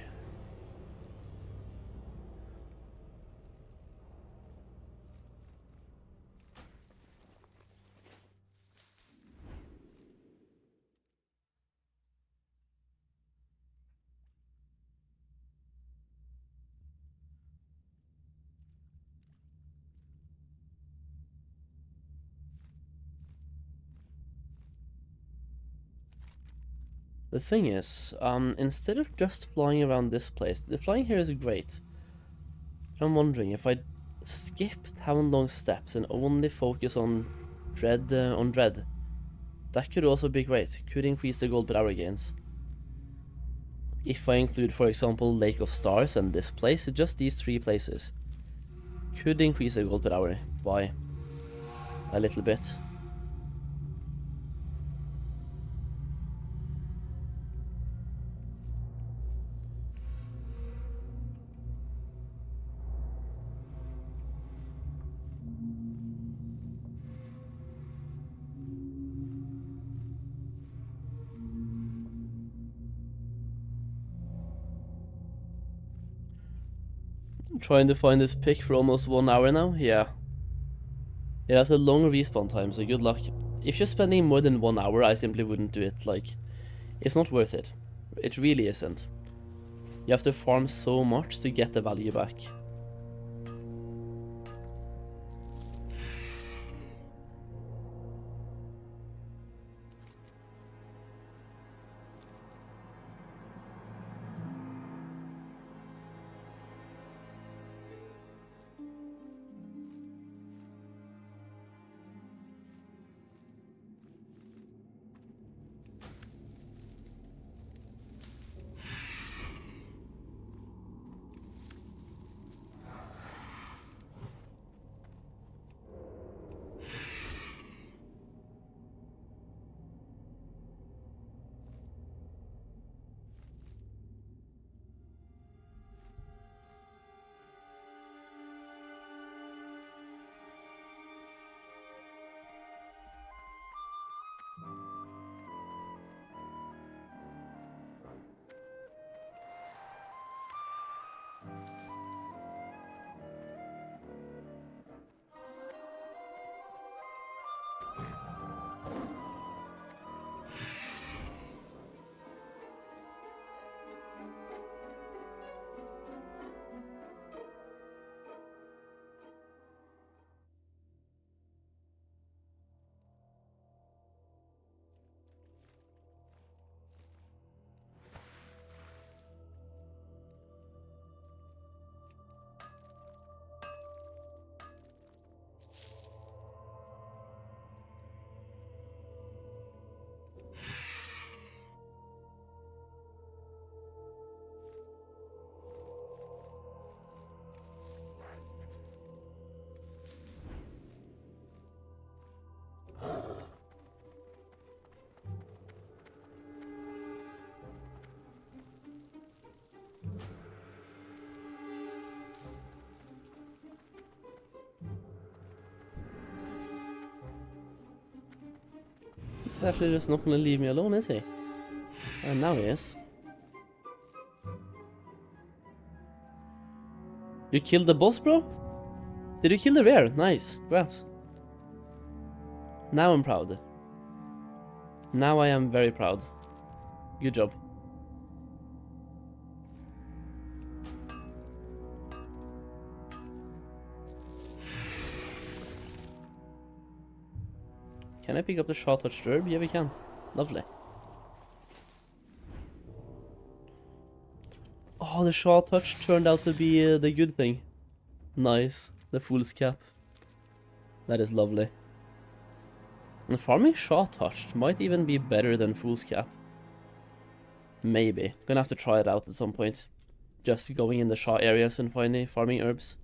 The thing is, instead of just flying around this place, the flying here is great. I'm wondering if I skip town long steps and only focus on dread, that could also be great. Could increase the gold per hour gains. If I include, for example, Lake of Stars and this place, just these 3 places, could increase the gold per hour by a little bit. I'm trying to find this pick for almost 1 hour now. Yeah. It has a long respawn time, so good luck. If you're spending more than 1 hour, I simply wouldn't do it. Like, it's not worth it. It really isn't. You have to farm so much to get the value back. He's actually just not gonna leave me alone, is he? And now he is. You killed the boss, bro? Did you kill the rare? Nice. Congrats. Now I'm proud. Now I am very proud. Good job. Can I pick up the shot-touched herb? Yeah, we can. Lovely. Oh, the shot-touch turned out to be the good thing. Nice. The fool's cap. That is lovely. And farming shot-touched might even be better than fool's cap. Maybe. Gonna have to try it out at some point. Just going in the shot areas and finding farming herbs.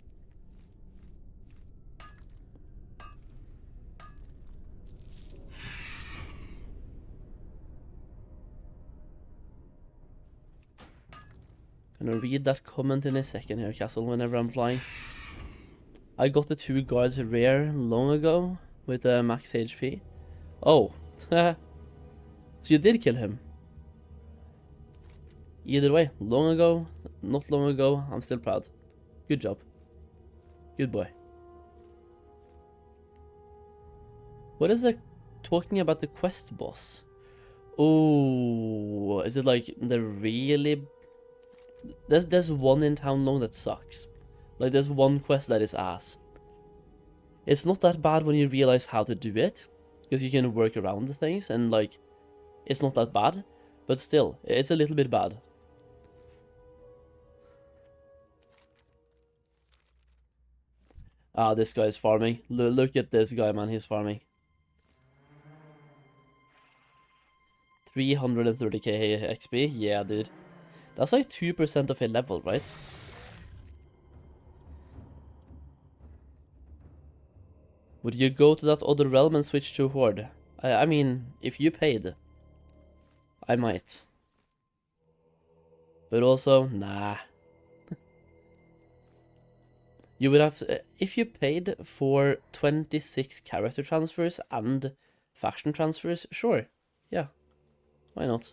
Gonna read that comment in a second here, Castle, whenever I'm flying. I got the 2 guards rare long ago with max HP. Oh, so you did kill him. Either way, long ago, not long ago, I'm still proud. Good job. Good boy. What is it talking about the quest boss? Oh, is it like the really... There's one in town long that sucks. Like there's one quest that is ass. It's not that bad when you realize how to do it, because you can work around the things and like, it's not that bad, but still, it's a little bit bad. Ah, this guy's farming. Look at this guy, man, he's farming. 330k XP? Yeah, dude. That's like 2% of a level, right? Would you go to that other realm and switch to Horde? I mean, if you paid, I might. But also, nah. You would have to, if you paid for 26 character transfers and faction transfers, sure. Yeah. Why not?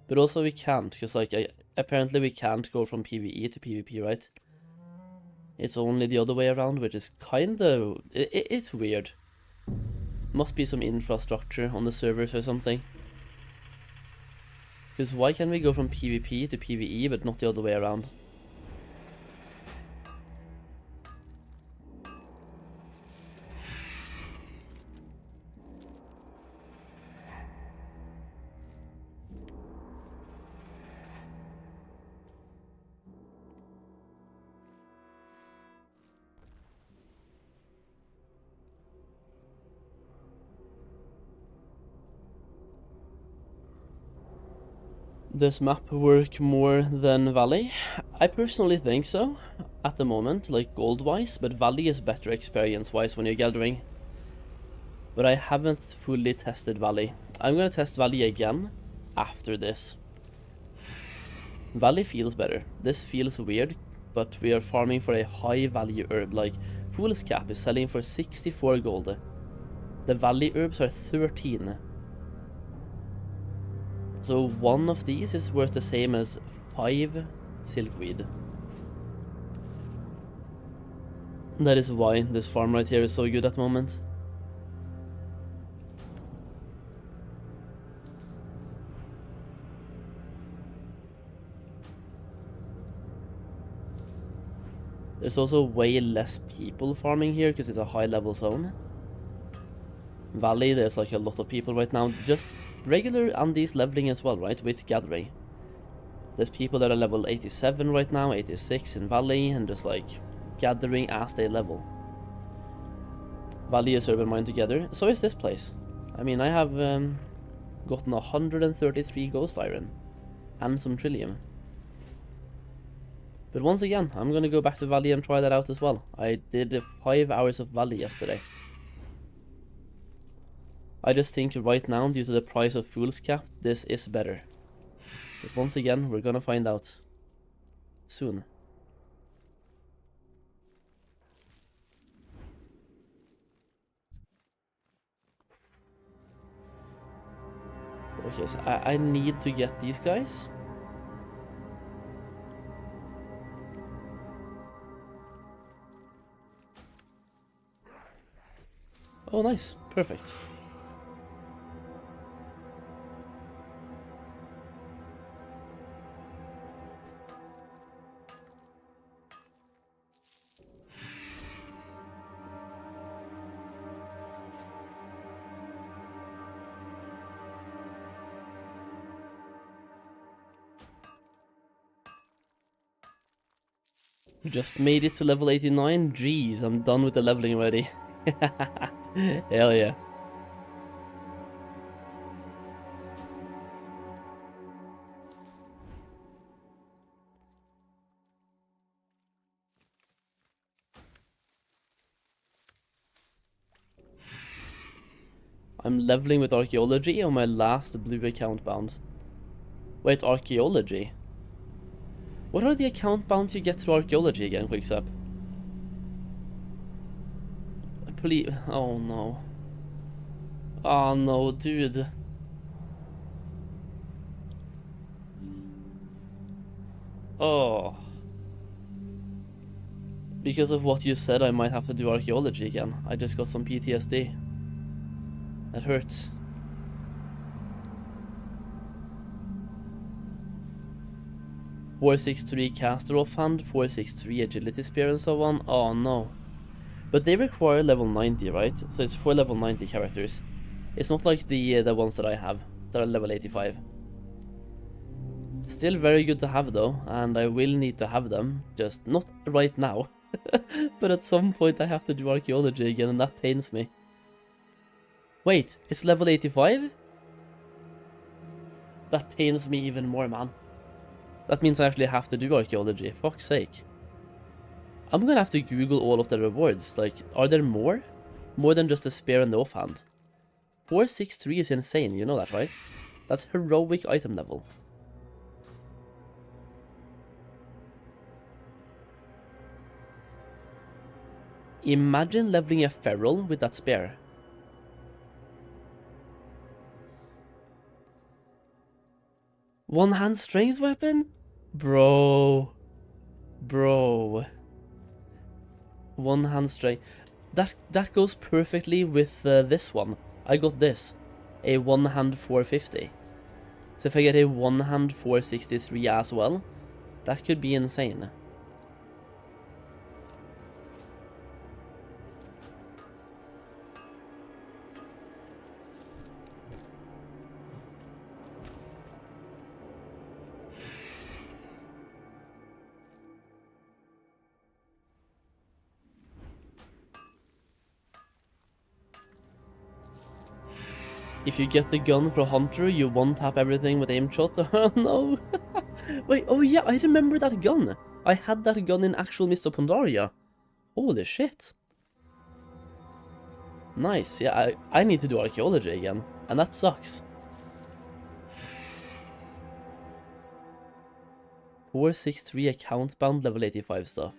But also we can't, because like, apparently we can't go from PvE to PvP, right? It's only the other way around, which is kinda... It's weird. Must be some infrastructure on the servers or something. Because why can we go from PvP to PvE, but not the other way around? Does map work more than Valley? I personally think so, at the moment, like gold-wise, but Valley is better experience-wise when you're gathering. But I haven't fully tested Valley. I'm gonna test Valley again after this. Valley feels better. This feels weird, but we are farming for a high value herb, like Fool's Cap is selling for 64 gold. The Valley herbs are 13. So one of these is worth the same as 5 silkweed. That is why this farm right here is so good at the moment. There's also way less people farming here because it's a high level zone. Valley, there's like a lot of people right now, just regular and these leveling as well, right, with gathering. There's people that are level 87 right now, 86 in Valley, and just like gathering as they level. Valley is urban mine together, so is this place. I mean, I have gotten 133 ghost iron and some trillium. But once again, I'm gonna go back to Valley and try that out as well. I did 5 hours of Valley yesterday. I just think right now, due to the price of Fool's Cap, this is better. But once again, we're gonna find out soon. Okay, so I need to get these guys. Oh, nice. Perfect. We just made it to level 89. Jeez, I'm done with the leveling already. Hell yeah. I'm leveling with archaeology on my last blue account bound. Wait, archaeology? What are the account bounds you get through archaeology again, Quickstep? Please. Oh no. Oh no, dude. Oh. Because of what you said, I might have to do archaeology again. I just got some PTSD. That hurts. .463 caster offhand, 463 agility spear and so on. Oh no. But they require level 90, right? So it's 4 level 90 characters. It's not like the ones that I have, that are level 85. Still very good to have though, and I will need to have them, just not right now. But at some point I have to do archaeology again, and that pains me. Wait, it's level 85? That pains me even more, man. That means I actually have to do archaeology, fuck's sake. I'm gonna have to Google all of the rewards, like, are there more? More than just a spear and the offhand. 463 is insane, you know that, right? That's heroic item level. Imagine leveling a feral with that spear. One hand strength weapon? Bro. Bro. One hand strength. That goes perfectly with this one. I got this. A one hand 450. So if I get a one hand 463 as well, that could be insane. If you get the gun for Hunter, you one-tap everything with aim shot. Oh no! Wait, oh yeah, I remember that gun! I had that gun in actual Mists of Pandaria. Holy shit. Nice, yeah, I need to do archaeology again, and that sucks. 463 account bound level 85 stuff.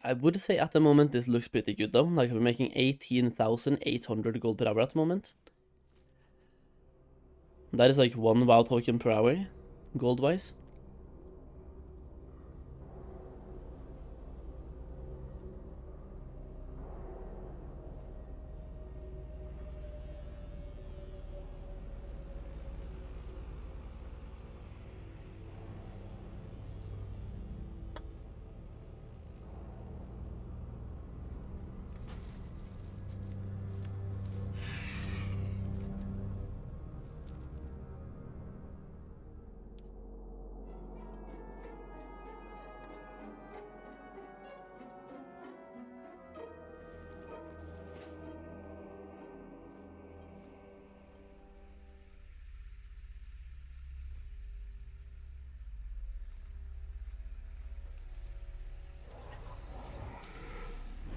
I would say at the moment this looks pretty good though, like we're making 18,800 gold per hour at the moment. That is like 1 WoW token per hour, gold-wise.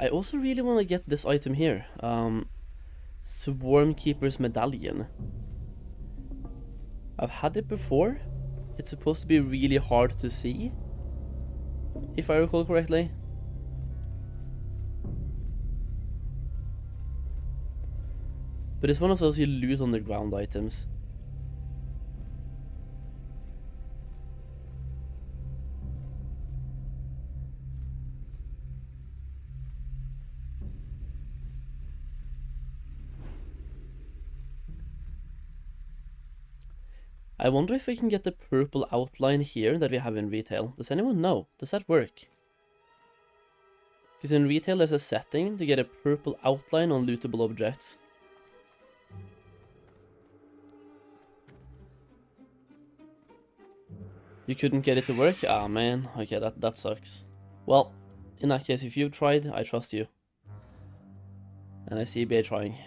I also really want to get this item here, Swarm Keeper's Medallion. I've had it before. It's supposed to be really hard to see, if I recall correctly. But it's one of those you loot on the ground items. I wonder if we can get the purple outline here that we have in retail. Does anyone know? Does that work? Because in retail there's a setting to get a purple outline on lootable objects. You couldn't get it to work? Ah man, okay, that sucks. Well, in that case, if you've tried, I trust you. And I see BA trying.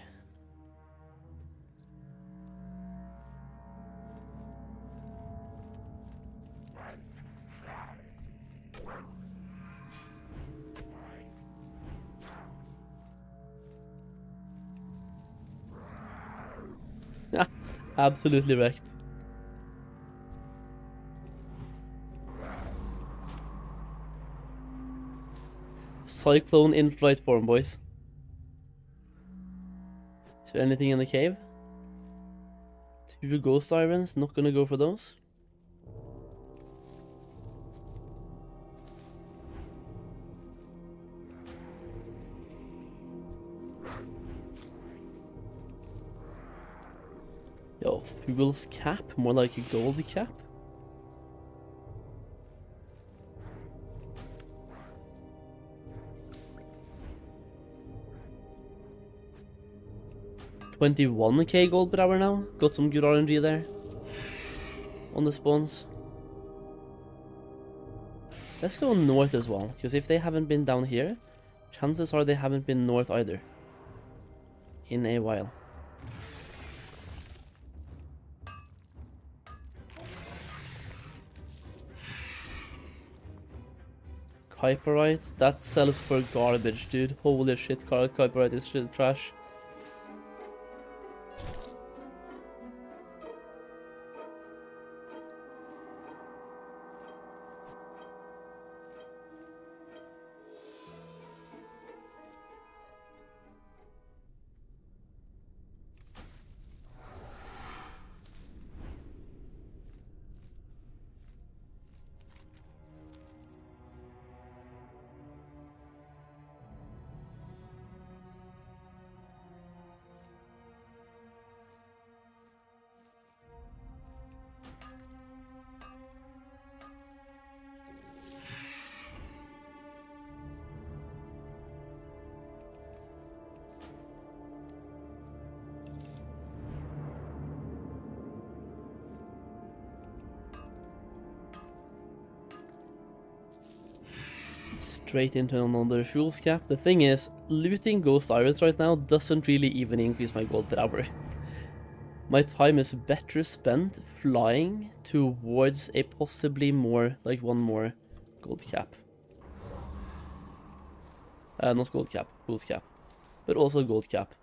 Absolutely wrecked. Cyclone in flight form, boys. Is there anything in the cave? 2 ghost irons, not gonna go for those. Yo, Fuel's cap, more like a gold cap. $21k gold per hour now. Got some good RNG there on the spawns. Let's go north as well, because if they haven't been down here, chances are they haven't been north either in a while. Kyperite, that sells for garbage, dude. Holy shit, Kyperite is shit trash. Straight into another fuels cap. The thing is, looting ghost irons right now doesn't really even increase my gold per hour. My time is better spent flying towards a possibly more, like one more gold cap. Not gold cap, fuels cap, but also gold cap.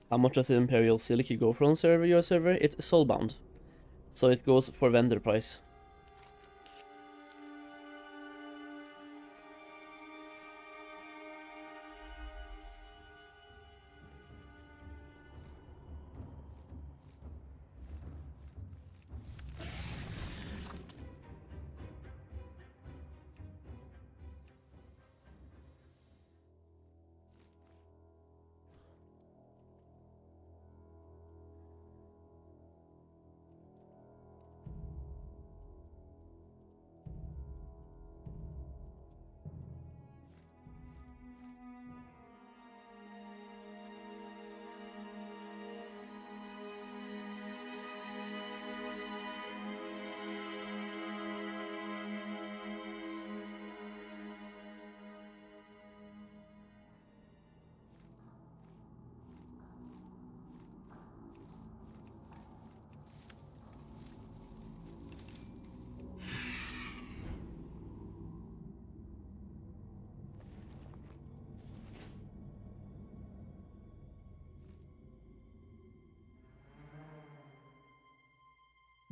How much does the Imperial Silk go for on your server? It's soulbound, so it goes for vendor price.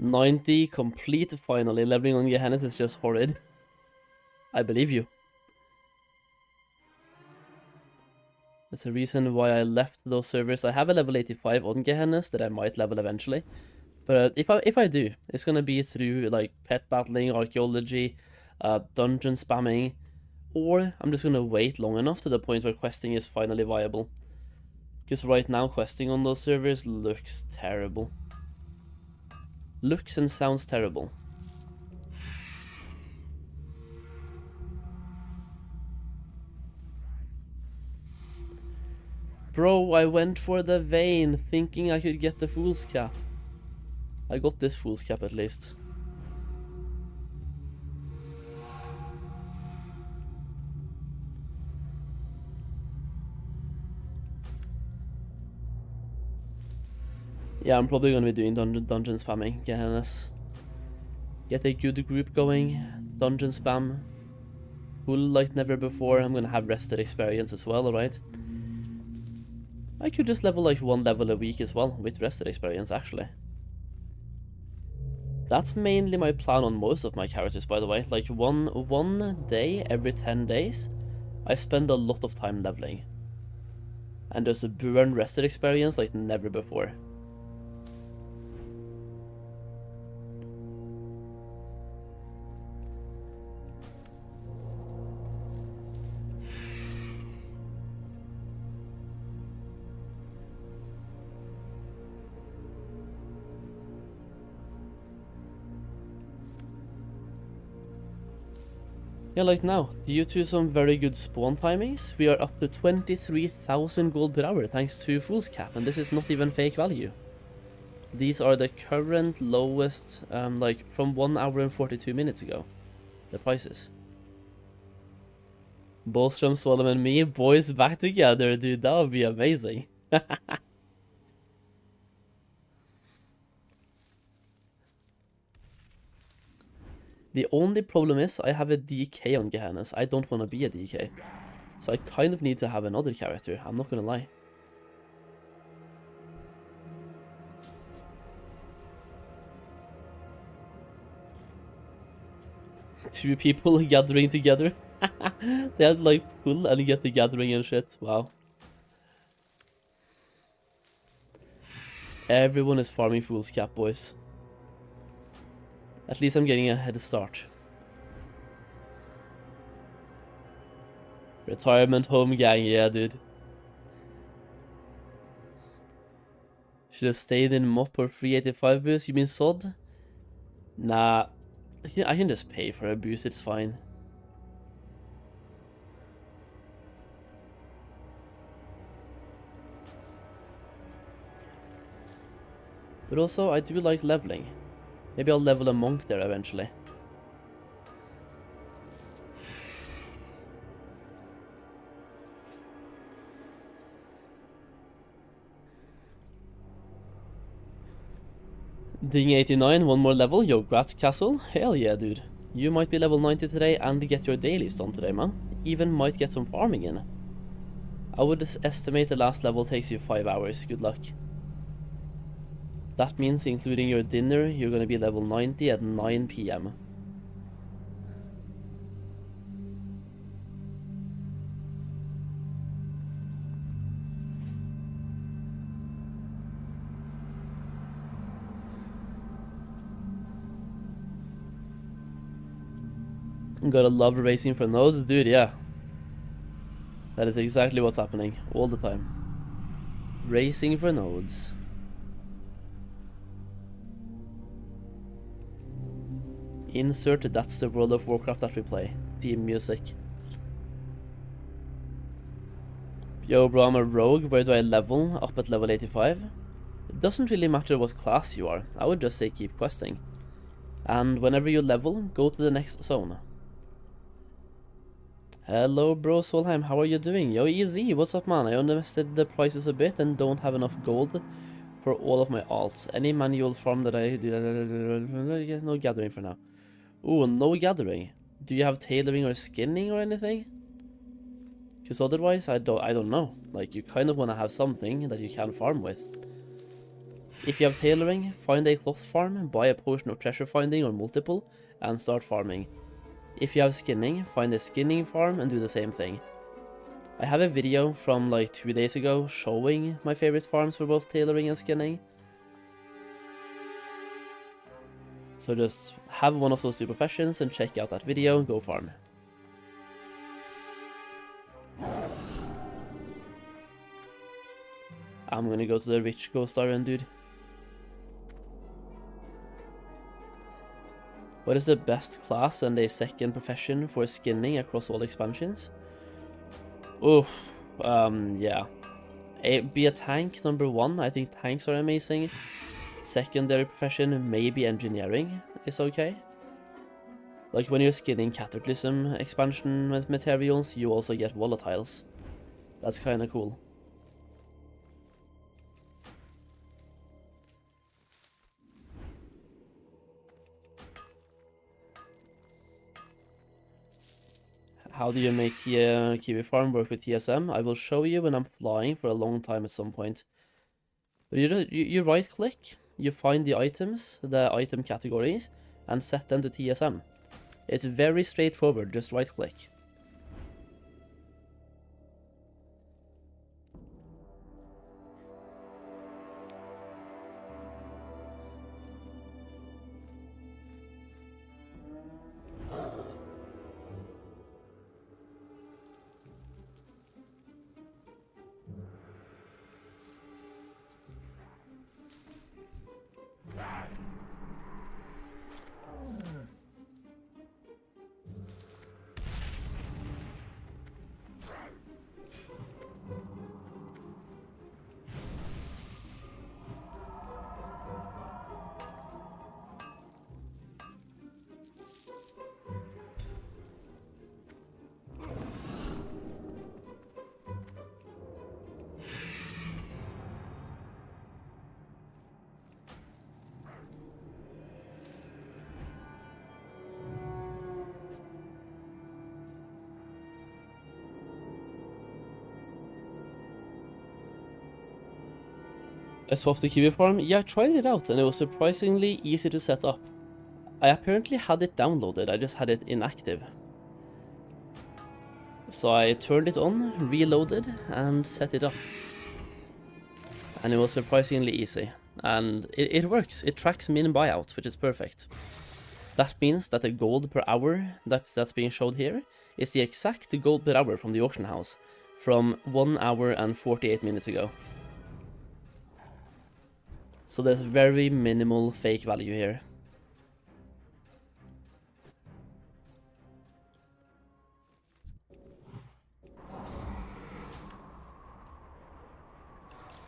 $90 complete finally. Leveling on Gehennas is just horrid. I believe you. That's a reason why I left those servers. I have a level 85 on Gehennas that I might level eventually. But if I do, it's gonna be through like pet battling, archaeology, dungeon spamming, or I'm just gonna wait long enough to the point where questing is finally viable. Because right now questing on those servers looks terrible. Looks and sounds terrible. Bro, I went for the vein thinking I could get the fool's cap. I got this fool's cap at least. Yeah, I'm probably gonna be doing dungeon spamming, Gehennes. Get a good group going, dungeon spam. Full like never before. I'm gonna have rested experience as well, alright? I could just level like 1 level a week as well, with rested experience actually. That's mainly my plan on most of my characters, by the way. Like one day every 10 days, I spend a lot of time leveling. And just burn rested experience like never before. Yeah, like now, due to some very good spawn timings, we are up to 23,000 gold per hour thanks to Fool's Cap, and this is not even fake value. These are the current lowest, like from 1 hour and 42 minutes ago, the prices. Bostrom, Solheim and me, boys back together, dude, that would be amazing. The only problem is I have a DK on Gehennes. I don't want to be a DK. So I kind of need to have another character, I'm not gonna lie. Two people gathering together. They had like pull and get the gathering and shit. Wow. Everyone is farming Fool's Cap, boys. At least I'm getting a head start. Retirement home gang, yeah, dude. Should have stayed in MOP or 385 boost. You mean SOD? Nah, I can just pay for a boost, it's fine. But also, I do like leveling. Maybe I'll level a monk there eventually. Ding 89, one more level, yo, Gratz Castle. Hell yeah, dude. You might be level 90 today and get your dailies done today, man. Even might get some farming in. I would estimate the last level takes you 5 hours, good luck. That means including your dinner, you're gonna be level 90 at 9 PM. Gotta love racing for nodes, dude, yeah. That is exactly what's happening, all the time. Racing for nodes. Insert That's the World of Warcraft that we play. Theme music. Yo bro, I'm a rogue, where do I level? Up at level 85? It doesn't really matter what class you are, I would just say keep questing. And whenever you level, go to the next zone. Hello bro Solheim, how are you doing? Yo easy, what's up man? I underestimated the prices a bit and don't have enough gold for all of my alts. Any manual farm that I do? No gathering for now. Ooh, no gathering. Do you have tailoring or skinning or anything? Because otherwise, I don't know. Like, you kind of want to have something that you can farm with. If you have tailoring, find a cloth farm, buy a potion of treasure finding or multiple, and start farming. If you have skinning, find a skinning farm and do the same thing. I have a video from like 2 days ago showing my favorite farms for both tailoring and skinning. So just have one of those two professions and check out that video and go farm. I'm gonna go to the rich ghost iron dude. What is the best class and a second profession for skinning across all expansions? Oof, yeah. Be a tank, number 1. I think tanks are amazing. Secondary profession, maybe engineering is okay. Like when you're skinning Cataclysm expansion materials, you also get volatiles. That's kind of cool. How do you make Kiwi Farm work with TSM? I will show you when I'm flying for a long time at some point. But you right click, you find the items, the item categories, and set them to TSM. It's very straightforward, just right click. I swapped the Kiwi Farm. Yeah, I tried it out and it was surprisingly easy to set up. I apparently had it downloaded, I just had it inactive. So I turned it on, reloaded, and set it up. And it was surprisingly easy. And it works. It tracks min buyout, which is perfect. That means that the gold per hour that's being showed here is the exact gold per hour from the auction house from 1 hour and 48 minutes ago. So there's very minimal fake value here.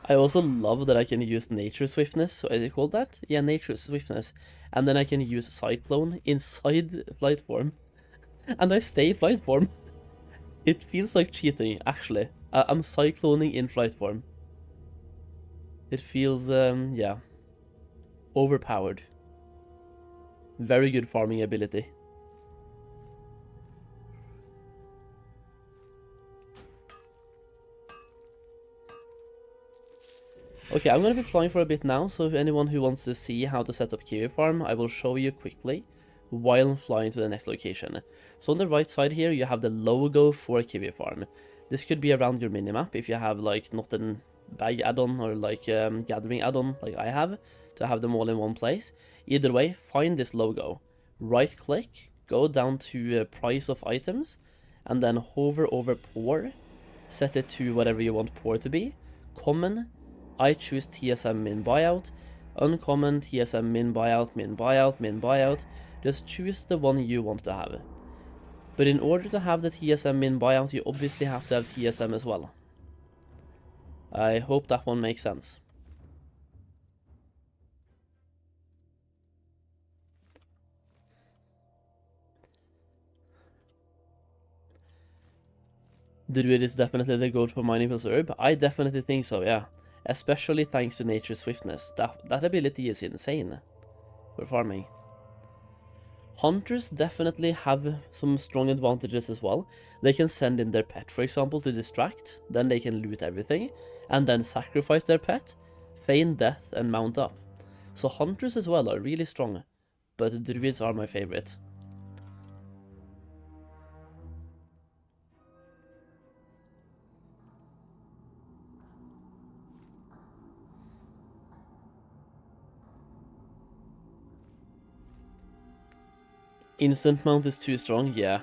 I also love that I can use nature swiftness, so is it called that? Yeah, nature swiftness. And then I can use cyclone inside flight form. And I stay flight form. It feels like cheating, actually. I'm cycloning in flight form. It feels, yeah, overpowered. Very good farming ability. Okay, I'm gonna be flying for a bit now, so if anyone who wants to see how to set up Kiwi Farm, I will show you quickly while flying to the next location. So on the right side here, you have the logo for Kiwi Farm. This could be around your minimap if you have like not a bag add-on or like gathering add-on like I have, to have them all in one place. Either way, find this logo, right click, go down to price of items, and then hover over poor, set it to whatever you want poor to be. Common, I choose TSM min buyout. Uncommon, TSM min buyout, min buyout, min buyout. Just choose the one you want to have. But in order to have the TSM min buyout, you obviously have to have TSM as well. I hope that one makes sense. Druid is definitely the goat for mining plus herb. I definitely think so, yeah. Especially thanks to nature's swiftness. That ability is insane for farming. Hunters definitely have some strong advantages as well. They can send in their pet, for example, to distract, then they can loot everything, and then sacrifice their pet, feign death, and mount up. So hunters as well are really strong, but druids are my favorite. Instant mount is too strong, yeah.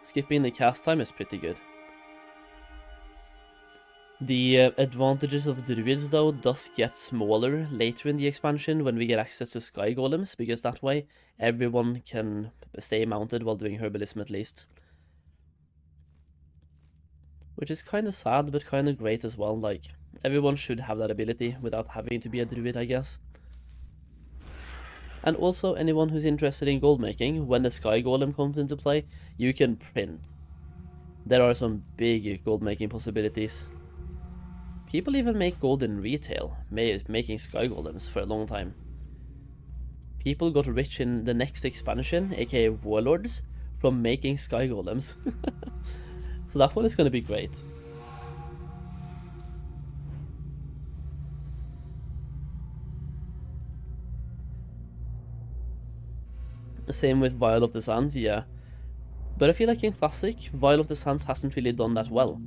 Skipping the cast time is pretty good. The advantages of druids though does get smaller later in the expansion when we get access to sky golems, because that way everyone can stay mounted while doing herbalism at least. Which is kind of sad but kind of great as well. Like, Everyone should have that ability without having to be a druid, I guess. And also, anyone who's interested in gold making, when the Sky Golem comes into play, you can print. There are some big gold making possibilities. People even make gold in retail, making Sky Golems for a long time. People got rich in the next expansion, aka Warlords, from making Sky Golems. So that one is going to be great. Same with Vial of the Sands, yeah. But I feel like in Classic, Vial of the Sands hasn't really done that well.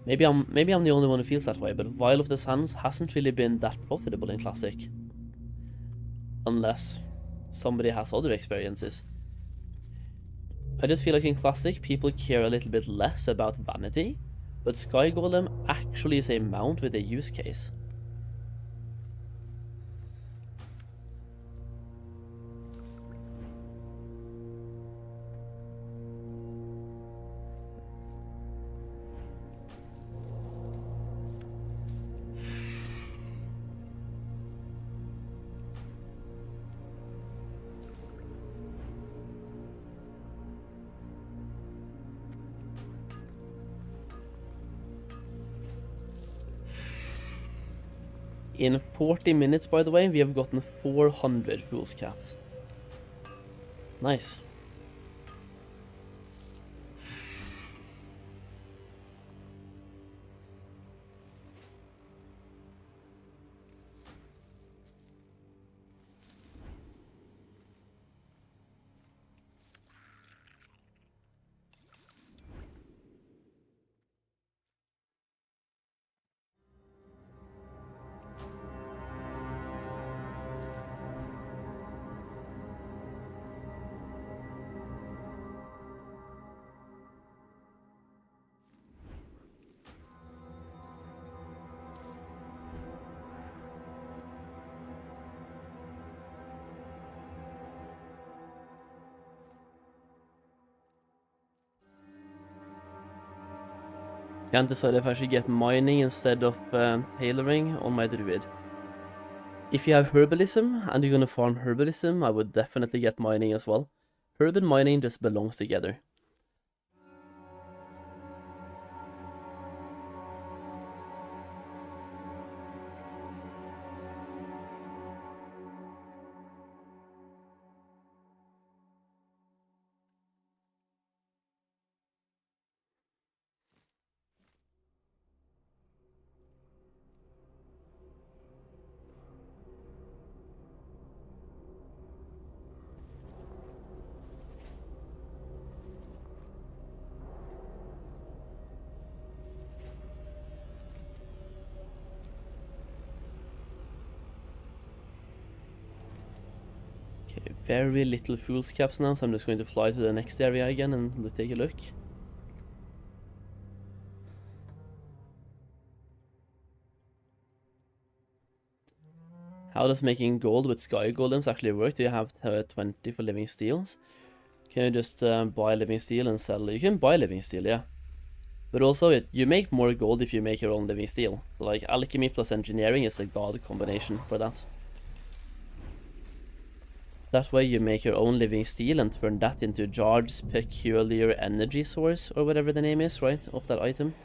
Maybe I'm the only one who feels that way, but Vial of the Sands hasn't really been that profitable in Classic. Unless somebody has other experiences. I just feel like in Classic, people care a little bit less about vanity, but Sky Golem actually is a mount with a use case. In 40 minutes, by the way, we have gotten 400 Fool's Caps. Nice. Can't decide if I should get mining instead of tailoring on my druid. If you have herbalism and you're gonna farm herbalism, I would definitely get mining as well. Herb and mining just belongs together. Okay, very little Fool's Caps now, so I'm just going to fly to the next area again and take a look. How does making gold with Sky Golems actually work? Do you have 20 for living steels? Can you just buy living steel and sell? You can buy living steel, yeah. But also, you make more gold if you make your own living steel. So like, alchemy plus engineering is the god combination for that. That way you make your own living steel and turn that into Jar's peculiar energy source, or whatever the name is, right, of that item.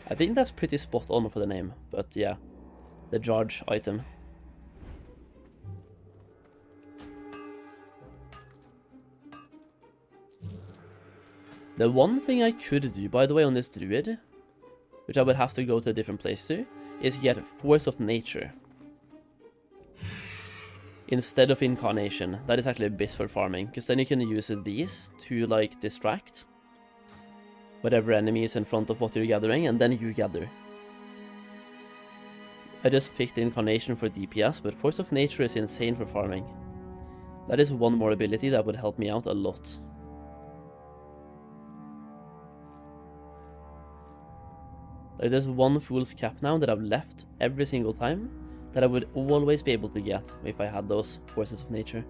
I think that's pretty spot on for the name, but yeah, the Jarge item. The one thing I could do, by the way, on this druid, which I would have to go to a different place to, is get Force of Nature instead of Incarnation. That is actually a bit for farming, because then you can use these to like distract whatever enemy is in front of what you're gathering, and then you gather. I just picked Incarnation for DPS, but Force of Nature is insane for farming. That is one more ability that would help me out a lot. Like, there's one Fool's Cap now that I've left every single time that I would always be able to get if I had those Forces of Nature.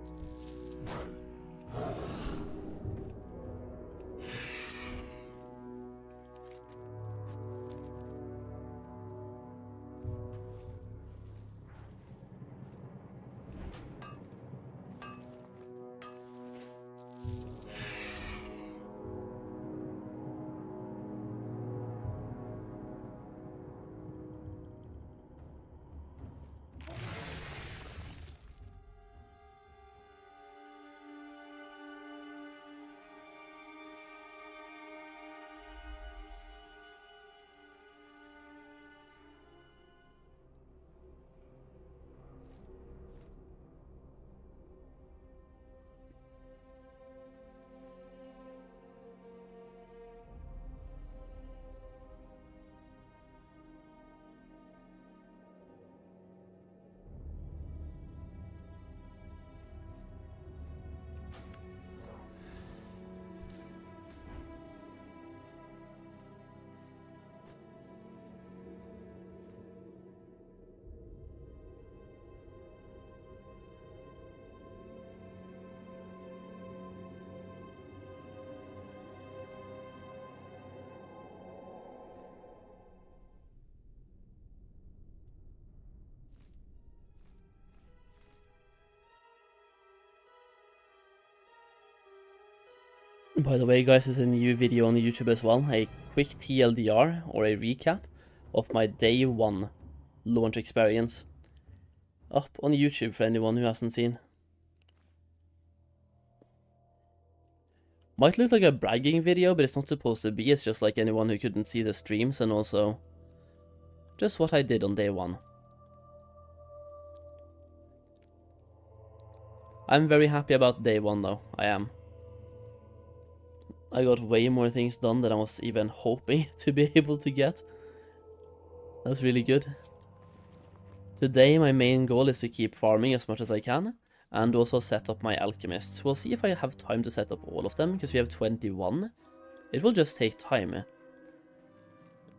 By the way, guys, there's a new video on YouTube as well, a quick TLDR, or a recap, of my day 1 launch experience. Up on YouTube for anyone who hasn't seen. Might look like a bragging video, but it's not supposed to be, it's just like anyone who couldn't see the streams, and also just what I did on day 1. I'm very happy about day 1 though, I am. I got way more things done than I was even hoping to be able to get. That's really good. Today my main goal is to keep farming as much as I can, and also set up my alchemists. We'll see if I have time to set up all of them, because we have 21. It will just take time.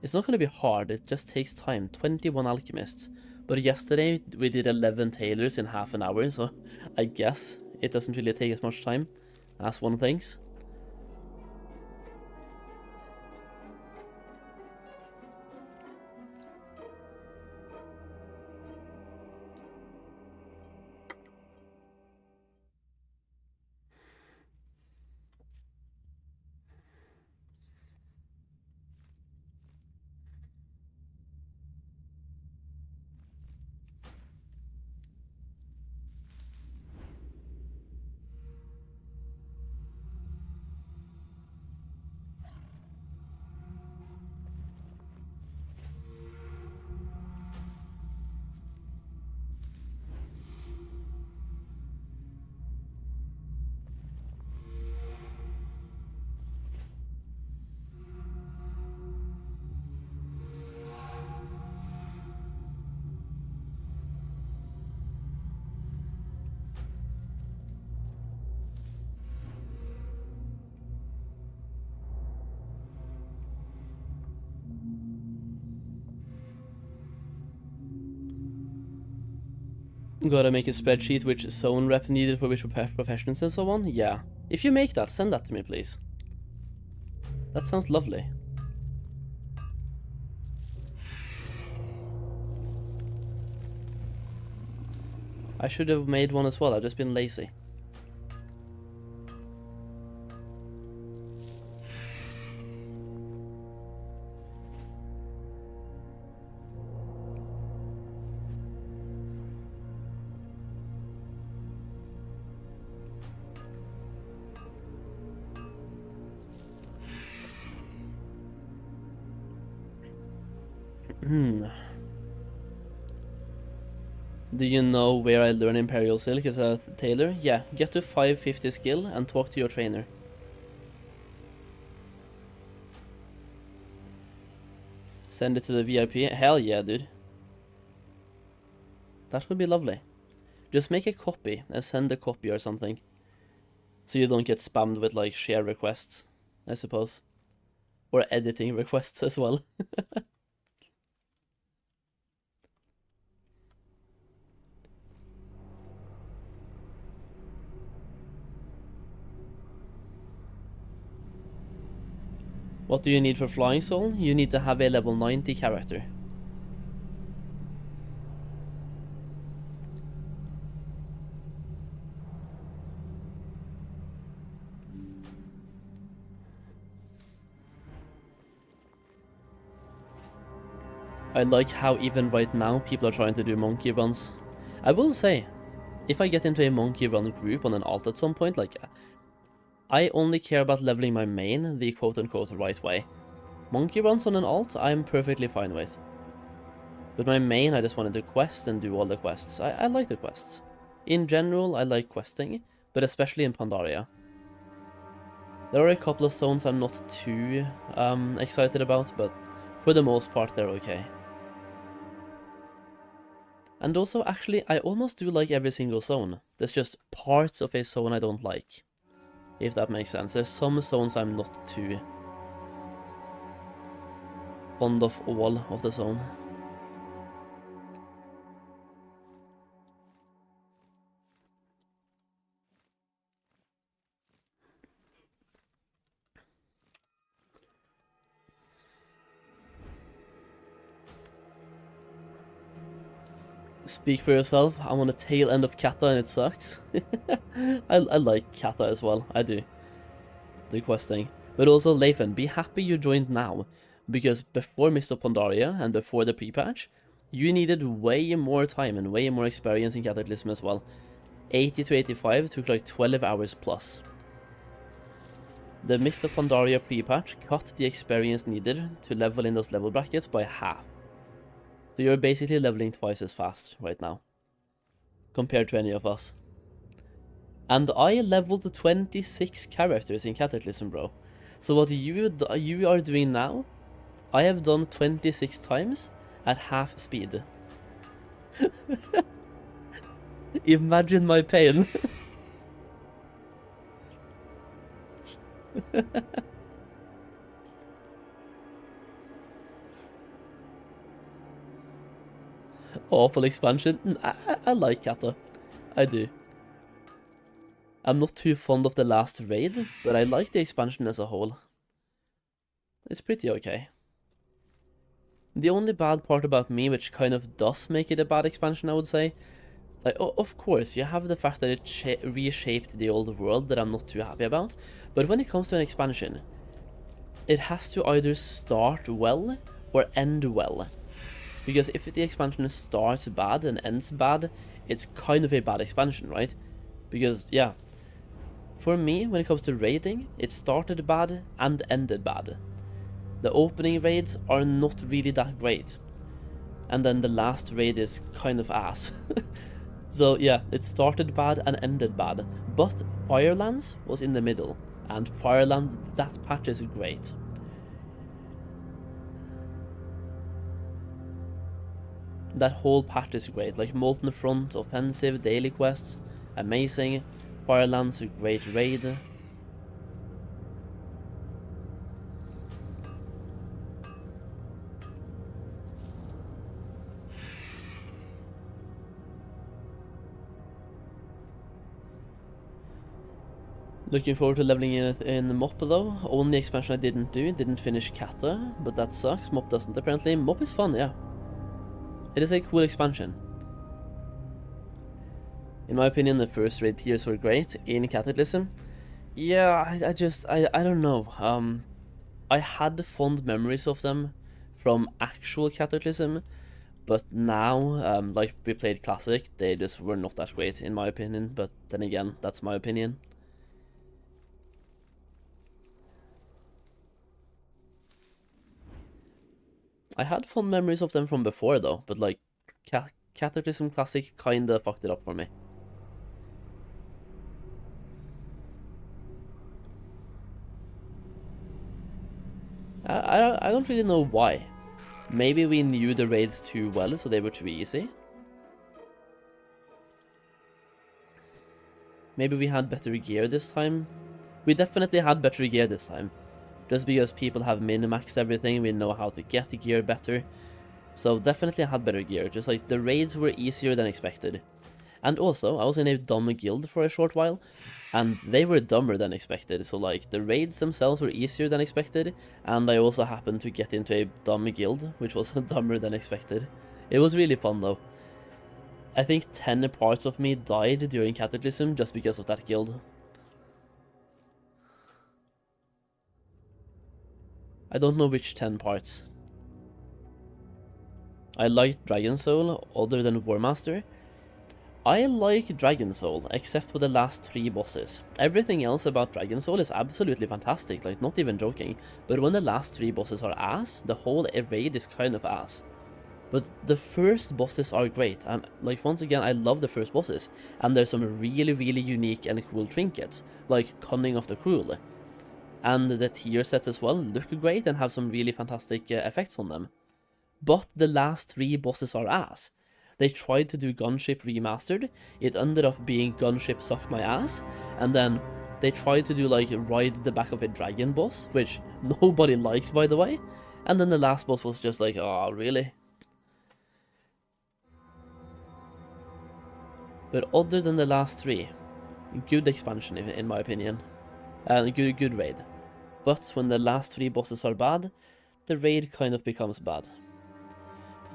It's not going to be hard, it just takes time. 21 alchemists. But yesterday we did 11 tailors in half an hour, so I guess it doesn't really take as much time as one thinks. Gotta make a spreadsheet which zone rep needed for which professions and so on? Yeah. If you make that, send that to me, please. That sounds lovely. I should have made one as well, I've just been lazy. Do you know where I learn Imperial Silk as a tailor? Yeah, get to 550 skill and talk to your trainer. Send it to the VIP? Hell yeah, dude. That would be lovely. Just make a copy and send a copy or something. So you don't get spammed with like share requests, I suppose. Or editing requests as well. What do you need for Flying Soul? You need to have a level 90 character. I like how even right now people are trying to do monkey runs. I will say, if I get into a monkey run group on an alt at some point, like, I only care about leveling my main the quote-unquote right way. Monkey runs on an alt, I'm perfectly fine with. But my main, I just wanted to quest and do all the quests. I like the quests. In general, I like questing, but especially in Pandaria. There are a couple of zones I'm not too excited about, but for the most part they're okay. And also, actually, I almost do like every single zone. There's just parts of a zone I don't like. If that makes sense. There's some zones I'm not too fond of all of the zone. Speak for yourself. I'm on the tail end of Kata and it sucks. I like Kata as well, I do. the questing. But also, Leifan, be happy you joined now, because before Mists of Pandaria and before the pre-patch, you needed way more time and way more experience in Cataclysm as well. 80 to 85 took like 12 hours plus. The Mists of Pandaria pre-patch cut the experience needed to level in those level brackets by half. So you're basically leveling twice as fast right now, compared to any of us. And I leveled 26 characters in Cataclysm, bro. So what you are doing now, I have done 26 times at half speed. Imagine my pain. Awful expansion. I like Kata. I do. I'm not too fond of the last raid, but I like the expansion as a whole. It's pretty okay. The only bad part about me, which kind of does make it a bad expansion, I would say, like, of course, you have the fact that it reshaped the old world that I'm not too happy about, but when it comes to an expansion, it has to either start well or end well. Because if the expansion starts bad and ends bad, it's kind of a bad expansion, right? Because, yeah, for me, when it comes to raiding, it started bad and ended bad. The opening raids are not really that great. And then the last raid is kind of ass. So yeah, it started bad and ended bad. But Firelands was in the middle. And Fireland, that patch is great. That whole patch is great. Like Molten Front, offensive, daily quests, amazing. Firelands, a great raid. Looking forward to leveling in MOP though. Only expansion I didn't finish Kata, but that sucks. MOP doesn't apparently. MOP is fun, yeah. It is a cool expansion. In my opinion, the first raid tiers were great in Cataclysm. Yeah, I don't know. I had fond memories of them from actual Cataclysm, but now, like we played Classic, they just were not that great in my opinion, but then again, that's my opinion. I had fond memories of them from before though, but like, Cataclysm Classic kinda fucked it up for me. I don't really know why. Maybe we knew the raids too well, so they were too easy. Maybe we had better gear this time. We definitely had better gear this time. Just because people have min-maxed everything, we know how to get the gear better. So definitely had better gear, just like the raids were easier than expected. And also, I was in a dumb guild for a short while, and they were dumber than expected, so like, the raids themselves were easier than expected, and I also happened to get into a dumb guild, which was dumber than expected. It was really fun though. I think 10 parts of me died during Cataclysm just because of that guild. I don't know which 10 parts. I liked Dragon Soul other than War Master. I like Dragon Soul, except for the last 3 bosses. Everything else about Dragon Soul is absolutely fantastic, like not even joking. But when the last 3 bosses are ass, the whole raid is kind of ass. But the first bosses are great, and like once again, I love the first bosses. And there's some really, really unique and cool trinkets, like Cunning of the Cruel. And the tier sets as well look great and have some really fantastic effects on them. But the last 3 bosses are ass. They tried to do Gunship Remastered, it ended up being Gunship Suck My Ass, and then they tried to do like Ride the Back of a Dragon boss, which nobody likes by the way, and then the last boss was just like, oh really? But other than the last 3, good expansion in my opinion, and good raid. But when the last 3 bosses are bad, the raid kind of becomes bad.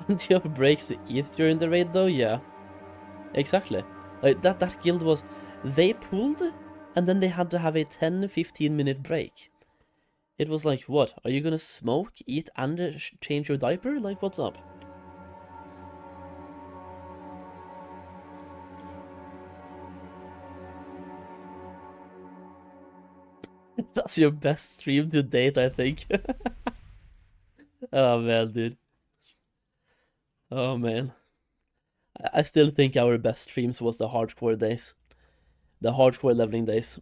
Plenty of breaks to eat during the raid though, yeah. Exactly. Like that guild was, they pulled and then they had to have a 10-15 minute break. It was like, what? Are you gonna smoke, eat, and change your diaper? Like, what's up? That's your best stream to date, I think. Oh man, dude. Oh man. I still think our best streams was the hardcore days. The hardcore leveling days.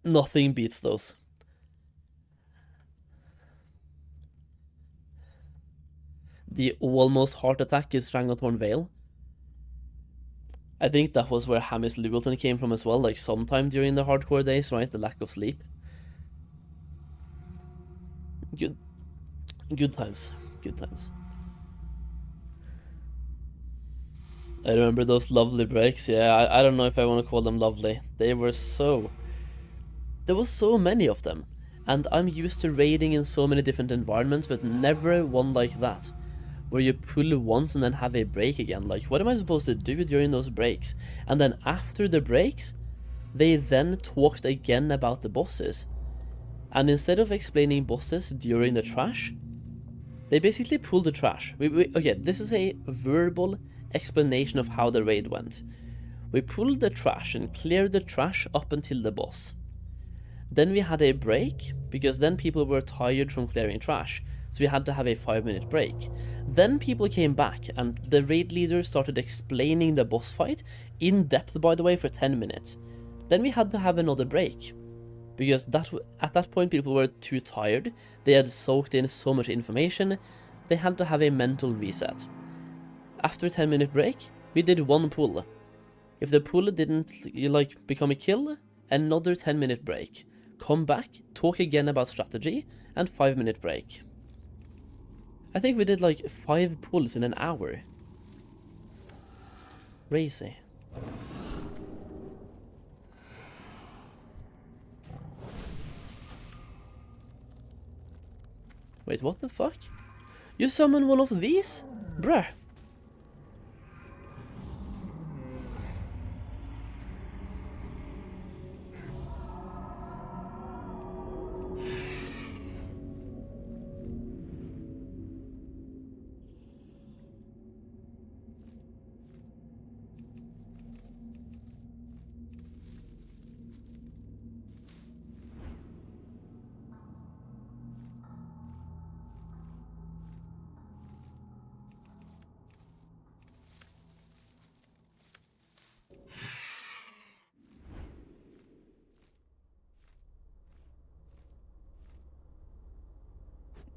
Nothing beats those. The almost heart attack is Stranglethorn Vale. I think that was where Hamis Lewelton came from as well, like sometime during the hardcore days, right? The lack of sleep. Good times. Good times. I remember those lovely breaks. Yeah, I don't know if I want to call them lovely. They were so... There was so many of them. And I'm used to raiding in so many different environments, but never one like that. Where you pull once and then have a break again. Like, what am I supposed to do during those breaks? And then after the breaks, they then talked again about the bosses. And instead of explaining bosses during the trash, they basically pulled the trash. Okay, this is a verbal explanation of how the raid went. We pulled the trash and cleared the trash up until the boss. Then we had a break, because then people were tired from clearing trash, so we had to have a 5-minute break. Then people came back, and the raid leader started explaining the boss fight, in depth by the way, for 10 minutes. Then we had to have another break, because at that point people were too tired, they had soaked in so much information, they had to have a mental reset. After a 10-minute break, we did one pull. If the pull didn't become a kill, another 10-minute break. Come back, talk again about strategy, and 5-minute break. I think we did like 5 pulls in an hour. Crazy. Wait, what the fuck? You summon one of these? Bruh.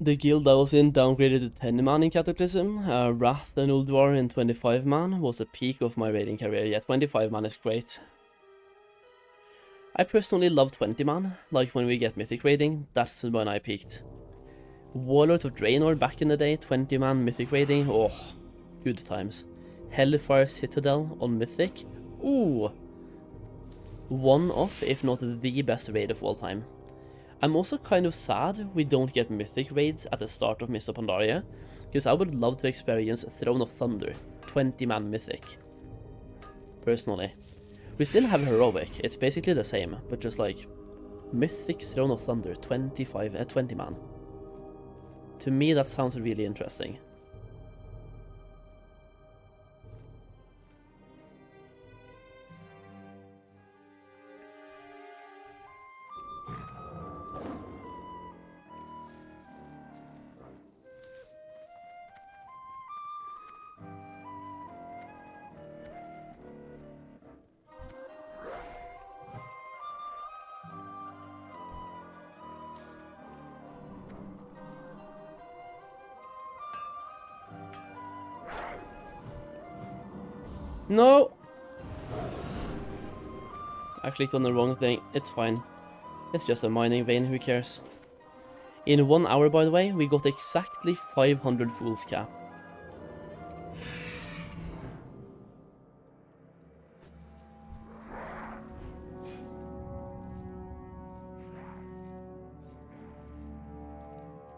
The guild I was in downgraded to 10 man in Cataclysm. Wrath and Ulduar in 25 man was the peak of my raiding career. Yeah, 25 man is great. I personally love 20 man, like when we get mythic raiding, that's when I peaked. Warlords of Draenor back in the day, 20 man mythic raiding, oh, good times. Hellfire Citadel on mythic, ooh. One of, if not the best raid of all time. I'm also kind of sad we don't get mythic raids at the start of Mists of Pandaria, because I would love to experience Throne of Thunder, 20 man mythic. Personally. We still have heroic, it's basically the same, but just like mythic Throne of Thunder, 20 man. To me that sounds really interesting. No! I clicked on the wrong thing. It's fine. It's just a mining vein, who cares? In 1 hour, by the way, we got exactly 500 Fool's Cap.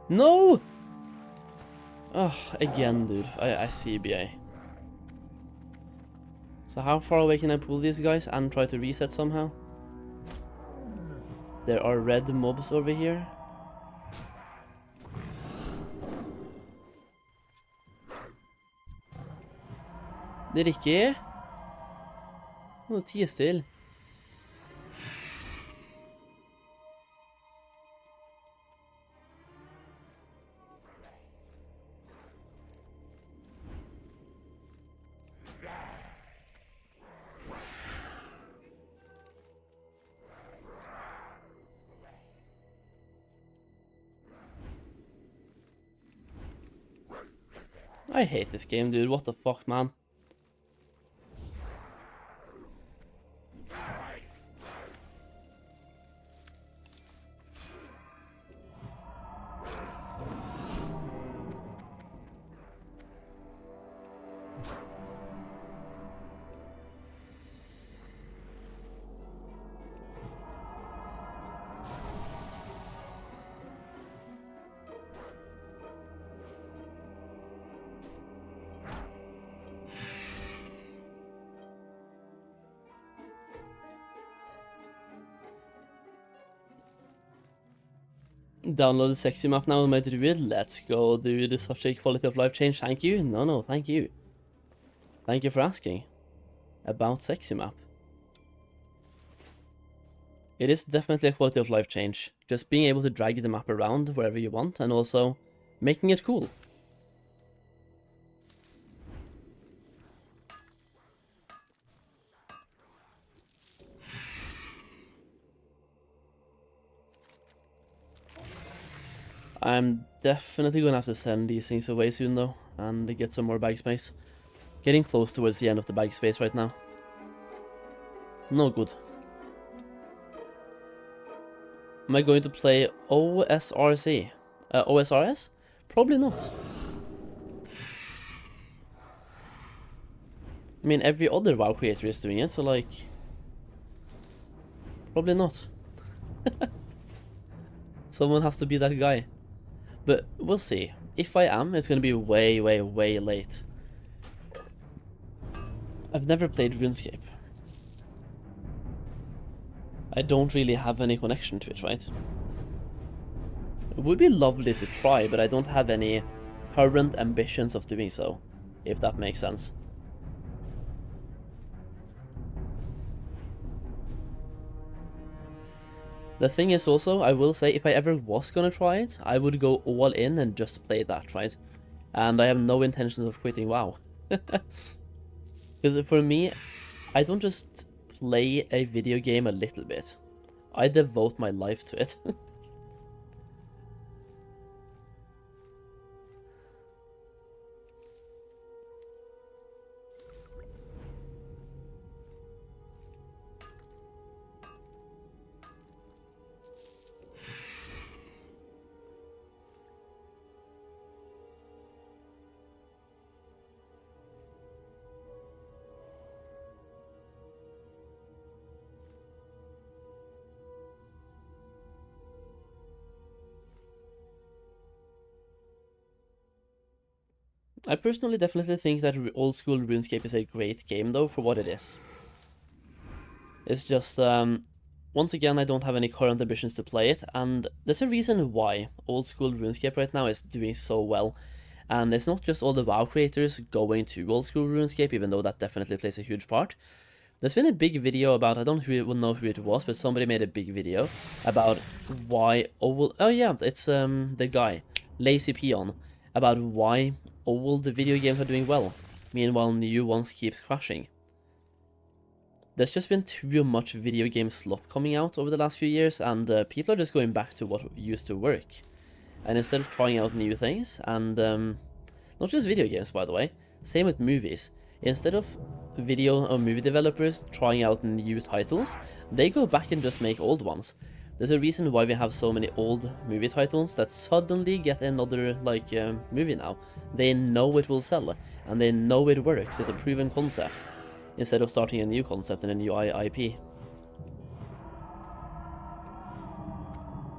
No! Oh, again, dude. I CBA. So how far away can I pull these guys and try to reset somehow? There are red mobs over here. Det Ricky. Nå tie still. I hate this game, dude. What the fuck, man? Download the sexy map now with my druid. Let's go, dude. It's such a quality of life change. Thank you. No, thank you. Thank you for asking. About sexy map. It is definitely a quality of life change. Just being able to drag the map around wherever you want and also making it cool. I'm definitely gonna have to send these things away soon though, and get some more bag space. Getting close towards the end of the bag space right now. No good. Am I going to play OSRC? OSRS? Probably not. I mean, every other WoW creator is doing it, so like... Probably not. Someone has to be that guy. But we'll see. If I am, it's gonna be way, way, way late. I've never played RuneScape. I don't really have any connection to it, right? It would be lovely to try, but I don't have any current ambitions of doing so, if that makes sense. The thing is also, I will say, if I ever was gonna try it, I would go all in and just play that, right? And I have no intentions of quitting WoW. Because for me, I don't just play a video game a little bit. I devote my life to it. I personally definitely think that old school RuneScape is a great game though for what it is. It's just, once again, I don't have any current ambitions to play it, and there's a reason why old school RuneScape right now is doing so well. And it's not just all the WoW creators going to old school RuneScape, even though that definitely plays a huge part. There's been a big video about, I don't know who it was, but somebody made a big video about why old, oh yeah, it's the guy, Lazy Peon, about why old video games are doing well, meanwhile new ones keeps crashing. There's just been too much video game slop coming out over the last few years, and people are just going back to what used to work. And instead of trying out new things, and not just video games by the way, same with movies. Instead of video or movie developers trying out new titles, they go back and just make old ones. There's a reason why we have so many old movie titles that suddenly get another, like, movie now. They know it will sell, and they know it works, it's a proven concept, instead of starting a new concept and a new IP.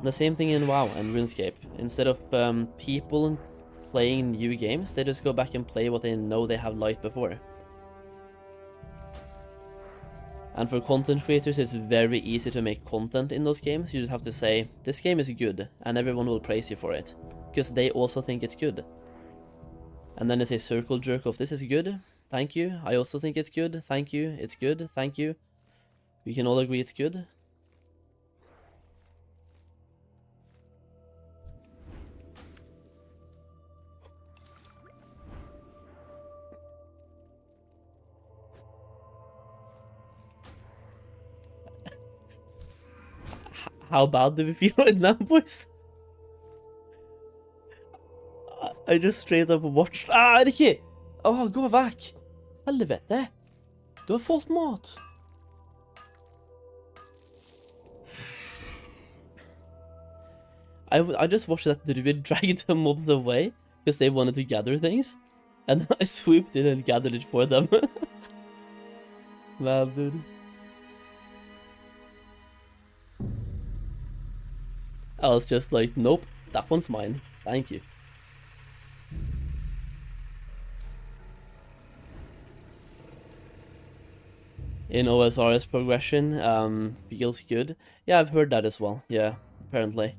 The same thing in WoW and RuneScape. Instead of people playing new games, they just go back and play what they know they have liked before. And for content creators, it's very easy to make content in those games. You just have to say, this game is good, and everyone will praise you for it. Because they also think it's good. And then it's a circle jerk of, this is good, thank you, I also think it's good, thank you, it's good, thank you. We can all agree it's good. How bad do we feel right now, boys? I just straight up watched. Er det ikke? Gå vekk! Helvete! Du har fått mat! I just watched that druid drag the mobs away because they wanted to gather things, and I swooped in and gathered it for them. Man, dude. I was just like, nope, that one's mine. Thank you. In OSR's progression, feels good. Yeah, I've heard that as well. Yeah, apparently.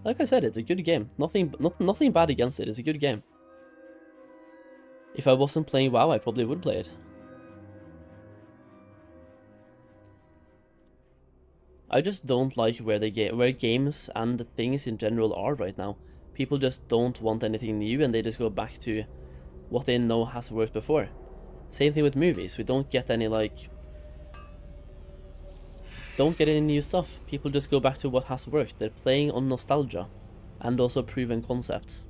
Like I said, it's a good game. Nothing bad against it. It's a good game. If I wasn't playing WoW, I probably would play it. I just don't like where games and things in general are right now. People just don't want anything new, and they just go back to what they know has worked before. Same thing with movies. We don't get any new stuff. People just go back to what has worked. They're playing on nostalgia and also proven concepts.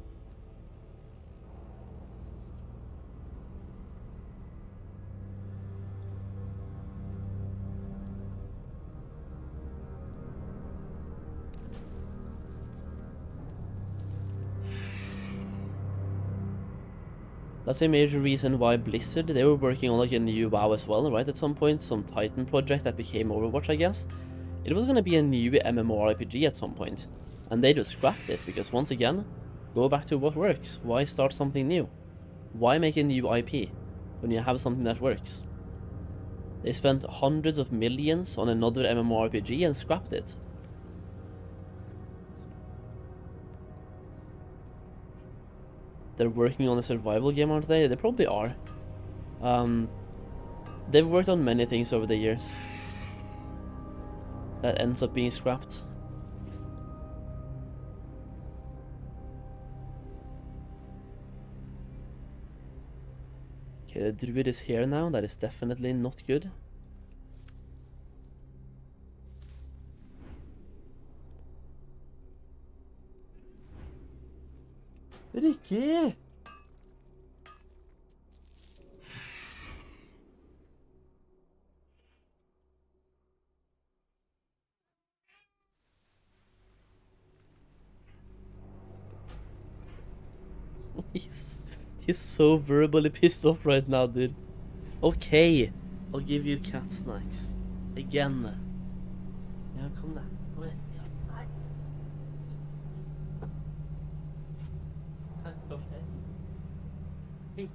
That's a major reason why Blizzard, they were working on like a new WoW as well, right? At some point, some Titan project that became Overwatch, I guess. It was gonna be a new MMORPG at some point, and they just scrapped it because once again, go back to what works. Why start something new? Why make a new IP when you have something that works? They spent hundreds of millions on another MMORPG and scrapped it. They're working on a survival game, aren't they? They probably are. They've worked on many things over the years that ends up being scrapped. Okay, the druid is here now. That is definitely not good. Ricky! He's so verbally pissed off right now, dude. Okay, I'll give you cat snacks. Again. Yeah, come there. Come here. Okay. Hey.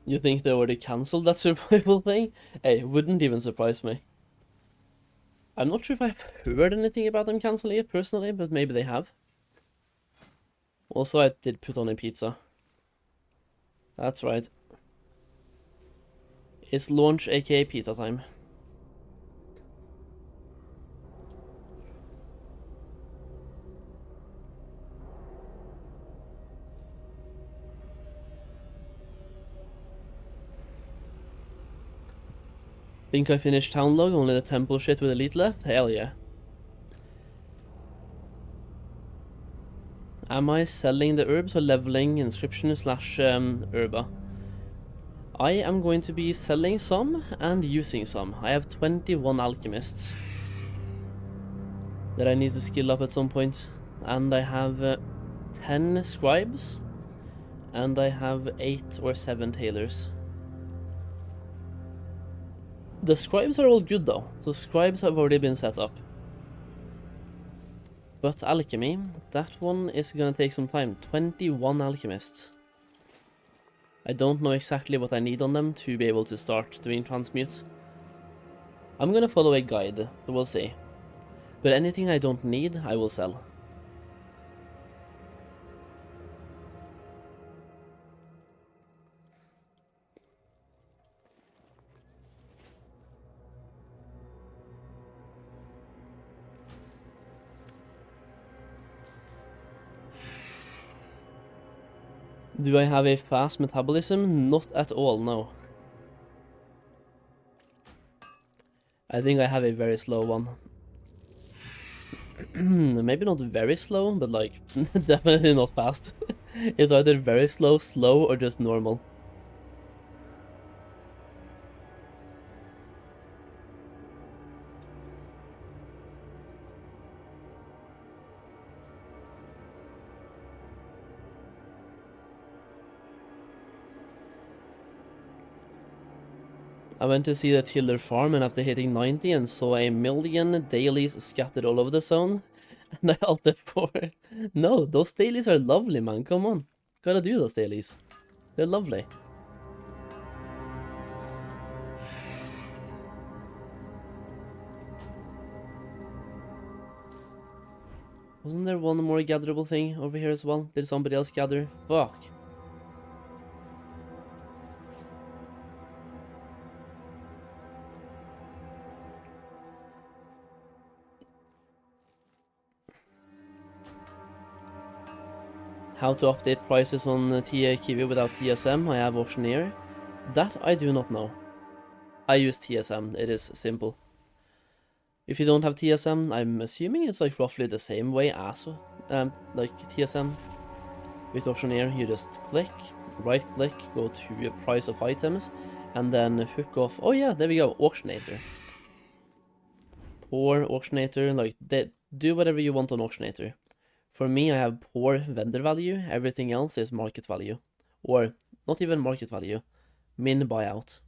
You think they already cancelled that survival thing? Hey, wouldn't even surprise me. I'm not sure if I've heard anything about them cancelling it personally, but maybe they have. Also, I did put on a pizza. That's right. It's launch, aka pizza time. Think I finished town log, only the temple shit with elite left? Hell yeah. Am I selling the herbs or leveling inscription slash herba? I am going to be selling some and using some. I have 21 alchemists that I need to skill up at some point. And I have 10 scribes. And I have 8 or 7 tailors. The scribes are all good though. The scribes have already been set up. But alchemy, that one is gonna take some time. 21 alchemists. I don't know exactly what I need on them to be able to start doing transmutes. I'm gonna follow a guide, so we'll see. But anything I don't need, I will sell. Do I have a fast metabolism? Not at all, no. I think I have a very slow one. Maybe not very slow, but like, definitely not fast. It's either very slow, slow, or just normal. I went to see the Tiller farm and after hitting 90 and saw a million dailies scattered all over the zone. And I ulted for it. No, those dailies are lovely, man. Come on. Gotta do those dailies. They're lovely. Wasn't there one more gatherable thing over here as well? Did somebody else gather? Fuck. How to update prices on TA Kiwi without TSM? I have Auctioneer. That I do not know. I use TSM, it is simple. If you don't have TSM, I'm assuming it's like roughly the same way as like TSM. With Auctioneer, you just click, right click, go to price of items, and then hook off. Oh yeah, there we go, Auctionator. Poor Auctionator, like do whatever you want on Auctionator. For me, I have poor vendor value, everything else is market value. Or, not even market value, min buyout.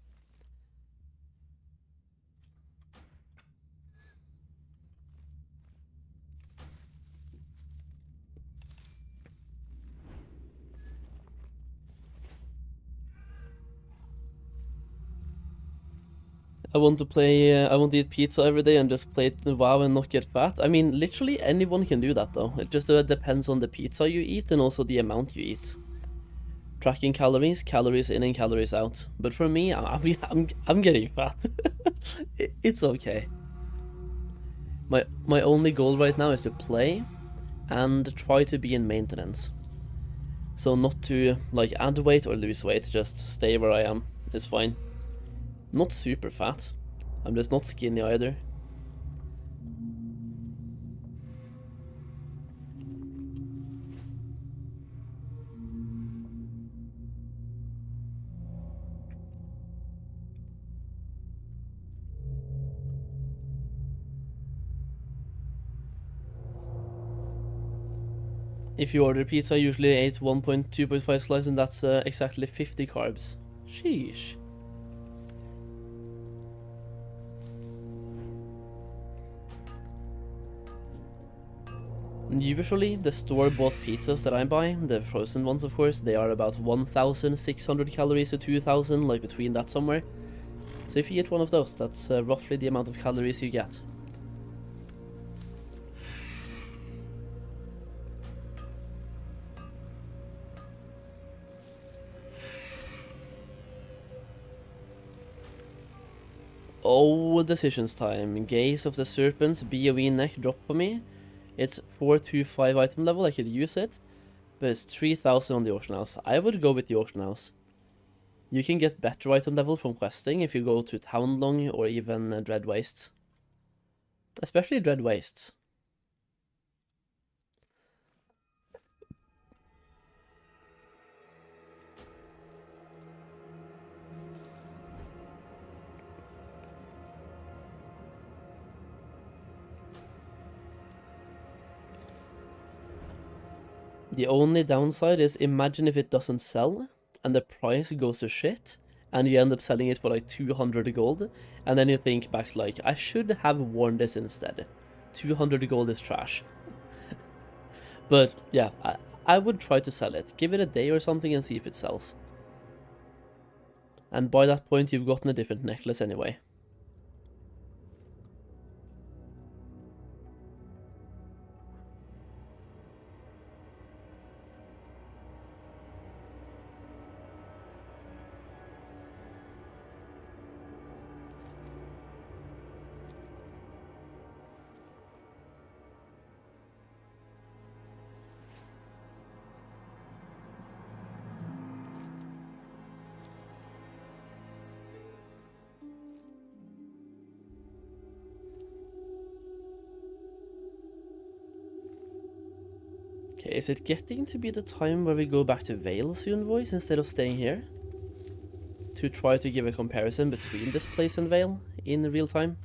I want to eat pizza every day and just play WoW and not get fat. I mean, literally anyone can do that though. It just depends on the pizza you eat and also the amount you eat. Tracking calories, calories in and calories out. But for me, I'm getting fat. It's okay. My only goal right now is to play and try to be in maintenance. So not to like add weight or lose weight, just stay where I am. It's fine. Not super fat. I'm just not skinny either. If you order pizza, I usually ate 1.2.5 slices and that's exactly 50 carbs. Sheesh. Usually, the store-bought pizzas that I buy, the frozen ones of course, they are about 1,600 calories to 2,000, like between that somewhere. So if you get one of those, that's roughly the amount of calories you get. Oh, decisions time. Gaze of the Serpents, BOE neck drop for me. It's 425 item level, I could use it. But it's 3,000 on the auction house. I would go with the auction house. You can get better item level from questing if you go to Townlong or even Dread Wastes. Especially Dread Wastes. The only downside is imagine if it doesn't sell and the price goes to shit and you end up selling it for like 200 gold and then you think back like, I should have worn this instead. 200 gold is trash. But yeah, I would try to sell it. Give it a day or something and see if it sells. And by that point you've gotten a different necklace anyway. Okay, is it getting to be the time where we go back to Vale soon, boys, instead of staying here? To try to give a comparison between this place and Vale in real time?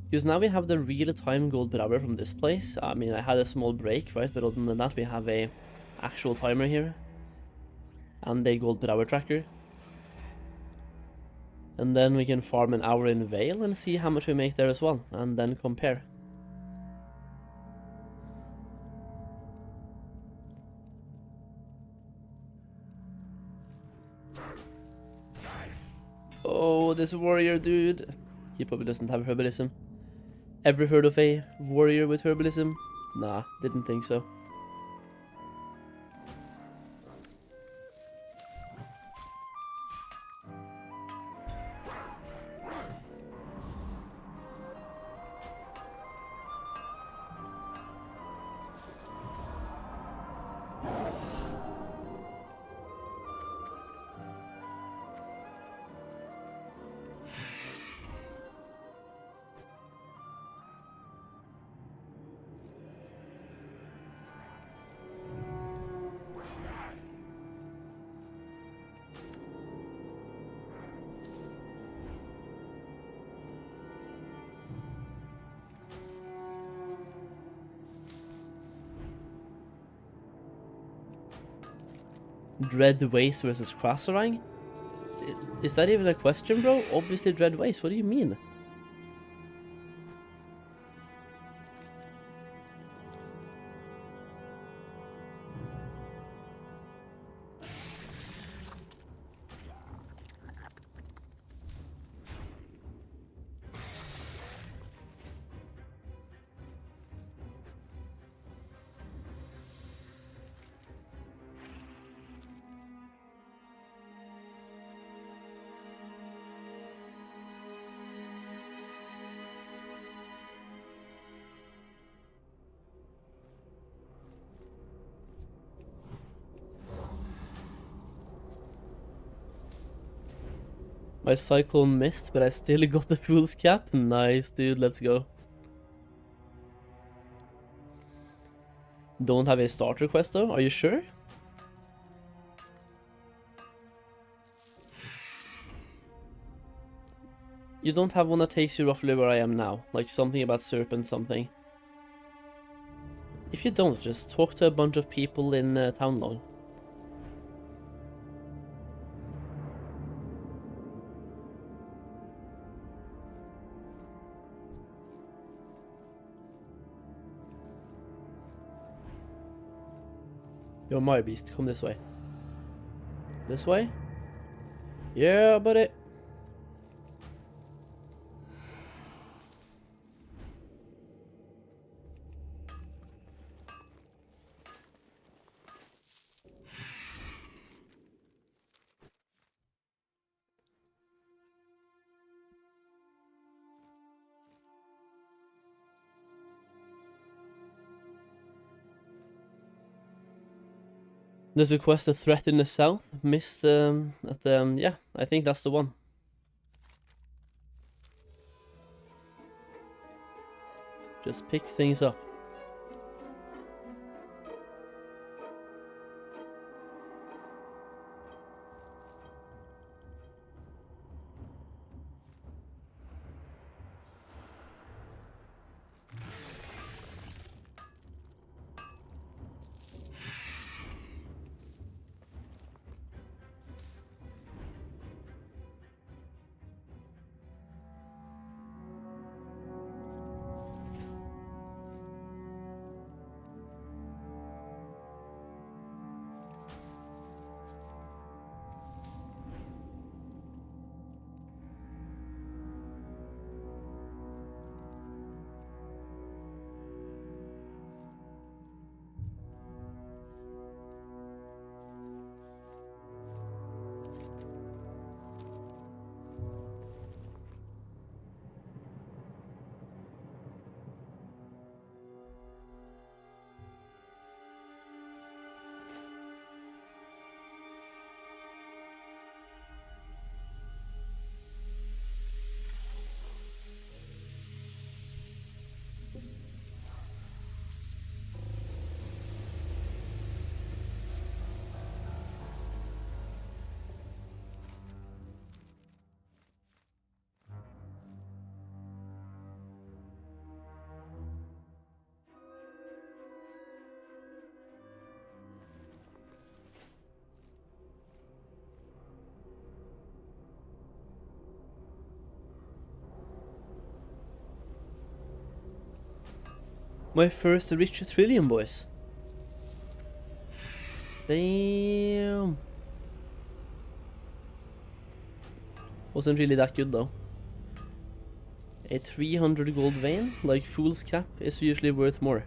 Because now we have the real-time gold per hour from this place. I mean, I had a small break, right? But other than that, we have a actual timer here. And a gold per hour tracker. And then we can farm an hour in Vale and see how much we make there as well. And then compare. Oh, this warrior dude. He probably doesn't have herbalism. Ever heard of a warrior with herbalism? Nah, didn't think so. Dread Waste versus Krasarang? Is that even a question, bro? Obviously Dread Waste, what do you mean? My cyclone missed, but I still got the fool's cap. Nice, dude, let's go. Don't have a starter quest though, are you sure? You don't have one that takes you roughly where I am now, like something about serpent something. If you don't, just talk to a bunch of people in Townlong. Yo, my beast, come this way. This way? Yeah, buddy. There's a quest, a threat in the south. Missed, yeah, I think that's the one. Just pick things up. My first rich trillion, boys. Damn. Wasn't really that good though. A 300 gold vein, like Fool's Cap, is usually worth more.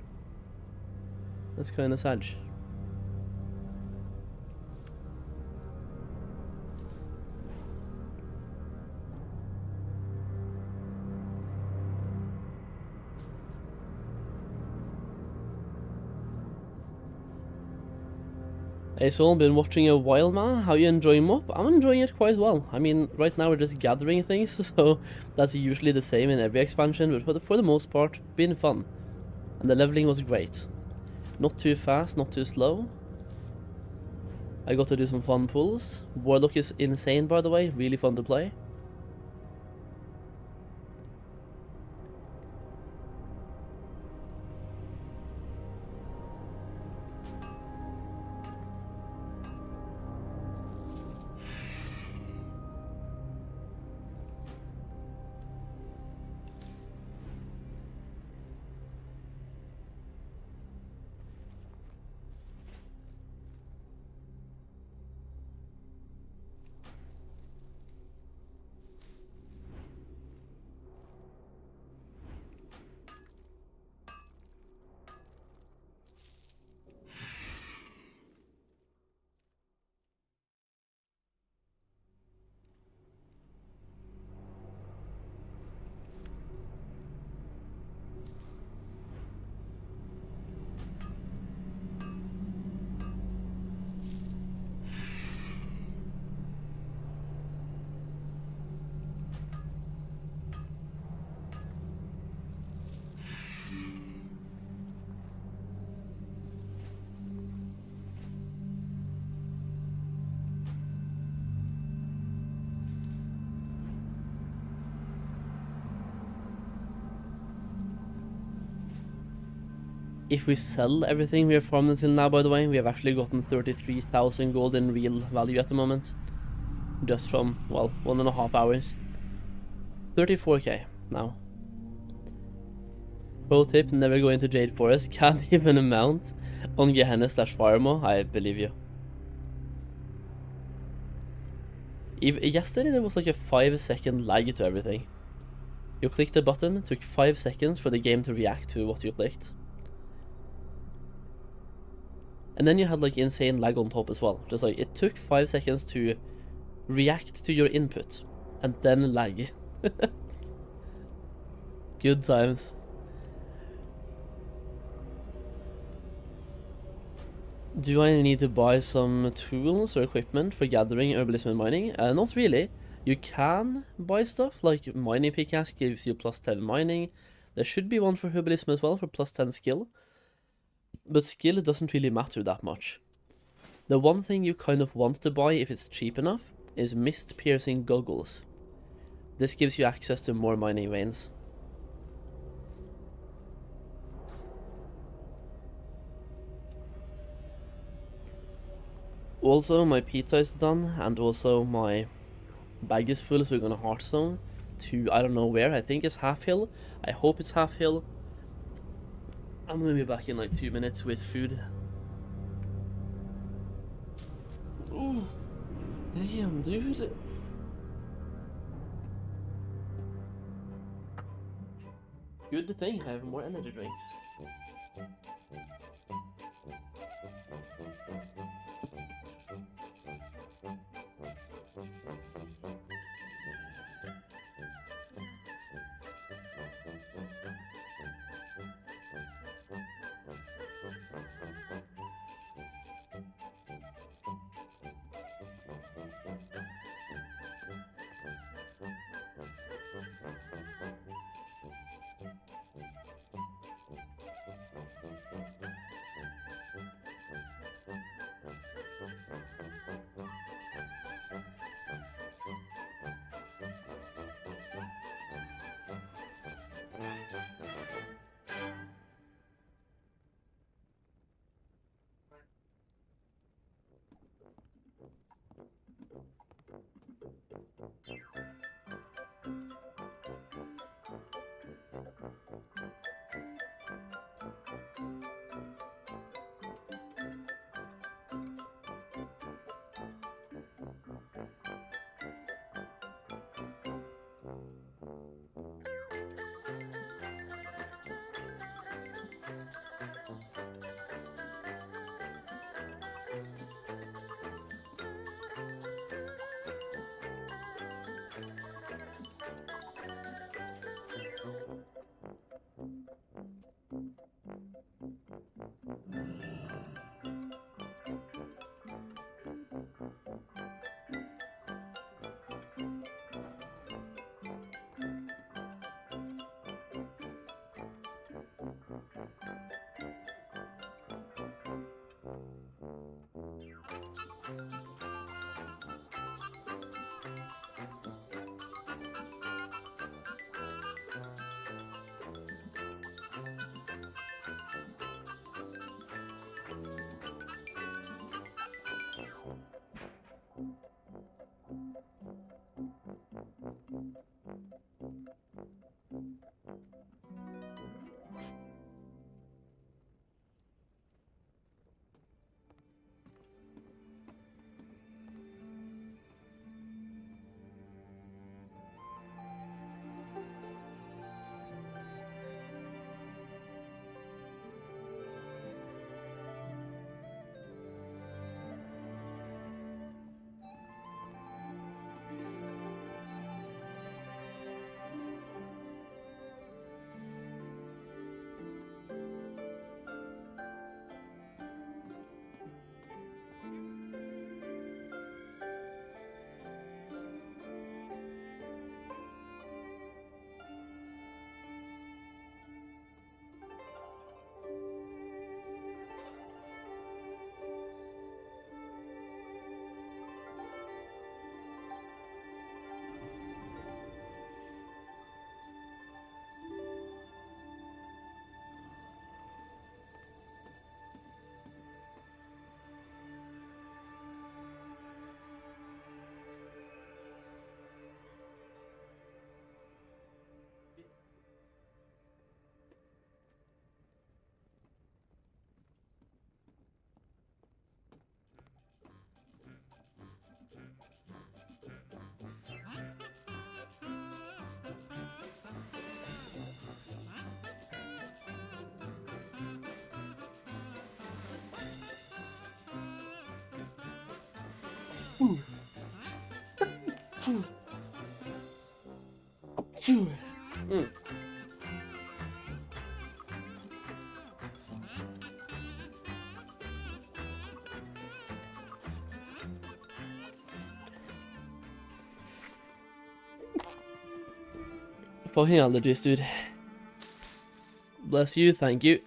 That's kinda sad. Hey Sol, been watching a while, man. How you enjoying MOP? I'm enjoying it quite well. I mean, right now we're just gathering things, so that's usually the same in every expansion, but for the most part, been fun. And the leveling was great. Not too fast, not too slow. I got to do some fun pulls. Warlock is insane, by the way, really fun to play. If we sell everything we have farmed until now, by the way, we have actually gotten 33,000 gold in real value at the moment. Just from, well, 1.5 hours. 34k now. Pro tip, never go into Jade Forest, can't even amount. On Gehenna/Firemo, I believe you. Yesterday there was like a 5-second lag to everything. You clicked the button, it took 5 seconds for the game to react to what you clicked. And then you had like insane lag on top as well. Just like, it took 5 seconds to react to your input, and then lag. Good times. Do I need to buy some tools or equipment for gathering, herbalism, and mining? Not really. You can buy stuff, like mining pickaxe gives you +10 mining. There should be one for herbalism as well for +10 skill. But skill doesn't really matter that much. The one thing you kind of want to buy if it's cheap enough is mist piercing goggles. This gives you access to more mining veins. Also, my pizza is done, and also my bag is full, so we're gonna Hearthstone to, I don't know where, I think it's Half Hill. I hope it's Half Hill. I'm gonna be back in like 2 minutes with food. Oh, damn, dude. Good thing I have more energy drinks. Fucking allergies, dude. Bless you, thank you.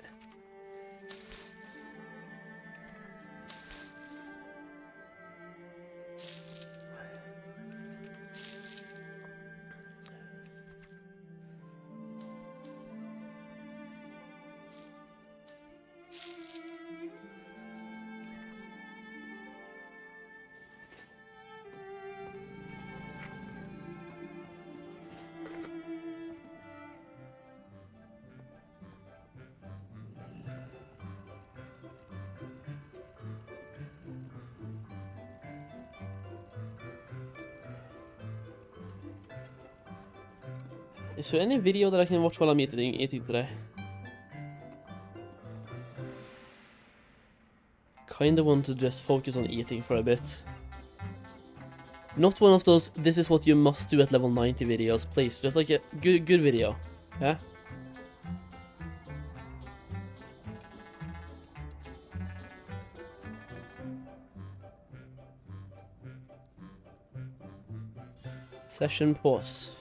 Is there any video that I can watch while I'm eating today? Kinda want to just focus on eating for a bit. Not one of those, this is what you must do at level 90 videos, please. Just like a good video. Yeah? Session pause.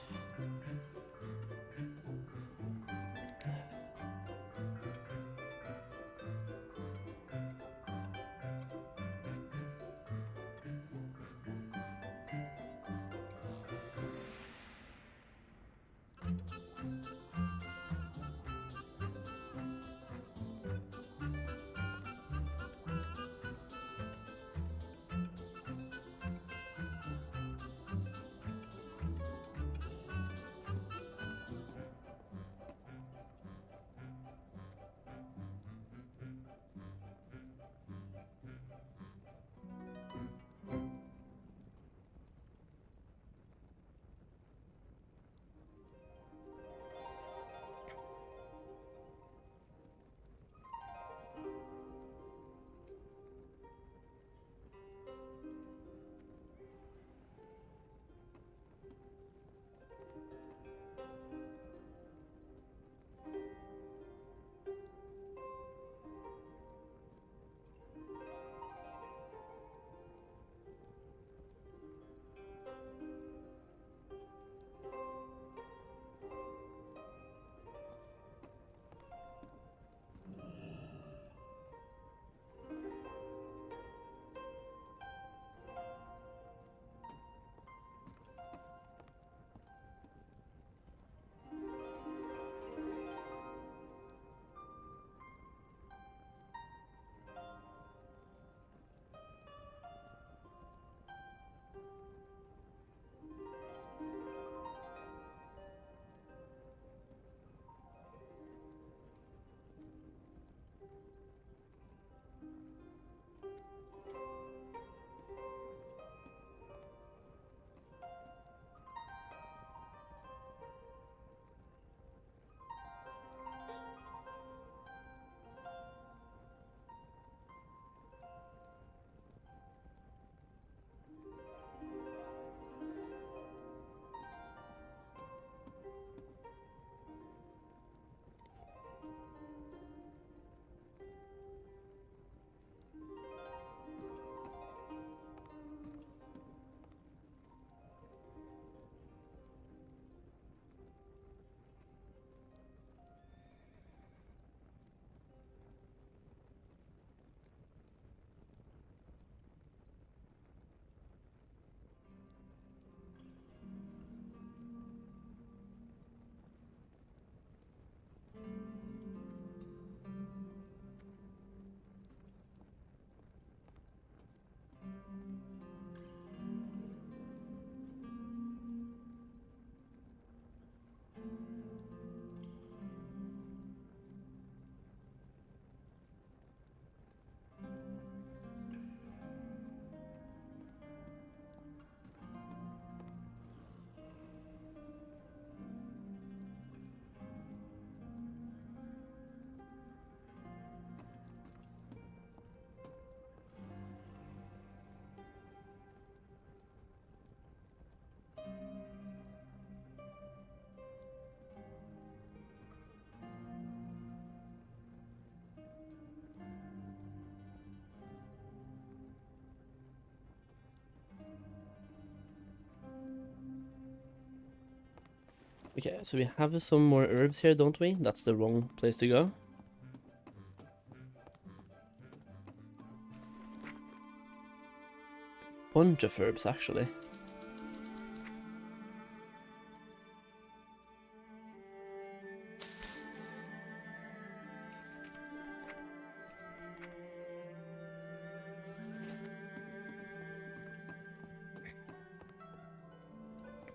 Okay, so we have some more herbs here, don't we? That's the wrong place to go. Bunch of herbs, actually.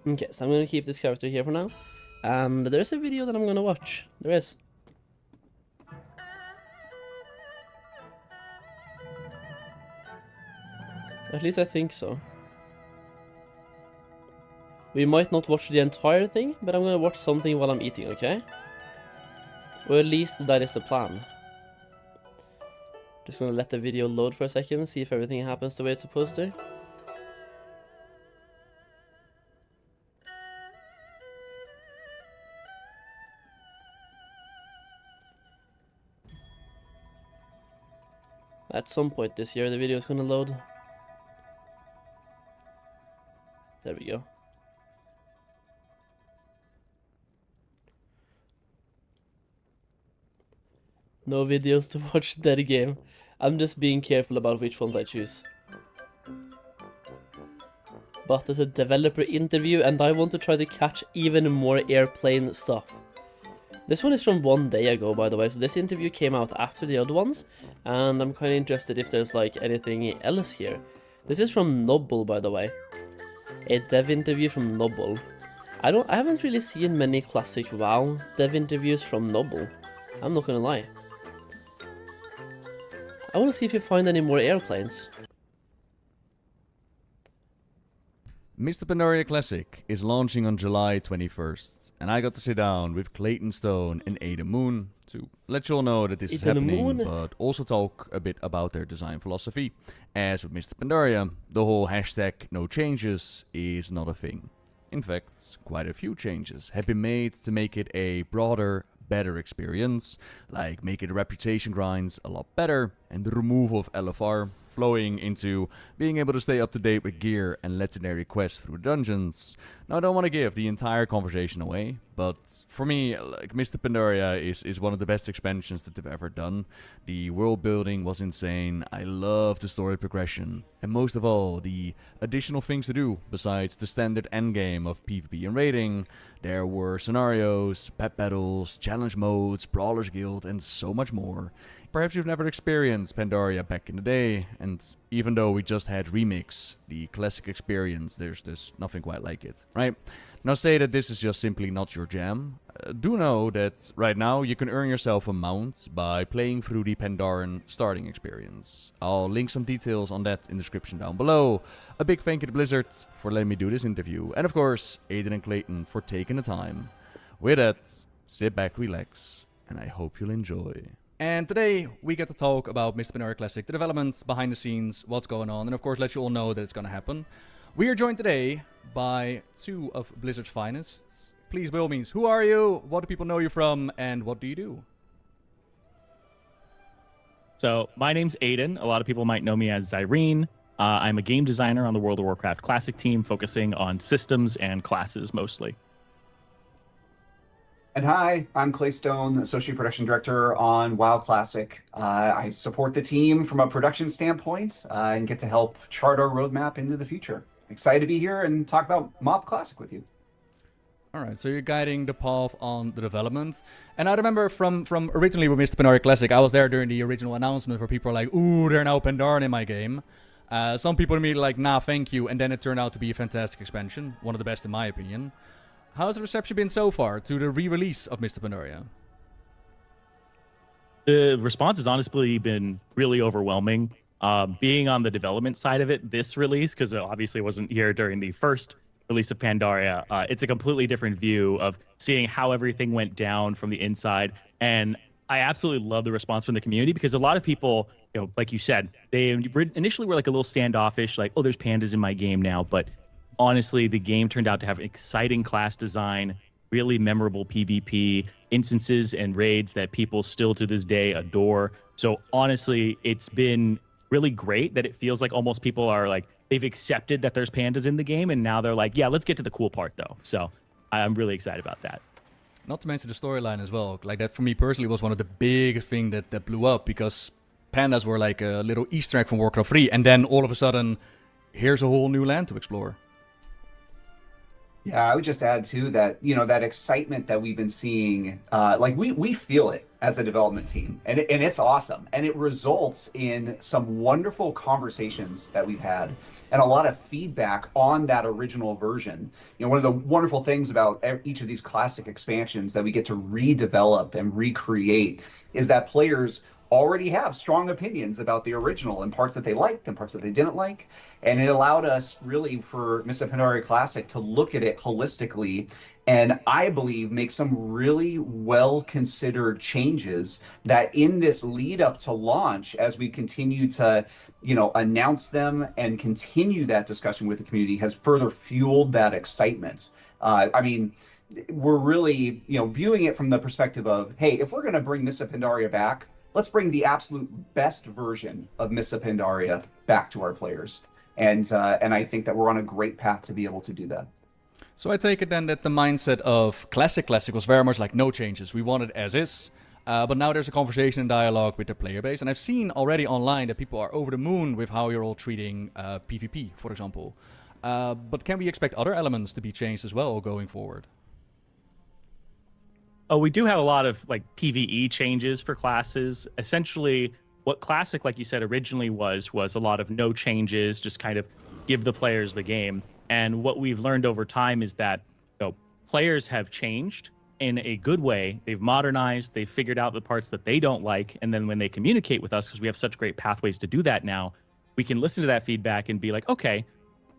Okay, so I'm gonna keep this character here for now. And there's a video that I'm gonna watch. There is. At least I think so. We might not watch the entire thing, but I'm gonna watch something while I'm eating, okay? Or at least that is the plan. Just gonna let the video load for a second, see if everything happens the way it's supposed to. At some point this year, the video is gonna load. There we go. No videos to watch that game. I'm just being careful about which ones I choose. But there's a developer interview and I want to try to catch even more airplane stuff. This one is from 1 day ago, by the way, so this interview came out after the other ones, and I'm kind of interested if there's like anything else here. This is from Noble, by the way. A dev interview from Noble. I haven't really seen many classic WoW dev interviews from Noble. I'm not gonna lie. I want to see if you find any more airplanes. Mists of Pandaria Classic is launching on July 21st, and I got to sit down with Clayton Stone and Addon Moon to let you all know that this is happening, but also talk a bit about their design philosophy. As with Mists of Pandaria, the whole hashtag no changes is not a thing. In fact, quite a few changes have been made to make it a broader, better experience, like making the reputation grinds a lot better, and the removal of LFR, flowing into being able to stay up to date with gear and legendary quests through dungeons. Now, I don't want to give the entire conversation away, but for me, like, Mists of Pandaria is one of the best expansions that they've ever done. The world building was insane, I love the story progression, and most of all, the additional things to do besides the standard endgame of PvP and raiding. There were scenarios, pet battles, challenge modes, Brawlers Guild, and so much more. Perhaps you've never experienced Pandaria back in the day, and even though we just had Remix, the classic experience, there's nothing quite like it, right? Now, say that this is just simply not your jam. Do know that right now you can earn yourself a mount by playing through the Pandaren starting experience. I'll link some details on that in the description down below. A big thank you to Blizzard for letting me do this interview, and of course, Addon and Clayton for taking the time. With that, sit back, relax, and I hope you'll enjoy. And today, we get to talk about Mists of Pandaria Classic, the developments, behind the scenes, what's going on, and of course let you all know that it's going to happen. We are joined today by two of Blizzard's finest. Please, by all means, who are you, what do people know you from, and what do you do? So, my name's Addon. A lot of people might know me as Zyrene. I'm a game designer on the World of Warcraft Classic team, focusing on systems and classes mostly. And hi, I'm Clay Stone, Associate Production Director on WoW Classic. I support the team from a production standpoint and get to help chart our roadmap into the future. Excited to be here and talk about MOP Classic with you. All right, so you're guiding the path on the development. And I remember from originally with Mists of Pandaria Classic, I was there during the original announcement where people are like, ooh, they're now Pandaren in my game. Some people immediately like, nah, thank you. And then it turned out to be a fantastic expansion, one of the best in my opinion. How's the reception been so far to the re-release of Mists of Pandaria? The response has honestly been really overwhelming. Being on the development side of it, this release, because it obviously wasn't here during the first release of Pandaria, it's a completely different view of seeing how everything went down from the inside. And I absolutely love the response from the community, because a lot of people, you know, like you said, they initially were like a little standoffish, like, oh, there's pandas in my game now, but honestly, the game turned out to have exciting class design, really memorable PvP, instances and raids that people still to this day adore. So honestly, it's been really great that it feels like almost people are like, they've accepted that there's pandas in the game, and now they're like, yeah, let's get to the cool part though. So I'm really excited about that. Not to mention the storyline as well. Like that for me personally was one of the big things that blew up, because pandas were like a little Easter egg from Warcraft 3, and then all of a sudden, here's a whole new land to explore. Yeah, I would just add too that, you know, that excitement that we've been seeing, like we feel it as a development team, and it's awesome, and it results in some wonderful conversations that we've had, and a lot of feedback on that original version. You know, one of the wonderful things about each of these classic expansions that we get to redevelop and recreate is that players already have strong opinions about the original, and parts that they liked and parts that they didn't like. And it allowed us really for Mists of Pandaria Classic to look at it holistically, and I believe make some really well considered changes that in this lead up to launch, as we continue to, you know, announce them and continue that discussion with the community, has further fueled that excitement. I mean, we're really, you know, viewing it from the perspective of, hey, if we're going to bring Mists of Pandaria back, let's bring the absolute best version of Mists of Pandaria back to our players. And I think that we're on a great path to be able to do that. So I take it then that the mindset of Classic was very much like no changes. We want it as is. But now there's a conversation and dialogue with the player base. And I've seen already online that people are over the moon with how you're all treating PvP, for example. But can we expect other elements to be changed as well going forward? Oh, we do have a lot of like PvE changes for classes. Essentially, what Classic, like you said, originally was a lot of no changes, just kind of give the players the game. And what we've learned over time is that, you know, players have changed in a good way. They've modernized, they've figured out the parts that they don't like, and then when they communicate with us, because we have such great pathways to do that now, we can listen to that feedback and be like, okay,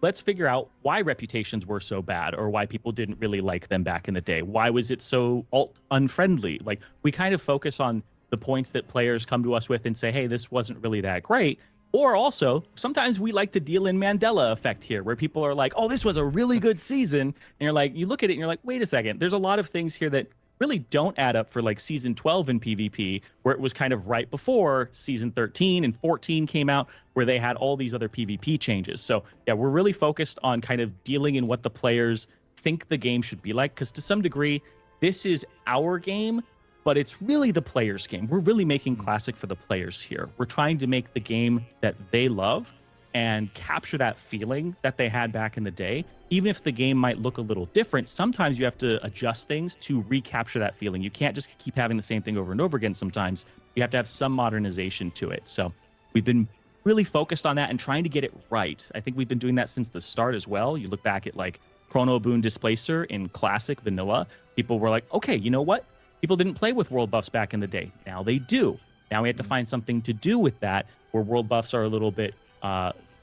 let's figure out why reputations were so bad, or why people didn't really like them back in the day. Why was it so alt unfriendly? Like, we kind of focus on the points that players come to us with and say, hey, this wasn't really that great. Or also, sometimes we like to deal in Mandela effect here, where people are like, oh, this was a really good season. And you're like, you look at it and you're like, wait a second, there's a lot of things here that really don't add up for like season 12 in PvP, where it was kind of right before season 13 and 14 came out, where they had all these other PvP changes. So yeah, we're really focused on kind of dealing in what the players think the game should be like, because to some degree, this is our game, but it's really the players' game. We're really making Classic for the players here. We're trying to make the game that they love and capture that feeling that they had back in the day. Even if the game might look a little different, sometimes you have to adjust things to recapture that feeling. You can't just keep having the same thing over and over again sometimes. You have to have some modernization to it. So we've been really focused on that and trying to get it right. I think we've been doing that since the start as well. You look back at like Chrono Boon Displacer in Classic Vanilla, people were like, okay, you know what? People didn't play with world buffs back in the day. Now they do. Now we have to find something to do with that, where world buffs are a little bit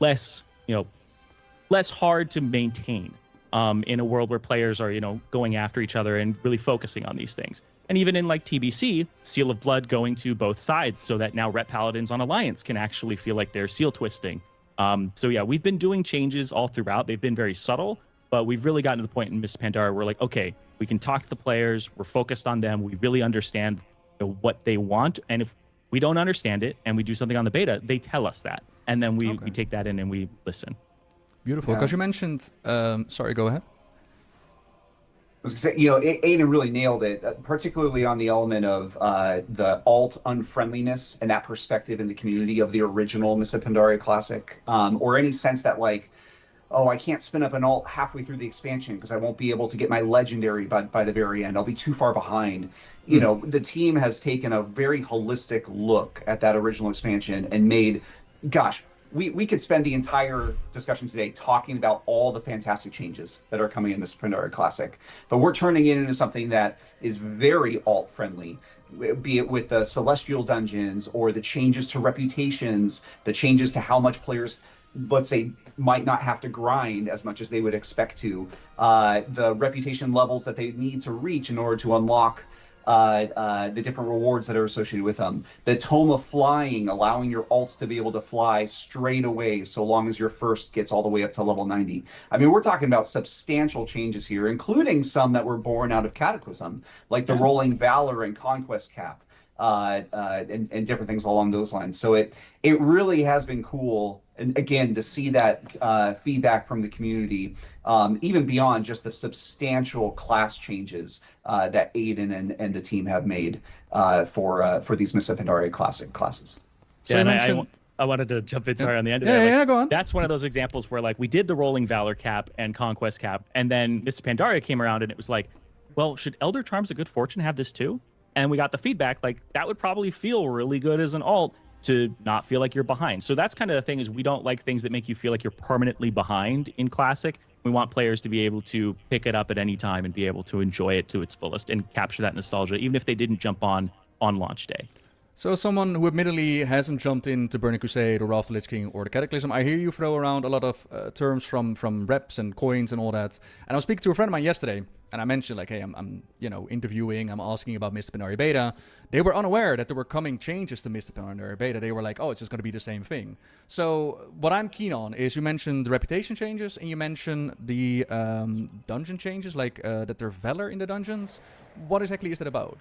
less, you know, less hard to maintain in a world where players are, you know, going after each other and really focusing on these things. And even in like TBC, Seal of Blood going to both sides, so that now Ret Paladins on Alliance can actually feel like they're seal twisting. So yeah, we've been doing changes all throughout. They've been very subtle, but we've really gotten to the point in Mists of Pandaria where we're like, okay, we can talk to the players. We're focused on them. We really understand, you know, what they want. And if we don't understand it and we do something on the beta, they tell us that. And then we take that in and we listen. Beautiful. Because you mentioned, sorry, go ahead. I was gonna say, you know, Aiden really nailed it, particularly on the element of the alt unfriendliness and that perspective in the community of the original Mists of Pandaria Classic, or any sense that like, oh, I can't spin up an alt halfway through the expansion because I won't be able to get my legendary by the very end. I'll be too far behind. You know, the team has taken a very holistic look at that original expansion and made, gosh, we could spend the entire discussion today talking about all the fantastic changes that are coming in this Pandaria Classic. But we're turning it into something that is very alt-friendly, be it with the Celestial Dungeons or the changes to reputations, the changes to how much players, let's say, might not have to grind as much as they would expect to, the reputation levels that they need to reach in order to unlock the different rewards that are associated with them. The Tome of Flying, allowing your alts to be able to fly straight away so long as your first gets all the way up to level 90. I mean, we're talking about substantial changes here, including some that were born out of Cataclysm, like the rolling Valor and Conquest cap. and different things along those lines. So it really has been cool, and again, to see that feedback from the community, even beyond just the substantial class changes that Addon and the team have made for these Mists of Pandaria Classic classes. So yeah, you and mentioned... I wanted to jump in, sorry, on the end of Yeah, that. yeah, go on. That's one of those examples where like we did the rolling valor cap and conquest cap, and then Mists of Pandaria came around and it was like, well, should Elder Charms of Good Fortune have this too? And we got the feedback like that would probably feel really good as an alt to not feel like you're behind. So that's kind of the thing, is we don't like things that make you feel like you're permanently behind in Classic. We want players to be able to pick it up at any time and be able to enjoy it to its fullest and capture that nostalgia, even if they didn't jump on launch day. So someone who admittedly hasn't jumped into Burning Crusade or Wrath of the Lich King or the Cataclysm, I hear you throw around a lot of terms from reps and coins and all that. And I was speaking to a friend of mine yesterday, and I mentioned like, hey, I'm interviewing, I'm asking about Mists of Pandaria Beta. They were unaware that there were coming changes to Mists of Pandaria Beta. They were like, oh, it's just going to be the same thing. So what I'm keen on is, you mentioned the reputation changes and you mentioned the dungeon changes, like that there's valor in the dungeons. What exactly is that about?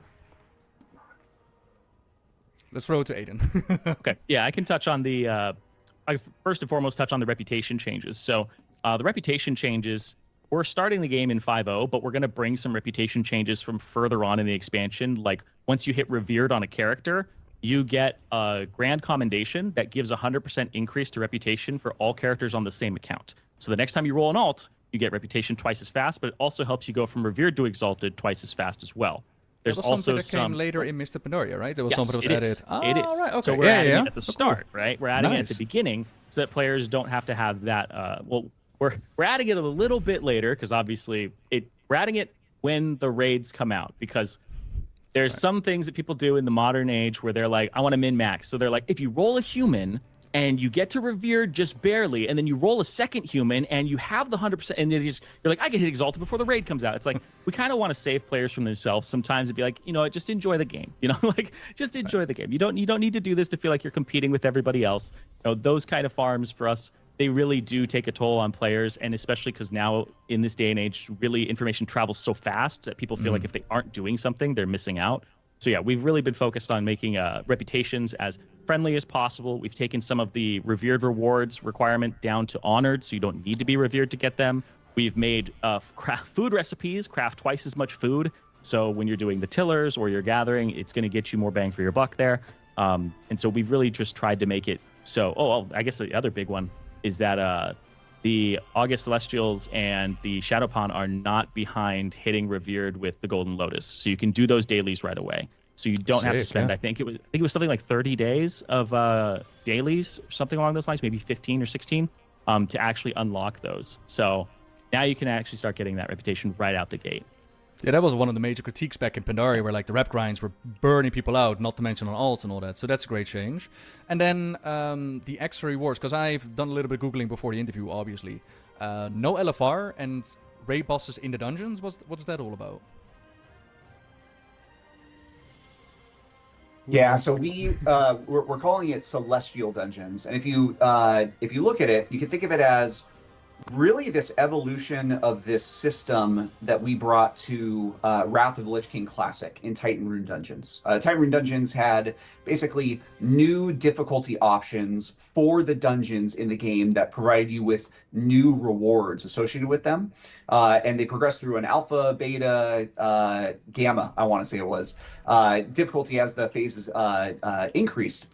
Let's throw it to Addon. Okay, yeah, I can touch on the, I first and foremost touch on the reputation changes. So the reputation changes, we're starting the game in 5.0, but we're going to bring some reputation changes from further on in the expansion. Like once you hit revered on a character, you get a grand commendation that gives 100% increase to reputation for all characters on the same account. So the next time you roll an alt, you get reputation twice as fast, but it also helps you go from revered to exalted twice as fast as well. There's also something that came later in Mists of Pandaria, right? There was yes, something that was added. It is. Right, okay. So we're adding it at the start, cool. right? We're adding it at Nice. the beginning so that players don't have to have that. We're adding it a little bit later because obviously we're adding it when the raids come out, because there's some things that people do in the modern age where they're like, I want to min max. So they're like, if you roll a human and you get to revered just barely, and then you roll a second human and you have the 100%, and then you're like, I can hit exalted before the raid comes out. It's like, we kind of want to save players from themselves sometimes and be like, just enjoy the game, like just enjoy the game. You don't need to do this to feel like you're competing with everybody else. Those kind of farms for us, they really do take a toll on players, and especially because now in this day and age, really information travels so fast that people feel like if they aren't doing something, they're missing out. So yeah, we've really been focused on making reputations as friendly as possible. We've taken some of the revered rewards requirement down to honored, so you don't need to be revered to get them. We've made food recipes, craft twice as much food. So when you're doing the tillers or you're gathering, it's going to get you more bang for your buck there. And so we've really just tried to make it so. I guess the other big one is that the August Celestials and the Shadowpawn are not behind hitting revered with the Golden Lotus, so you can do those dailies right away. So you don't have to spend. Yeah. I think it was something like 30 days of dailies, or something along those lines, maybe 15 or 16, to actually unlock those. So now you can actually start getting that reputation right out the gate. Yeah, that was one of the major critiques back in Pandaria, where like the rep grinds were burning people out, not to mention on alts and all that. So that's a great change. And then the extra rewards, because I've done a little bit of Googling before the interview, obviously. No LFR and raid bosses in the dungeons. What's that all about? Yeah, so we're calling it celestial dungeons, and if you look at it, you can think of it as really this evolution of this system that we brought to Wrath of the Lich King Classic in Titan Rune Dungeons. Titan Rune Dungeons had basically new difficulty options for the dungeons in the game that provided you with new rewards associated with them. And they progressed through an alpha, beta, gamma, I want to say it was, difficulty as the phases increased.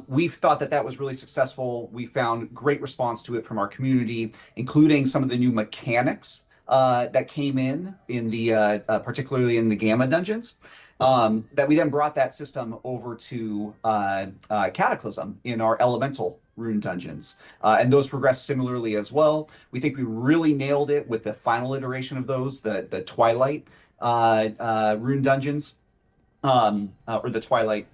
We've thought that was really successful. We found great response to it from our community, including some of the new mechanics that came in the particularly in the Gamma dungeons. That we then brought that system over to Cataclysm in our Elemental Rune dungeons, and those progressed similarly as well. We think we really nailed it with the final iteration of those, the Twilight Rune dungeons. Or the Twilight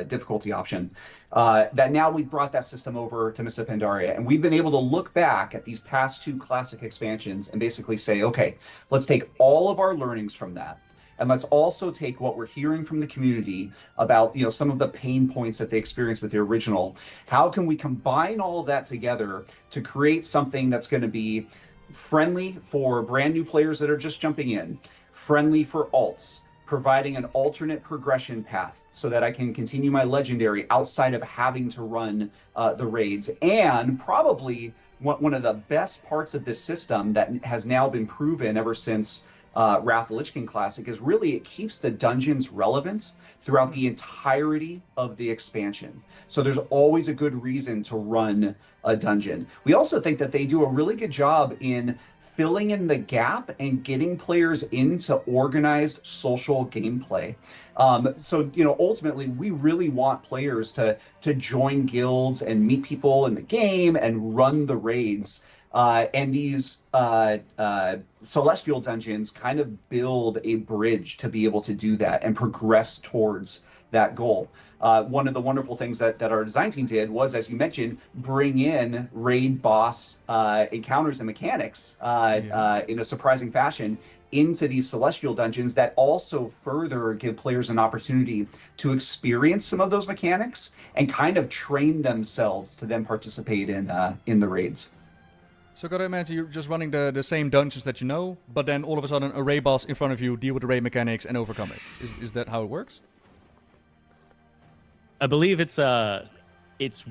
difficulty option, that now we've brought that system over to Mists of Pandaria, and we've been able to look back at these past two classic expansions and basically say, okay, let's take all of our learnings from that, and let's also take what we're hearing from the community about, some of the pain points that they experienced with the original. How can we combine all of that together to create something that's going to be friendly for brand new players that are just jumping in, friendly for alts, providing an alternate progression path so that I can continue my legendary outside of having to run the raids. And probably one of the best parts of this system that has now been proven ever since Wrath of the Lich King Classic is really it keeps the dungeons relevant throughout the entirety of the expansion. So there's always a good reason to run a dungeon. We also think that they do a really good job in filling in the gap and getting players into organized social gameplay. So, you know, ultimately, we really want players to join guilds and meet people in the game and run the raids. And these celestial dungeons kind of build a bridge to be able to do that and progress towards that goal. One of the wonderful things that our design team did was, as you mentioned, bring in raid boss encounters and mechanics in a surprising fashion into these celestial dungeons that also further give players an opportunity to experience some of those mechanics and kind of train themselves to then participate in the raids. So gotta imagine you're just running the same dungeons that you know, but then all of a sudden a raid boss in front of you, deal with the raid mechanics and overcome it. Is that how it works? I believe it's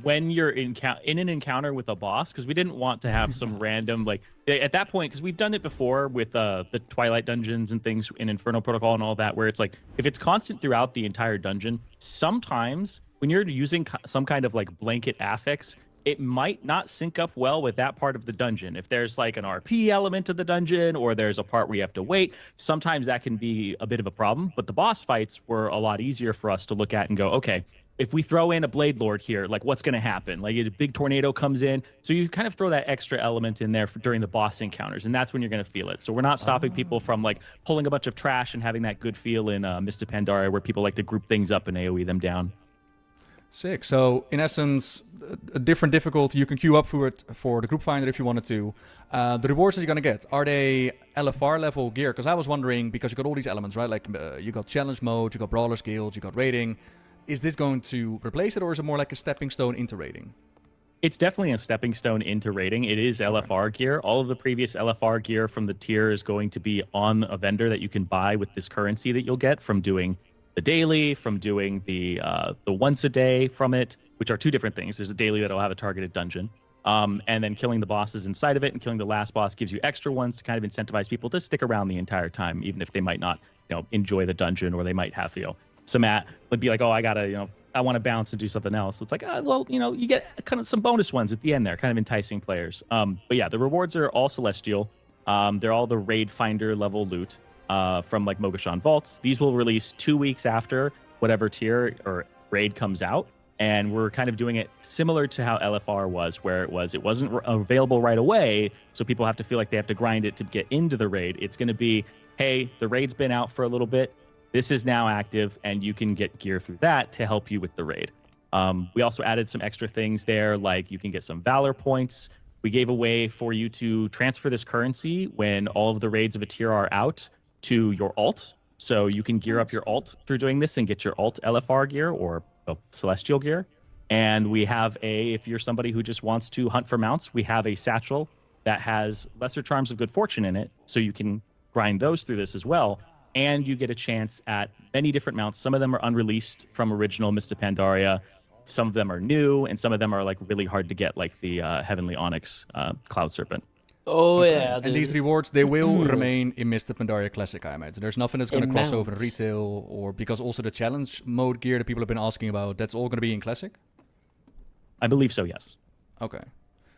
when you're in an encounter with a boss, because we didn't want to have some random, like, at that point, because we've done it before with the Twilight dungeons and things in Inferno Protocol and all that, where it's like, if it's constant throughout the entire dungeon, sometimes when you're using some kind of like blanket affix, it might not sync up well with that part of the dungeon. If there's like an RP element of the dungeon, or there's a part where you have to wait, sometimes that can be a bit of a problem. But the boss fights were a lot easier for us to look at and go, okay, if we throw in a Blade Lord here, like what's going to happen? Like a big tornado comes in. So you kind of throw that extra element in there during the boss encounters, and that's when you're going to feel it. So we're not stopping people from like pulling a bunch of trash and having that good feel in Mists of Pandaria, where people like to group things up and AoE them down. Sick. So in essence, a different difficulty. You can queue up for it for the group finder if you wanted to. The rewards that you're gonna get, are they LFR level gear? Because I was wondering, because you got all these elements, right? Like you got challenge mode, you got brawlers guilds, you got raiding. Is this going to replace it, or is it more like a stepping stone into raiding? It's definitely a stepping stone into raiding. It is LFR gear. All of the previous LFR gear from the tier is going to be on a vendor that you can buy with this currency that you'll get from doing the daily, from doing the once a day from it, which are two different things. There's a daily that'll have a targeted dungeon, and then killing the bosses inside of it, and killing the last boss gives you extra ones to kind of incentivize people to stick around the entire time, even if they might not, enjoy the dungeon, or they might have, some would be like, oh, I gotta, I want to bounce and do something else. It's like, well, you get kind of some bonus ones at the end there, kind of enticing players. But yeah, the rewards are all celestial. They're all the raid finder level loot. From like Mogashan Vaults. These will release 2 weeks after whatever tier or raid comes out, and we're kind of doing it similar to how LFR was, where it wasn't available right away, so people have to feel like they have to grind it to get into the raid. It's going to be, hey, the raid's been out for a little bit, this is now active, and you can get gear through that to help you with the raid. We also added some extra things there, like you can get some Valor points. We gave a way for you to transfer this currency when all of the raids of a tier are out to your alt, so you can gear up your alt through doing this and get your alt LFR gear or celestial gear. And we have if you're somebody who just wants to hunt for mounts, we have a satchel that has lesser charms of good fortune in it, so you can grind those through this as well, and you get a chance at many different mounts. Some of them are unreleased from original Mists of Pandaria, some of them are new, and some of them are like really hard to get, like the Heavenly Onyx Cloud Serpent. Oh okay. yeah, dude. And these rewards, they will remain in Mists of Pandaria Classic, I imagine. There's nothing that's going to cross over in retail, or because also the challenge mode gear that people have been asking about, that's all going to be in Classic? I believe so, yes. Okay,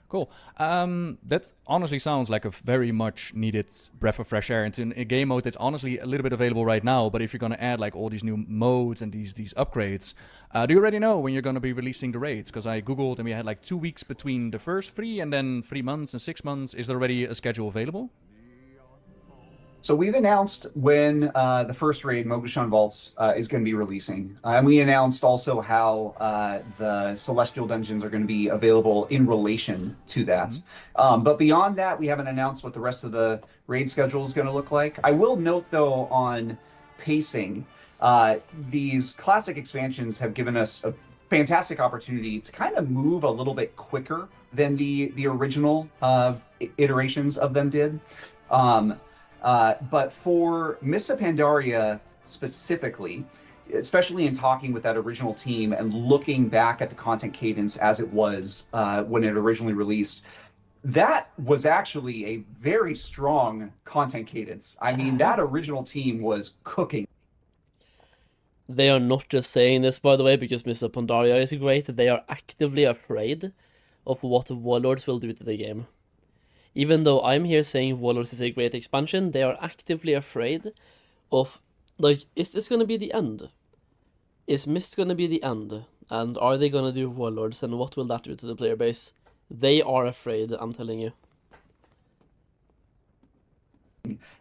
cool. That honestly sounds like a very much needed breath of fresh air into a game mode that's honestly a little bit available right now, but if you're going to add like all these new modes and these upgrades, do you already know when you're going to be releasing the raids? Because I googled and we had like 2 weeks between the first 3 and then 3 months and 6 months. Is there already a schedule available? So we've announced when the first raid, Mogashan Vaults, is going to be releasing. And we announced also how the Celestial Dungeons are going to be available in relation to that. Mm-hmm. But beyond that, we haven't announced what the rest of the raid schedule is going to look like. I will note, though, on pacing, these classic expansions have given us a fantastic opportunity to kind of move a little bit quicker than the original iterations of them did. But for Mists of Pandaria, specifically, especially in talking with that original team and looking back at the content cadence as it was when it originally released, that was actually a very strong content cadence. I mean, that original team was cooking. They are not just saying this, by the way, because Mists of Pandaria is great. They are actively afraid of what Warlords will do to the game. Even though I'm here saying Warlords is a great expansion, they are actively afraid of, like, is this going to be the end? Is Mist going to be the end? And are they going to do Warlords? And what will that do to the player base? They are afraid, I'm telling you.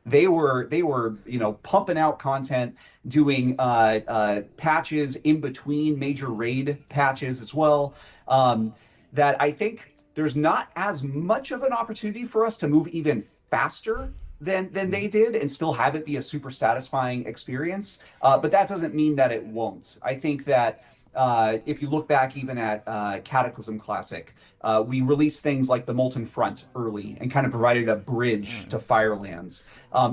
They were, you know, pumping out content, doing patches in between major raid patches as well. That I think there's not as much of an opportunity for us to move even faster than they did and still have it be a super satisfying experience. But that doesn't mean that it won't. I think that if you look back even at Cataclysm Classic, we released things like the Molten Front early and kind of provided a bridge to Firelands.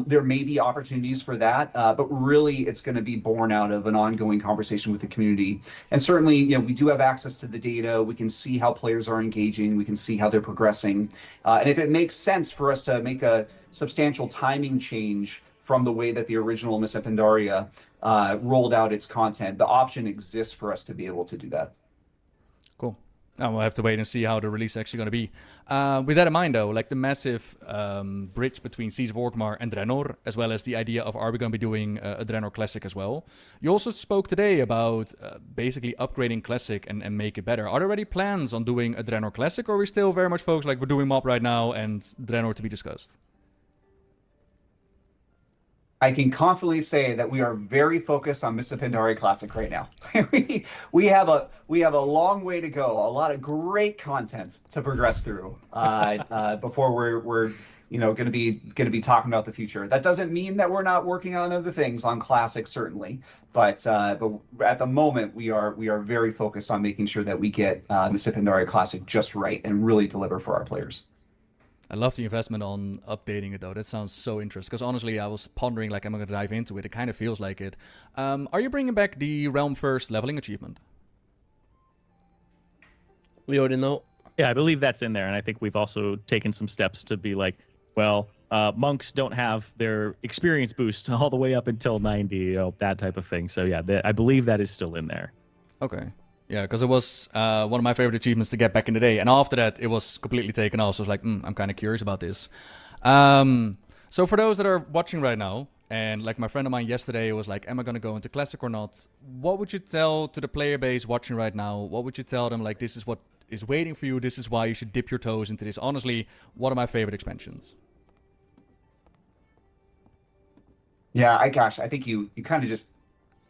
There may be opportunities for that, but really it's going to be born out of an ongoing conversation with the community. And certainly, you know, we do have access to the data. We can see how players are engaging. We can see how they're progressing. And if it makes sense for us to make a substantial timing change from the way that the original Mists of Pandaria rolled out its content, the option exists for us to be able to do that. Cool. Now we'll have to wait and see how the release is actually going to be. With that in mind, though, like the massive bridge between Siege of Orgrimmar and Draenor, as well as the idea of are we going to be doing a Draenor Classic as well. You also spoke today about basically upgrading Classic and make it better. Are there already plans on doing a Draenor Classic, or are we still very much focused like we're doing MOP right now and Draenor to be discussed? I can confidently say that we are very focused on Mists of Pandaria Classic right now. we have a long way to go, a lot of great content to progress through before we're you know going to be talking about the future. That doesn't mean that we're not working on other things on Classic, certainly, but at the moment we are very focused on making sure that we get Mists of Pandaria Classic just right and really deliver for our players. I love the investment on updating it, though. That sounds so interesting. Because honestly, I was pondering, like, am I going to dive into it? It kind of feels like it. Are you bringing back the Realm First leveling achievement? We already know. Yeah, I believe that's in there. And I think we've also taken some steps to be like, well, monks don't have their experience boost all the way up until 90, you know, that type of thing. So yeah, I believe that is still in there. Okay. Yeah, because it was one of my favorite achievements to get back in the day. And after that, it was completely taken off. So I was like, I'm kind of curious about this. So for those that are watching right now, and like my friend of mine yesterday was like, am I going to go into Classic or not? What would you tell to the player base watching right now? What would you tell them, like, this is what is waiting for you. This is why you should dip your toes into this. Honestly, one of my favorite expansions. Yeah, I think you kind of just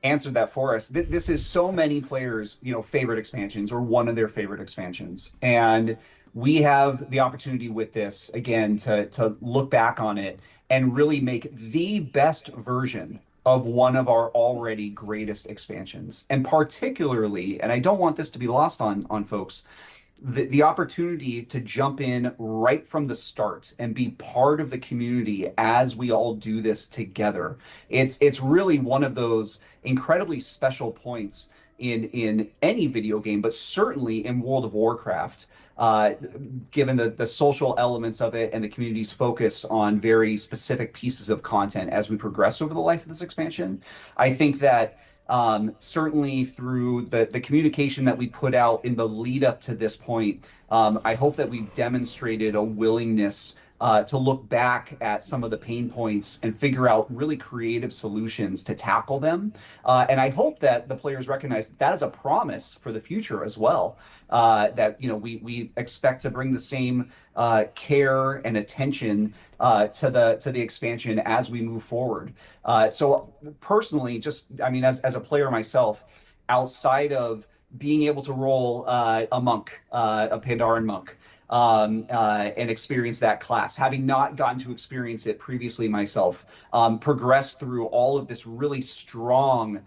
answered that for us. This is so many players, you know, favorite expansions or one of their favorite expansions. And we have the opportunity with this, again, to look back on it and really make the best version of one of our already greatest expansions. And particularly, and I don't want this to be lost on folks, the opportunity to jump in right from the start and be part of the community as we all do this together. It's really one of those incredibly special points in any video game, but certainly in World of Warcraft, given the social elements of it and the community's focus on very specific pieces of content as we progress over the life of this expansion. I think that certainly through the communication that we put out in the lead up to this point, I hope that we've demonstrated a willingness to look back at some of the pain points and figure out really creative solutions to tackle them. And I hope that the players recognize that is a promise for the future as well. That, you know, we expect to bring the same care and attention to the expansion as we move forward. So personally, just, I mean, as a player myself, outside of being able to roll a monk, a Pandaran monk, and experience that class, having not gotten to experience it previously myself, progress through all of this really strong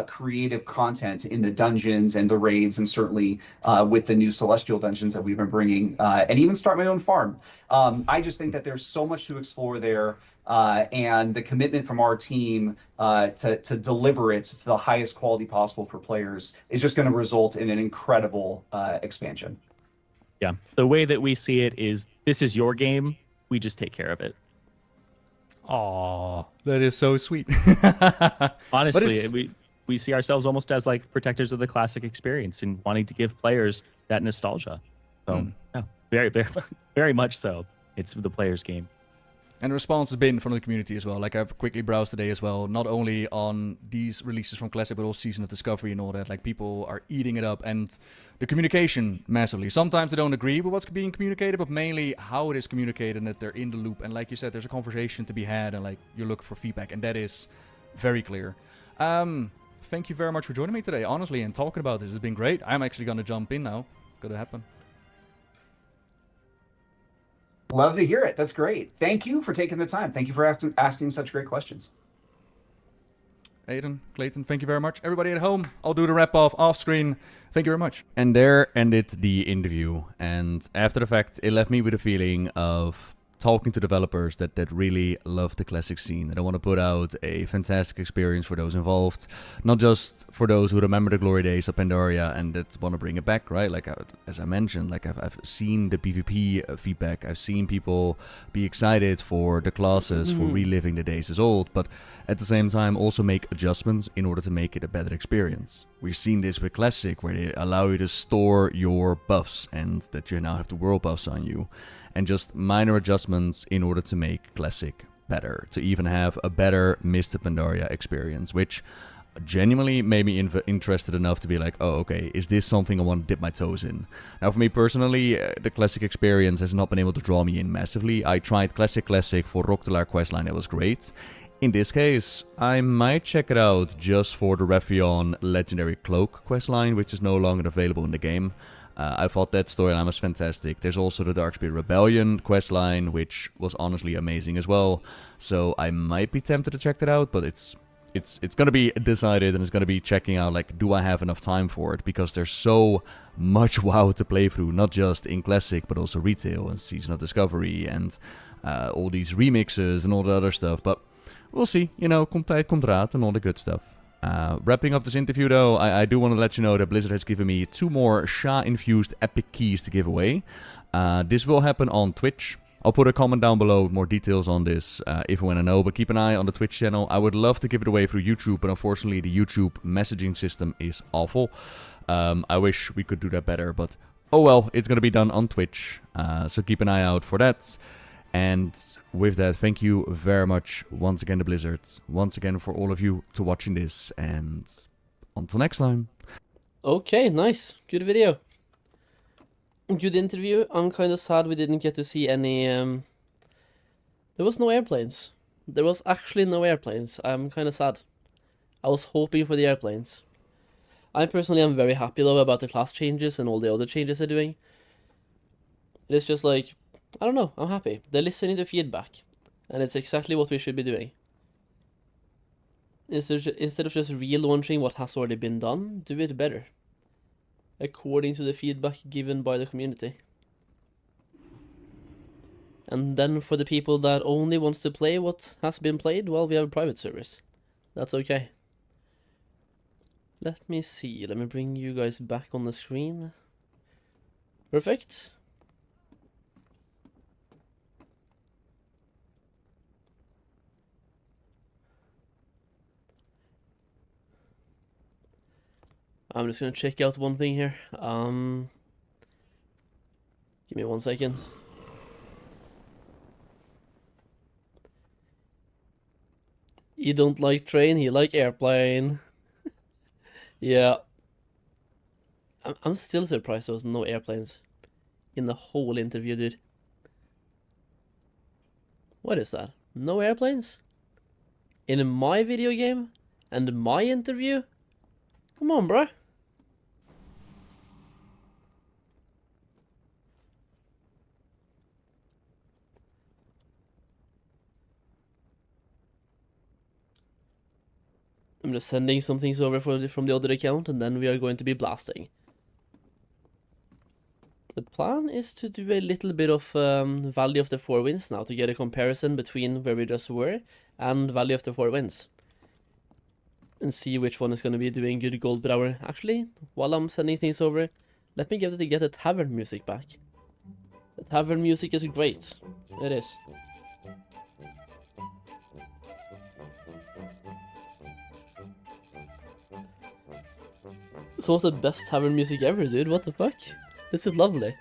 creative content in the dungeons and the raids, and certainly with the new celestial dungeons that we've been bringing, and even start my own farm. I just think that there's so much to explore there. and the commitment from our team to deliver it to the highest quality possible for players is just going to result in an incredible expansion. Yeah, the way that we see it is this is your game. We just take care of it. Aw, that is so sweet. Honestly, we see ourselves almost as like protectors of the classic experience and wanting to give players that nostalgia. So yeah, very, very, very much so. It's the player's game. And the response has been from the community as well. Like, I've quickly browsed today as well, not only on these releases from Classic, but also Season of Discovery and all that. Like, people are eating it up, and the communication massively. Sometimes they don't agree with what's being communicated, but mainly how it is communicated and that they're in the loop. And like you said, there's a conversation to be had, and like, you look for feedback, and that is very clear. Thank you very much for joining me today, honestly, and talking about this has been great. I'm actually going to jump in now. It's going to happen. Love to hear it. That's great. Thank you for taking the time. Thank you for asking such great questions. Addon, Clayton, thank you very much. Everybody at home, I'll do the wrap-off screen. Thank you very much. And there ended the interview. And after the fact, it left me with a feeling of talking to developers that really love the classic scene, that I want to put out a fantastic experience for those involved, not just for those who remember the glory days of Pandaria and that want to bring it back, right? Like, as I mentioned, like I've seen the PvP feedback, I've seen people be excited for the classes, for reliving the days as old, but at the same time also make adjustments in order to make it a better experience. We've seen this with Classic, where they allow you to store your buffs and that you now have the world buffs on you, and just minor adjustments in order to make Classic better, to even have a better Mists of Pandaria experience, which genuinely made me interested enough to be like, oh, okay, is this something I want to dip my toes in? Now, for me personally, the Classic experience has not been able to draw me in massively. I tried Classic for Roktelar questline, that was great. In this case, I might check it out just for the Raffion Legendary Cloak questline, which is no longer available in the game. I thought that storyline was fantastic. There's also the Darkspear Rebellion questline, which was honestly amazing as well. So I might be tempted to check that out, but it's gonna be decided, and it's gonna be checking out, like, do I have enough time for it? Because there's so much WoW to play through, not just in Classic, but also Retail and Season of Discovery and all these remixes and all the other stuff. But we'll see, you know, komt tijd, komt raad, and all the good stuff. Wrapping up this interview though, I do want to let you know that Blizzard has given me 2 more Sha-infused epic keys to give away. This will happen on Twitch. I'll put a comment down below with more details on this if you want to know, but keep an eye on the Twitch channel. I would love to give it away through YouTube, but unfortunately the YouTube messaging system is awful. I wish we could do that better, but oh well, it's going to be done on Twitch, so keep an eye out for that. And with that, thank you very much once again to Blizzard, once again for all of you to watching this, and until next time. Okay, nice. Good video. Good interview. I'm kind of sad we didn't get to see any... There was no airplanes. There was actually no airplanes. I'm kind of sad. I was hoping for the airplanes. I personally am very happy though about the class changes and all the other changes they're doing. It's just like... I don't know, I'm happy. They're listening to feedback, and it's exactly what we should be doing. Instead of just relaunching what has already been done, do it better. According to the feedback given by the community. And then for the people that only wants to play what has been played, well, we have a private service. That's okay. Let me see, let me bring you guys back on the screen. Perfect. I'm just gonna check out one thing here. Give me 1 second. He don't like train, he like airplane. Yeah. I'm still surprised there was no airplanes in the whole interview, dude. What is that? No airplanes? In my video game? And my interview? Come on, bruh. I'm just sending some things over from the other account, and then we are going to be blasting. The plan is to do a little bit of Valley of the Four Winds now to get a comparison between where we just were and Valley of the Four Winds. And see which one is going to be doing good gold per hour. Actually, while I'm sending things over, let me get the tavern music back. The tavern music is great. It is. It's one of the best tavern music ever, dude. What the fuck? This is lovely.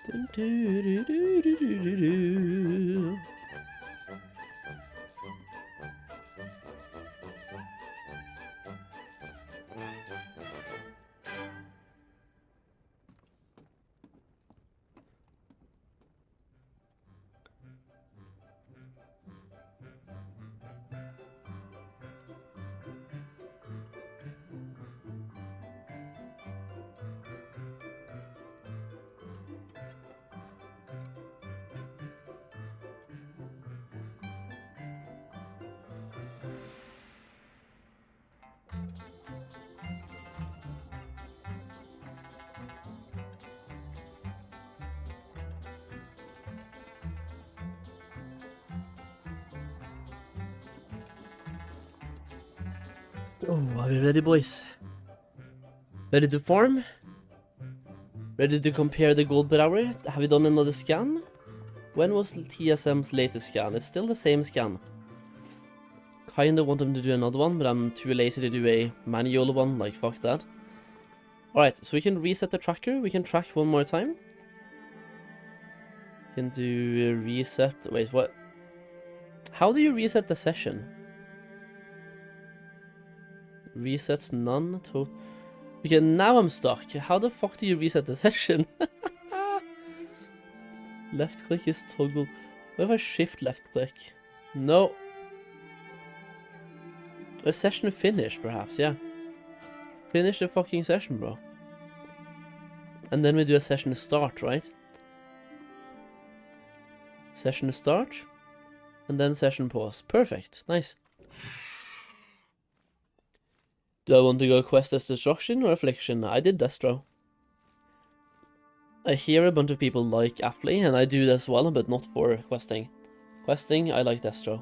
Dun, doo, doo, doo, doo, doo, doo. Oh, are we ready, boys? Ready to farm? Ready to compare the gold per hour? Have we done another scan? When was TSM's latest scan? It's still the same scan. Kinda want them to do another one, but I'm too lazy to do a manual one, like fuck that. Alright, so we can reset the tracker, we can track one more time. We can do a reset, wait, what? How do you reset the session? Resets none. Okay, now I'm stuck. How the fuck do you reset the session? Left click is toggle. What if I shift left click? No. A session finish, perhaps, yeah. Finish the fucking session, bro. And then we do a session start, right? Session start. And then session pause. Perfect. Nice. Do I want to go quest as destruction or affliction? I did destro. I hear a bunch of people like Affley, and I do as well, but not for questing. Questing, I like destro.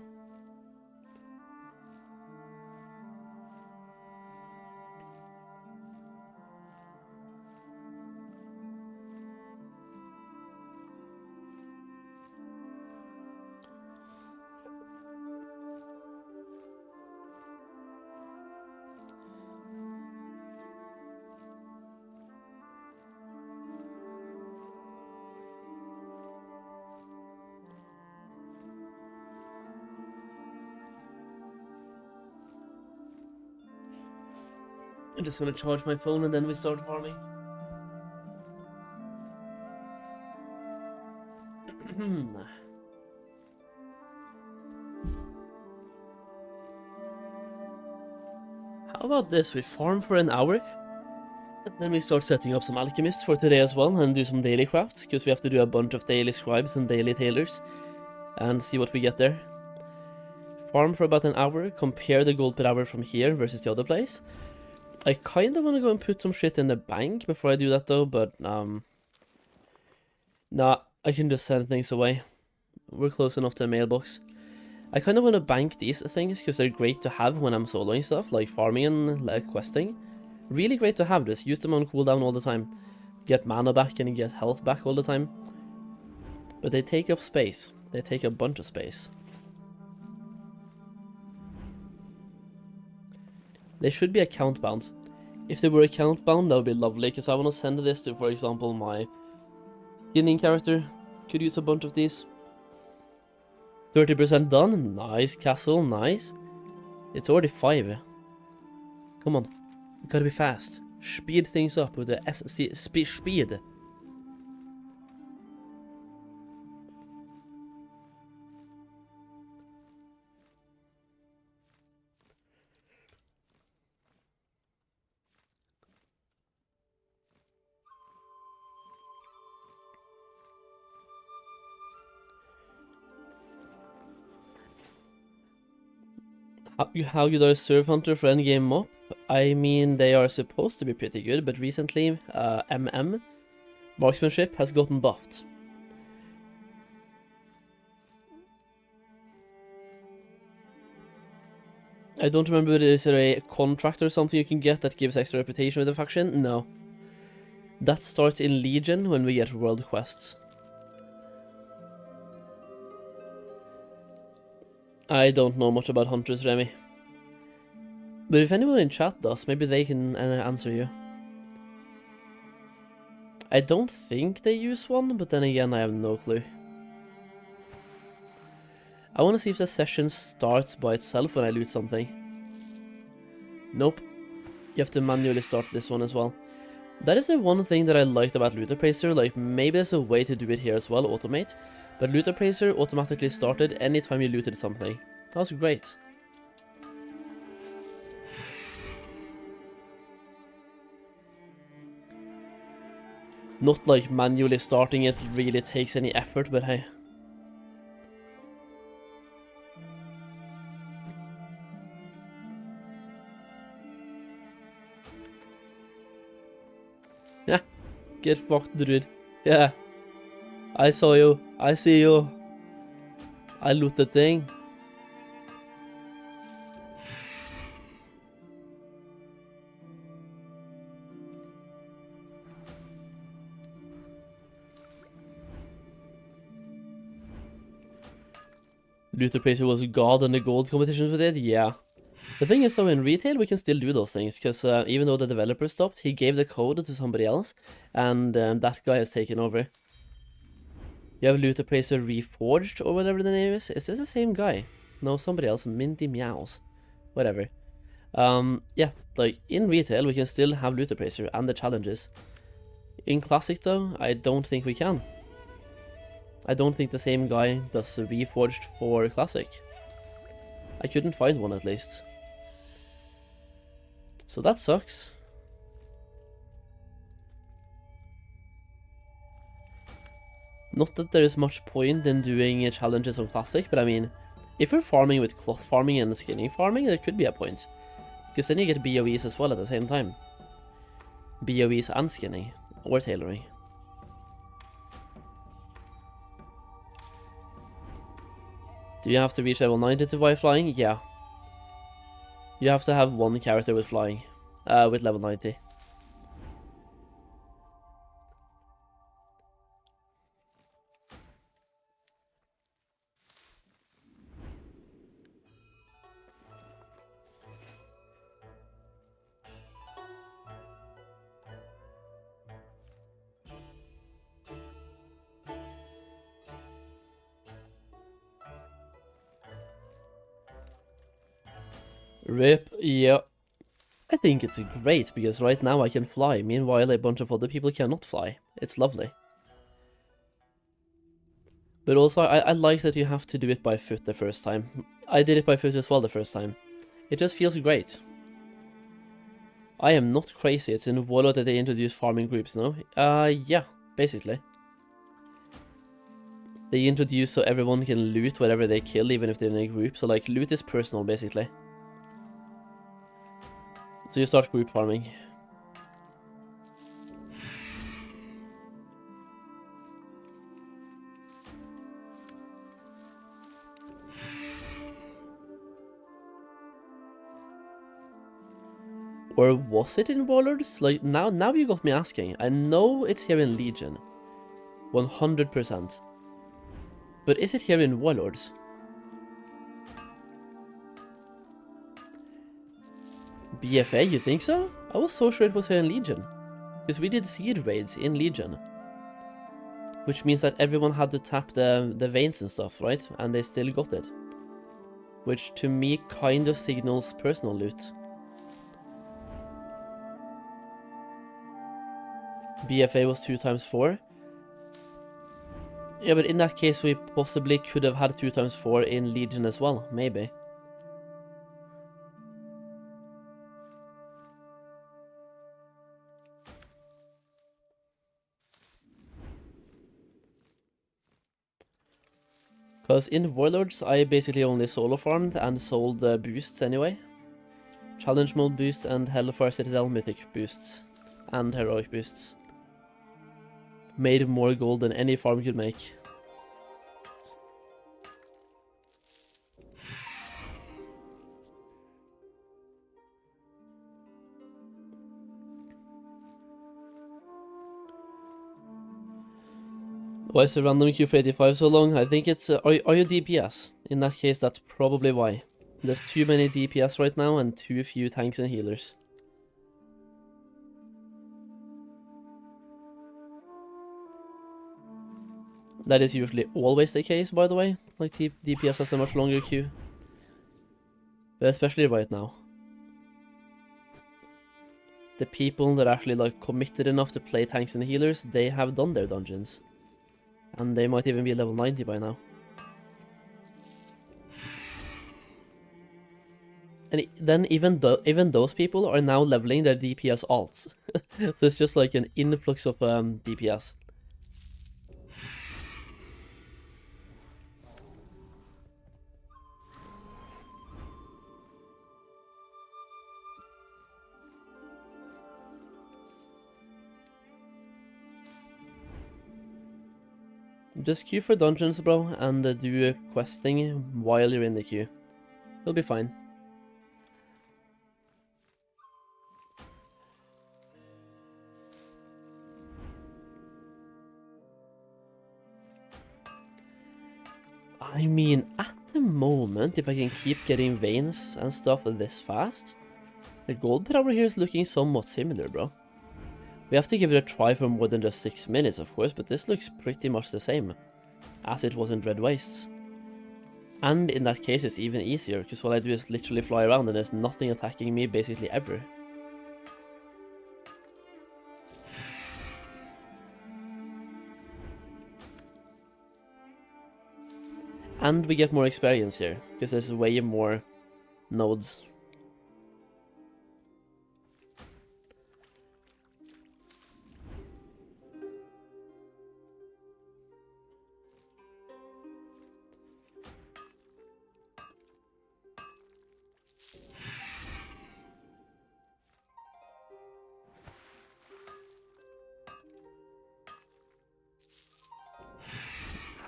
I'm just gonna charge my phone and then we start farming. How about this? We farm for an hour, and then we start setting up some alchemists for today as well, and do some daily crafts, because we have to do a bunch of daily scribes and daily tailors, and see what we get there. Farm for about an hour, compare the gold per hour from here versus the other place. I kind of want to go and put some shit in the bank before I do that though, but nah, I can just send things away. We're close enough to a mailbox. I kind of want to bank these things because they're great to have when I'm soloing stuff, like farming and like questing. Really great to have this, use them on cooldown all the time. Get mana back and get health back all the time. But they take up space. They take a bunch of space. They should be account bound. If they were account bound, that would be lovely, because I want to send this to, for example, my beginning character. Could use a bunch of these. 30% done. Nice, castle, nice. It's already 5. Come on. We gotta be fast. Speed things up with the speed. How good are Serve Hunter for Endgame MOP? I mean, they are supposed to be pretty good, but recently, marksmanship has gotten buffed. I don't remember, is there a contract or something you can get that gives extra reputation with the faction? No. That starts in Legion when we get world quests. I don't know much about hunters, Remy. But if anyone in chat does, maybe they can answer you. I don't think they use one, but then again, I have no clue. I want to see if the session starts by itself when I loot something. Nope. You have to manually start this one as well. That is the one thing that I liked about Loot Appraiser, like maybe there's a way to do it here as well, automate. But Loot Appraiser automatically started anytime you looted something. That was great. Not like manually starting it really takes any effort, but hey. Yeah, get fucked, dude. Yeah. I saw you. I see you. I loot the thing. Loot Appraiser was god in the gold competitions we did? Yeah. The thing is though, in retail we can still do those things, because even though the developer stopped, he gave the code to somebody else, and that guy has taken over. You have Loot Appraiser Reforged, or whatever the name is. Is this the same guy? No, somebody else. Minty Meows. Whatever. Yeah, like, in retail we can still have Loot Appraiser and the challenges. In Classic though, I don't think we can. I don't think the same guy does Reforged for Classic. I couldn't find one at least. So that sucks. Not that there is much point in doing challenges on Classic, but I mean, if you're farming with cloth farming and skinning farming, there could be a point. Because then you get BOEs as well at the same time. BOEs and skinning, or tailoring. Do you have to reach level 90 to buy flying? Yeah. You have to have one character with flying, with level 90. RIP, yeah. I think it's great, because right now I can fly, meanwhile a bunch of other people cannot fly. It's lovely. But also, I like that you have to do it by foot the first time. I did it by foot as well the first time. It just feels great. I am not crazy, it's in Warlord that they introduced farming groups, no? Yeah, basically. They introduce so everyone can loot whatever they kill, even if they're in a group, so like, loot is personal, basically. So you start group farming. Or was it in Warlords? Like, now you got me asking. I know it's here in Legion. 100%. But is it here in Warlords? BFA, you think so? I was so sure it was here in Legion. Because we did seed raids in Legion. Which means that everyone had to tap the veins and stuff, right? And they still got it. Which to me kind of signals personal loot. BFA was 2 times 4. Yeah, but in that case we possibly could have had 2 times 4 in Legion as well, maybe. Because in Warlords, I basically only solo farmed and sold the boosts anyway. Challenge mode boosts and Hellfire Citadel mythic boosts. And heroic boosts. Made more gold than any farm could make. Why is the random queue for 85 so long? I think it's... are you DPS? In that case, that's probably why. There's too many DPS right now and too few tanks and healers. That is usually always the case, by the way. Like, DPS has a much longer queue. But especially right now. The people that are actually, like, committed enough to play tanks and healers, they have done their dungeons. And they might even be level 90 by now. And then even those people are now leveling their DPS alts. So it's just like an influx of DPS. Just queue for dungeons, bro, and do questing while you're in the queue. You'll be fine. I mean, at the moment, if I can keep getting veins and stuff this fast, the gold per hour here is looking somewhat similar, bro. We have to give it a try for more than just 6 minutes, of course, but this looks pretty much the same as it was in Dread Wastes. And in that case, it's even easier, because all I do is literally fly around and there's nothing attacking me basically ever. And we get more experience here, because there's way more nodes.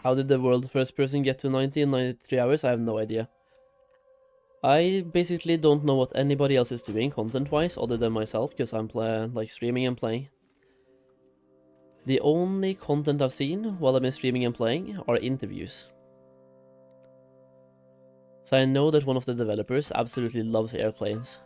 How did the world first person get to 90 in 93 hours? I have no idea. I basically don't know what anybody else is doing content-wise other than myself, because I'm like streaming and playing. The only content I've seen while I've been streaming and playing are interviews. So I know that one of the developers absolutely loves airplanes.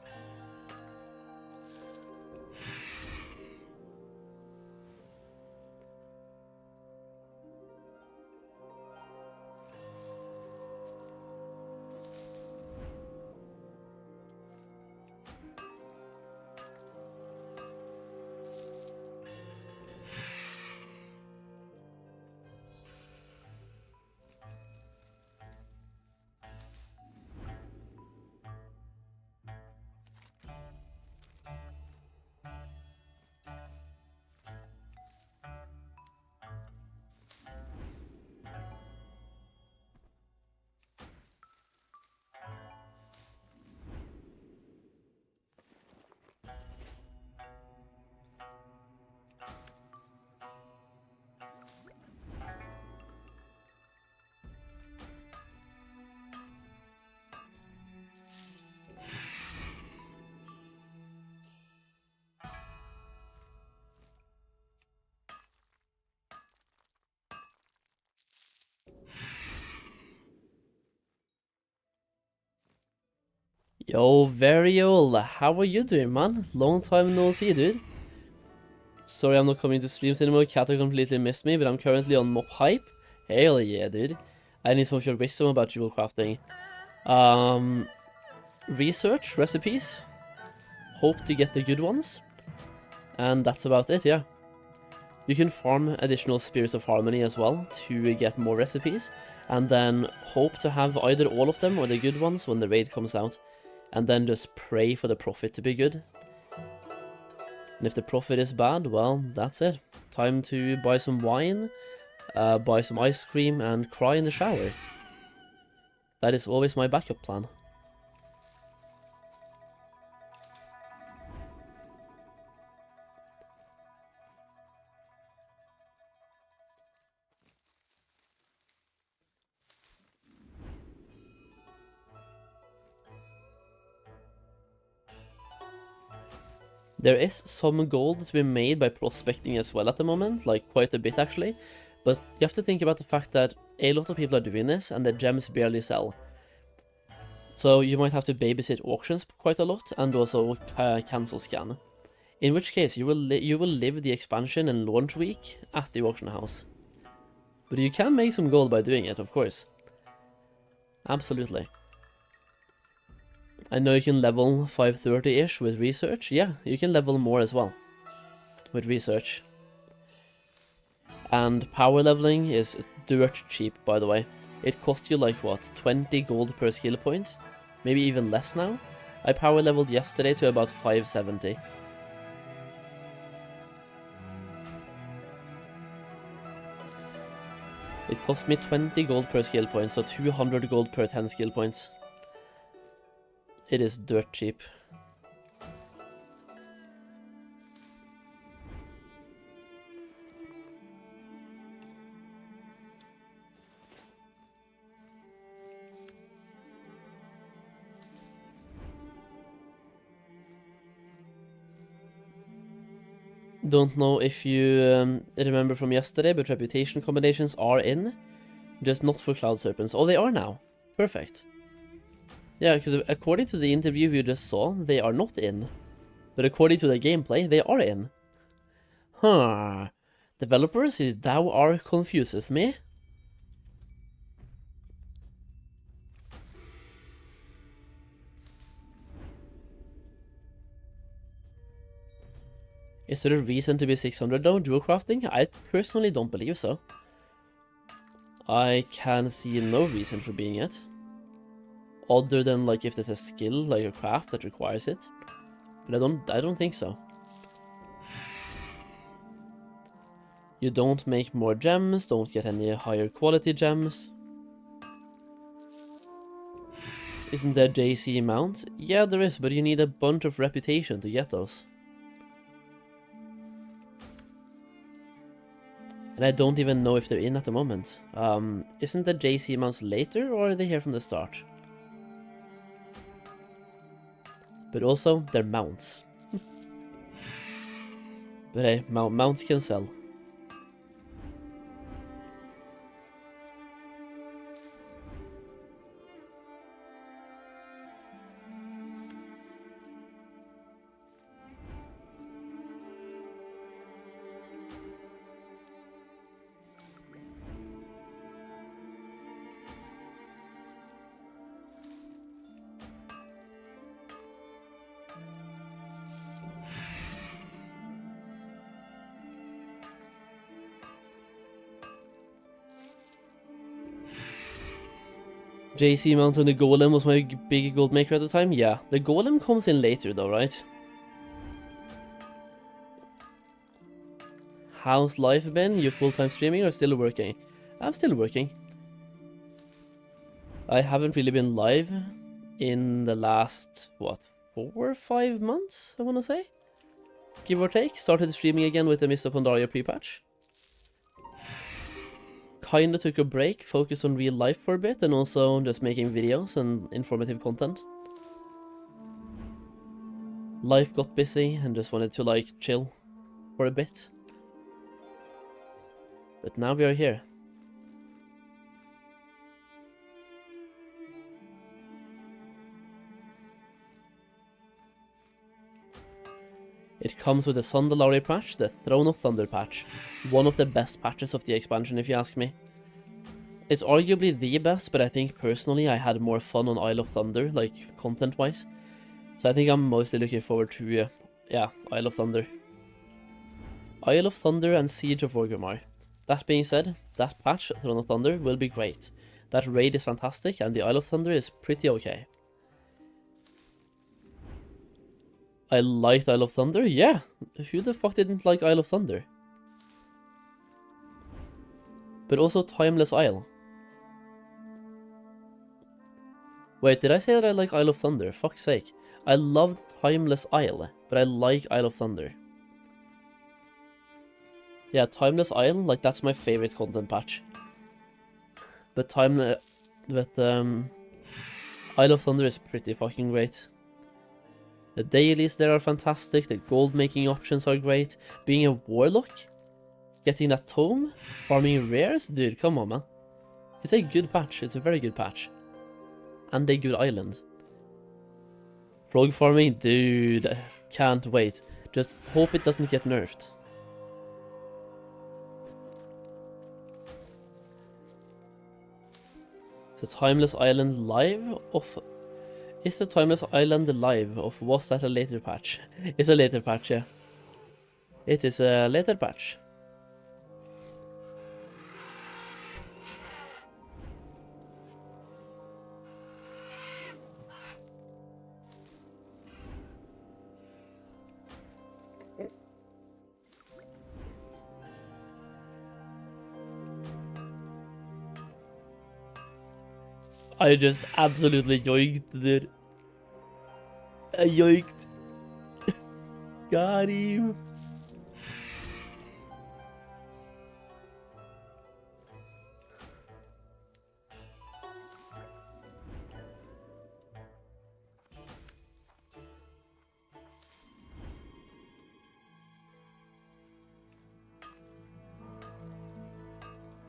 Yo, Variol, how are you doing, man? Long time no see, dude. Sorry I'm not coming to streams anymore, Kata completely missed me, but I'm currently on MOP hype. Hell yeah, dude. I need some of your wisdom about jewel crafting. Research, recipes. Hope to get the good ones. And that's about it, yeah. You can farm additional Spirits of Harmony as well to get more recipes. And then hope to have either all of them or the good ones when the raid comes out. And then just pray for the profit to be good. And if the profit is bad, well, that's it. Time to buy some wine, buy some ice cream, and cry in the shower. That is always my backup plan. There is some gold to be made by prospecting as well at the moment, like quite a bit actually, but you have to think about the fact that a lot of people are doing this and the gems barely sell. So you might have to babysit auctions quite a lot and also cancel scan. In which case you will live the expansion and launch week at the auction house. But you can make some gold by doing it, of course. Absolutely. I know you can level 530-ish with research. Yeah, you can level more as well with research. And power leveling is dirt cheap, by the way. It costs you like, what, 20 gold per skill point? Maybe even less now? I power leveled yesterday to about 570. It cost me 20 gold per skill point, so 200 gold per 10 skill points. It is dirt cheap. Don't know if you remember from yesterday, but reputation combinations are in. Just not for Cloud Serpents. Oh, they are now. Perfect. Yeah, because according to the interview you just saw, they are not in. But according to the gameplay, they are in. Huh. Developers, thou are confuses me. Is there a reason to be 600 though, dual crafting? I personally don't believe so. I can see no reason for being it. Other than like if there's a skill, like a craft that requires it. But I don't think so. You don't make more gems, don't get any higher quality gems. Isn't there JC mounts? Yeah, there is, but you need a bunch of reputation to get those. And I don't even know if they're in at the moment. Isn't the JC mounts later, or are they here from the start? But also, they're mounts. But hey, mounts can sell. JC Mount and the Golem was my big gold maker at the time? Yeah, the Golem comes in later though, right? How's life been? You full-time streaming or still working? I'm still working. I haven't really been live in the last, what, 4 or 5 months, I want to say? Give or take. Started streaming again with the Mists of Pandaria pre-patch. Kinda took a break, focused on real life for a bit, and also just making videos and informative content. Life got busy and just wanted to like chill for a bit. But now we are here. It comes with the Sandalari patch, the Throne of Thunder patch. One of the best patches of the expansion, if you ask me. It's arguably the best, but I think personally I had more fun on Isle of Thunder, like content-wise. So I think I'm mostly looking forward to, yeah, Isle of Thunder. Isle of Thunder and Siege of Orgrimmar. That being said, that patch, Throne of Thunder, will be great. That raid is fantastic, and the Isle of Thunder is pretty okay. I liked Isle of Thunder? Yeah! Who the fuck didn't like Isle of Thunder? But also Timeless Isle. Wait, did I say that I like Isle of Thunder? Fuck's sake. I loved Timeless Isle, but I like Isle of Thunder. Yeah, Timeless Isle, like, that's my favorite content patch. But Isle of Thunder is pretty fucking great. The dailies there are fantastic, the gold making options are great. Being a warlock, getting that tome, farming rares, dude, come on, man. It's a good patch, it's a very good patch. And a good island. Frog farming, dude, can't wait. Just hope it doesn't get nerfed. The Timeless Island live of... Is the Timeless Island live, or was that a later patch? It's a later patch, yeah. It is a later patch. I just absolutely yoinked, dude. I yoinked. Got him.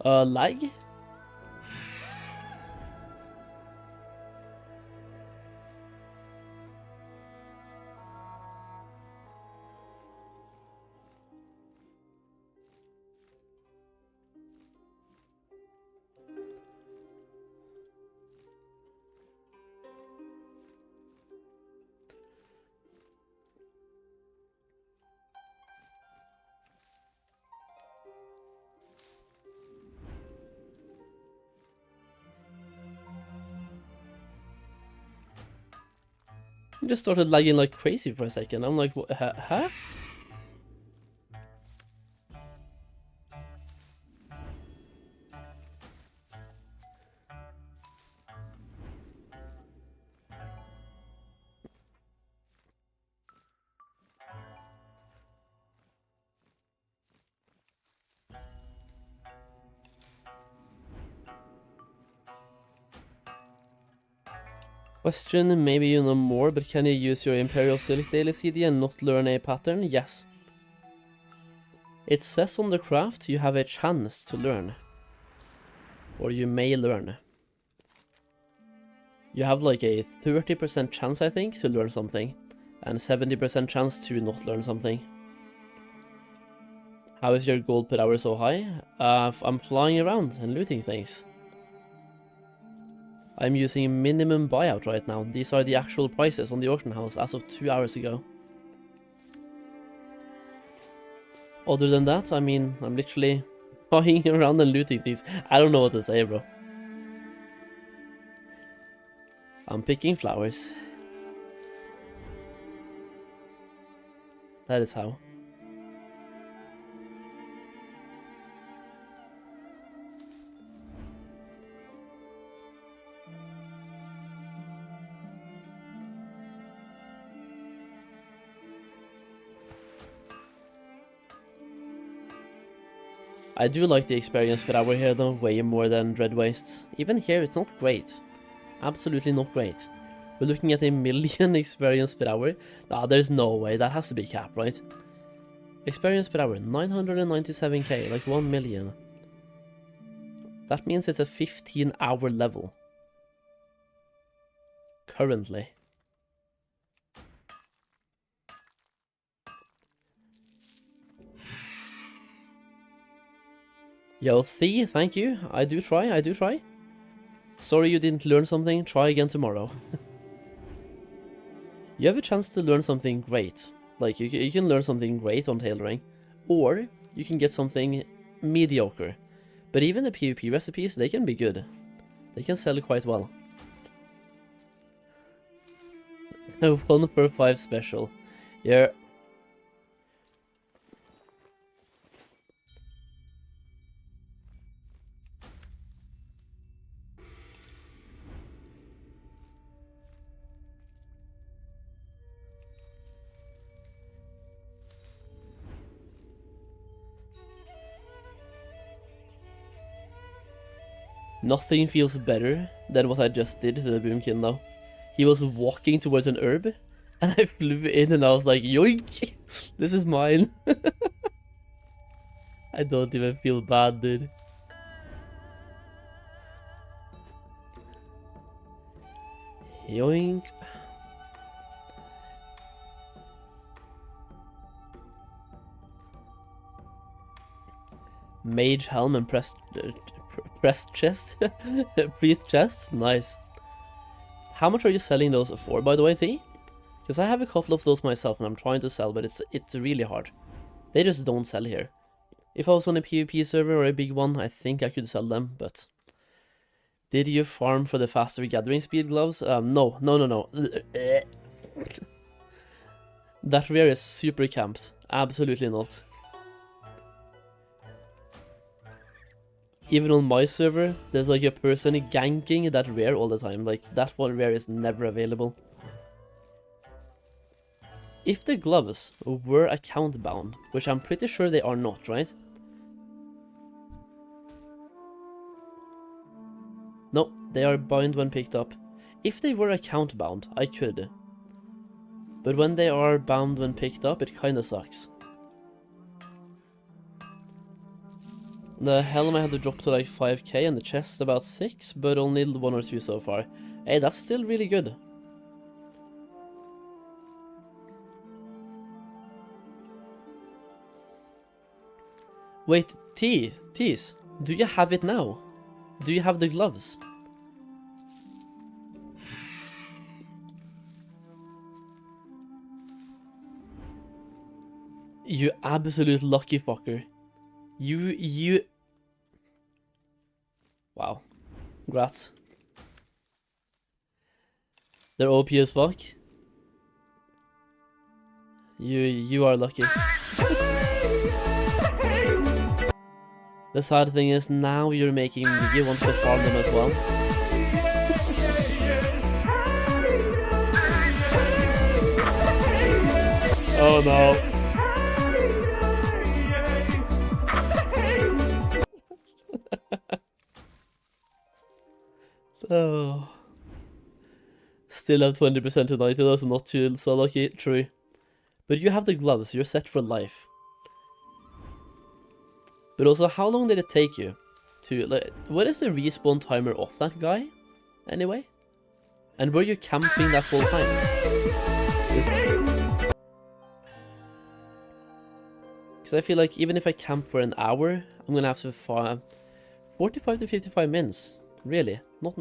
Lag? It just started lagging like crazy for a second. I'm like, what, huh? Question, maybe you know more, but can you use your Imperial Silk daily CD and not learn a pattern? Yes. It says on the craft you have a chance to learn. Or you may learn. You have like a 30% chance, I think, to learn something. And 70% chance to not learn something. How is your gold per hour so high? I'm flying around and looting things. I'm using minimum buyout right now. These are the actual prices on the auction house as of 2 hours ago. Other than that, I mean, I'm literally flying around and looting things. I don't know what to say, bro. I'm picking flowers. That is how. I do like the experience per hour here though, way more than Dread Wastes. Even here it's not great. Absolutely not great. We're looking at 1 million experience per hour. Nah, there's no way, that has to be cap, right? Experience per hour, 997k, like 1 million. That means it's a 15-hour level. Currently. Yo, Thea, thank you. I do try. Sorry you didn't learn something, try again tomorrow. You have a chance to learn something great. Like, you can learn something great on tailoring. Or, you can get something mediocre. But even the PvP recipes, they can be good. They can sell quite well. 1 for 5 special. Yeah. Nothing feels better than what I just did to the boomkin though. He was walking towards an herb, and I flew in and I was like, yoink! This is mine! I don't even feel bad, dude. Yoink. Mage helm and pressed chest. Priest chest. Nice. How much are you selling those for, by the way, Thea? Because I have a couple of those myself and I'm trying to sell, but it's really hard. They just don't sell here. If I was on a PvP server or a big one, I think I could sell them, but... Did you farm for the faster gathering speed gloves? No. That rare is super camped. Absolutely not. Even on my server, there's like a person ganking that rare all the time. Like, that one rare is never available. If the gloves were account bound, which I'm pretty sure they are not, right? No, they are bound when picked up. If they were account bound, I could. But when they are bound when picked up, it kinda sucks. The helm I had to drop to like 5k and the chest about 6, but only 1 or 2 so far. Hey, that's still really good. Wait, Tease, do you have it now? Do you have the gloves? You absolute lucky fucker. You... Wow. Congrats. They're OP as fuck. You are lucky. The sad thing is now you're making me want to farm them as well. Oh no. Oh. Still have 20% tonight, that's not too so lucky, true. But you have the gloves, you're set for life. But also, how long did it take you to, like, what is the respawn timer of that guy, anyway? And were you camping that whole time? Because I feel like even if I camp for an hour, I'm gonna have to farm 45 to 55 minutes. Really, not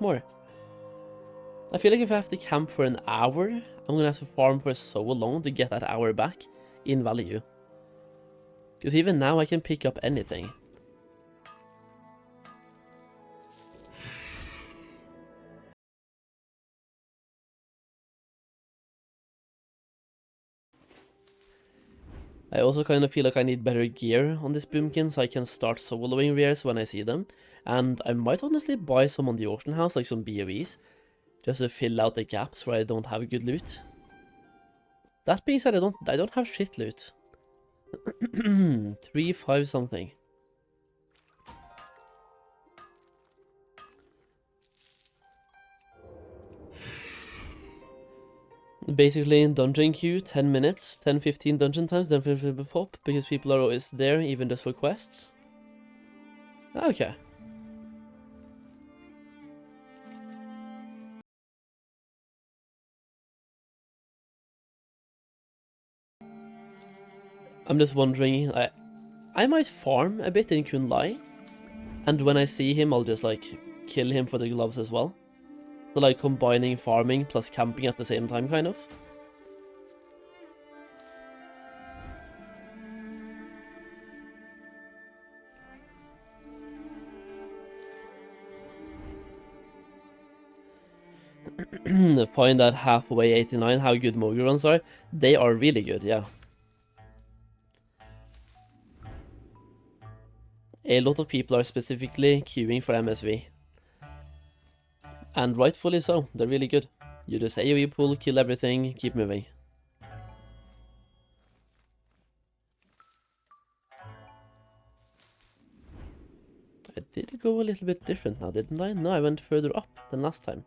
more. I feel like if I have to camp for an hour, I'm gonna have to farm for so long to get that hour back in value. Because even now I can pick up anything. I also kind of feel like I need better gear on this boomkin so I can start soloing rares when I see them. And I might honestly buy some on the auction house, like some BOEs, just to fill out the gaps where I don't have good loot. That being said, I don't have shit loot. 3-5 something. Basically in dungeon queue, 10 minutes, 10-15 dungeon times, then flip pop, because people are always there, even just for quests. Okay. I'm just wondering, I might farm a bit in Kunlai, and when I see him, I'll just like kill him for the gloves as well. So like combining farming plus camping at the same time, kind of. Find that halfway 89, how good Mogu runs are. They are really good, yeah. A lot of people are specifically queuing for MSV. And rightfully so, they're really good. You just AoE pull, kill everything, keep moving. I Did it go a little bit different now, didn't I? No, I went further up than last time.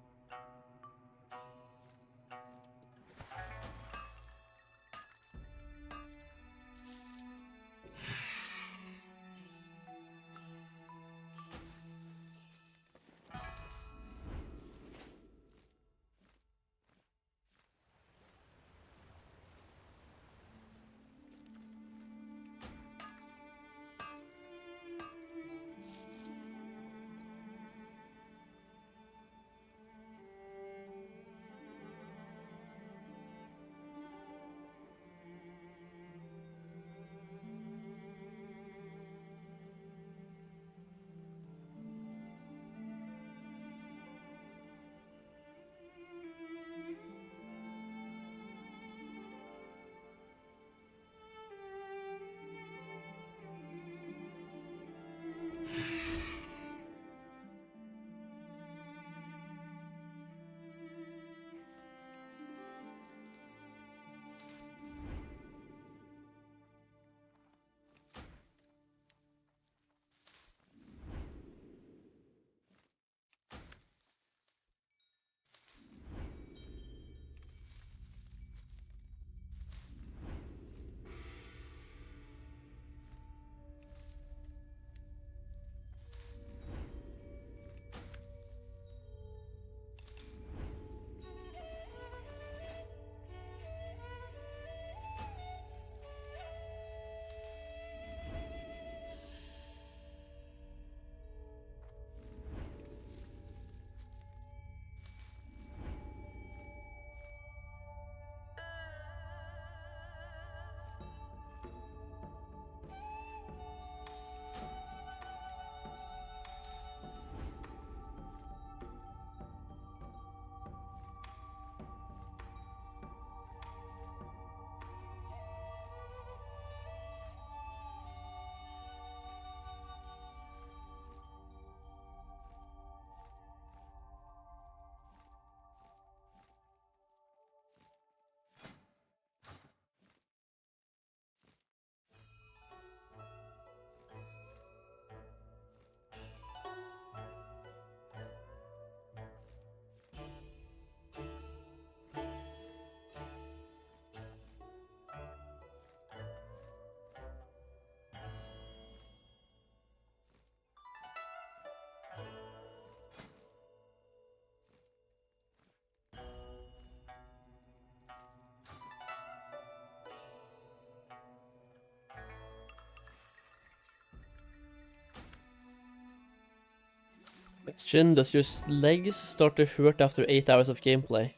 Question, does your legs start to hurt after 8 hours of gameplay?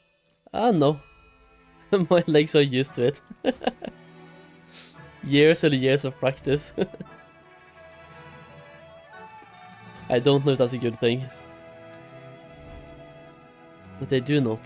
Ah, no. My legs are used to it. Years and years of practice. I don't know if that's a good thing. But they do not.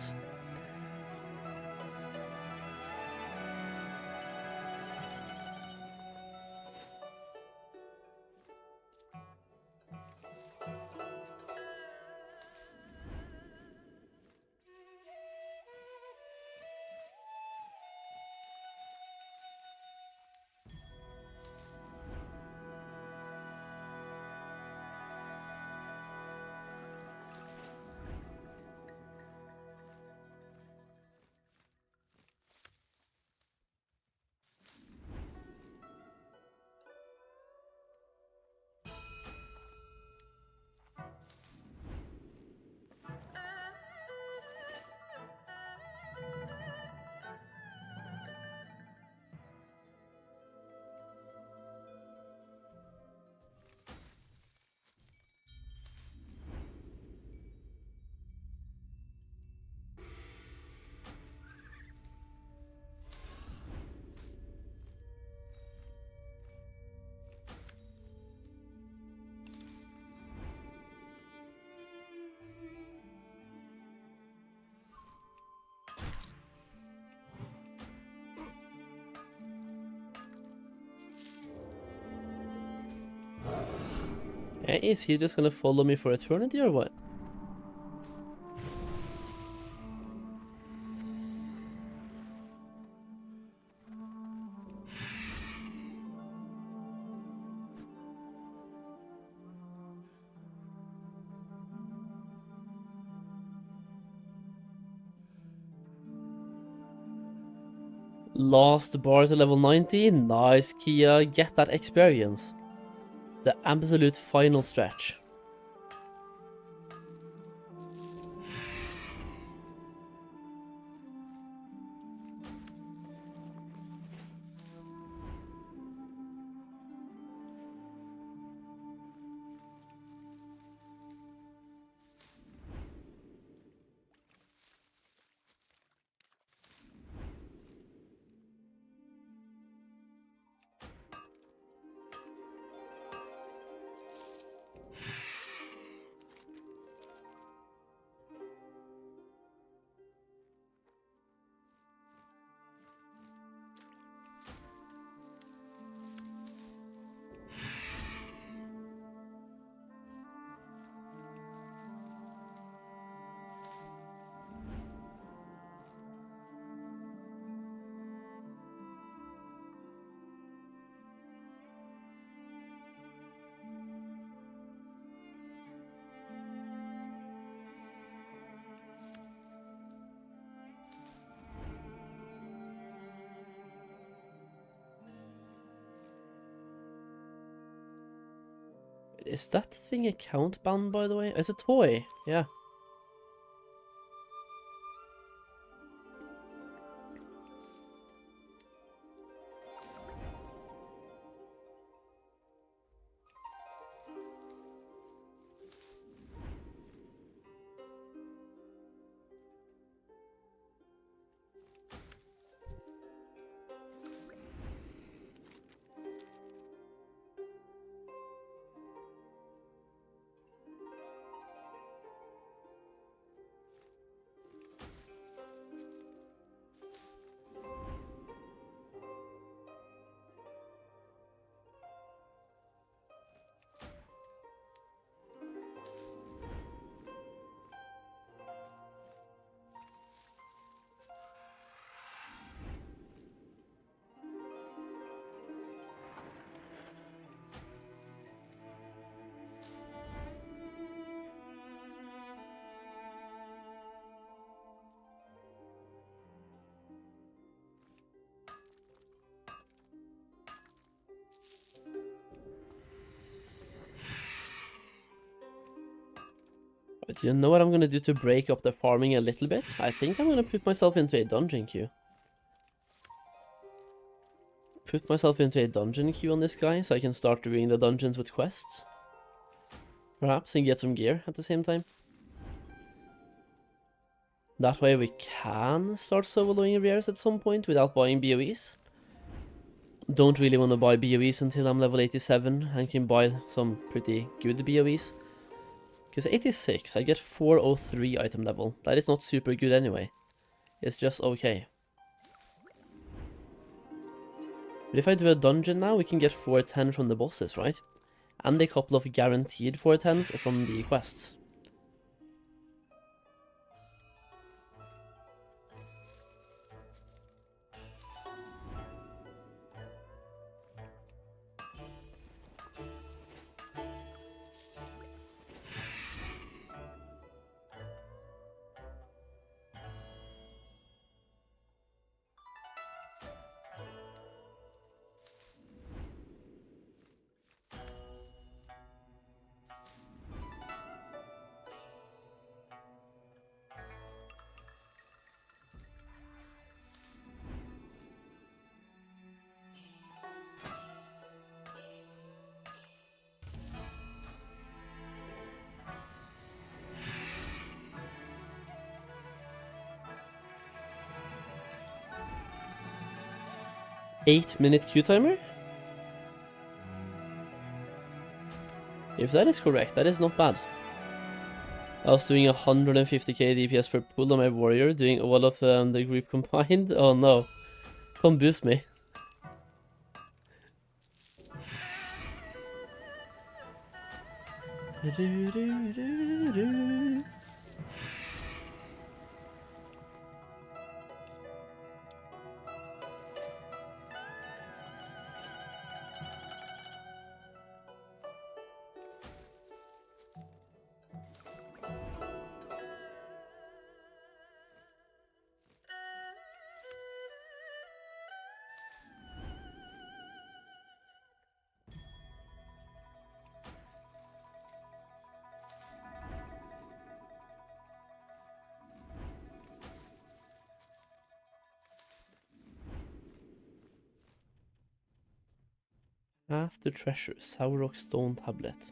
Hey, is he just gonna follow me for eternity or what? Last bar to level 90. Nice, Kia. Get that experience. The absolute final stretch. Is that thing account bound, by the way? It's a toy, yeah. But you know what I'm gonna do to break up the farming a little bit? I think I'm gonna put myself into a dungeon queue. Put myself into a dungeon queue on this guy so I can start doing the dungeons with quests. Perhaps, and get some gear at the same time. That way we can start soloing rares at some point without buying BOEs. Don't really want to buy BOEs until I'm level 87 and can buy some pretty good BOEs. Because 86, I get 403 item level. That is not super good anyway. It's just okay. But if I do a dungeon now, we can get 410 from the bosses, right? And a couple of guaranteed 410s from the quests. Eight-minute queue timer? If that is correct, that is not bad. I was doing 150k DPS per pull on my warrior, doing all of the group combined. Oh no. Come boost me. Path to Treasure, Sourrock Stone Tablet.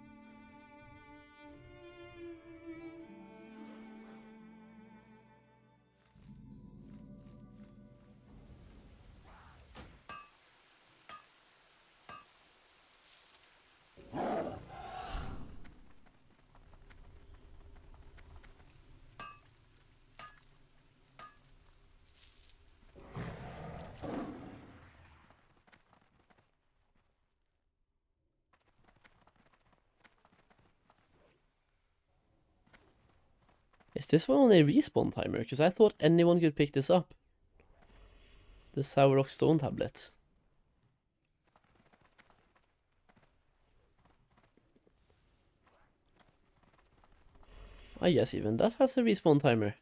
Is this one on a respawn timer? Because I thought anyone could pick this up. The Sourrock Stone Tablet. Ah yes, even that has a respawn timer.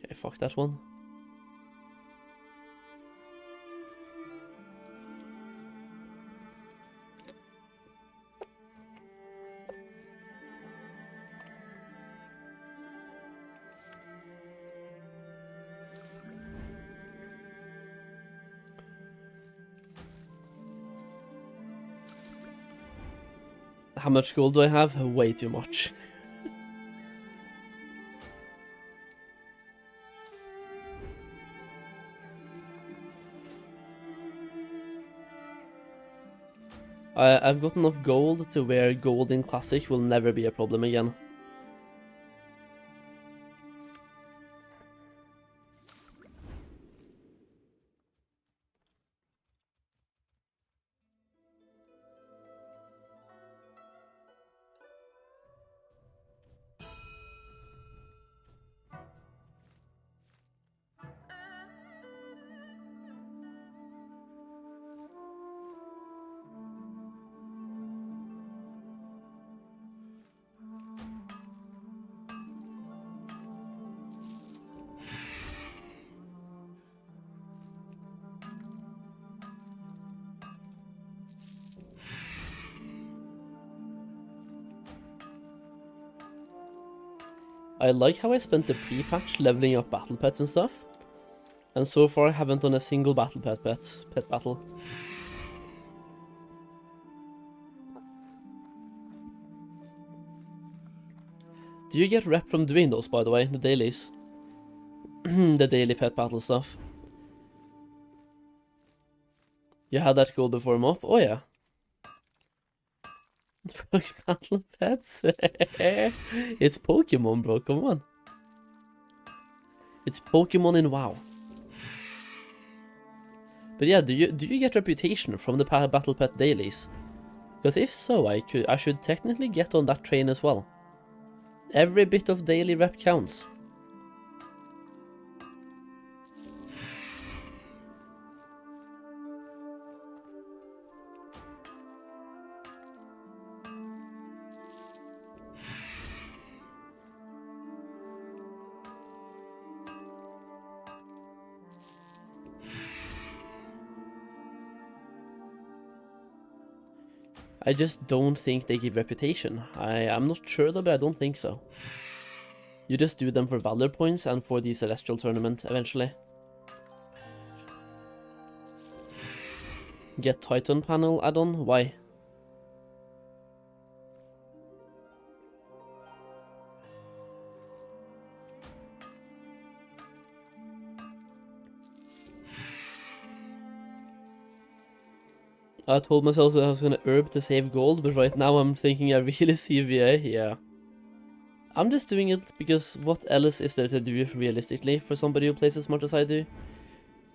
Okay, fuck that one. How much gold do I have? Way too much. I've got enough gold to where gold in Classic will never be a problem again. I like how I spent the pre-patch leveling up battle pets and stuff. And so far I haven't done a single battle pet battle. Do you get rep from doing those, by the way, the dailies? The daily pet battle stuff. You had that goal before MOP? Oh yeah. Fuck battle pets? It's Pokemon, bro, come on. It's Pokemon in WoW. But yeah, do you get reputation from the battle pet dailies? Because if so, I should technically get on that train as well. Every bit of daily rep counts. I just don't think they give reputation. I'm not sure though, but I don't think so. You just do them for valor points and for the celestial tournament eventually. Get Titan panel add-on? Why? I told myself that I was gonna herb to save gold, but right now I'm thinking I really see VA, yeah. I'm just doing it because what else is there to do realistically for somebody who plays as much as I do?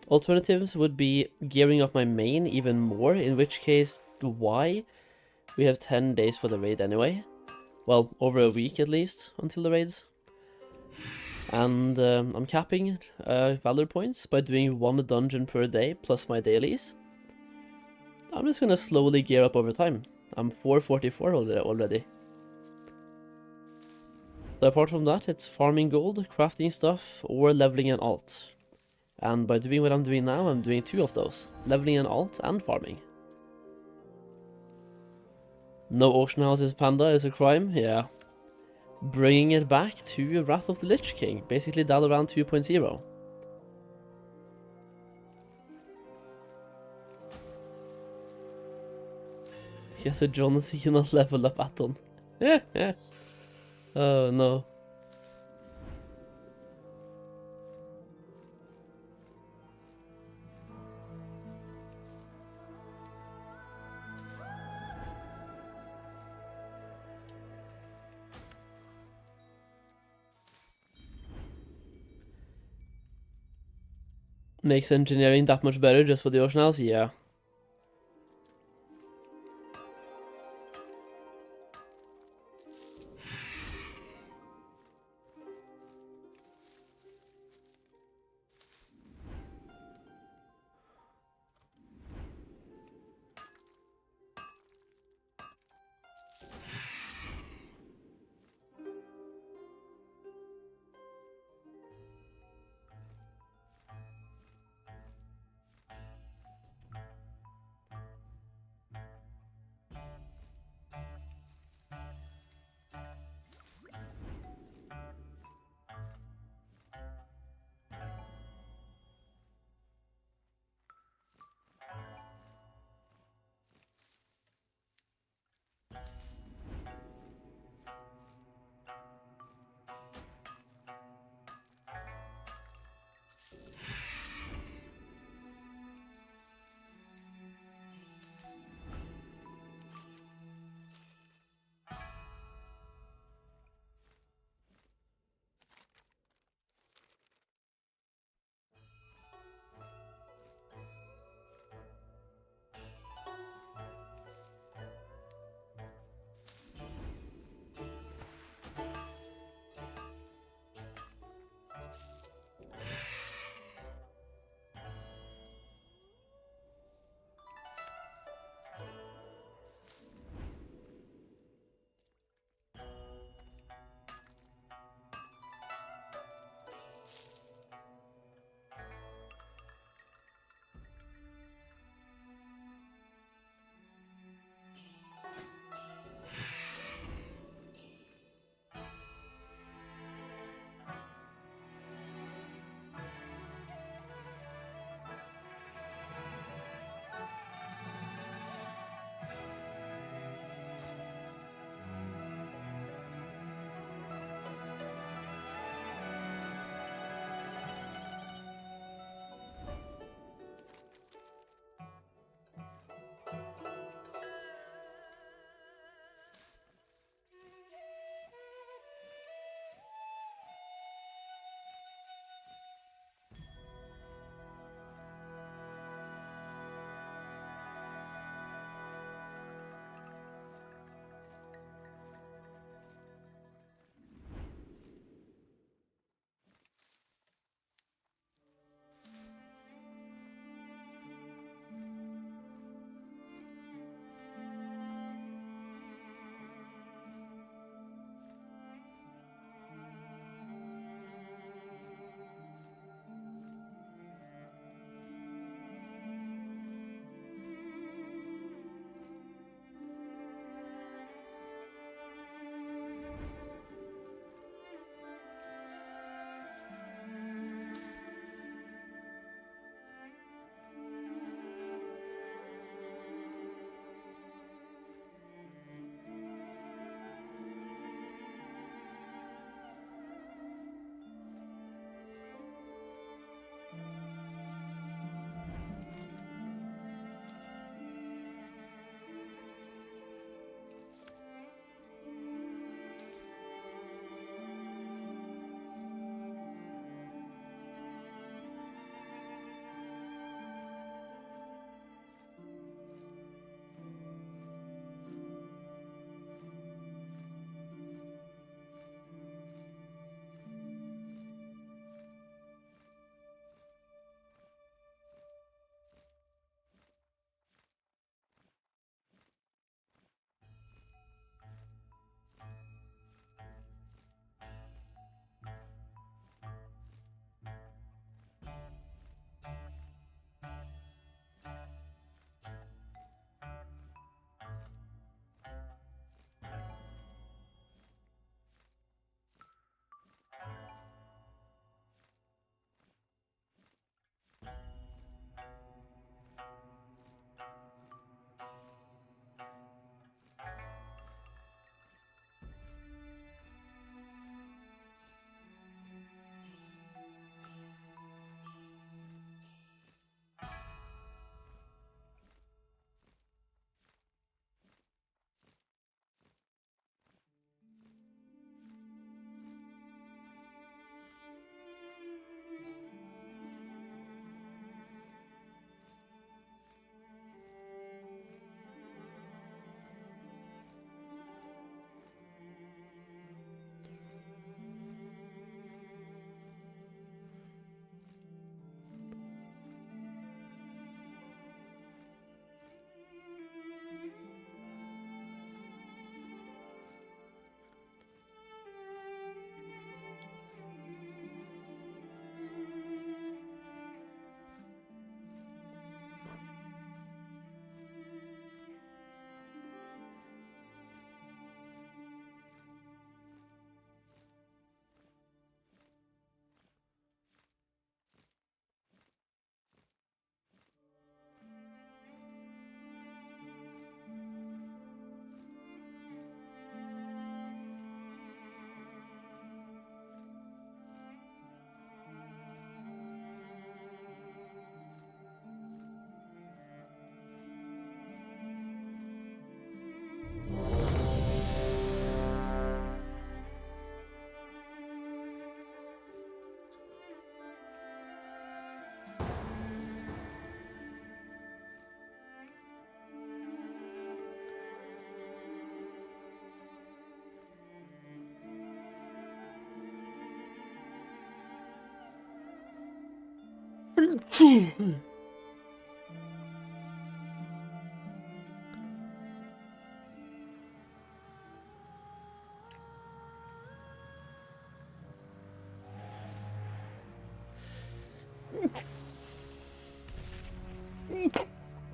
Alternatives would be gearing up my main even more, in which case, why? We have 10 days for the raid anyway. Well, over a week at least, until the raids. And I'm capping valor points by doing 1 dungeon per day plus my dailies. I'm just gonna slowly gear up over time. I'm 444 already. So apart from that, it's farming gold, crafting stuff, or leveling an alt. And by doing what I'm doing now, I'm doing 2 of those. Leveling an alt and farming. No auction houses Panda is a crime, yeah. Bringing it back to Wrath of the Lich King, basically Dalaran 2.0. Get the John Cena level up add-on. Yeah. Oh no. Makes engineering that much better just for the ocean house? Yeah.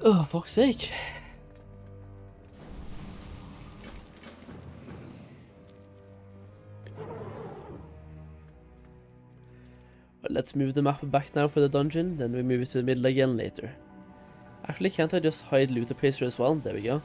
Oh, fuck's sake. Well, let's move the map back now for the dungeon, then we move it to the middle again later. Actually, can't I just hide loot appraiser as well? There we go.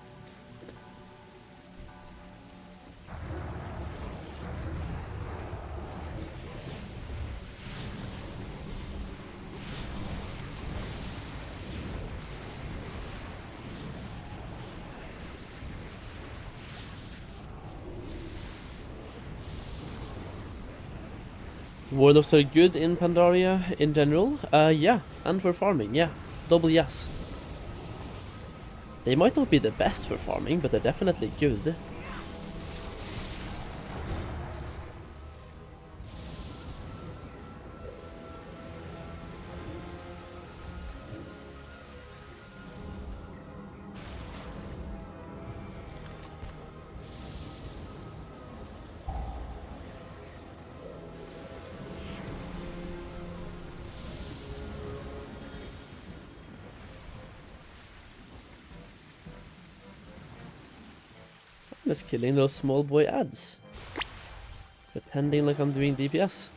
Warlocks are good in Pandaria in general. Yeah, and for farming, yeah. Double yes. They might not be the best for farming, but they're definitely good. Just killing those small boy ads. Pretending like I'm doing DPS.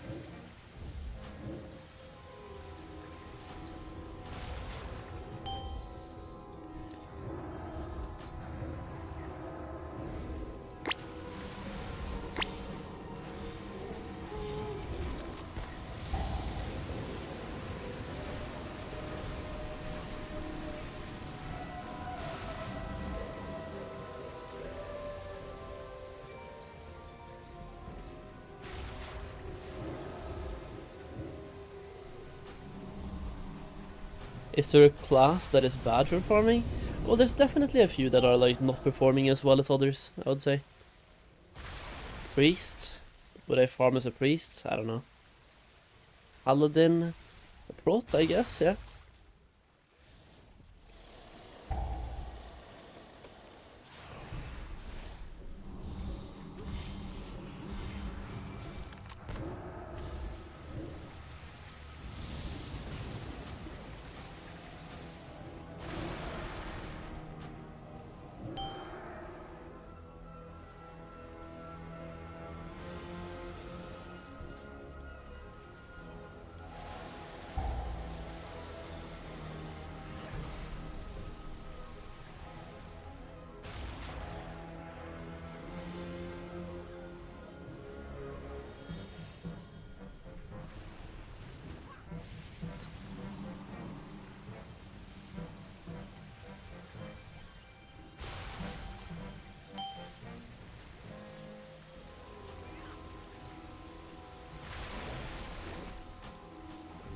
Is there a class that is bad for farming? Well, there's definitely a few that are like not performing as well as others, I would say. Priest? Would I farm as a priest? I don't know. Paladin? A prot, I guess, yeah.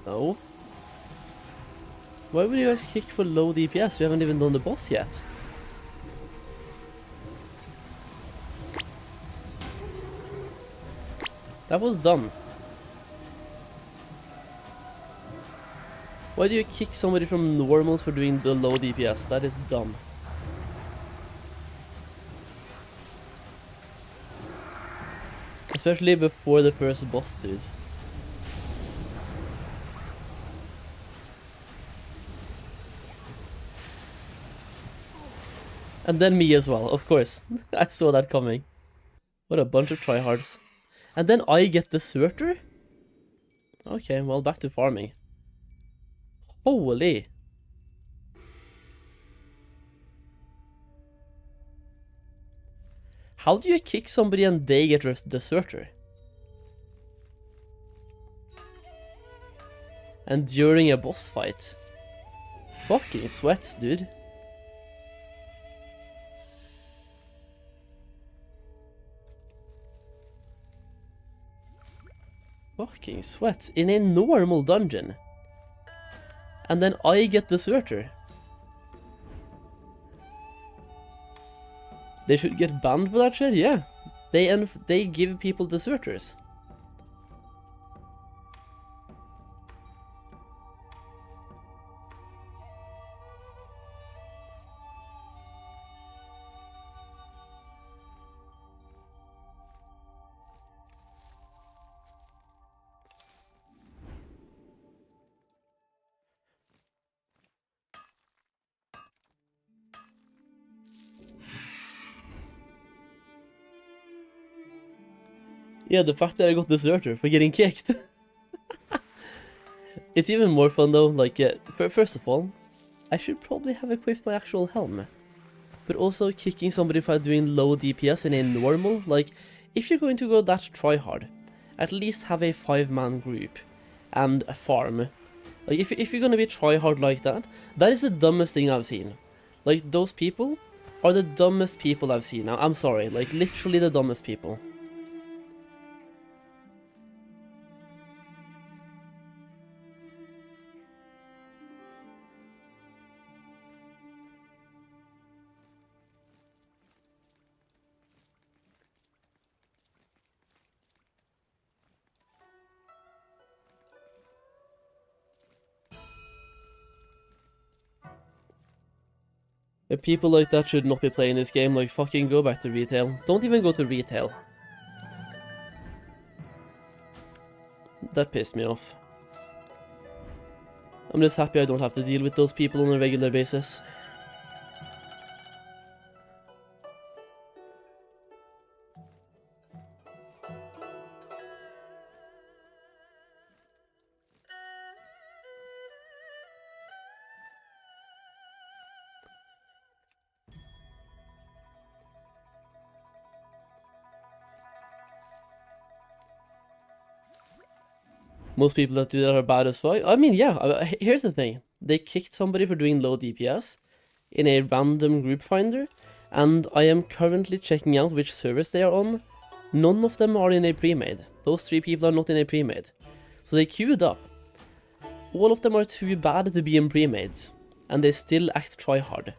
No. Why would you guys kick for low DPS? We haven't even done the boss yet. That was dumb. Why do you kick somebody from normals for doing the low DPS? That is dumb. Especially before the first boss, dude. And then me as well, of course. I saw that coming. What a bunch of tryhards. And then I get deserter? Okay, well, back to farming. Holy. How do you kick somebody and they get deserter? And during a boss fight? Fucking sweats, dude. Fucking sweats in a normal dungeon. And then I get deserter. They should get banned for that shit, yeah. They give people deserters. Yeah, the fact that I got deserter for getting kicked. It's even more fun though, like, first of all, I should probably have equipped my actual helm. But also, kicking somebody for doing low DPS in a normal, like, if you're going to go that tryhard, at least have a 5-man group and a farm. Like, if you're gonna be tryhard like that, that is the dumbest thing I've seen. Like, those people are the dumbest people I've seen. I'm sorry, like, literally the dumbest people. If people like that should not be playing this game, like, fucking go back to retail. Don't even go to retail. That pissed me off. I'm just happy I don't have to deal with those people on a regular basis. Most people that do that are bad as fuck. I mean, yeah, here's the thing. They kicked somebody for doing low DPS in a random group finder, and I am currently checking out which servers they are on. None of them are in a pre-made. Those 3 people are not in a pre-made. So they queued up. All of them are too bad to be in pre-mades, and they still act tryhard.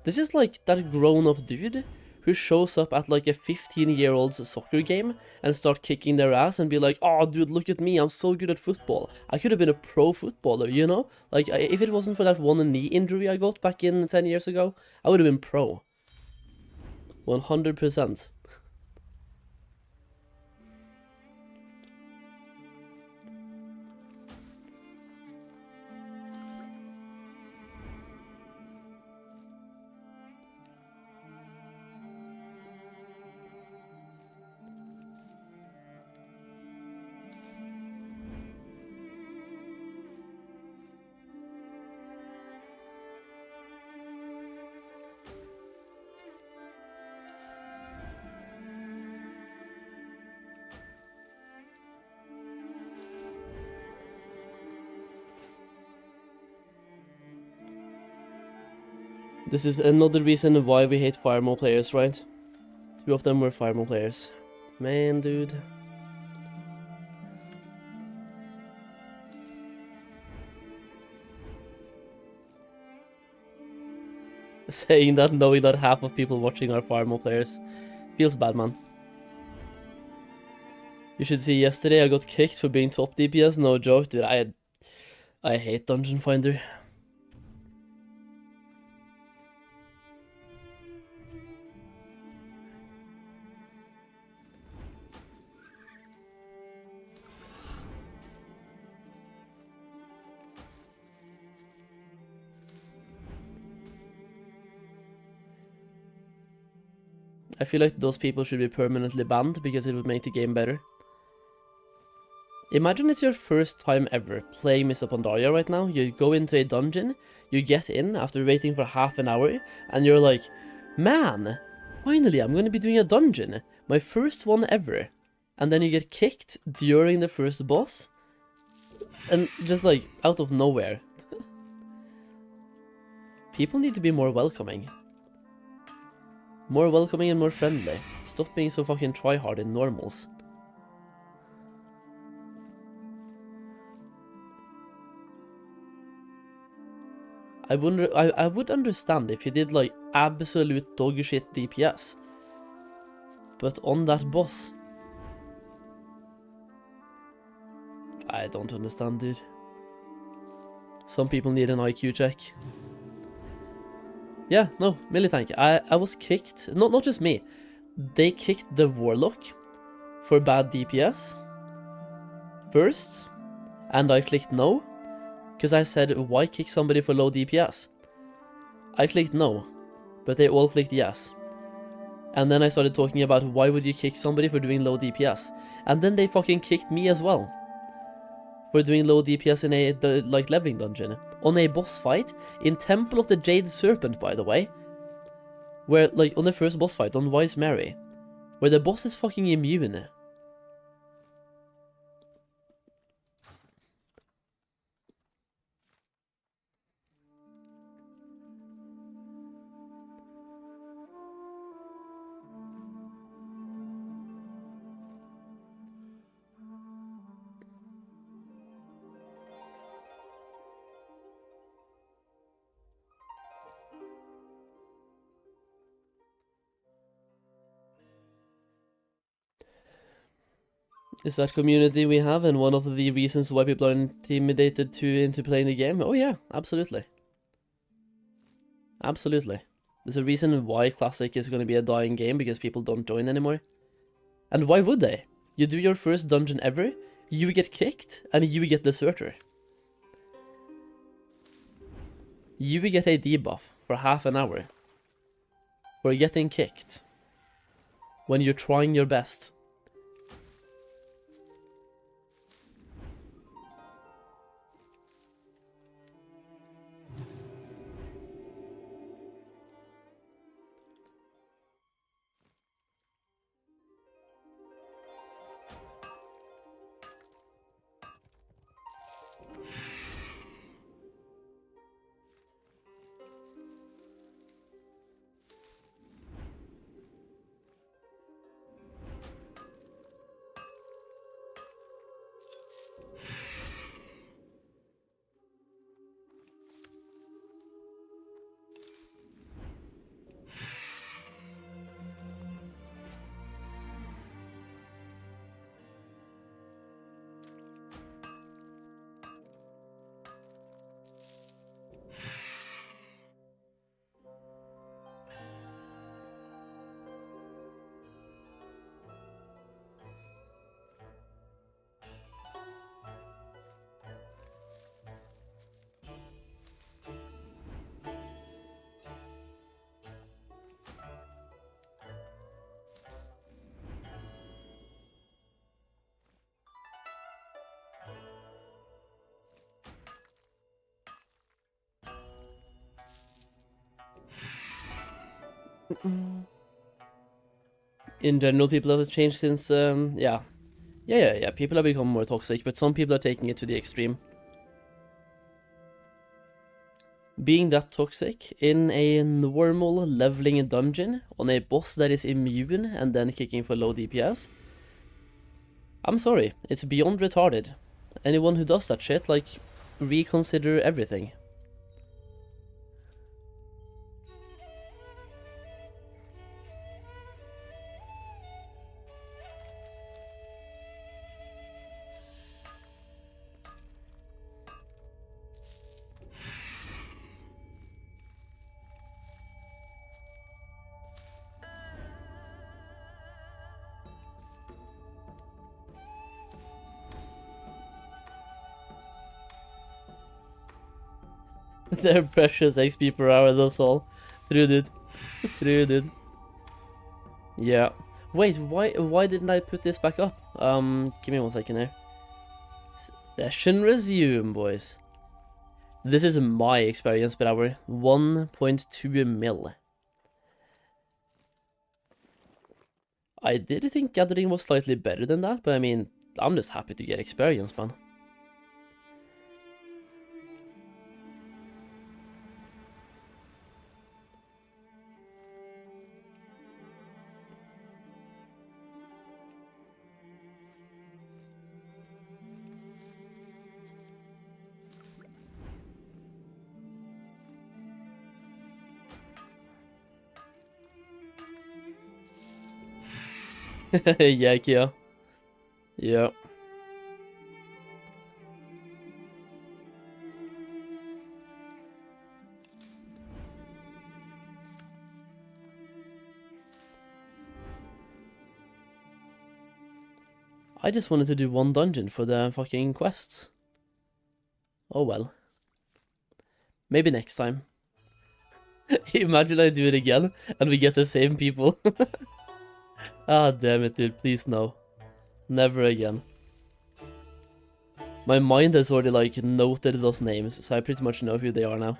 This is like that grown-up dude who shows up at like a 15-year-old's soccer game and start kicking their ass and be like, "Oh dude, look at me, I'm so good at football. I could have been a pro footballer, you know? Like, if it wasn't for that one knee injury I got back in 10 years ago, I would have been pro." 100%. This is another reason why we hate fire mode players, right? 2 of them were fire mode players. Man, dude. Saying that knowing that half of people watching are fire mode players feels bad, man. You should see yesterday I got kicked for being top DPS, no joke, dude. I hate Dungeon Finder. I feel like those people should be permanently banned because it would make the game better. Imagine it's your first time ever playing Mists of Pandaria right now. You go into a dungeon, you get in after waiting for half an hour, and you're like, "Man, finally I'm going to be doing a dungeon. My first one ever." And then you get kicked during the first boss. And just like, out of nowhere. People need to be more welcoming. More welcoming and more friendly. Stop being so fucking tryhard in normals. I would understand if you did like absolute dog shit DPS. But on that boss, I don't understand, dude. Some people need an IQ check. Yeah, no, Militank, I was kicked, not just me, they kicked the Warlock for bad DPS first, and I clicked no, because I said, why kick somebody for low DPS? I clicked no, but they all clicked yes. And then I started talking about why would you kick somebody for doing low DPS? And then they fucking kicked me as well. For doing low DPS in a, like, leveling dungeon. On a boss fight, in Temple of the Jade Serpent, by the way. Where, like, on the first boss fight, on Wise Mary. Where the boss is fucking immune. Is that community we have and one of the reasons why people are intimidated into playing the game? Oh yeah, absolutely. Absolutely. There's a reason why Classic is going to be a dying game, because people don't join anymore. And why would they? You do your first dungeon ever, you get kicked, and you get Deserter. You get a debuff for half an hour. For getting kicked. When you're trying your best. In general, people have changed since, yeah. People have become more toxic, but some people are taking it to the extreme. Being that toxic in a normal leveling dungeon, on a boss that is immune and then kicking for low DPS, I'm sorry, it's beyond retarded. Anyone who does that shit, like, reconsider everything. Their precious XP per hour, that's all. True, dude. True, dude. Yeah. Wait, why didn't I put this back up? Give me 1 second here. Session resume, boys. This is my experience per hour. 1.2 mil. I did think gathering was slightly better than that, but I mean, I'm just happy to get experience, man. Yeah, Kia. Yeah. I just wanted to do 1 dungeon for the fucking quests. Oh well. Maybe next time. Imagine I do it again and we get the same people. Ah, damn it, dude. Please no. Never again. My mind has already, like, noted those names, so I pretty much know who they are now.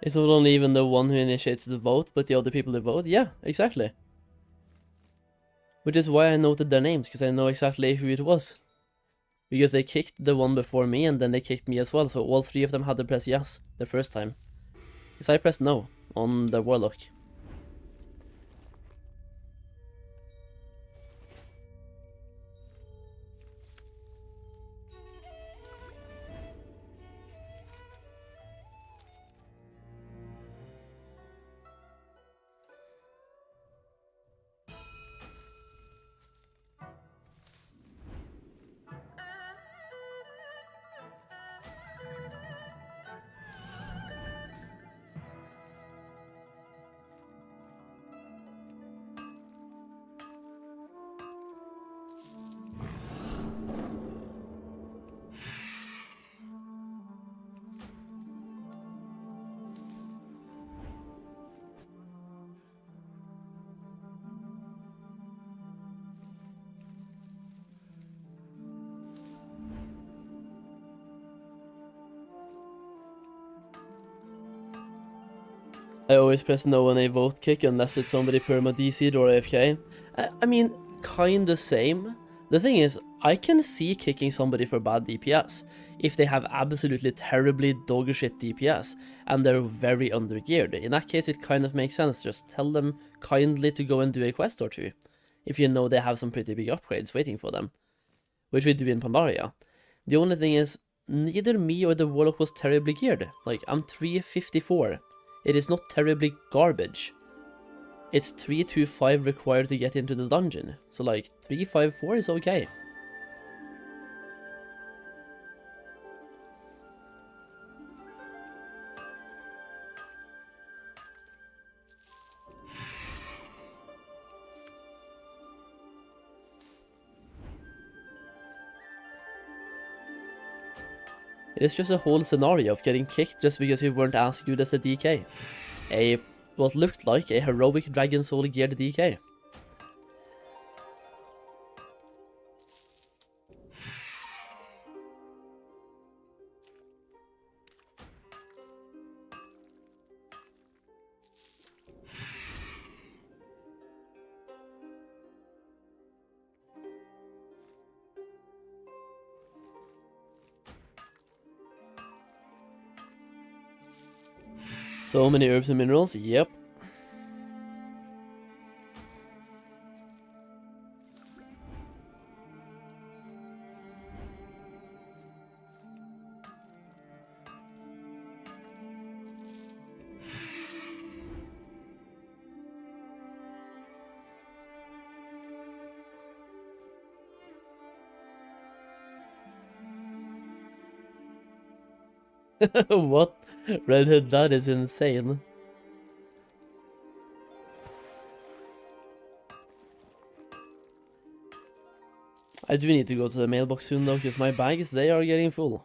It's not only even the one who initiates the vote, but the other people who vote? Yeah, exactly. Which is why I noted their names, because I know exactly who it was. Because they kicked the one before me, and then they kicked me as well, so all three of them had to press yes the first time. Because I pressed no on the Warlock. I always press no on a vote kick unless it's somebody perma DC'd or AFK. I mean, kinda same. The thing is, I can see kicking somebody for bad DPS if they have absolutely terribly dog shit DPS and they're very undergeared. In that case, it kind of makes sense. Just tell them kindly to go and do a quest or two, if you know they have some pretty big upgrades waiting for them, which we do in Pandaria. The only thing is, neither me or the Warlock was terribly geared. Like, I'm 354. It is not terribly garbage. It's 325 required to get into the dungeon, so like 354 is okay. It is just a whole scenario of getting kicked just because you weren't as good as a DK. What looked like a heroic Dragon Soul geared DK. So many herbs and minerals, yep. What? Redhead, that is insane. I do need to go to the mailbox soon though, because my bags, they are getting full.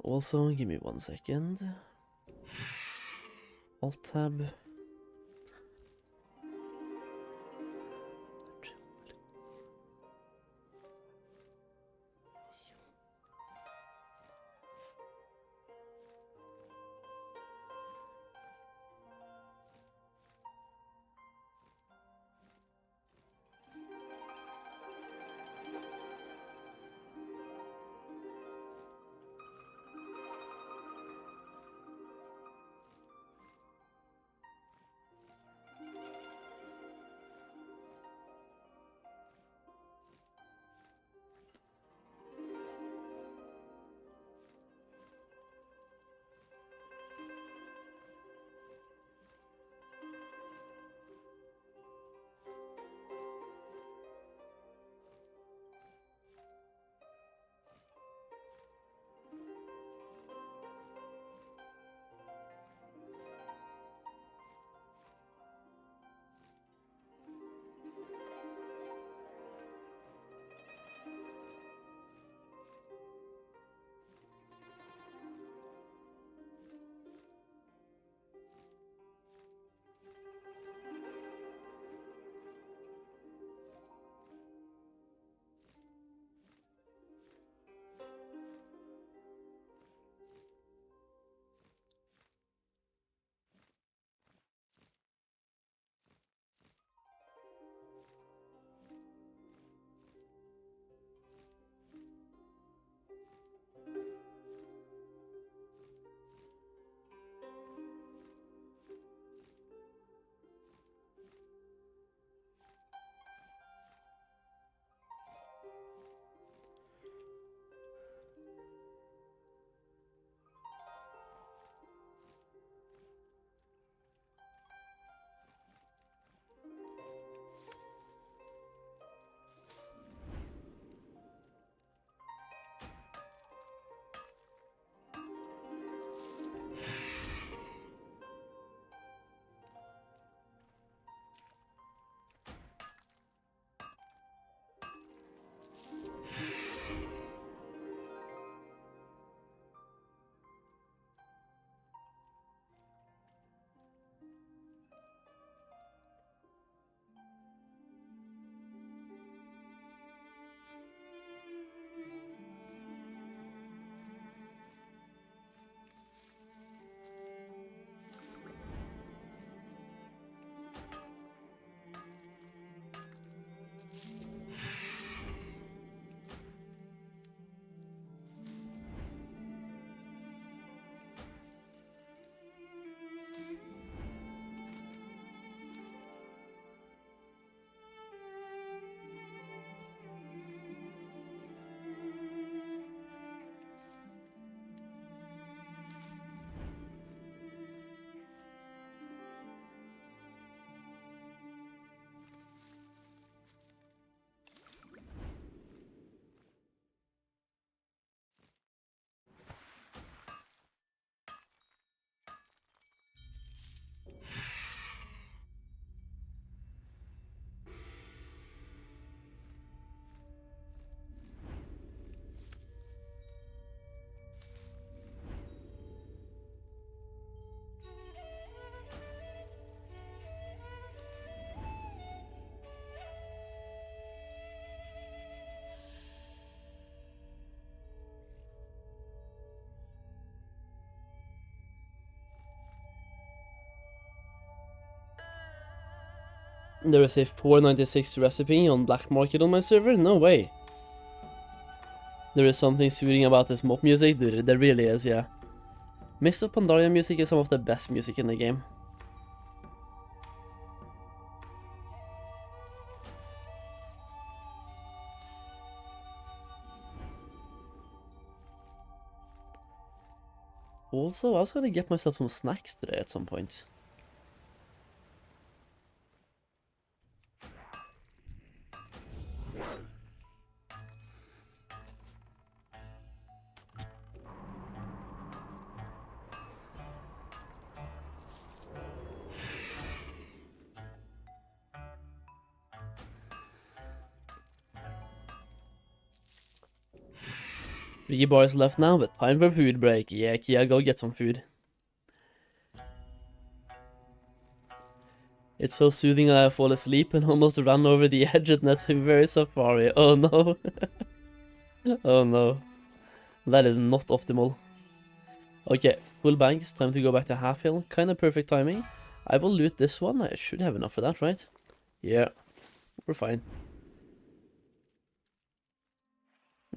Also, give me 1 second. Alt tab. There is a 496 recipe on black market on my server? No way. There is something soothing about this MOP music, dude. There really is, yeah. Mists of Pandaria music is some of the best music in the game. Also, I was gonna get myself some snacks today at some point. Three bars left now, but time for food break. Yeah, Kia, go get some food. It's so soothing I fall asleep and almost ran over the edge at Net's very safari. Oh no. Oh no. That is not optimal. Okay, full banks, time to go back to half hill. Kinda perfect timing. I will loot this one. I should have enough for that, right? Yeah, we're fine.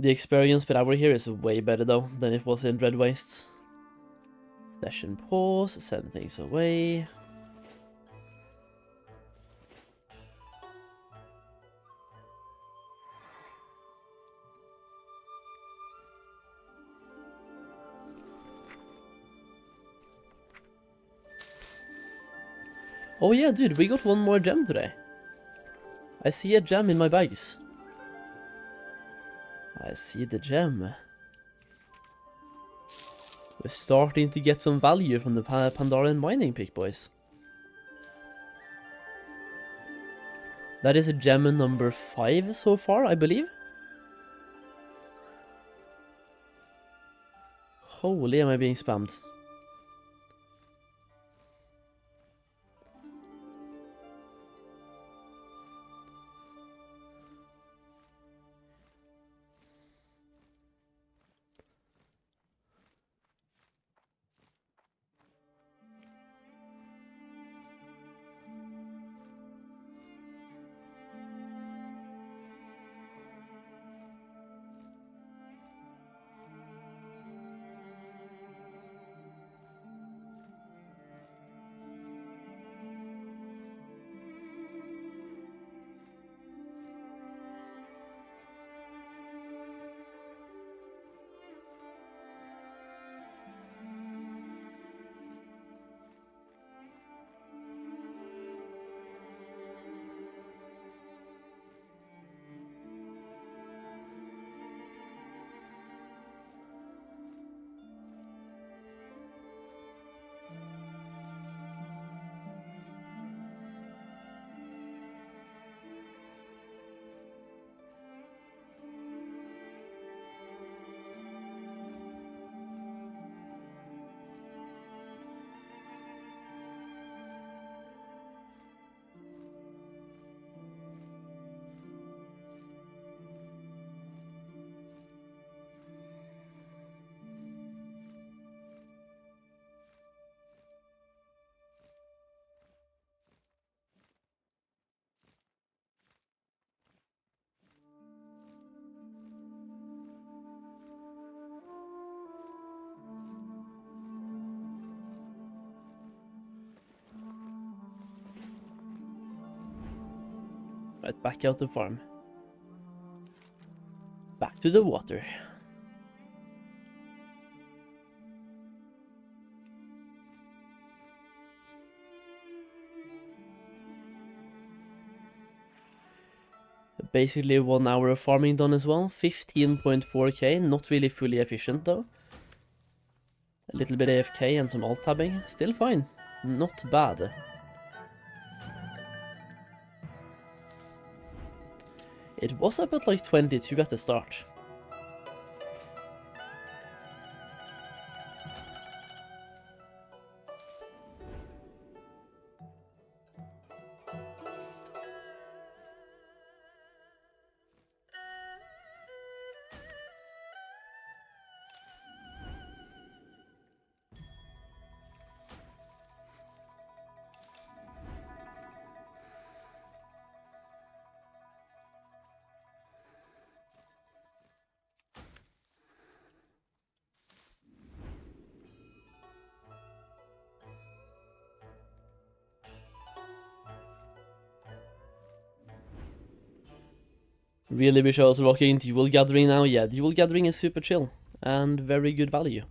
The experience per hour here is way better though than it was in Dread Wastes. Session pause, send things away. Oh yeah, dude, we got one more gem today. I see a gem in my bags. I see the gem. We're starting to get some value from the Pandarian mining pick, boys. That is a gem number 5 so far, I believe. Holy, am I being spammed? Right, back out the farm. Back to the water. Basically 1 hour of farming done as well. 15.4k, not really fully efficient though. A little bit AFK and some alt tabbing, still fine. Not bad. It was up at like 22 at the start. Really wish I was rocking dual gathering now. Yeah, dual gathering is super chill and very good value.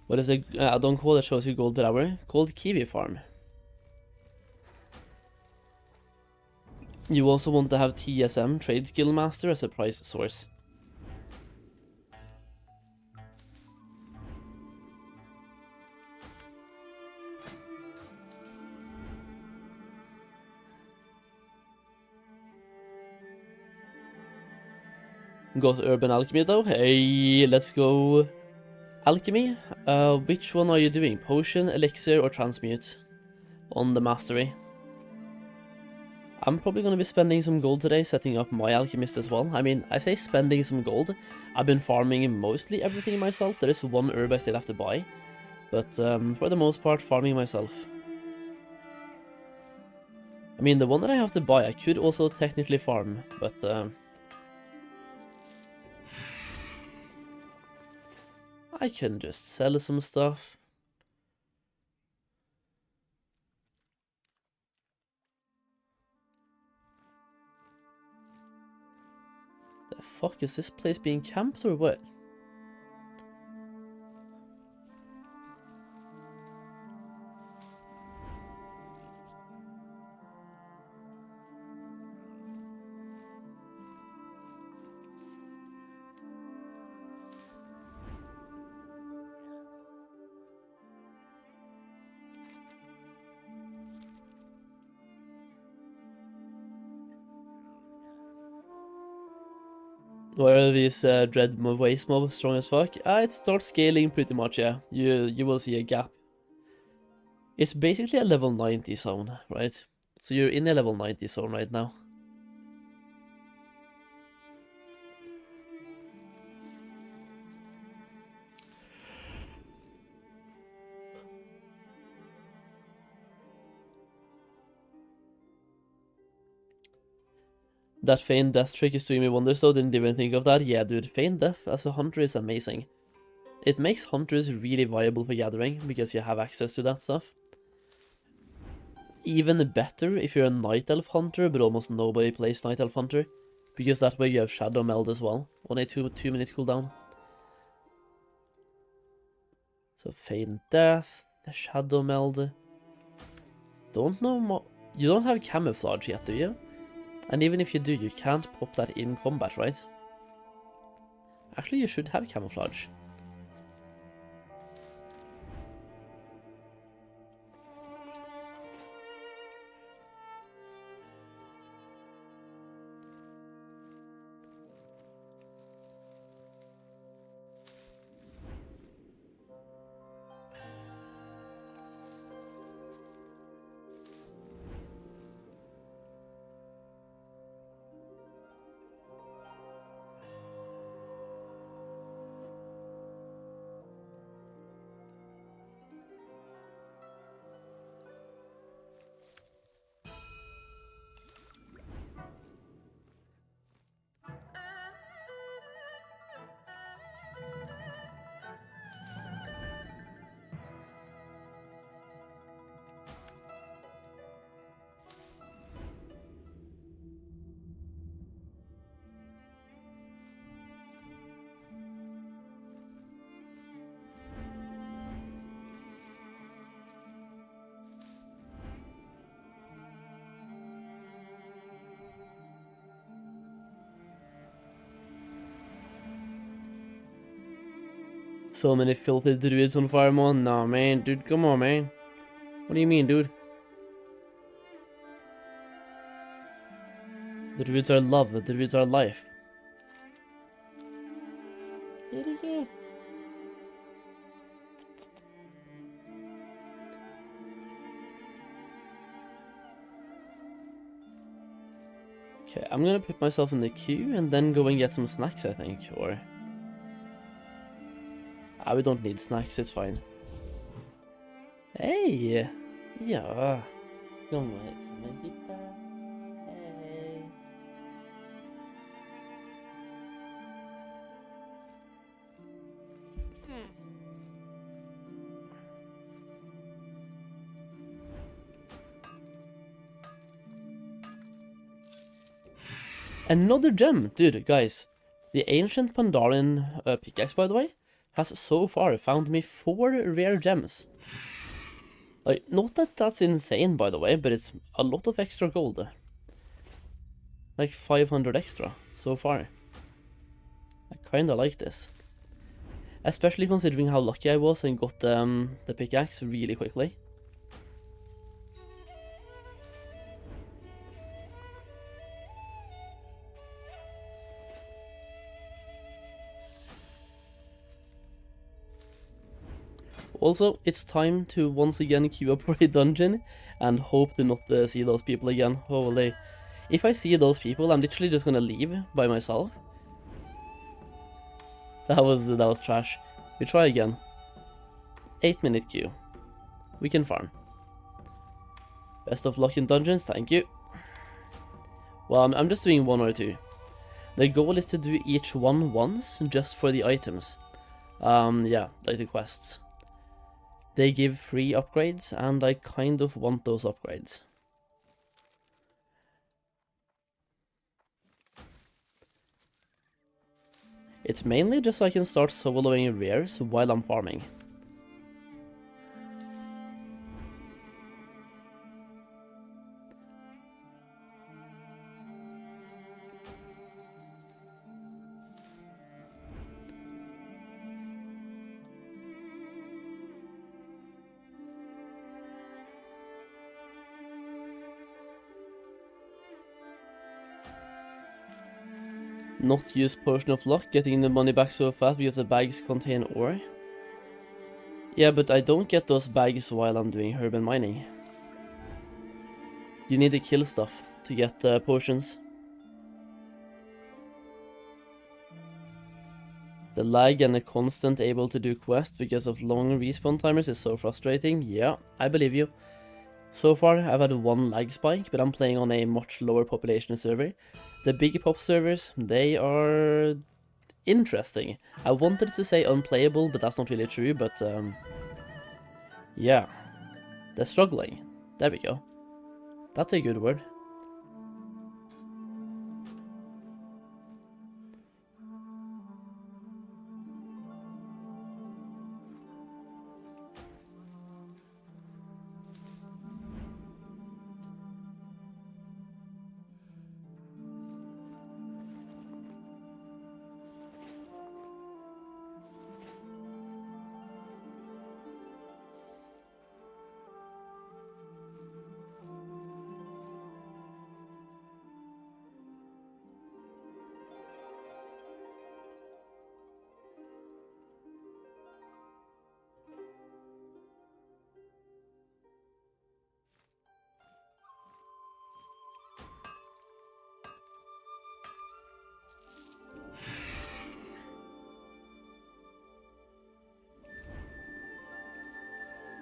What is the add-on call that shows you gold per hour? Called Kiwi Farm. You also want to have TSM, Trade Skill Master, as a price source. Got Urban Alchemy though. Hey, let's go Alchemy. Which one are you doing? Potion, Elixir, or Transmute? On the Mastery. I'm probably going to be spending some gold today setting up my Alchemist as well. I mean, I say spending some gold. I've been farming mostly everything myself. There is one herb I still have to buy. But for the most part, farming myself. I mean, the one that I have to buy, I could also technically farm, but I can just sell some stuff. The fuck, is this place being camped or what? Where are these dread waste mobs strong as fuck? It starts scaling pretty much, yeah. You will see a gap. It's basically a level 90 zone, right? So you're in a level 90 zone right now. That Feign Death trick is doing me wonders though, didn't even think of that. Yeah dude, Feign Death as a hunter is amazing. It makes hunters really viable for gathering, because you have access to that stuff. Even better if you're a Night Elf hunter, but almost nobody plays Night Elf hunter, because that way you have Shadow Meld as well, on a 2-minute cooldown. So Feign Death, Shadow Meld. Don't know you don't have Camouflage yet, do you? And even if you do, you can't pop that in combat, right? Actually, you should have Camouflage. So many filthy druids on fire, man. Nah, man, dude, come on, man. What do you mean, dude? The druids are love, the druids are life. Okay, I'm gonna put myself in the queue and then go and get some snacks, I think, or... we don't need snacks, it's fine. Hey! Ja. Kom maar hit. Hey. Another gem! Dude, guys. The Ancient Pandarian pickaxe, by the way, has so far found me 4 rare gems. Like, not that that's insane, by the way, but it's a lot of extra gold. Like 500 extra so far. I kinda like this. Especially considering how lucky I was and got the pickaxe really quickly. Also, it's time to once again queue up for a dungeon and hope to not see those people again. Holy. If I see those people, I'm literally just gonna leave by myself. That was trash. We try again. 8-minute queue. We can farm. Best of luck in dungeons, thank you. Well, I'm just doing 1 or 2. The goal is to do each one once, just for the items. Yeah, like the quests. They give free upgrades, and I kind of want those upgrades. It's mainly just so I can start soloing rares while I'm farming. Not use Potion of Luck, getting the money back so fast because the bags contain ore. Yeah, but I don't get those bags while I'm doing herb and mining. You need to kill stuff to get potions. The lag and the constant able to do quests because of long respawn timers is so frustrating. Yeah, I believe you. So far, I've had 1 lag spike, but I'm playing on a much lower population server. The big pop servers, they are interesting. I wanted to say unplayable, but that's not really true, but yeah. They're struggling. There we go. That's a good word.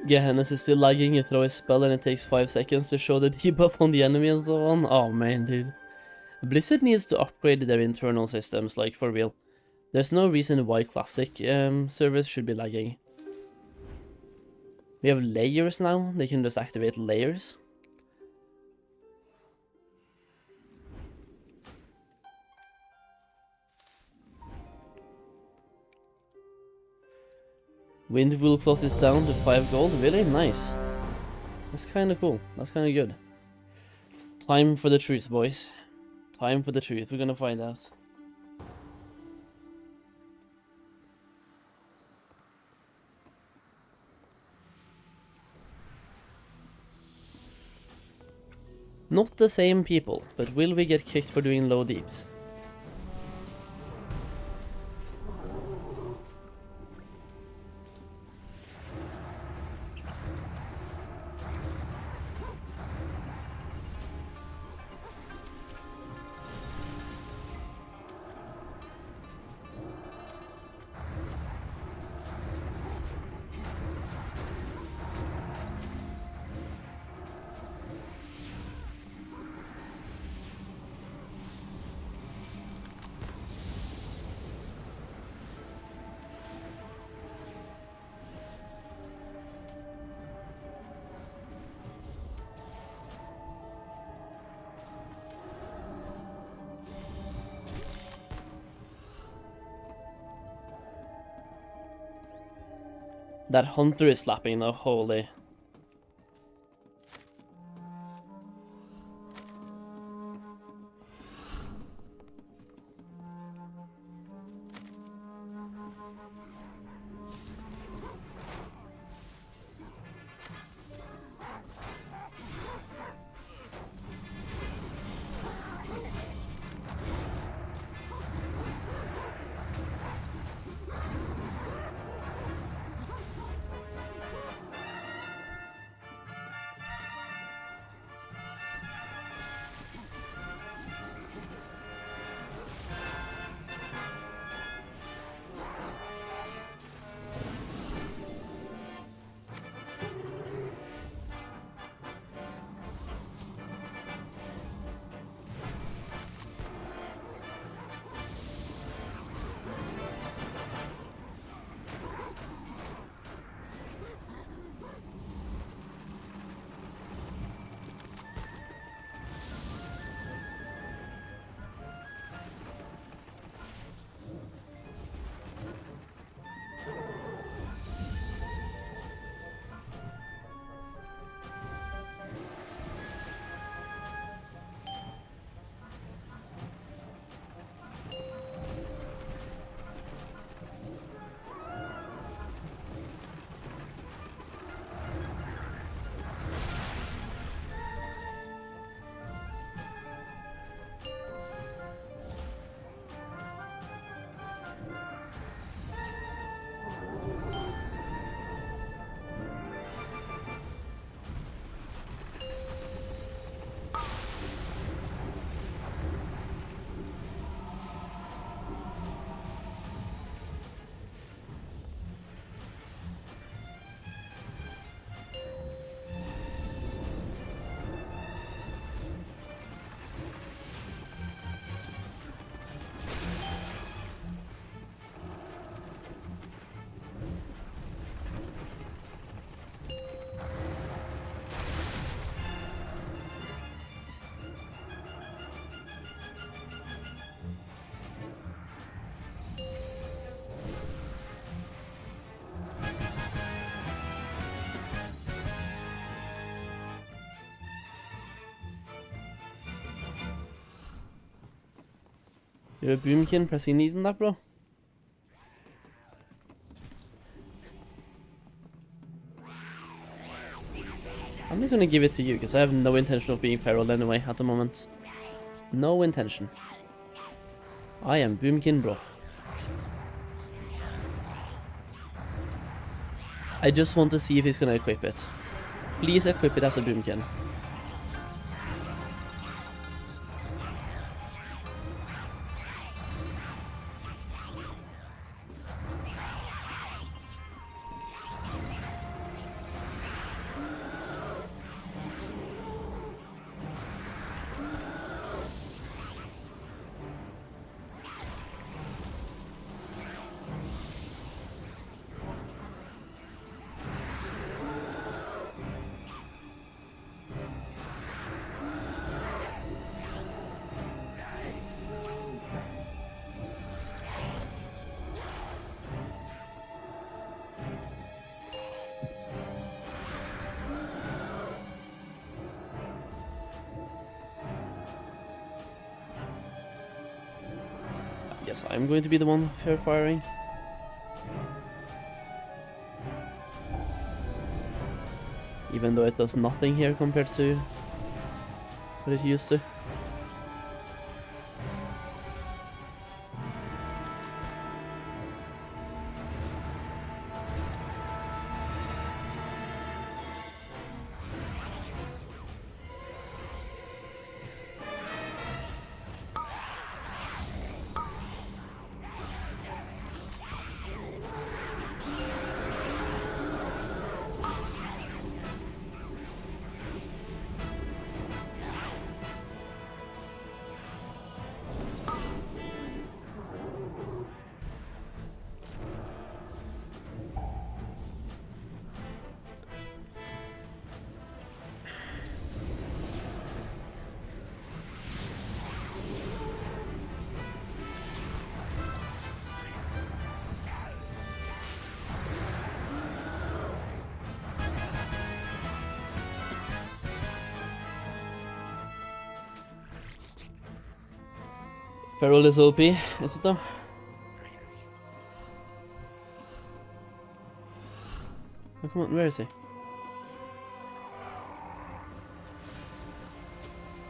Yeah, Hennes is still lagging. You throw a spell and it takes 5 seconds to show the debuff on the enemy and so on. Oh man, dude. Blizzard needs to upgrade their internal systems, like for real. There's no reason why classic servers should be lagging. We have layers now. They can just activate layers. Wind Wool Cloth is down to 5 gold. Really? Nice. That's kind of cool. That's kind of good. Time for the truth, boys. Time for the truth. We're gonna find out. Not the same people, but will we get kicked for doing low deeps? That hunter is slapping now, holy. You're a boomkin pressing need in that, bro. I'm just gonna give it to you, because I have no intention of being feral anyway at the moment. No intention. I am boomkin, bro. I just want to see if he's gonna equip it. Please equip it as a boomkin. Yes, I'm going to be the one fair firing. Even though it does nothing here compared to what it used to. Feral is OP, is it though? Oh, come on, where is he?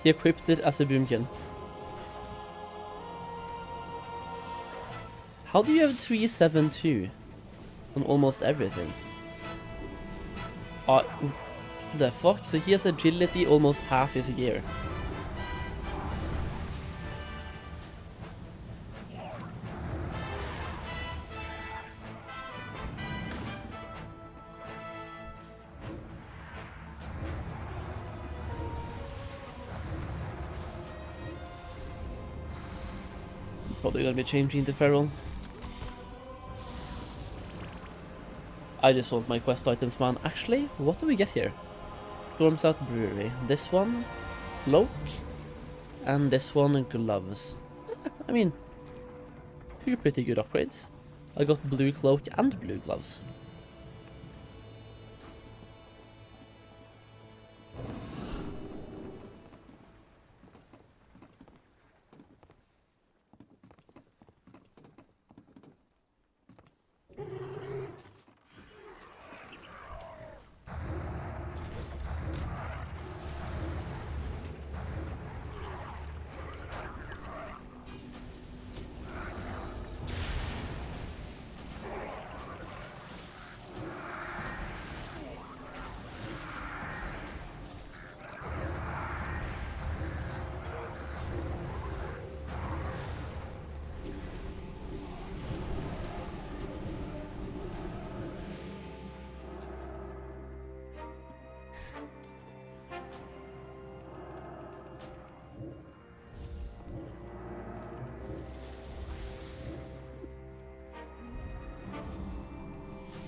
He equipped it as a boomkin. How do you have 372 on almost everything? The fuck? So he has agility almost half his gear. Probably gonna be changing to feral. I just want my quest items, man. Actually, what do we get here? Storms Out Brewery. This one, cloak, and this one, gloves. I mean, two pretty good upgrades. I got blue cloak and blue gloves.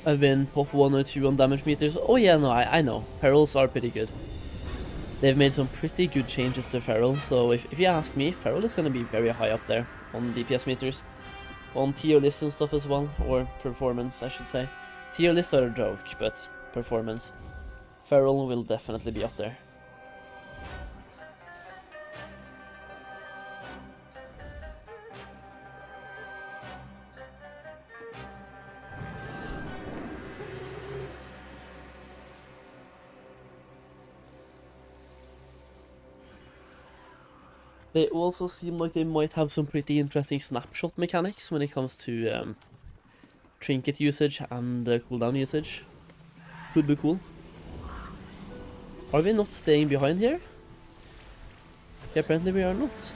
I've been top 1 or 2 on damage meters. Oh yeah, no, I know. Ferals are pretty good. They've made some pretty good changes to Feral, so if you ask me, Feral is going to be very high up there on DPS meters. On tier lists and stuff as well, or performance I should say. Tier lists are a joke, but performance. Feral will definitely be up there. They also seem like they might have some pretty interesting snapshot mechanics when it comes to trinket usage and cooldown usage. Could be cool. Are we not staying behind here? Yeah, apparently we are not.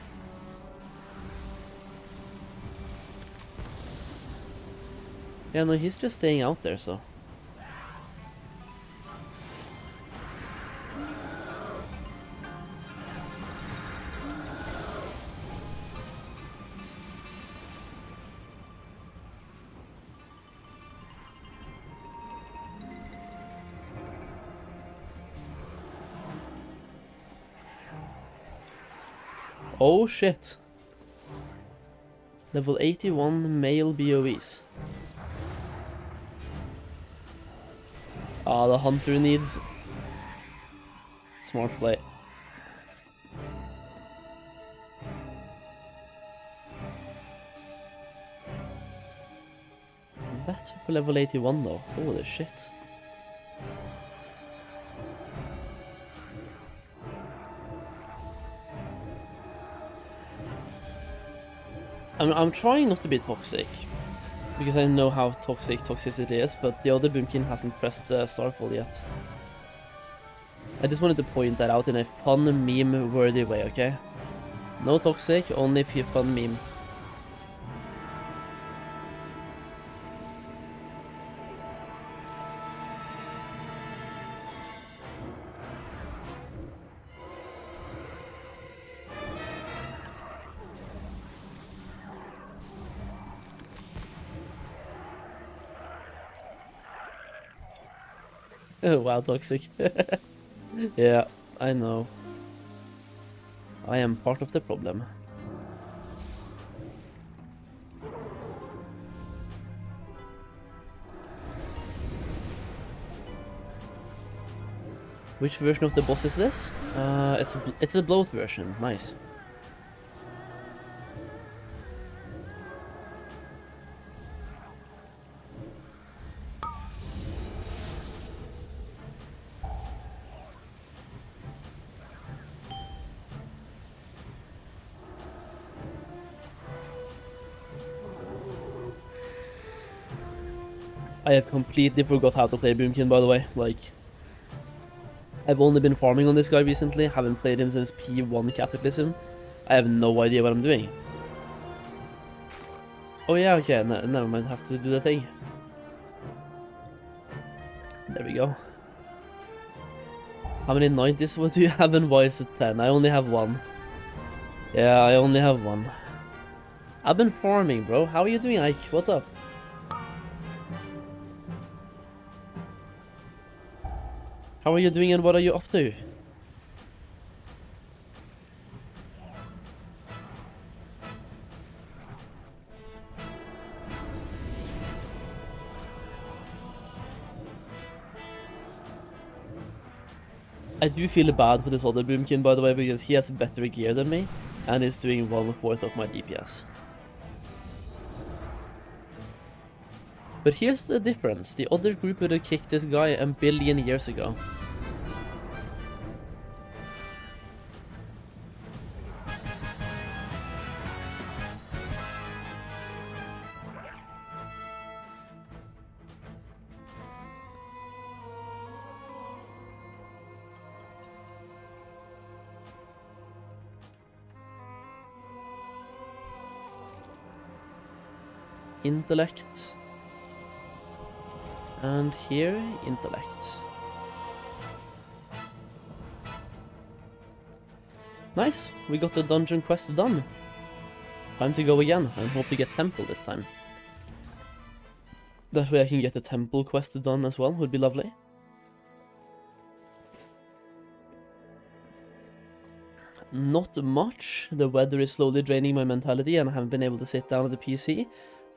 Yeah, no, he's just staying out there, so... Oh shit. Level 81 male BOEs. Ah, the hunter needs... Smart play. That for level 81 though. Holy shit. I'm trying not to be toxic, because I know how toxic toxicity is, but the other Boomkin hasn't pressed Starfall yet. I just wanted to point that out in a fun meme worthy way, okay? No toxic, only if you fun meme. Oh wow, toxic. Yeah, I know. I am part of the problem. Which version of the boss is this? It's a bloat version. Nice. I have completely forgot how to play Boomkin, by the way. Like, I've only been farming on this guy recently, haven't played him since P1 Cataclysm. I have no idea what I'm doing. Oh yeah, okay, never mind, have to do the thing. There we go. How many 90s what do you have and why is it 10? I only have one. Yeah, I only have one. I've been farming, bro. How are you doing, Ike? What's up? How are you doing and what are you up to? I do feel bad for this other Boomkin, by the way, because he has better gear than me, and is doing 1/4 of my DPS. But here's the difference. The other group would have kicked this guy a billion years ago. Intellect. And here, intellect. Nice, we got the dungeon quest done. Time to go again, and hope to get temple this time. That way I can get the temple quest done as well, would be lovely. Not much. The weather is slowly draining my mentality and I haven't been able to sit down at the PC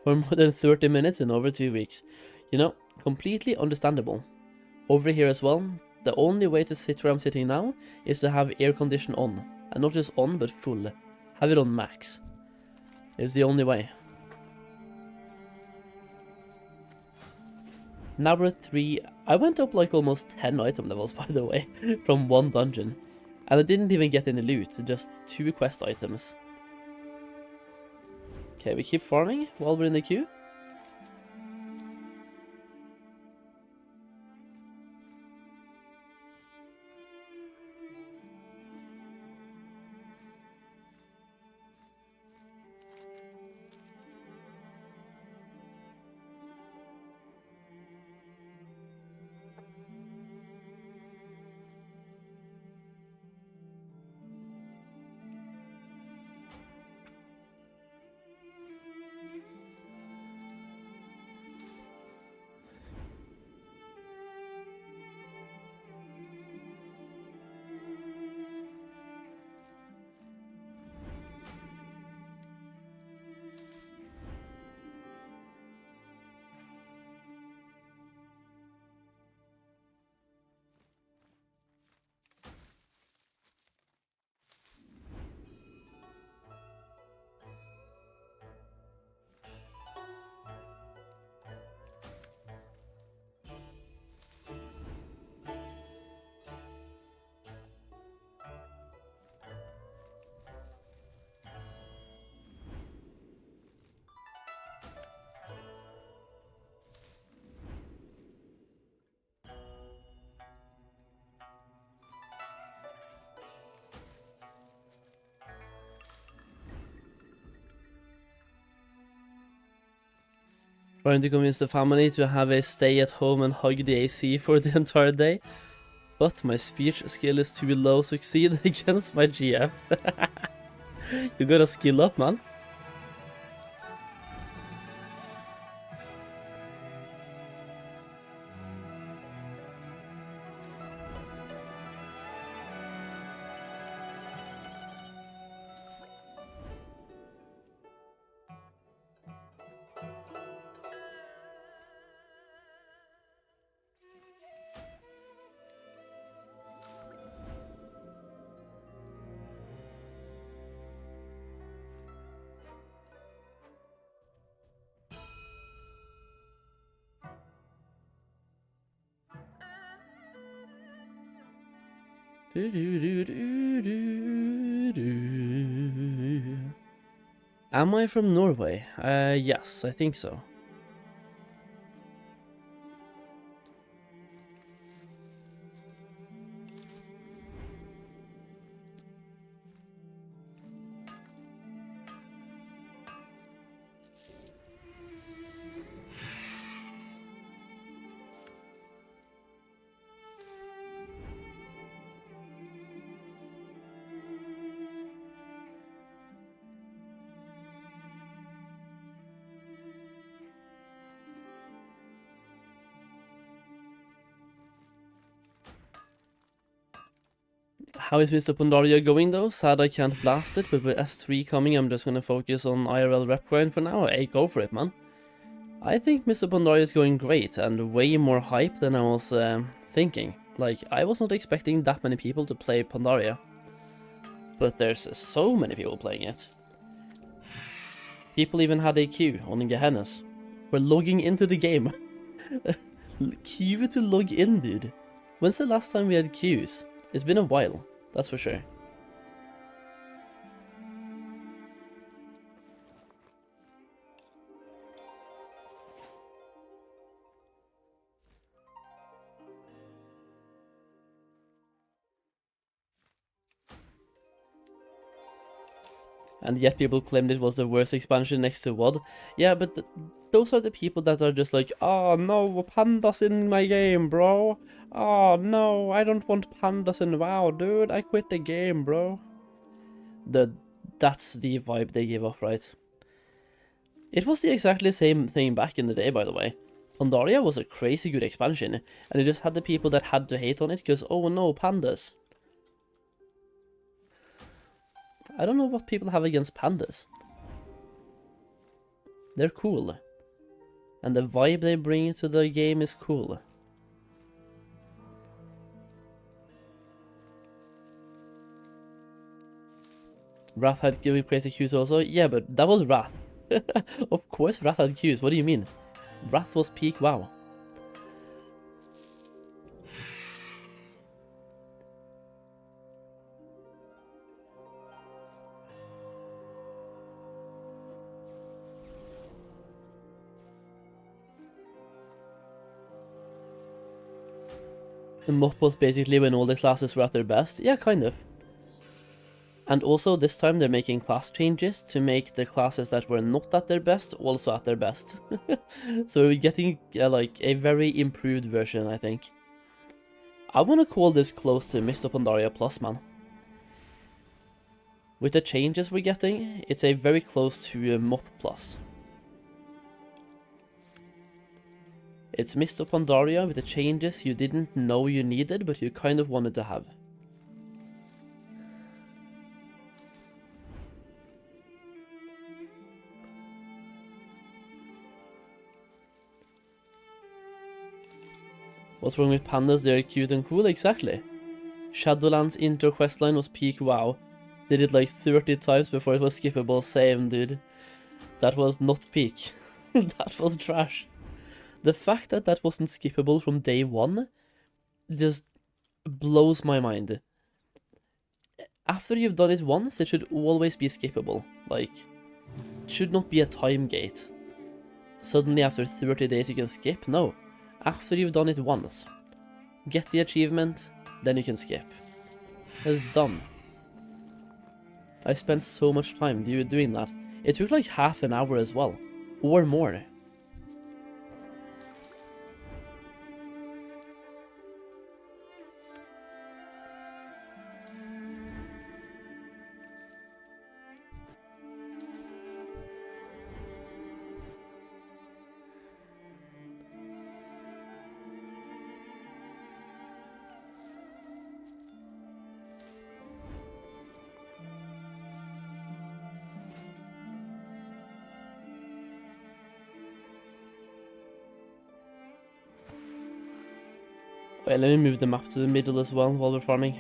for more than 30 minutes in over 2 weeks. You know, completely understandable. Over here as well, the only way to sit where I'm sitting now is to have air condition on. And not just on, but full. Have it on max. It's the only way. Now we're at 3. I went up like almost 10 item levels, by the way, from one dungeon. And I didn't even get any loot, just 2 quest items. Okay, we keep farming while we're in the queue. Trying to convince the family to have a stay at home and hug the AC for the entire day. But my speech skill is too low to succeed against my GF. You gotta skill up, man. Am I from Norway? Yes, I think so. How is Mists of Pandaria going though? Sad I can't blast it, but with S3 coming, I'm just gonna focus on IRL rep grind for now. Hey, go for it, man. I think Mists of Pandaria is going great, and way more hype than I was thinking. Like, I was not expecting that many people to play Pandaria. But there's so many people playing it. People even had a queue on Gehennas for logging into the game. Queue to log in, dude. When's the last time we had queues? It's been a while, that's for sure. And yet people claimed it was the worst expansion next to WoD. Yeah, but those are the people that are just like, oh no, pandas in my game, bro. Oh no, I don't want pandas in WoW, dude. I quit the game, bro. That's the vibe they give off, right? It was the exactly same thing back in the day, by the way. Pandaria was a crazy good expansion, and it just had the people that had to hate on it because, oh no, pandas. I don't know what people have against pandas. They're cool. And the vibe they bring to the game is cool. Wrath had crazy queues also? Yeah, but that was Wrath. Of course Wrath had queues, what do you mean? Wrath was peak WoW. The MOP was basically when all the classes were at their best. Yeah, kind of. And also this time they're making class changes to make the classes that were not at their best also at their best. So we're getting like a very improved version, I think. I want to call this close to Mists of Pandaria Plus, man. With the changes we're getting, it's a very close to MOP Plus. It's Mists of Pandaria with the changes you didn't know you needed, but you kind of wanted to have. What's wrong with pandas? They're cute and cool, exactly. Shadowlands intro questline was peak WoW. Did it like 30 times before it was skippable, same dude. That was not peak. That was trash. The fact that that wasn't skippable from day one just blows my mind. After you've done it once, it should always be skippable. Like, it should not be a time gate. Suddenly after 30 days you can skip. No. After you've done it once. Get the achievement, then you can skip. That's dumb. I spent so much time doing that. It took like half an hour as well. Or more. Wait, let me move the map to the middle as well while we're farming.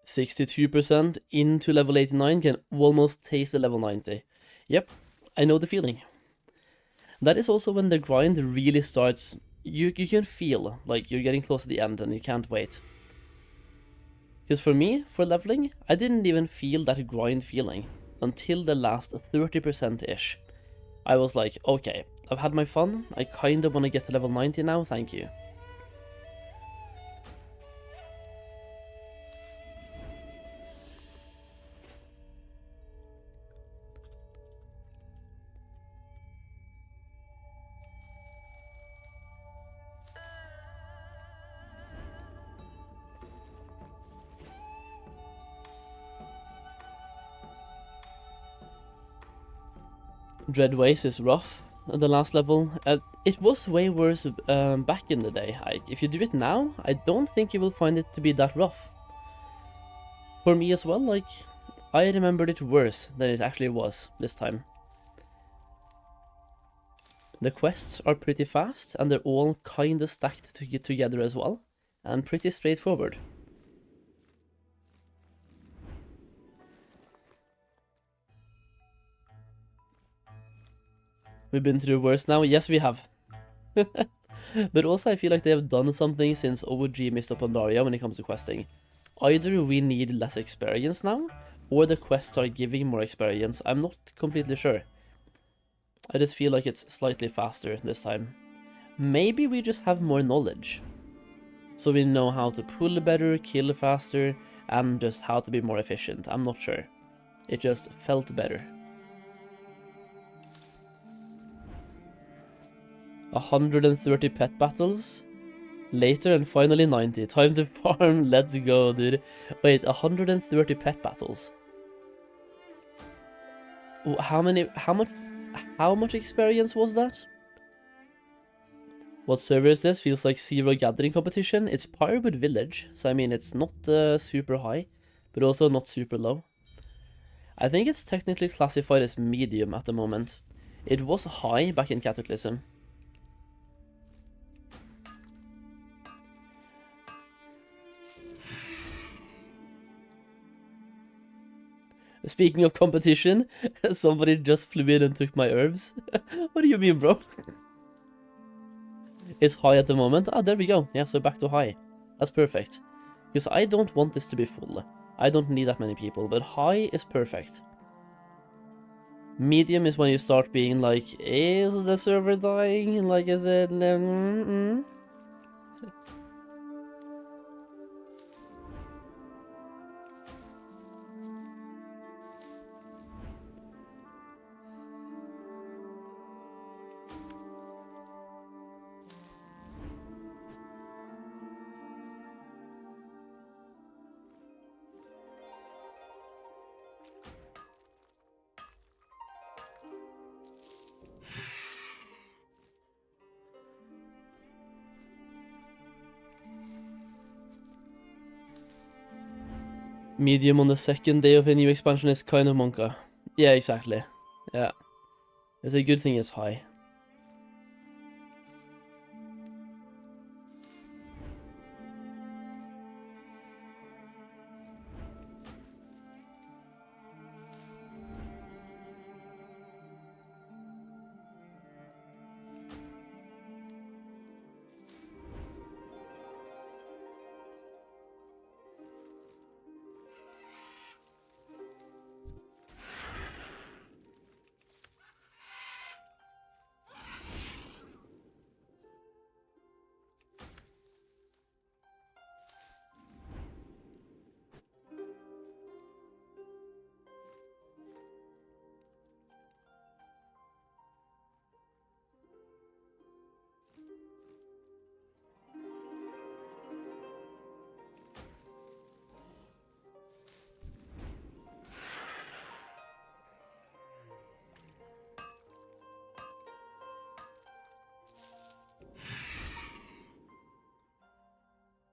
%62% into level 89 can almost taste the level 90. Yep, I know the feeling. That is also when the grind really starts. You can feel like you're getting close to the end and you can't wait. Because for me, for leveling, I didn't even feel that grind feeling until the last 30%-ish. I was like, okay, I've had my fun, I kinda wanna get to level 90 now, thank you. Dreadways is rough at the last level. It was way worse back in the day. If you do it now, I don't think you will find it to be that rough. For me as well, like, I remembered it worse than it actually was this time. The quests are pretty fast, and they're all kinda stacked to get together as well, and pretty straightforward. We've been through worse now? Yes, we have. But also I feel like they have done something since OG Mists of Pandaria when it comes to questing. Either we need less experience now, or the quests are giving more experience. I'm not completely sure. I just feel like it's slightly faster this time. Maybe we just have more knowledge. So we know how to pull better, kill faster, and just how to be more efficient. I'm not sure. It just felt better. 130 pet battles. Later and finally 90. Time to farm. Let's go, dude. Wait, 130 pet battles. How much experience was that? What server is this? Feels like zero gathering competition. It's Pyrewood Village, so I mean it's not super high, but also not super low. I think it's technically classified as medium at the moment. It was high back in Cataclysm. Speaking of competition, somebody just flew in and took my herbs. What do you mean, bro? It's high at the moment. Ah, there we go. Yeah, so back to high. That's perfect. Because I don't want this to be full. I don't need that many people, but high is perfect. Medium is when you start being like, is the server dying? Like, is it... Medium on the second day of a new expansion is kind of monka. Yeah, exactly. Yeah. It's a good thing it's high.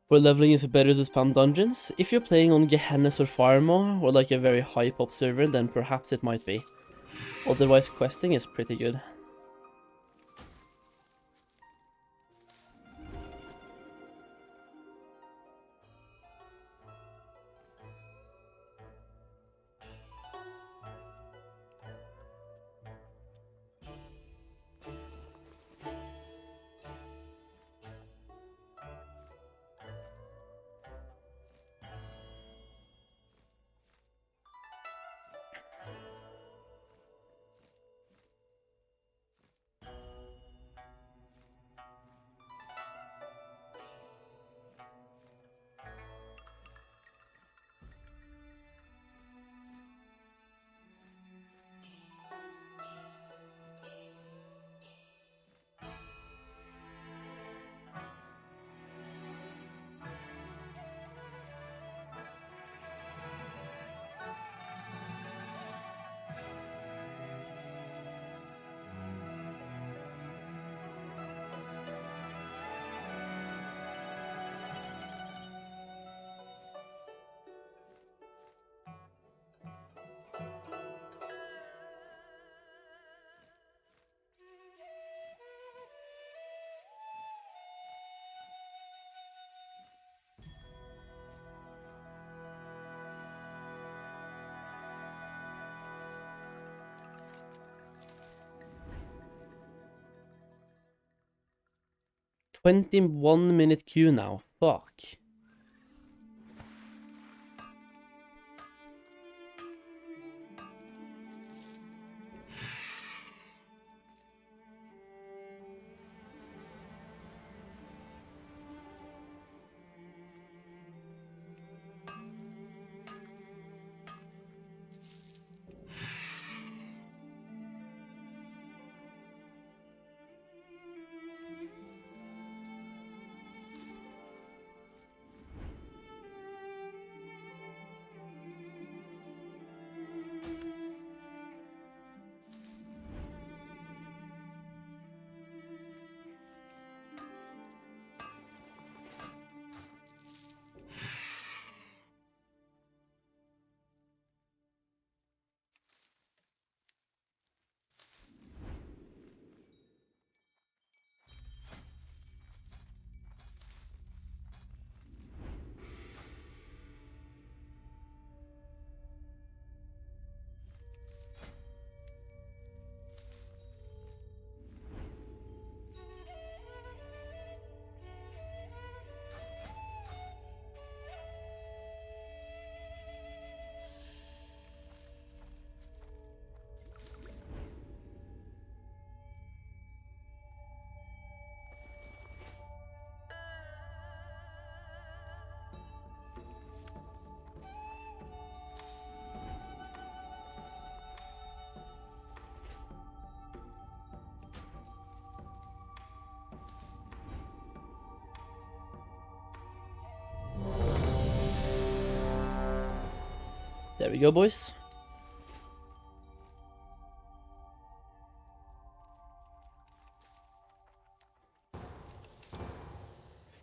For leveling, is it better to spam dungeons? If you're playing on Gehennas or Pharma, or like a very high pop server, then perhaps it might be. Otherwise, questing is pretty good. 21-minute queue now. Fuck. There we go, boys.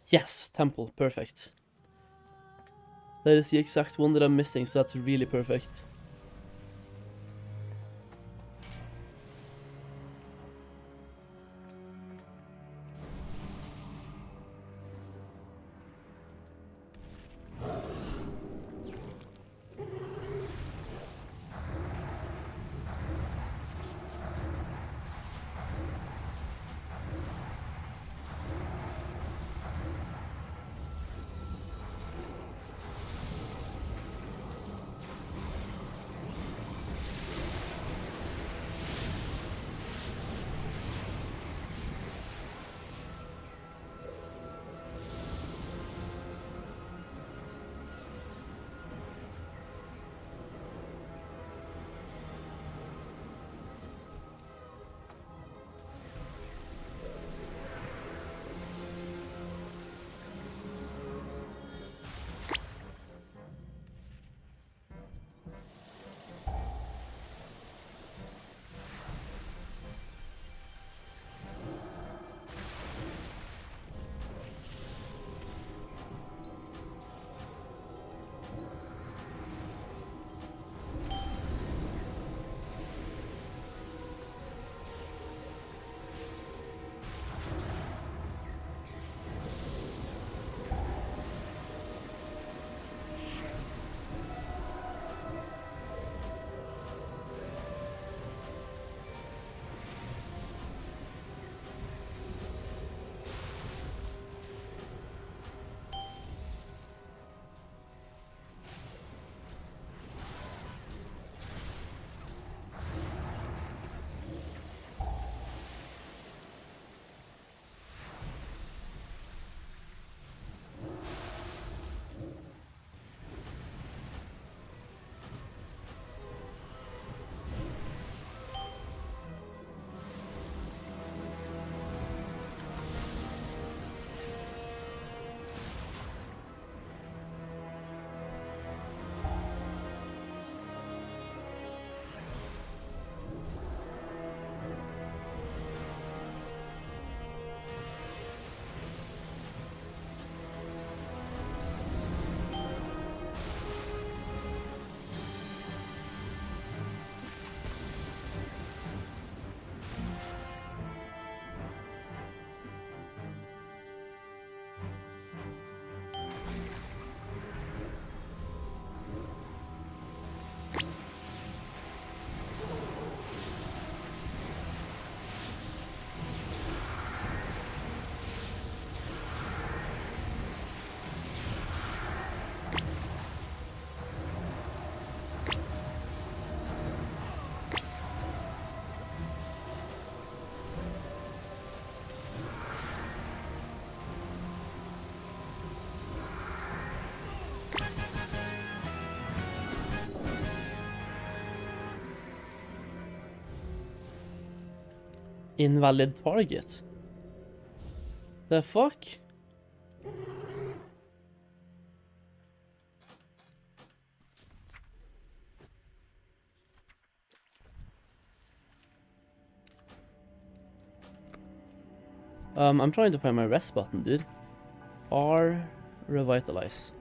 Yes, temple, perfect. That is the exact one that I'm missing, so that's really perfect. Invalid target. The fuck? I'm trying to find my rest button, dude. R, revitalize.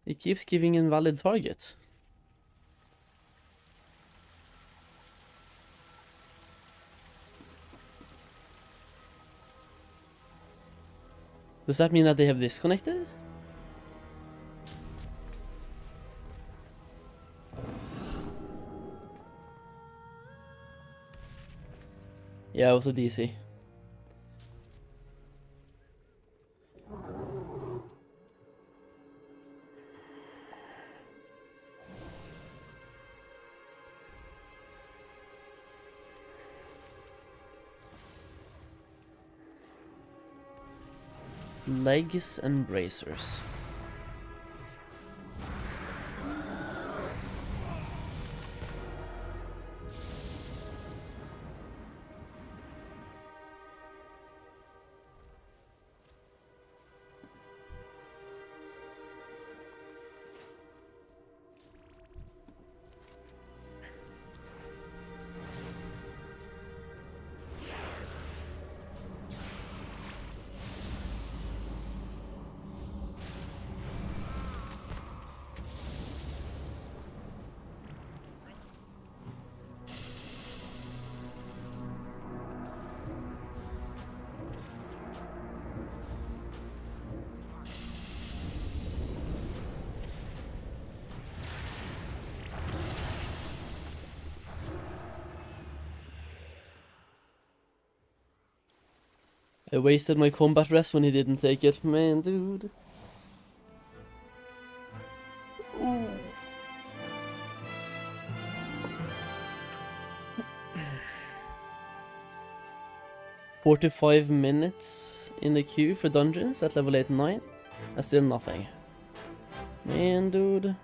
It keeps giving invalid target. Does that mean that they have disconnected? Yeah, it was a DC. Legs and bracers. I wasted my combat rest when he didn't take it. Man, dude. Ooh. "45 minutes in the queue for dungeons at level 8 and 9. That's still nothing. Man, dude.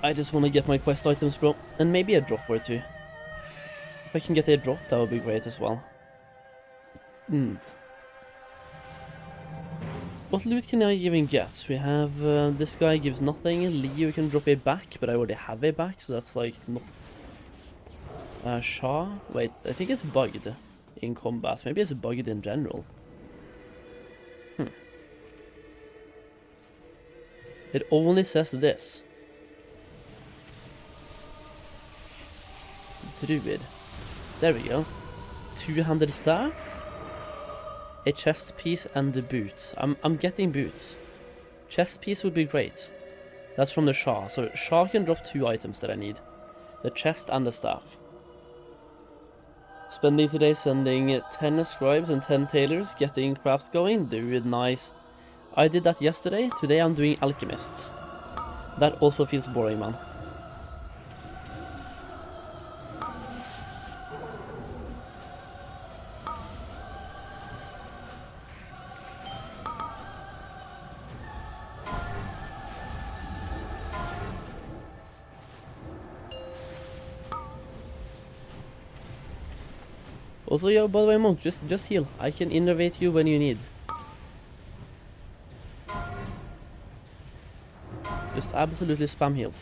I just want to get my quest items, bro. And maybe a drop or two. If I can get a drop, that would be great as well. What loot can I even get? We have, this guy gives nothing. Leo can drop a back, but I already have a back, so that's like not... Shah? Wait, I think it's bugged in combat. Maybe it's bugged in general. It only says this. Druid. There we go. Two-handed staff, a chest piece, and the boots. I'm getting boots. Chest piece would be great. That's from the Shah. So Shah can drop 2 items that I need. The chest and the staff. Spending today sending 10 scribes and 10 tailors, getting crafts going. Dude, nice. I did that yesterday. Today I'm doing alchemists. That also feels boring, man. Also, yo, by the way, Monk, just heal. I can innervate you when you need. Just absolutely spam heal.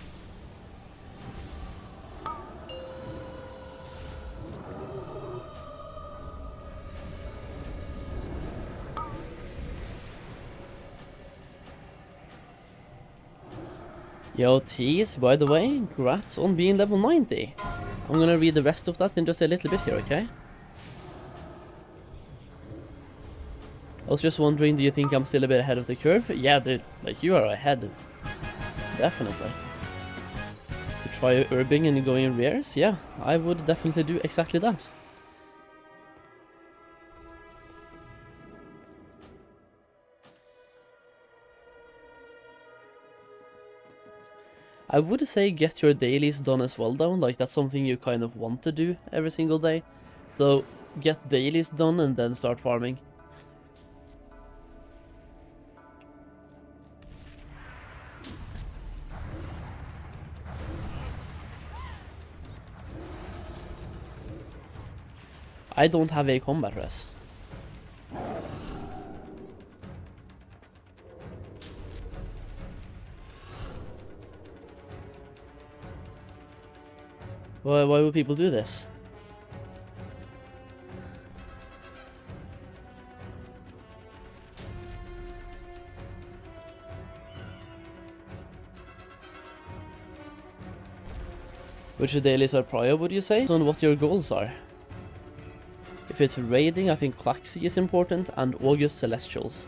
Yo, Tease, by the way, congrats on being level 90. I'm gonna read the rest of that in just a little bit here, okay? I was just wondering, do you think I'm still a bit ahead of the curve? Yeah, dude, like, you are ahead. Definitely. To try herbing and going in rares? Yeah, I would definitely do exactly that. I would say get your dailies done as well though, like that's something you kind of want to do every single day. So get dailies done and then start farming. I don't have a combat res. Why would people do this? Which dailies are prior, would you say? On what your goals are. If it's raiding, I think Klaxi is important, and August Celestials.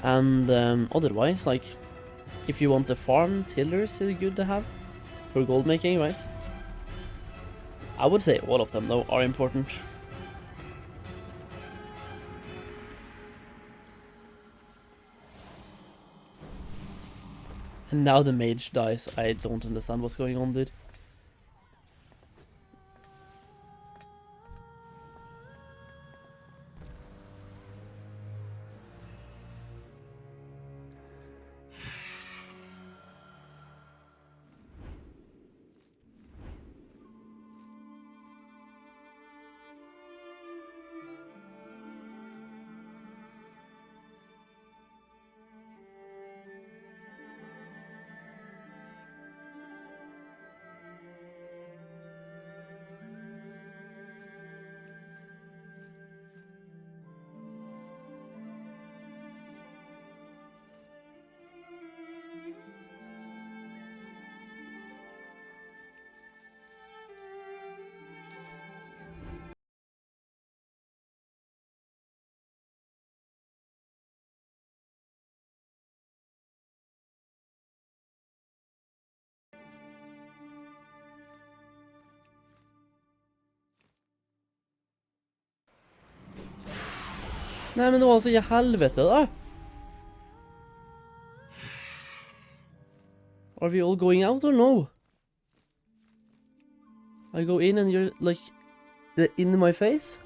And otherwise, like, if you want to farm, Tillers is good to have for gold making, right? I would say all of them, though, are important. And now the mage dies. I don't understand what's going on, dude. Nej men det var så i helvete da. Are we all going out or no? I go in and you're like in my face?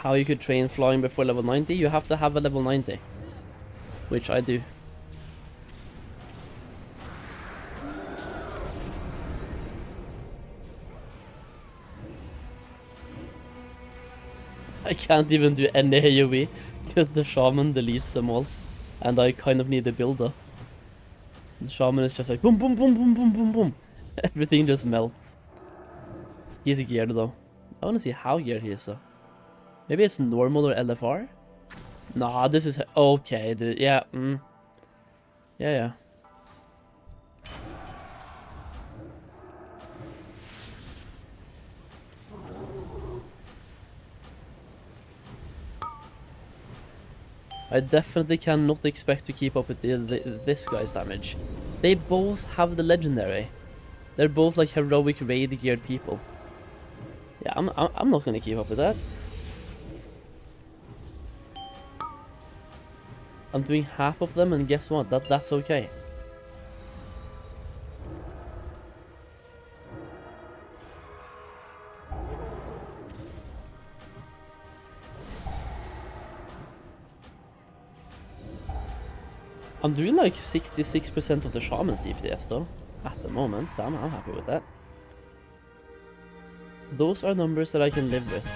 How you could train flying before level 90? You have to have a level 90. Which I do. I can't even do any AoE because the shaman deletes them all. And I kind of need a builder. The shaman is just like boom boom boom boom boom boom boom. Everything just melts. He's geared though. I wanna see how geared he is though. Maybe it's normal or LFR? Nah, this is okay, dude. Yeah, yeah. I definitely cannot expect to keep up with this guy's damage. They both have the legendary. They're both like heroic raid geared people. Yeah, I'm not gonna keep up with that. I'm doing half of them, and guess what? That's okay. I'm doing like 66% of the shaman's DPS though, at the moment, so I'm happy with that. Those are numbers that I can live with.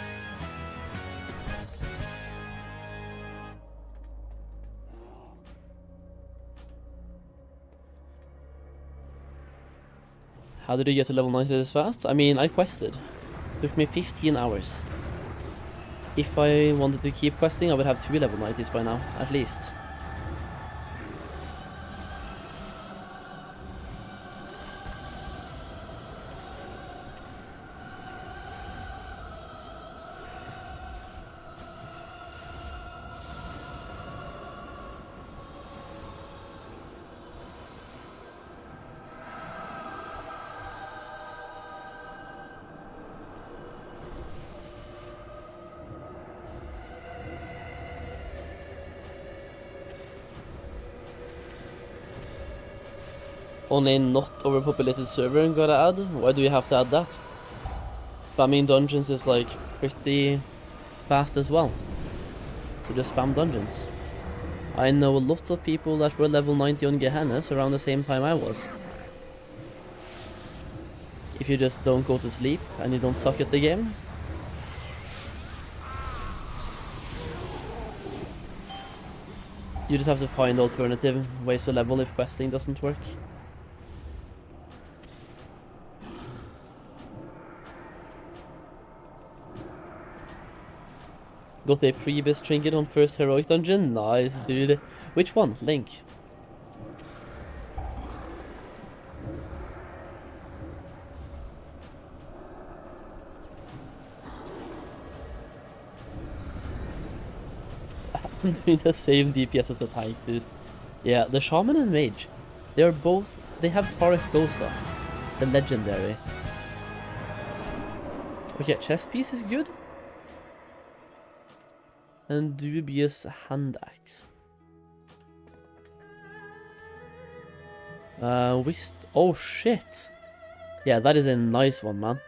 How did you get to level 90 this fast? I mean, I quested. Took me 15 hours. If I wanted to keep questing, I would have 2 level 90s by now, at least. Only not overpopulated server gotta add? Why do you have to add that? Spamming dungeons is like pretty fast as well. So just spam dungeons. I know lots of people that were level 90 on Gehennas around the same time I was. If you just don't go to sleep and you don't suck at the game. You just have to find alternative ways to level if questing doesn't work. Got a previous trinket on first heroic dungeon? Nice, dude. Which one? Link. I'm doing the same DPS as the tank, dude. Yeah, the Shaman and Mage. They are both... They have Tarek Gosa, the legendary. Okay, chess piece is good. And dubious hand axe. Oh shit! Yeah, that is a nice one, man.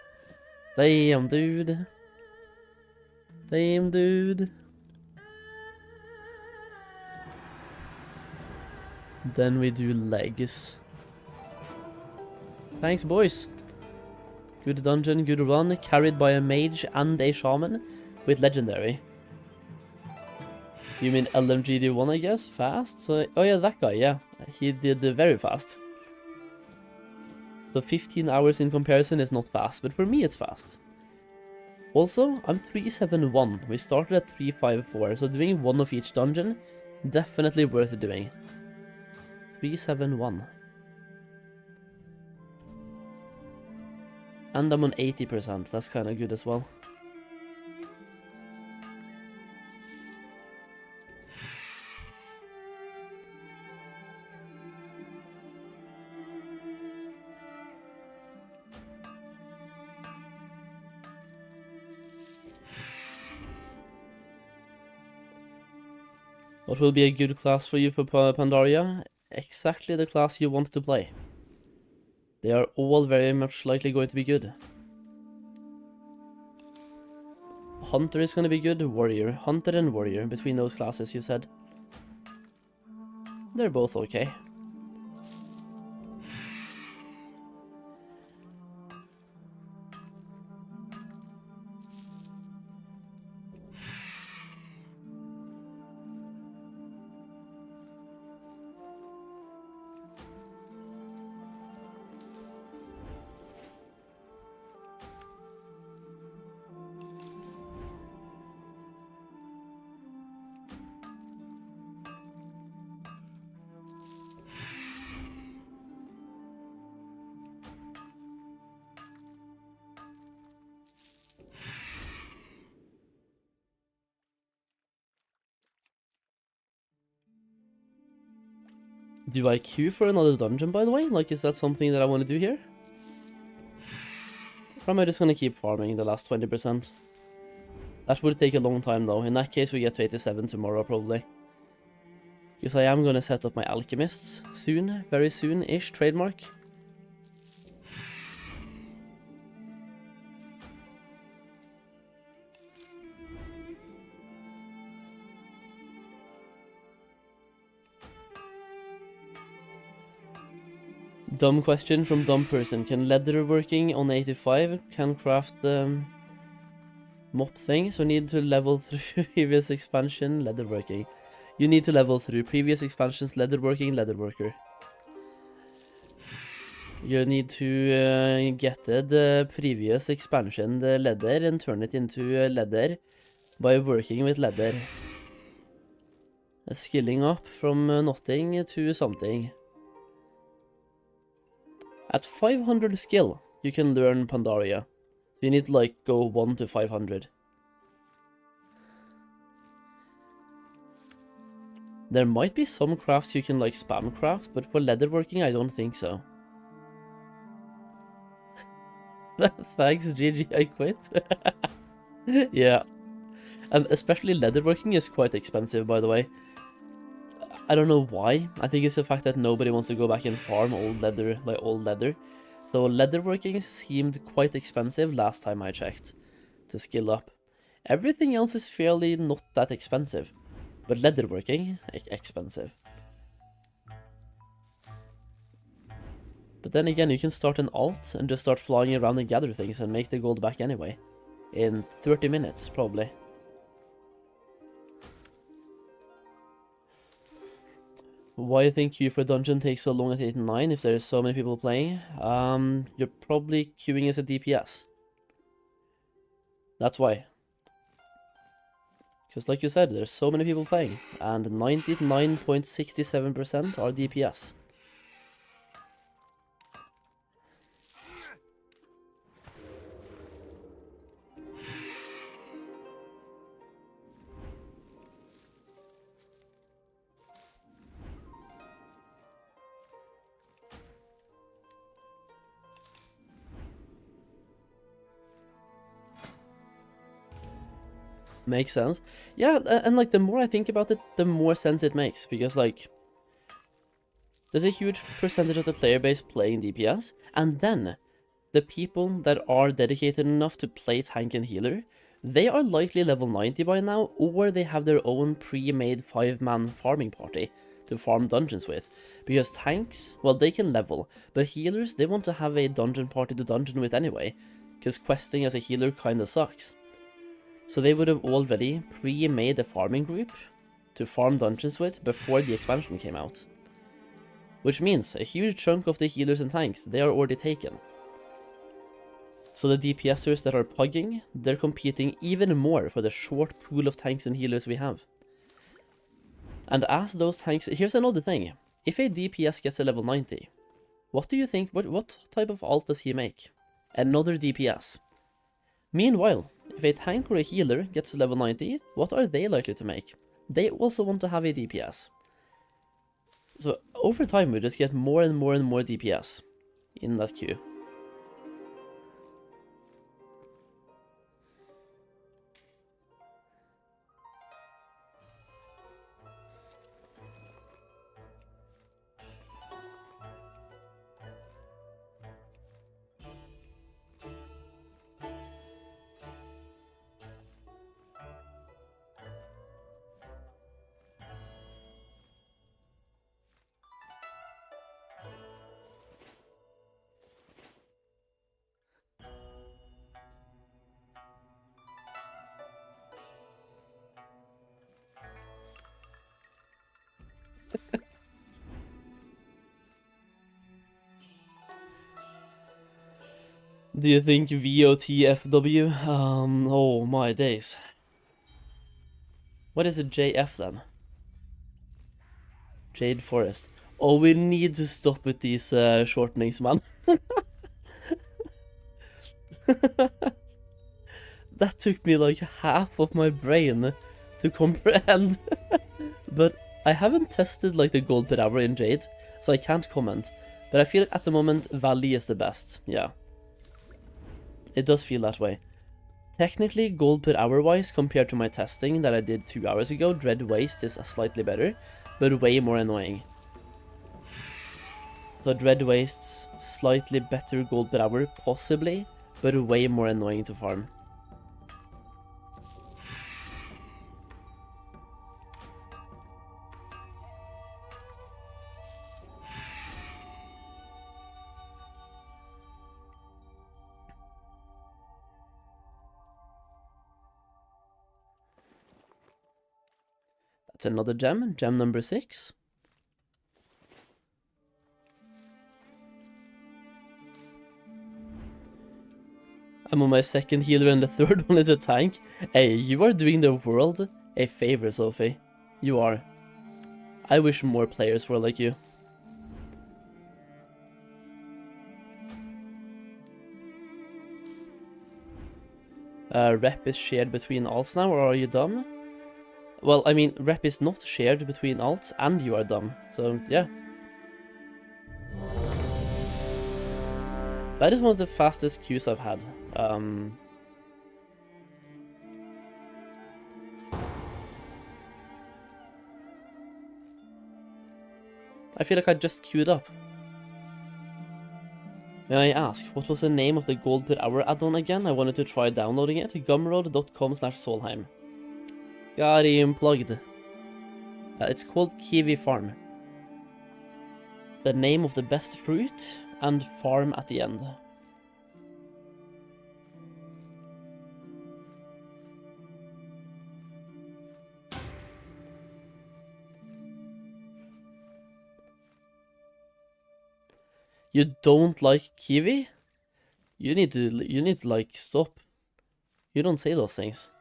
Damn, dude. Damn, dude. Then we do legs. Thanks, boys. Good dungeon, good run, carried by a mage and a shaman with legendary. You mean LMGD1, I guess? Fast? So, oh yeah, that guy, yeah. He did very fast. So 15 hours in comparison is not fast, but for me it's fast. Also, I'm 371. We started at 354, so doing one of each dungeon, definitely worth doing. 371. And I'm on 80%, that's kinda good as well. What will be a good class for you for Pandaria? Exactly the class you want to play. They are all very much likely going to be good. Hunter is going to be good, Warrior. Hunter and Warrior, between those classes you said. They're both okay. Do I queue for another dungeon, by the way? Like, is that something that I want to do here? Or am I just going to keep farming the last 20%? That would take a long time, though. In that case, we get to 87 tomorrow, probably. Because I am going to set up my alchemists soon. Very soon-ish, trademark. Dumb question from dumb person. Can leatherworking on 85 can craft the MOP thing? So need to level through previous expansion leatherworking. You need to level through previous expansions leatherworking leatherworker. You need to get the previous expansion, the leather, and turn it into leather by working with leather. Skilling up from nothing to something. At 500 skill, you can learn Pandaria. You need to like go 1 to 500. There might be some crafts you can like spam craft, but for leatherworking I don't think so. Thanks GG, I quit. Yeah. And especially leatherworking is quite expensive, by the way. I don't know why. I think it's the fact that nobody wants to go back and farm old leather, like old leather. So leatherworking seemed quite expensive last time I checked to skill up. Everything else is fairly not that expensive, but leatherworking, expensive. But then again, you can start an alt and just start flying around and gather things and make the gold back anyway. In 30 minutes, probably. Why you think queue for dungeon takes so long at 8 and 9 if there's so many people playing? You're probably queuing as a DPS. That's why. Because like you said, there's so many people playing, and 99.67% are DPS. Makes sense. Yeah, and like the more I think about it, the more sense it makes, because like there's a huge percentage of the player base playing DPS, and then the people that are dedicated enough to play tank and healer, they are likely level 90 by now, or they have their own pre-made 5-man farming party to farm dungeons with. Because tanks, well, they can level, but healers, they want to have a dungeon party to dungeon with anyway, because questing as a healer kinda sucks. So they would have already pre-made a farming group to farm dungeons with before the expansion came out. Which means a huge chunk of the healers and tanks, they are already taken. So the DPSers that are pugging, they're competing even more for the short pool of tanks and healers we have. And as those tanks, here's another thing. If a DPS gets a level 90, what do you think, what type of ult does he make? Another DPS. Meanwhile, if a tank or a healer gets to level 90, what are they likely to make? They also want to have a DPS. So over time we just get more and more and more DPS in that queue. Do you think VOTFW? Oh my days. What is a JF then? Jade Forest. Oh, we need to stop with these shortenings, man. That took me like half of my brain to comprehend. But I haven't tested like the gold per hour in Jade, so I can't comment. But I feel at the moment Valley is the best, yeah. It does feel that way. Technically, gold per hour wise, compared to my testing that I did 2 hours ago, Dread Waste is slightly better, but way more annoying. So Dread Waste's slightly better gold per hour, possibly, but way more annoying to farm. That's another gem, gem number 6. I'm on my second healer and the third one is a tank. Hey, you are doing the world a favor, Sophie. You are. I wish more players were like you. Rep is shared between alts now, or are you dumb? Well, I mean, rep is not shared between alts, and you are dumb. So, yeah. That is one of the fastest queues I've had. I feel like I just queued up. May I ask, what was the name of the gold per hour add-on again? I wanted to try downloading it. Gumroad.com/Solheim. Got him plugged. It's called Kiwi Farm. The name of the best fruit and farm at the end. You don't like kiwi? You need to like stop. You don't say those things.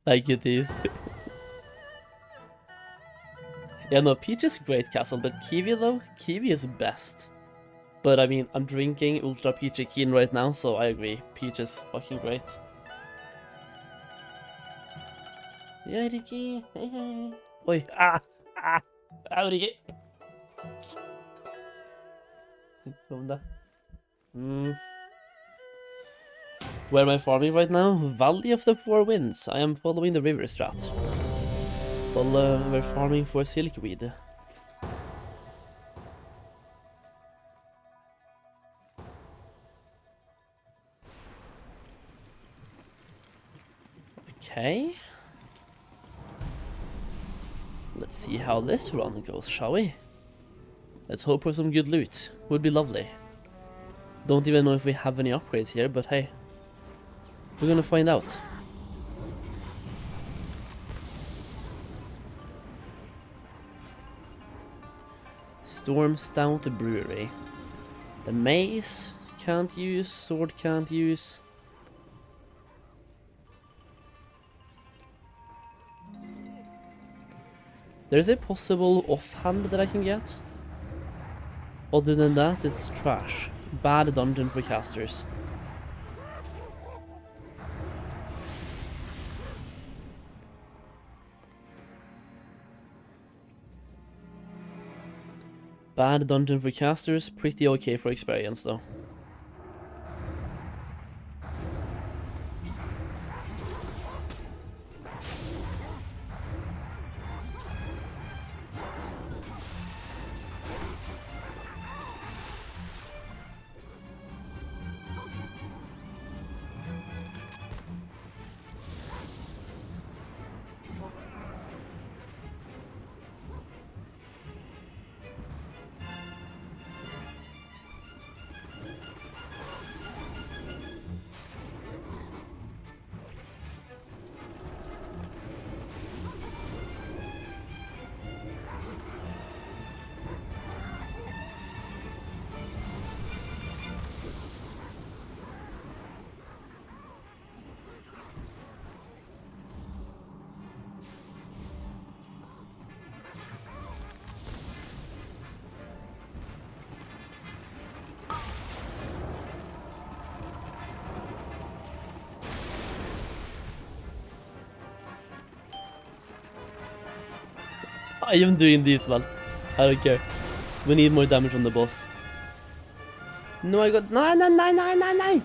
Thank you, Tease. Yeah, no, peach is great, Castle, but kiwi though? Kiwi is best. But I mean, I'm drinking Ultra Peachy Keen right now, so I agree. Peach is fucking great. Ja, Ricky. Oi. Au, Ricky. Kom da. Where am I farming right now? Valley of the Four Winds. I am following the river strat. Well, we're farming for silkweed. Okay. Let's see how this run goes, shall we? Let's hope for some good loot. Would be lovely. Don't even know if we have any upgrades here, but hey. We're gonna find out. Storm Stout Brewery. The mace can't use, sword can't use. There's a possible offhand that I can get. Other than that, it's trash. Bad dungeon for casters. Bad dungeon for casters, pretty okay for experience though. I am doing this, man. I don't care. We need more damage on the boss. No, I got... No!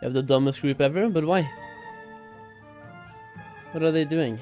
You have the dumbest group ever, but why? What are they doing?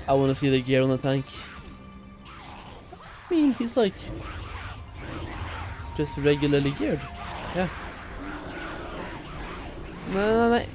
I want to see the gear on the tank. I mean, he's like just regularly geared. Yeah. No.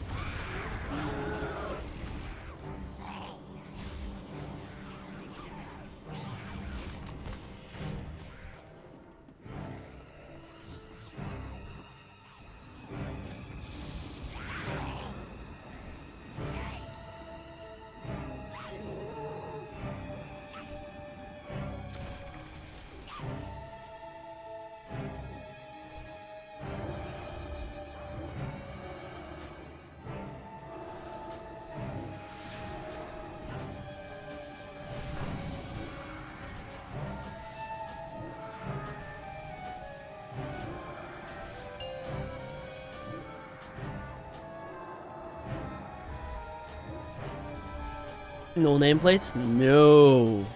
No nameplates? No.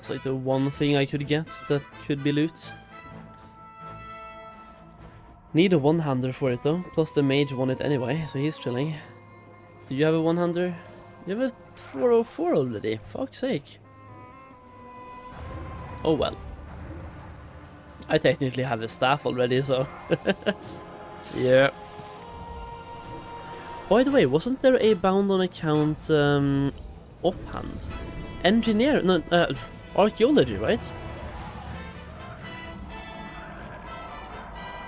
It's like the one thing I could get that could be loot. Need a one-hander for it though, plus the mage won it anyway, so he's chilling. Do you have a one-hander? You have a 404 already, fuck's sake. Oh well. I technically have a staff already, so... yeah. By the way, wasn't there a bound on account offhand? Engineer? No, archaeology, right?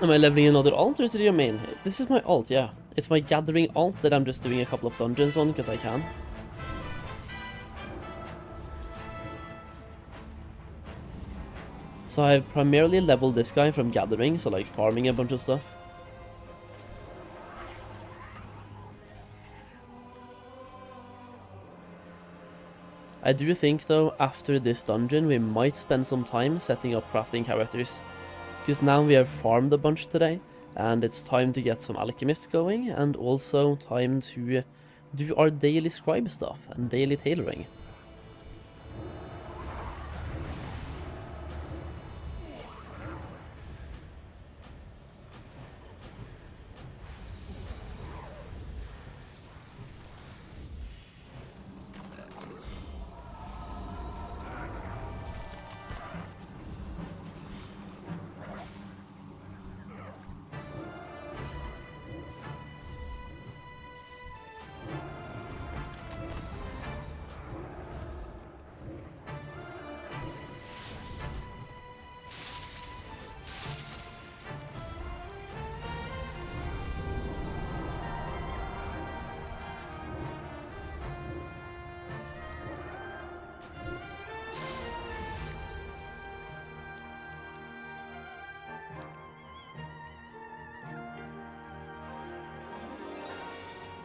Am I leveling another alt or is it your main? This is my alt, yeah. It's my gathering alt that I'm just doing a couple of dungeons on because I can. So I've primarily leveled this guy from gathering, so like farming a bunch of stuff. I do think though, after this dungeon, we might spend some time setting up crafting characters. Because now we have farmed a bunch today, and it's time to get some alchemists going, and also time to do our daily scribe stuff and daily tailoring.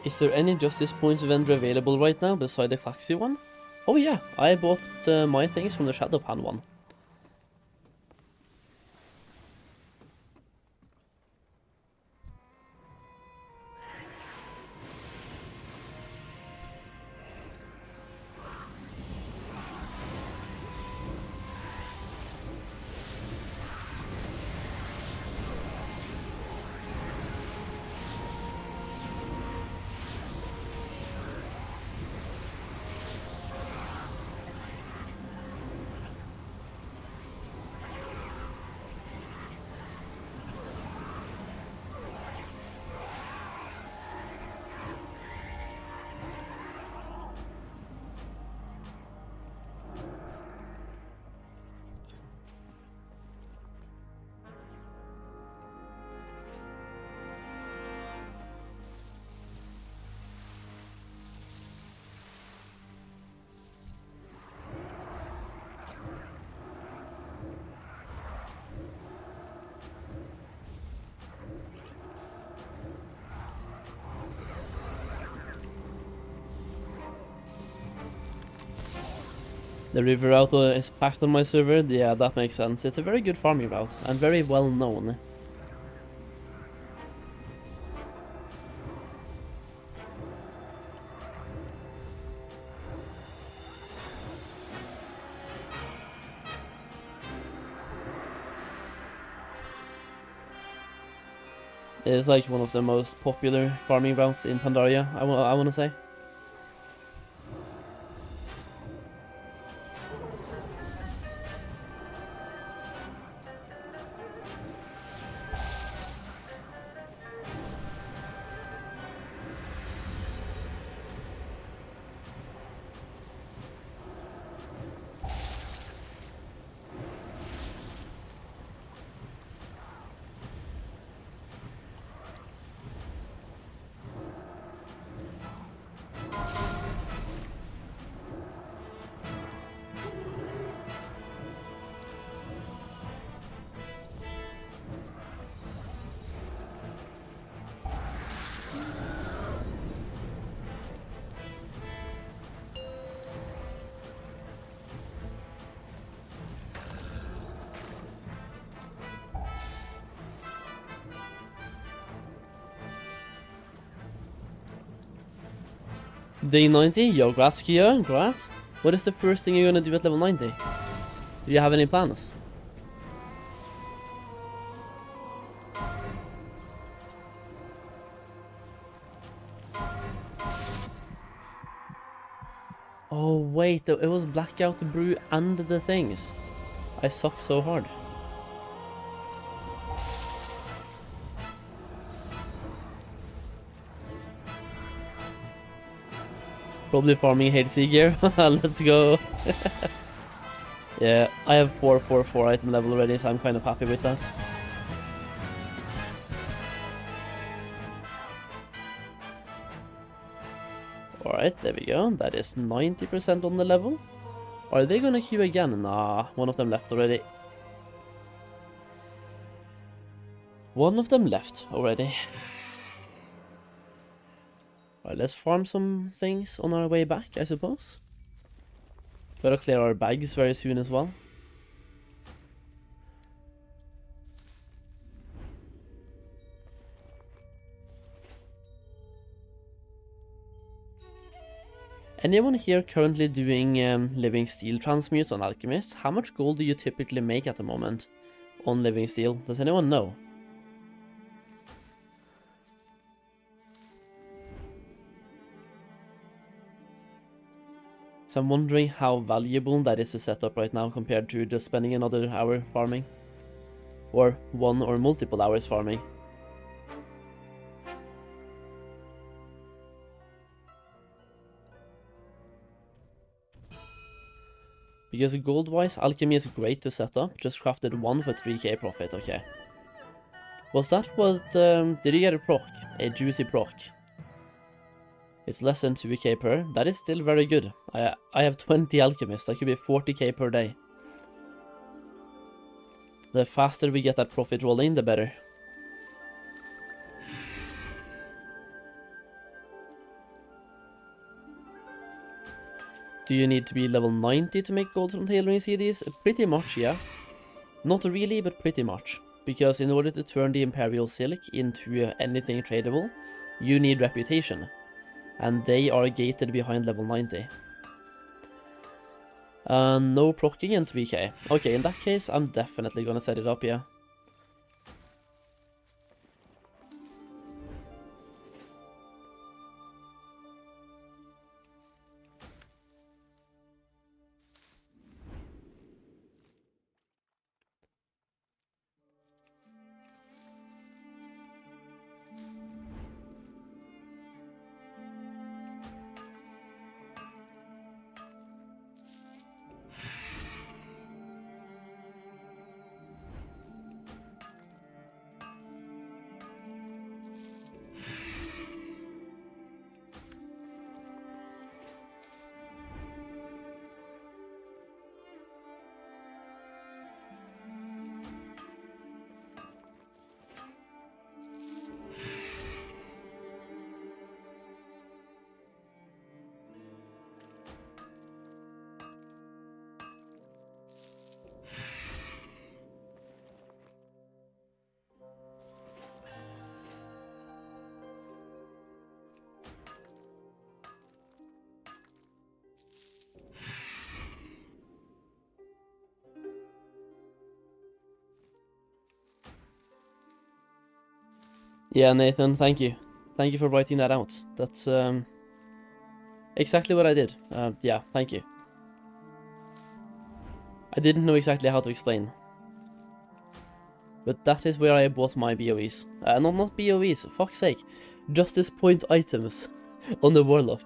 Is there any Justice Points vendor available right now beside the Claxi one? Oh yeah, I bought my things from the Shadowpan one. The river route is packed on my server. Yeah, that makes sense. It's a very good farming route and very well known. It's like one of the most popular farming routes in Pandaria, I want to say. Day 90, yo, grass here, grass. What is the first thing you're gonna do at level 90? Do you have any plans? Oh wait, it was Blackout, the brew, and the things. I suck so hard. Probably farming hate Zygor. Let's go. Yeah, I have 444 item level already, so I'm kind of happy with that. Alright, there we go. That is 90% on the level. Are they gonna queue again? Nah, one of them left already. One of them left already. Alright, let's farm some things on our way back, I suppose. Gotta clear our bags very soon as well. Anyone here currently doing living steel transmutes on Alchemist? How much gold do you typically make at the moment on living steel? Does anyone know? So I'm wondering how valuable that is to set up right now compared to just spending another hour farming. Or one or multiple hours farming. Because gold-wise, Alchemy is great to set up. Just crafted one for 3k profit, okay. Was that what, did you get a proc? A juicy proc? It's less than 2k per. That is still very good. I have 20 alchemists. That could be 40k per day. The faster we get that profit rolling, the better. Do you need to be level 90 to make gold from tailoring CDs? Pretty much, yeah. Not really, but pretty much. Because in order to turn the Imperial Silk into anything tradable, you need reputation. And they are gated behind level 90. No proccing and 3k. Okay, in that case, I'm definitely gonna set it up, yeah. Yeah, Nathan, thank you. Thank you for writing that out. That's exactly what I did. Yeah, thank you. I didn't know exactly how to explain. But that is where I bought my BOEs. Not BOEs, fuck's sake. Justice point items on the Warlock.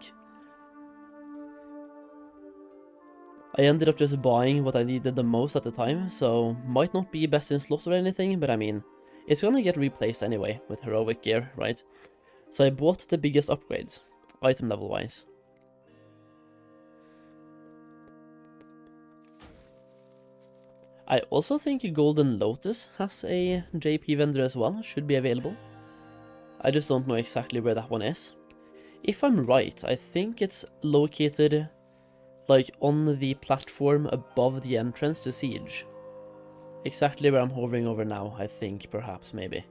I ended up just buying what I needed the most at the time, so might not be best in slot or anything, but I mean, it's gonna get replaced anyway with heroic gear, right? So I bought the biggest upgrades, item level wise. I also think Golden Lotus has a JP vendor as well, should be available. I just don't know exactly where that one is. If I'm right, I think it's located like on the platform above the entrance to Siege. Exactly where I'm hovering over now, I think, perhaps, maybe.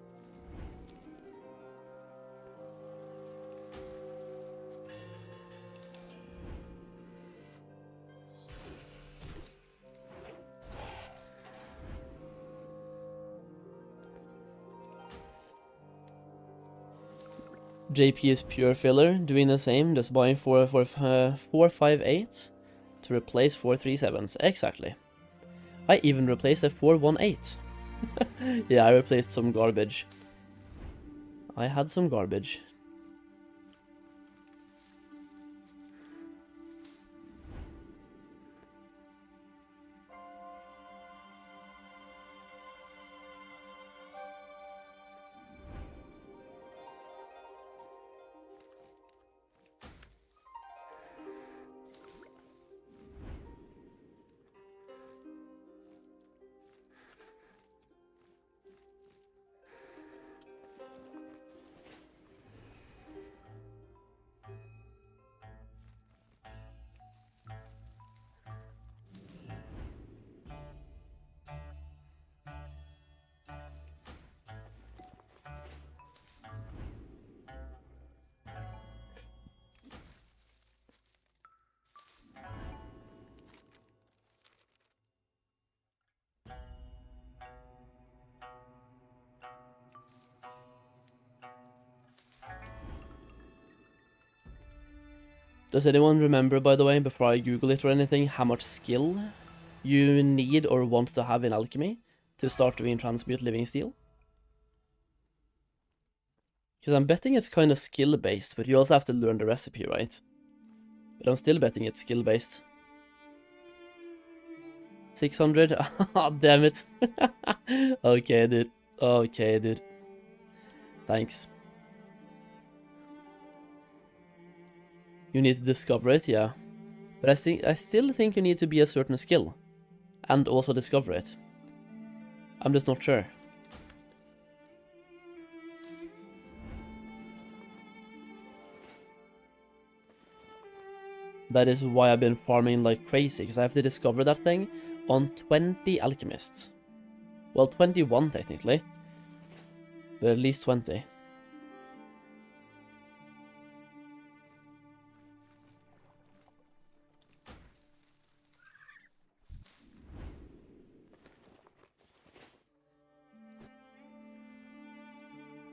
JP is pure filler, doing the same, just buying 458 to replace 437s. Exactly. I even replaced a 418. Yeah, I replaced some garbage. I had some garbage. Does anyone remember, by the way, before I Google it or anything, how much skill you need or want to have in Alchemy to start doing Transmute Living Steel? Because I'm betting it's kind of skill-based, but you also have to learn the recipe, right? But I'm still betting it's skill-based. 600? Ah, damn it. Okay, dude. Okay, dude. Thanks. You need to discover it, yeah. But I still think you need to be a certain skill. And also discover it. I'm just not sure. That is why I've been farming like crazy, because I have to discover that thing on 20 alchemists. Well, 21 technically. But at least 20.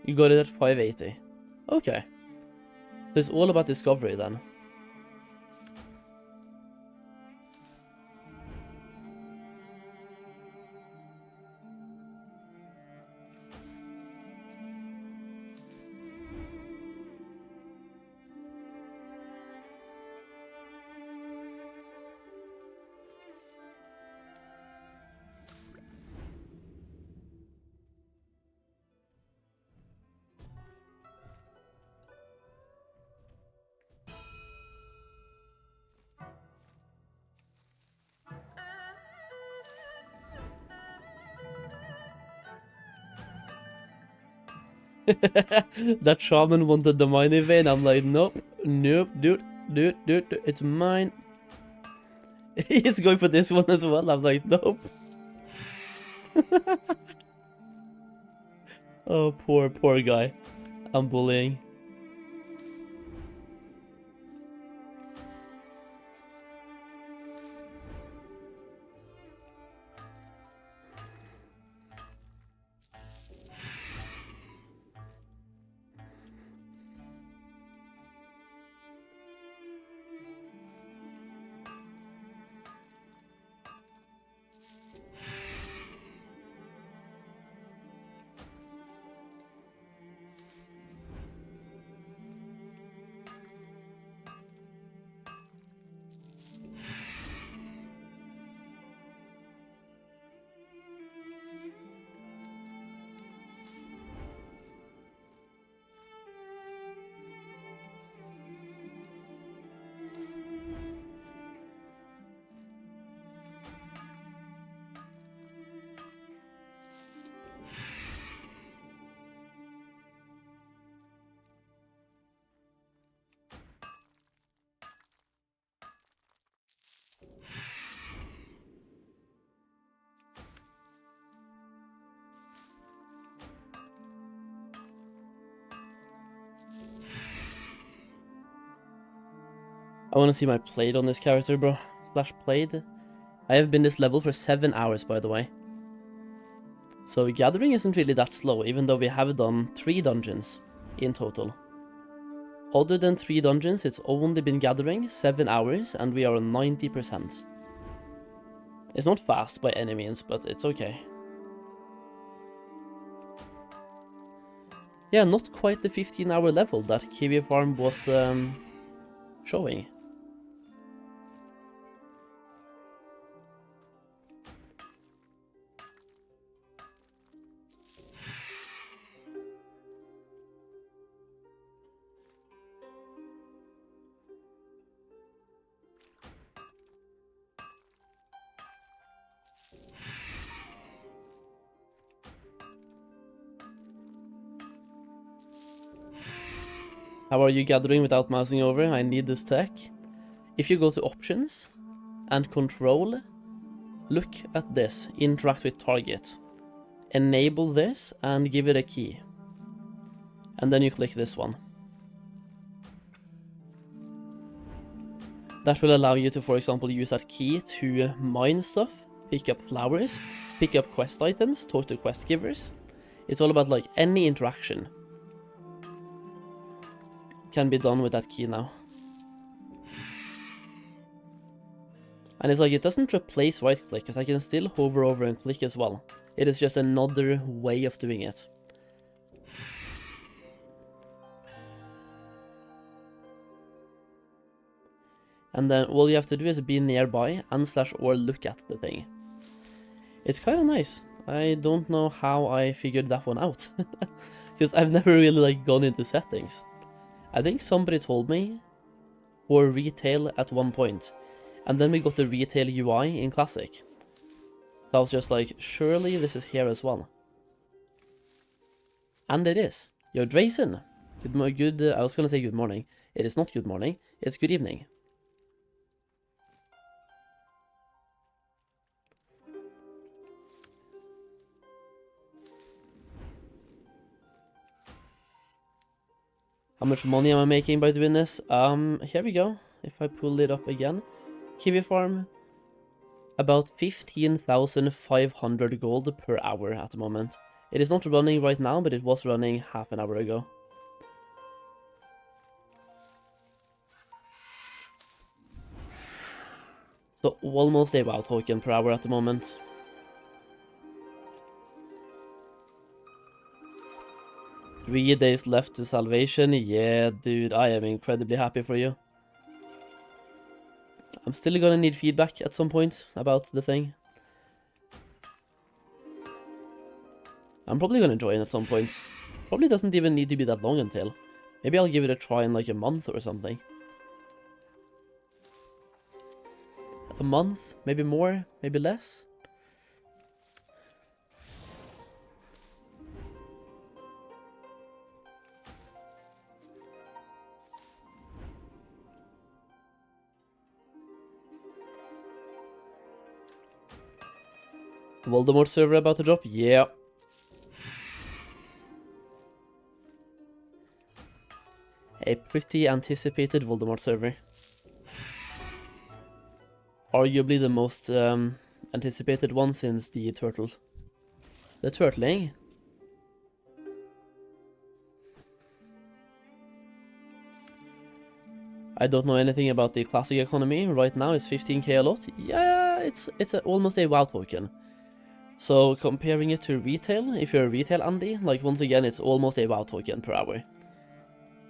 You got it at 580. Okay. So it's all about discovery then. That shaman wanted the mining vein. I'm like, nope, nope, dude, it's mine. He's going for this one as well. I'm like, nope. Oh, poor guy. I'm bullying. I want to see my played on this character, bro. Slash played. I have been this level for 7 hours, by the way. So gathering isn't really that slow, even though we have done 3 dungeons in total. Other than 3 dungeons, it's only been gathering 7 hours, and we are on 90%. It's not fast by any means, but it's okay. Yeah, not quite the 15-hour level that Kiwi Farm was showing. How are you gathering without mousing over? I need this tech. If you go to options and control, look at this, interact with target. Enable this and give it a key. And then you click this one. That will allow you to, for example, use that key to mine stuff, pick up flowers, pick up quest items, talk to quest givers. It's all about like any interaction can be done with that key now. And it's like, it doesn't replace right click, because I can still hover over and click as well. It is just another way of doing it. And then all you have to do is be nearby and slash or look at the thing. It's kind of nice. I don't know how I figured that one out. Because I've never really like gone into settings. I think somebody told me for retail at one point, and then we got the retail UI in Classic. So I was just like, surely this is here as well. And it is. Yo, Drayson. I was gonna say good morning. It is not good morning, it's good evening. How much money am I making by doing this? Here we go. If I pull it up again. Kiwi Farm. About 15,500 gold per hour at the moment. It is not running right now, but it was running half an hour ago. So almost a WoW token per hour at the moment. Three days left to salvation. Yeah, dude, I am incredibly happy for you. I'm still gonna need feedback at some point about the thing. I'm probably gonna join at some point. Probably doesn't even need to be that long until. Maybe I'll give it a try in like a month or something. A month? Maybe more? Maybe less? Voldemort server about to drop? Yeah. A pretty anticipated Voldemort server. Arguably the most anticipated one since the turtle. The turtling. I don't know anything about the classic economy. Right now it's 15k a lot. Yeah, it's almost a WoW token. So comparing it to retail, if you're a retail Andy, like once again, it's almost a WoW token per hour.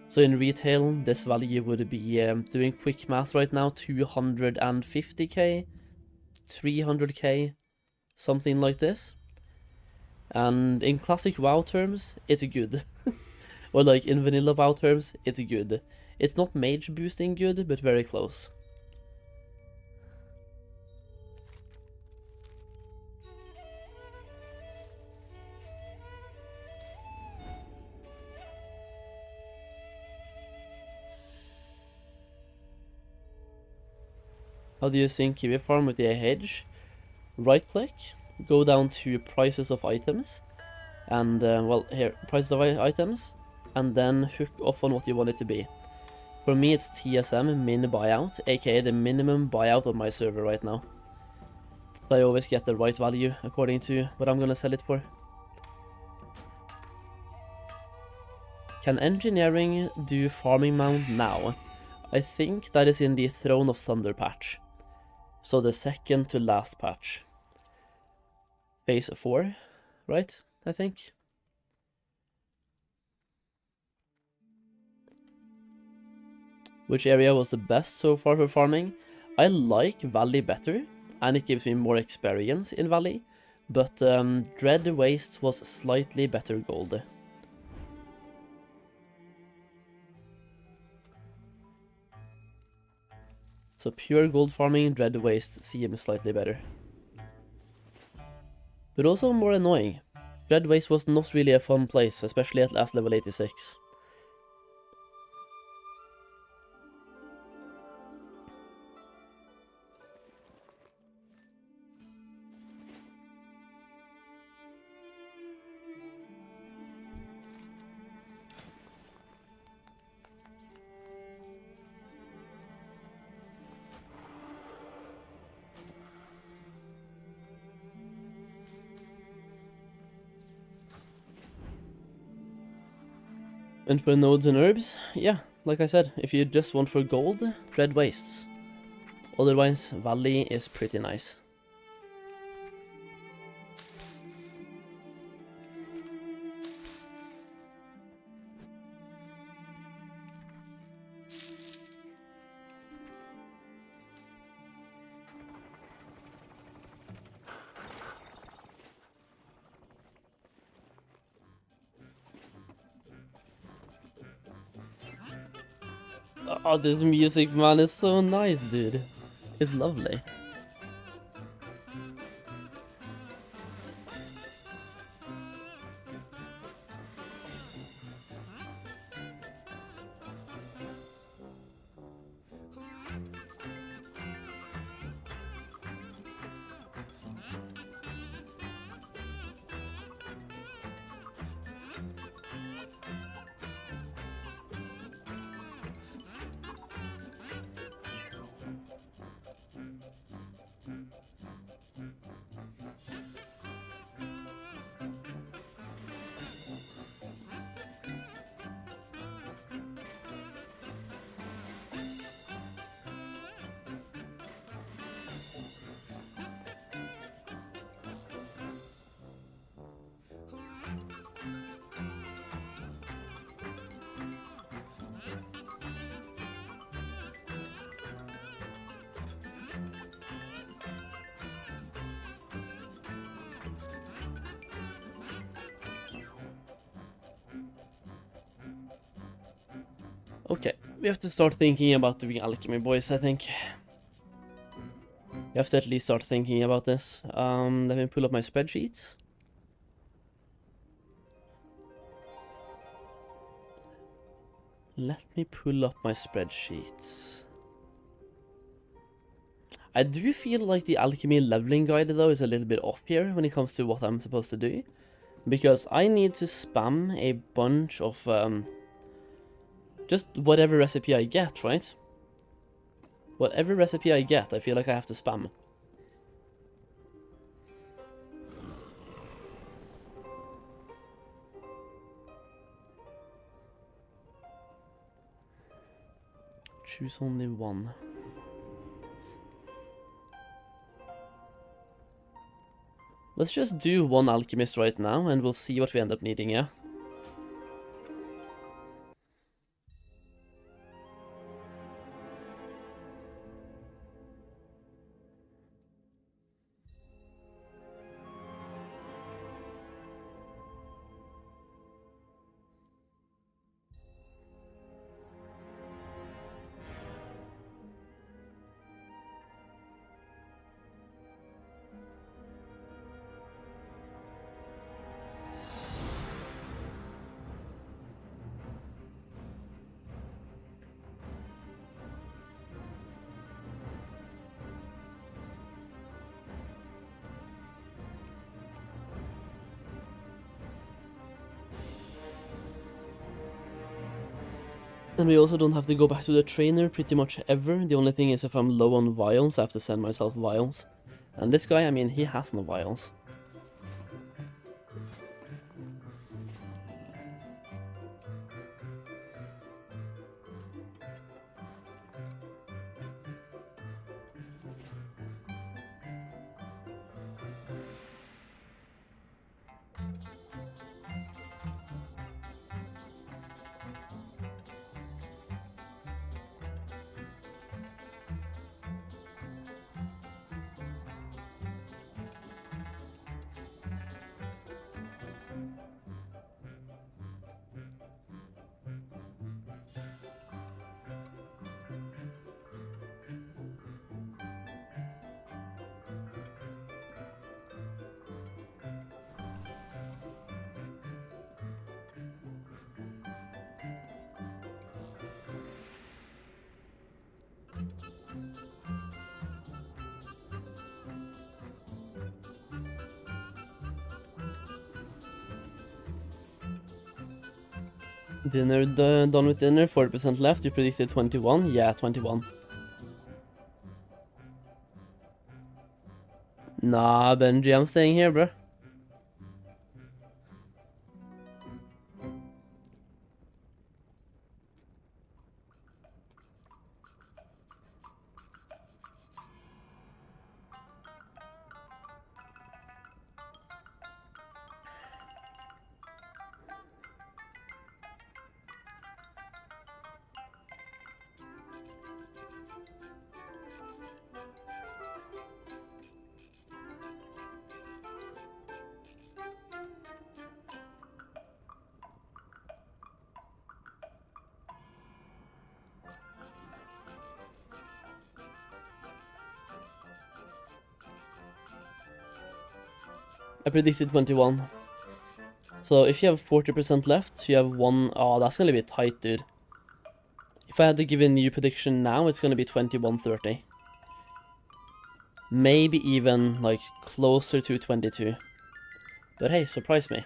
So in retail, this value would be, doing quick math right now, 250k, 300k, something like this. And in classic WoW terms, it's good. Or like in vanilla WoW terms, it's good. It's not mage boosting good, but very close. How do you sync Kiwi Farm with the hedge? Right click, go down to prices of items, and well here, prices of items, and then hook off on what you want it to be. For me, it's TSM min buyout, aka the minimum buyout of my server right now. So I always get the right value according to what I'm gonna sell it for. Can engineering do farming mound now? I think that is in the Throne of Thunder patch. So the second to last patch. Phase 4, right? I think. Which area was the best so far for farming? I like Valley better, and it gives me more experience in Valley, but Dread Waste was slightly better gold. So pure gold farming, Dread Waste seems slightly better. But also more annoying. Dread Waste was not really a fun place, especially at last level 86. And for nodes and herbs, yeah, like I said, if you just want for gold, Dread Wastes. Otherwise, Valley is pretty nice. Oh, this music, man, is so nice, dude. It's lovely. Okay, we have to start thinking about doing alchemy, boys, I think. We have to at least start thinking about this. Let me pull up my spreadsheets. Let me pull up my spreadsheets. I do feel like the alchemy leveling guide, though, is a little bit off here when it comes to what I'm supposed to do. Because I need to spam a bunch of just whatever recipe I get, right? Whatever recipe I get, I feel like I have to spam. Choose only one. Let's just do one alchemist right now, and we'll see what we end up needing, yeah? And we also don't have to go back to the trainer pretty much ever. The only thing is if I'm low on vials, I have to send myself vials. And this guy, I mean, he has no vials. Dinner done with dinner, 40% left. You predicted 21? Yeah, 21. Nah, Benji, I'm staying here, bro. I predicted 21. So if you have 40% left, you have one... Oh, that's gonna be tight, dude. If I had to give a new prediction now, it's gonna be 21-30. Maybe even, like, closer to 22. But hey, surprise me.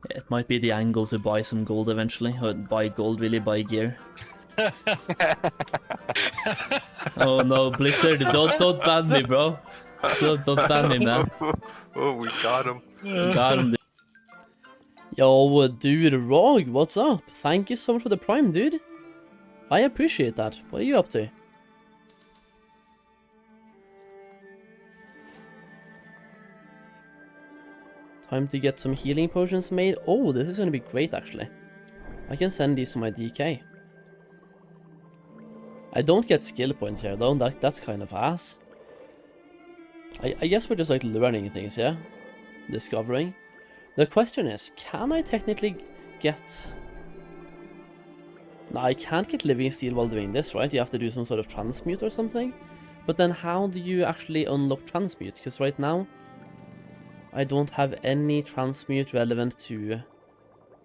It might be the angle to buy some gold eventually, or buy gold really, buy gear. Oh no, Blizzard, don't ban me, bro. Don't ban me, man. Oh, we got him. Got him, dude. Yo, dude, Rog, what's up? Thank you so much for the prime, dude. I appreciate that. What are you up to? Time to get some healing potions made. Oh, this is gonna be great, actually. I can send these to my DK. I don't get skill points here, though. That's kind of ass. I guess we're just, like, learning things, yeah? Discovering. The question is, can I technically get... No, I can't get living steel while doing this, right? You have to do some sort of transmute or something. But then how do you actually unlock transmute? Because right now, I don't have any transmute relevant to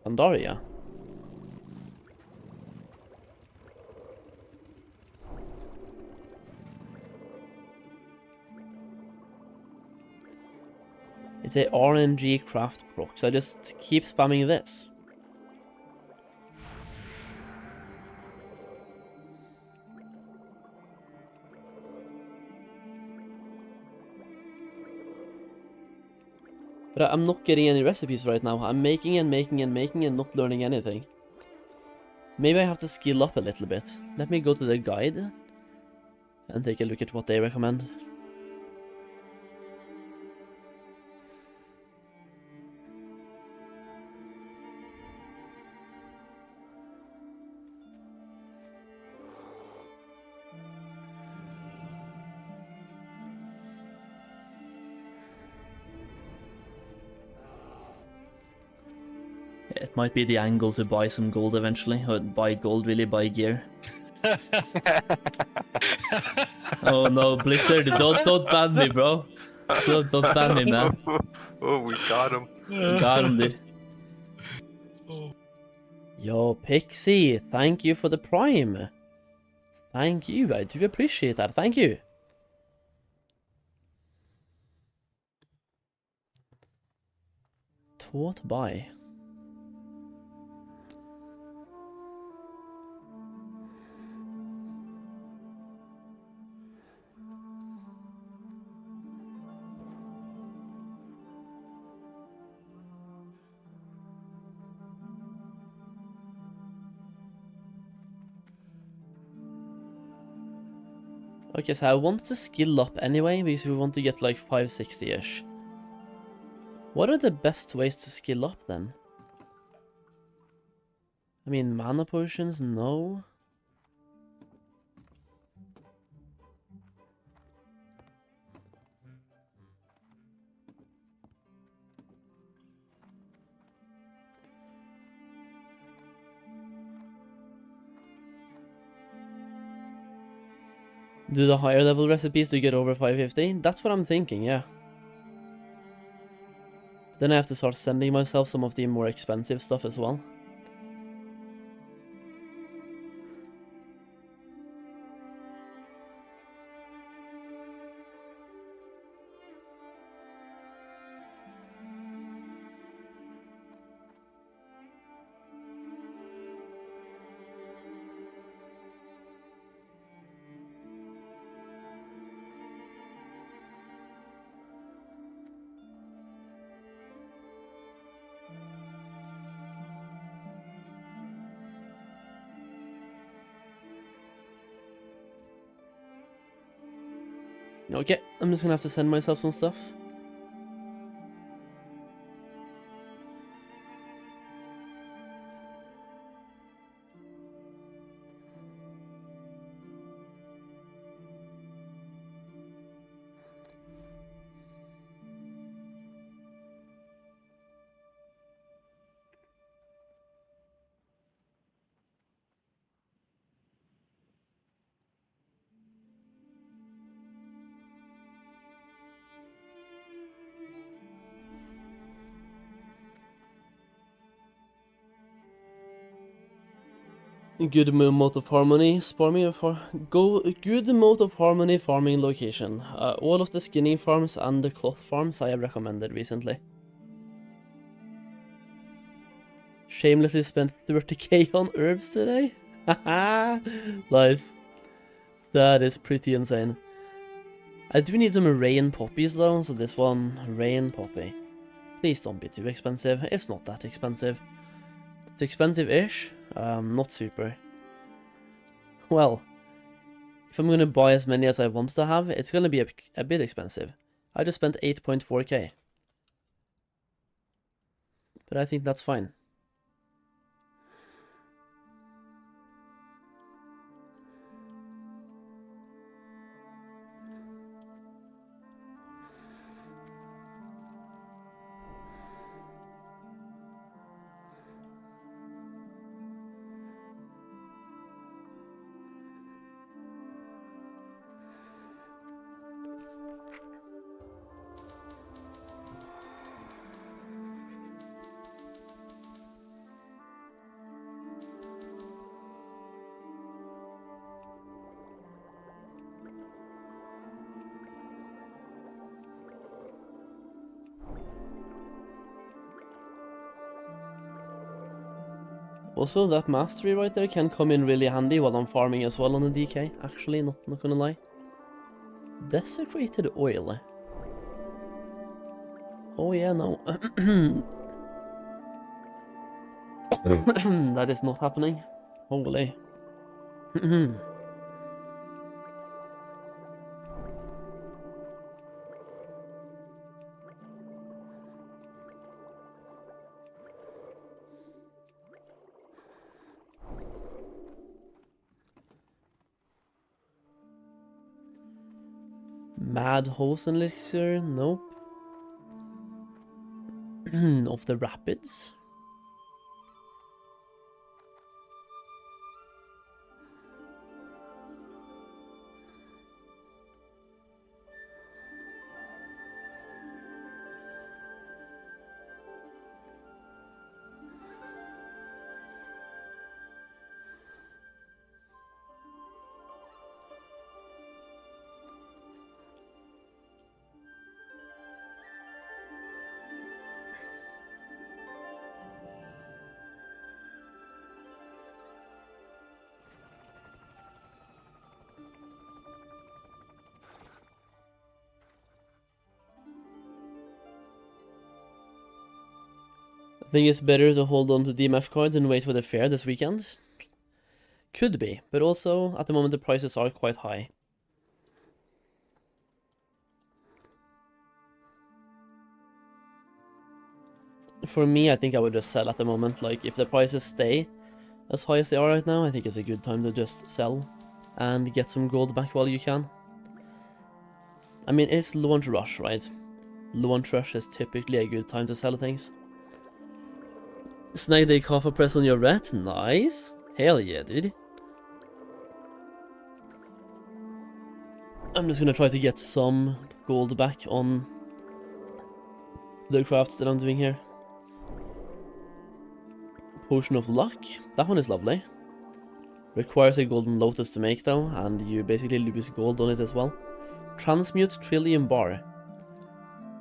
Pandaria. It's a RNG craft proc, so I just keep spamming this. But I'm not getting any recipes right now. I'm making and making and making and not learning anything. Maybe I have to skill up a little bit. Let me go to the guide and take a look at what they recommend. It might be the angle to buy some gold eventually, or buy gold really, buy gear. Oh no, Blizzard, don't ban me, bro. Don't ban me, man. Oh, we got him. Got him, dude. Yo, Pixie, thank you for the prime. Thank you, I do appreciate that. Thank you. Taught by. Okay, so I want to skill up anyway, because we want to get like 560-ish. What are the best ways to skill up then? I mean, mana potions, no. Do the higher level recipes to get over 550? That's what I'm thinking, yeah. Then I have to start sending myself some of the more expensive stuff as well. Okay, I'm just gonna have to send myself some stuff. Good mode of harmony, farming for good mode of harmony farming location. All of the skinning farms and the cloth farms I have recommended recently. Shamelessly spent 30k on herbs today. Haha, nice. That is pretty insane. I do need some rain poppies though, so this one, rain poppy. Please don't be too expensive. It's not that expensive. It's expensive-ish, not super. Well, if I'm gonna buy as many as I want to have, it's gonna be a bit expensive. I just spent 8.4k. But I think that's fine. Also, that mastery right there can come in really handy while I'm farming as well on the DK, actually, not gonna lie. Desecrated oil. Oh yeah, no. That is not happening. Holy. Mad Hose Elixir? Nope. Of the Rapids? Think it's better to hold on to DMF cards and wait for the fair this weekend? Could be, but also, at the moment the prices are quite high. For me, I think I would just sell at the moment. Like, if the prices stay as high as they are right now, I think it's a good time to just sell and get some gold back while you can. I mean, it's launch rush, right? Launch rush is typically a good time to sell things. Snag the coffee press on your rat? Nice! Hell yeah, dude. I'm just gonna try to get some gold back on the crafts that I'm doing here. Potion of Luck. That one is lovely. Requires a golden lotus to make though, and you basically lose gold on it as well. Transmute Trillium Bar.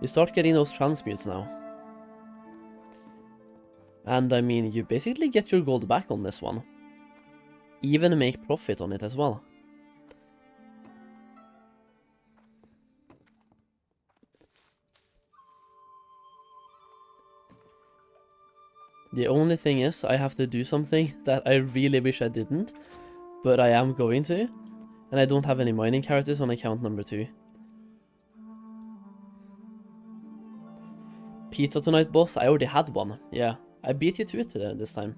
You start getting those transmutes now. And I mean, you basically get your gold back on this one. Even make profit on it as well. The only thing is, I have to do something that I really wish I didn't, but I am going to, and I don't have any mining characters on account number 2. Pizza tonight, boss? I already had one. Yeah, I beat you to it this time.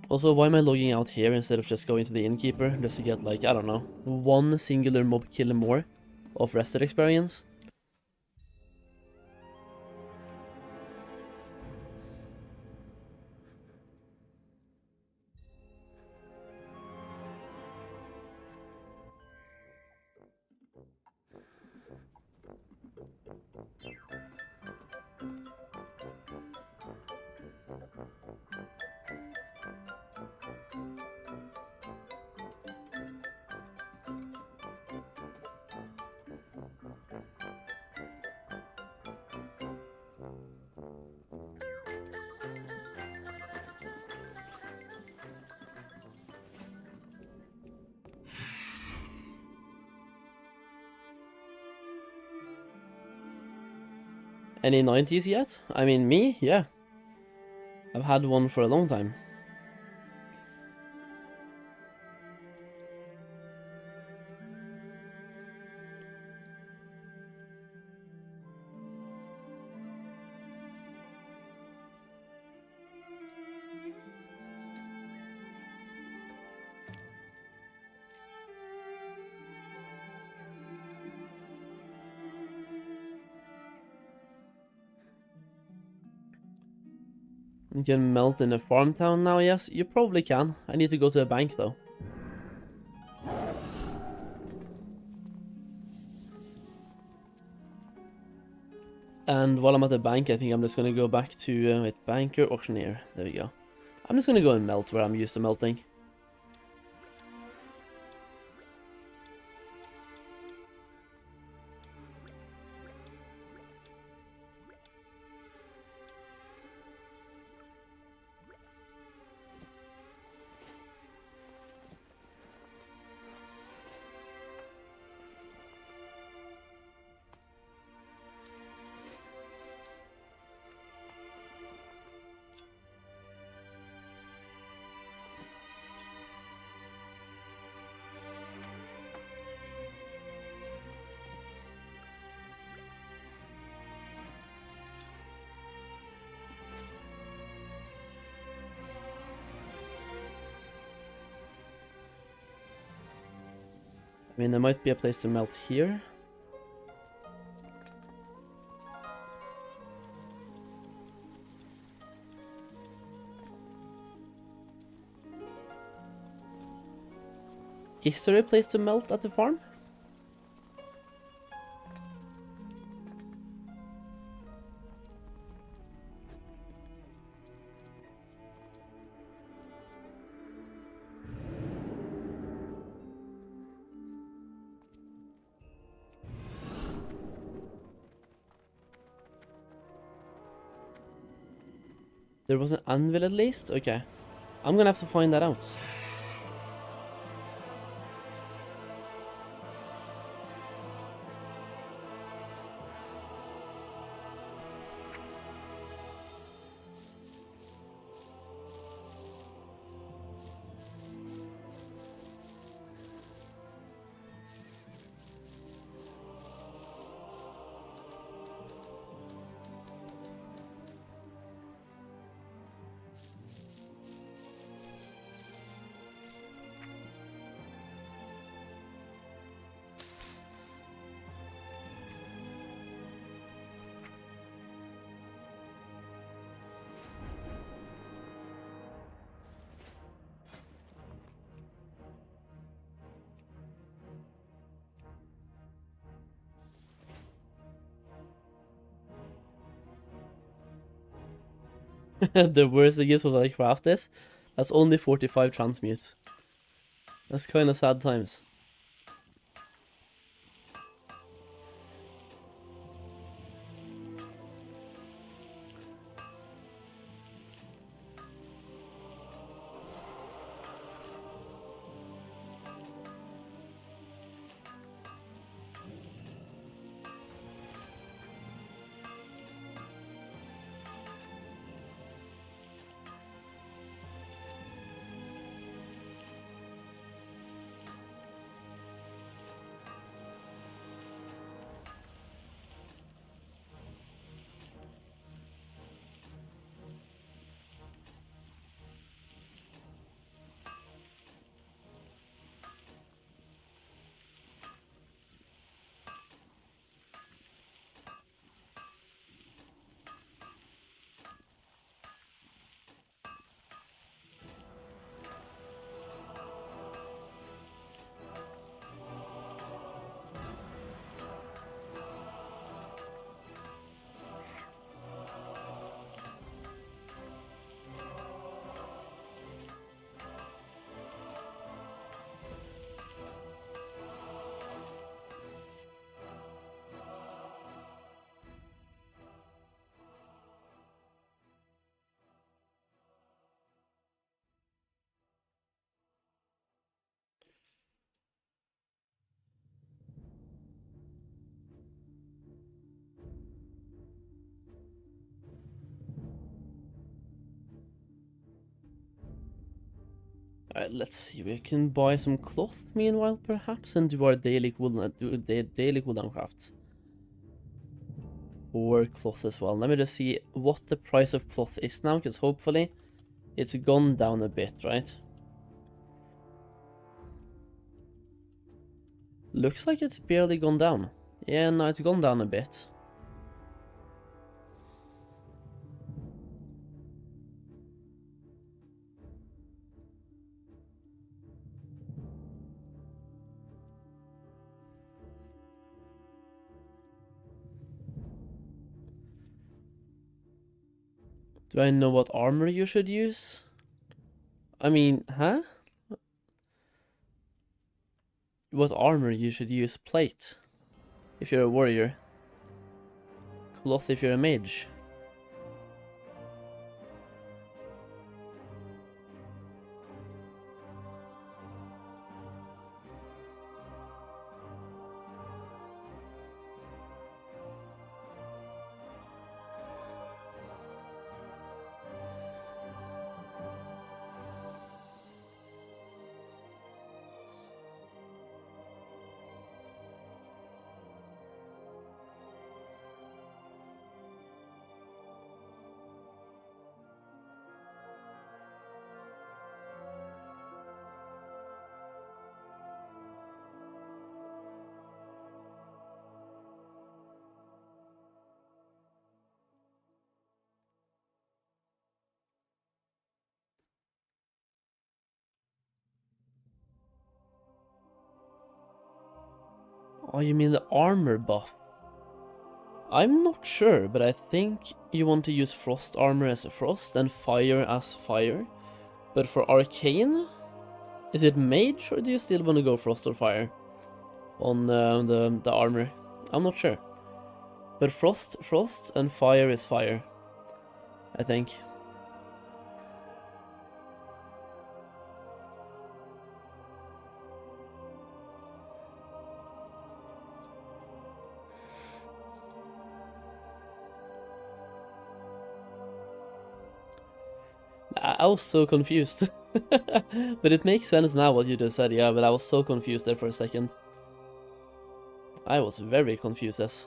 Also, why am I logging out here instead of just going to the innkeeper, just to get, like, I don't know, one singular mob kill more of rested experience? Any 90s yet? I mean, me? Yeah. I've had one for a long time. You can melt in a farm town now, yes? You probably can. I need to go to a bank though. And while I'm at the bank, I think I'm just gonna go back to wait, banker, auctioneer. There we go. I'm just gonna go and melt where I'm used to melting. I mean, there might be a place to melt here. Is there a place to melt at the farm? There was an anvil at least? Okay. I'm gonna have to find that out. The worst thing is when I craft this, that's only 45 transmute. That's kind of sad times. Alright, let's see. We can buy some cloth meanwhile, perhaps, and do our daily cooldown crafts. Or cloth as well. Let me just see what the price of cloth is now, because hopefully it's gone down a bit, right? Looks like it's barely gone down. Yeah, no, it's gone down a bit. Do I know what armor you should use? I mean, huh? What armor you should use? Plate, if you're a warrior. Cloth if you're a mage. Oh, you mean the armor buff? I'm not sure, but I think you want to use frost armor as a frost and fire as fire. But for arcane, is it mage or do you still want to go frost or fire on the armor? I'm not sure. But frost and fire is fire, I think. I was so confused. But it makes sense now what you just said, yeah, but I was so confused there for a second. I was very confused as.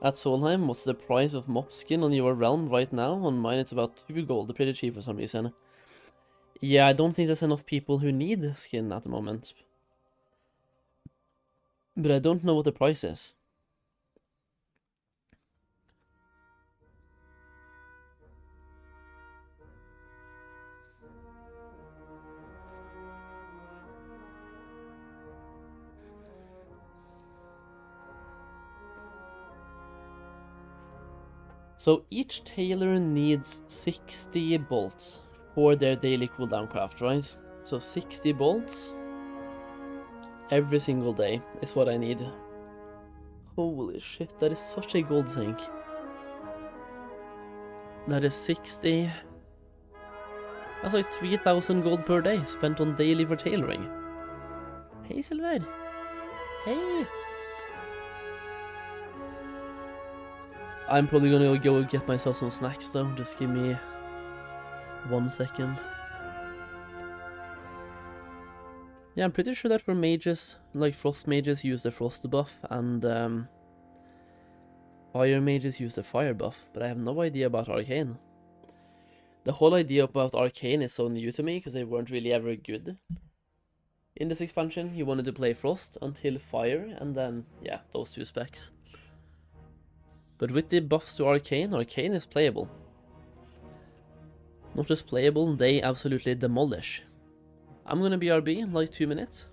At Solheim, what's the price of MOP skin on your realm right now? On mine it's about 2 gold, pretty cheap for some reason. Yeah, I don't think there's enough people who need skin at the moment. But I don't know what the price is. So each tailor needs 60 bolts for their daily cooldown craft, right? So 60 bolts every single day is what I need. Holy shit, that is such a gold sink. That is 60. That's like 3,000 gold per day spent on daily for tailoring. Hey, Silver. Hey. I'm probably gonna go get myself some snacks though. Just give me 1 second. Yeah, I'm pretty sure that for mages, like frost mages use the frost buff and fire mages use the fire buff, but I have no idea about arcane. The whole idea about arcane is so new to me because they weren't really ever good. In this expansion, you wanted to play frost until fire, and then, yeah, those two specs. But with the buffs to arcane, arcane is playable. Not just playable, they absolutely demolish. I'm gonna BRB in like 2 minutes.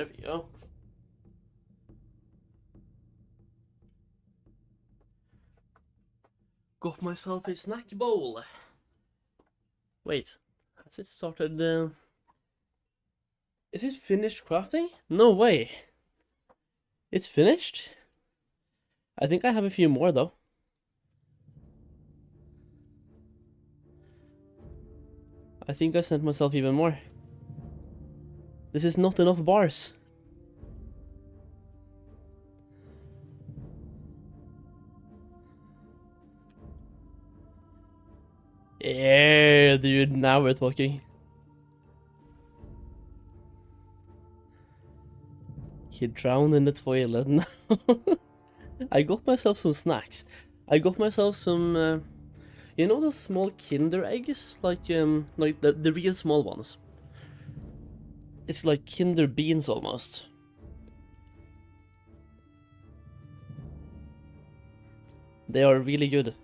There we go. Got myself a snack bowl. Wait, has it started? Is it finished crafting? No way. It's finished? I think I have a few more though. I think I sent myself even more. This is not enough bars. Yeah, dude, now we're talking. He drowned in the toilet now. I got myself some snacks. I got myself some, you know those small Kinder eggs? Like the real small ones. It's like Kinder beans almost. They are really good.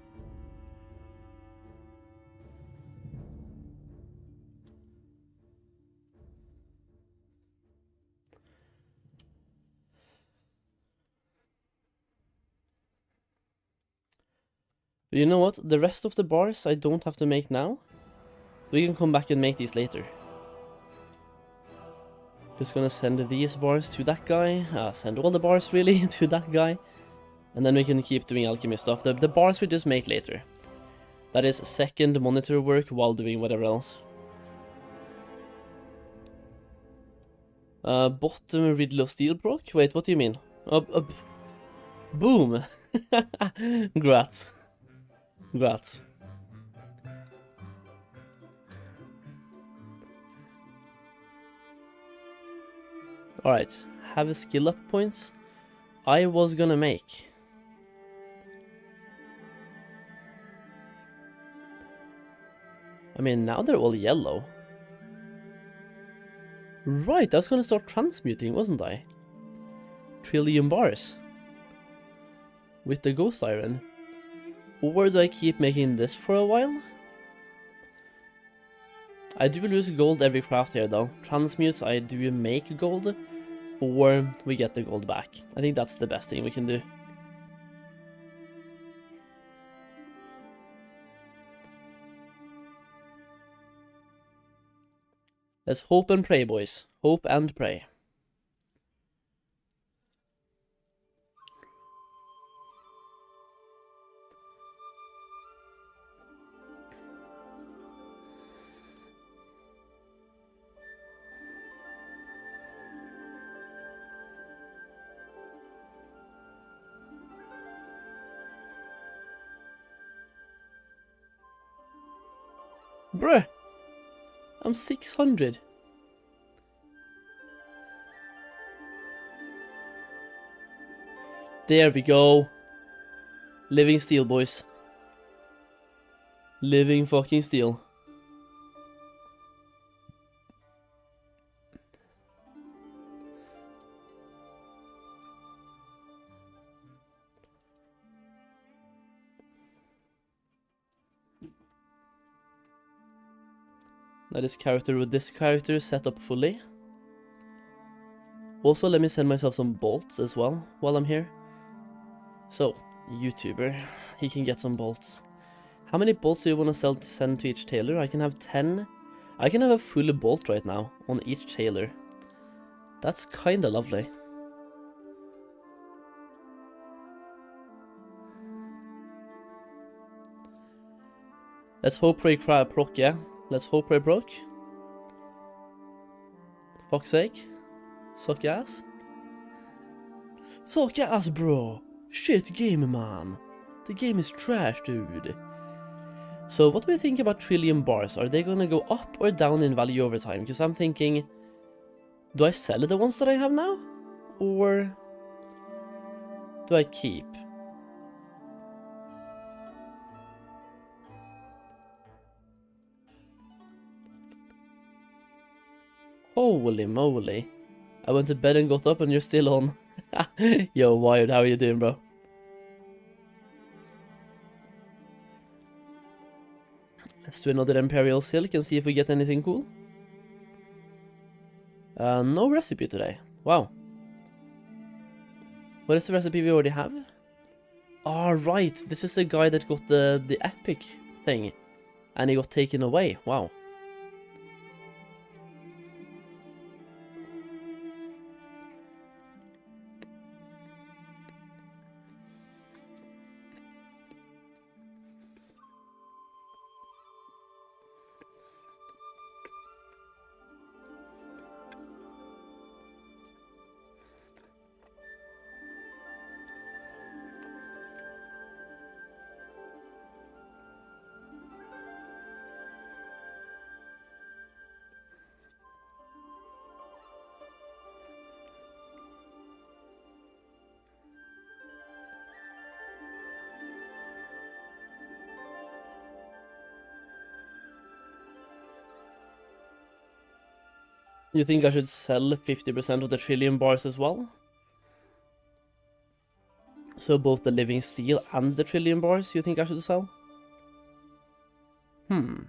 But you know what? The rest of the bars I don't have to make now. We can come back and make these later. Just gonna send these bars to that guy. Send all the bars really to that guy. And then we can keep doing alchemy stuff. The bars we just make later. That is second monitor work while doing whatever else. Bottom riddle of steel proc? Wait, what do you mean? Boom! Grats. Grats. Alright, have a skill up points. I was gonna make. I mean, now they're all yellow. Right, I was gonna start transmuting, wasn't I? Trillion bars. With the ghost iron. Or do I keep making this for a while? I do lose gold every craft here though. Transmutes, I do make gold. Or we get the gold back. I think that's the best thing we can do. Let's hope and pray, boys. Hope and pray. Bruh, I'm 600. There we go. Living steel, boys. Living fucking steel. Now this character with this character set up fully. Also, let me send myself some bolts as well while I'm here. So, YouTuber, he can get some bolts. How many bolts do you want to send to each tailor? I can have 10. I can have a full bolt right now on each tailor. That's kinda lovely. Let's hope pray proc, yeah? Let's hope pray proc. Fuck's sake. Suck ass. Suck ass, bro. Shit game, man. The game is trash, dude. So what do we think about trillion bars? Are they gonna go up or down in value over time? Because I'm thinking, do I sell the ones that I have now? Or do I keep? Holy moly. I went to bed and got up and you're still on. Yo, Wired, how are you doing, bro? Let's do another Imperial Silk and see if we get anything cool. No recipe today. Wow. What is the recipe we already have? Ah, right. This is the guy that got the epic thing. And he got taken away. Wow. You think I should sell 50% of the trillium bars as well? So both the living steel and the trillium bars you think I should sell? Hmm.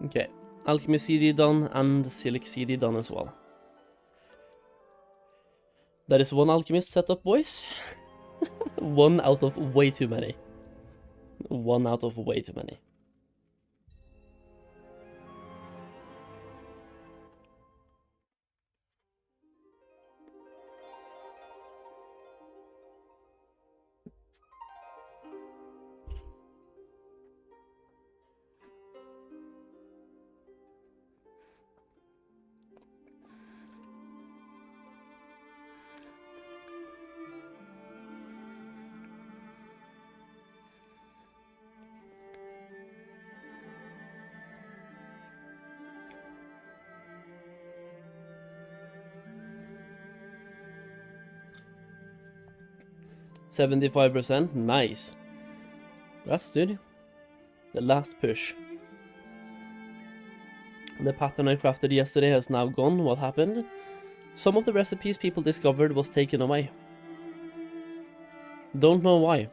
Okay, Alchemy CD done and Silk CD done as well. That is one alchemist setup, boys. One out of way too many. One out of way too many. %, nice. That's dude. The last push. The pattern I crafted yesterday has now gone. What happened? Some of the recipes people discovered was taken away. Don't know why.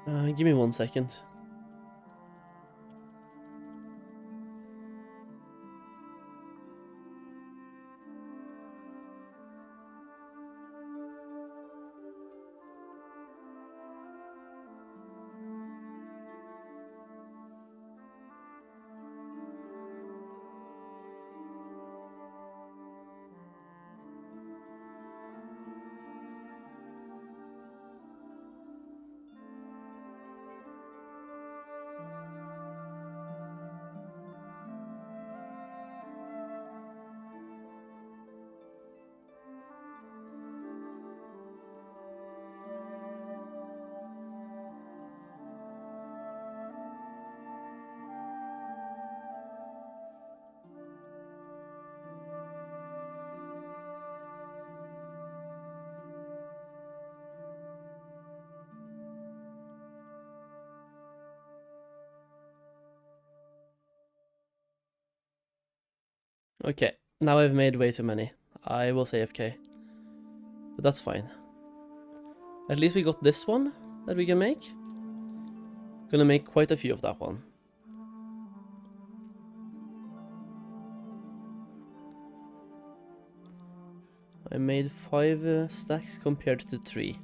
Give me 1 second. Okay, now I've made way too many. I will say AFK. But that's fine. At least we got this one that we can make. Gonna make quite a few of that one. I made 5 stacks compared to 3.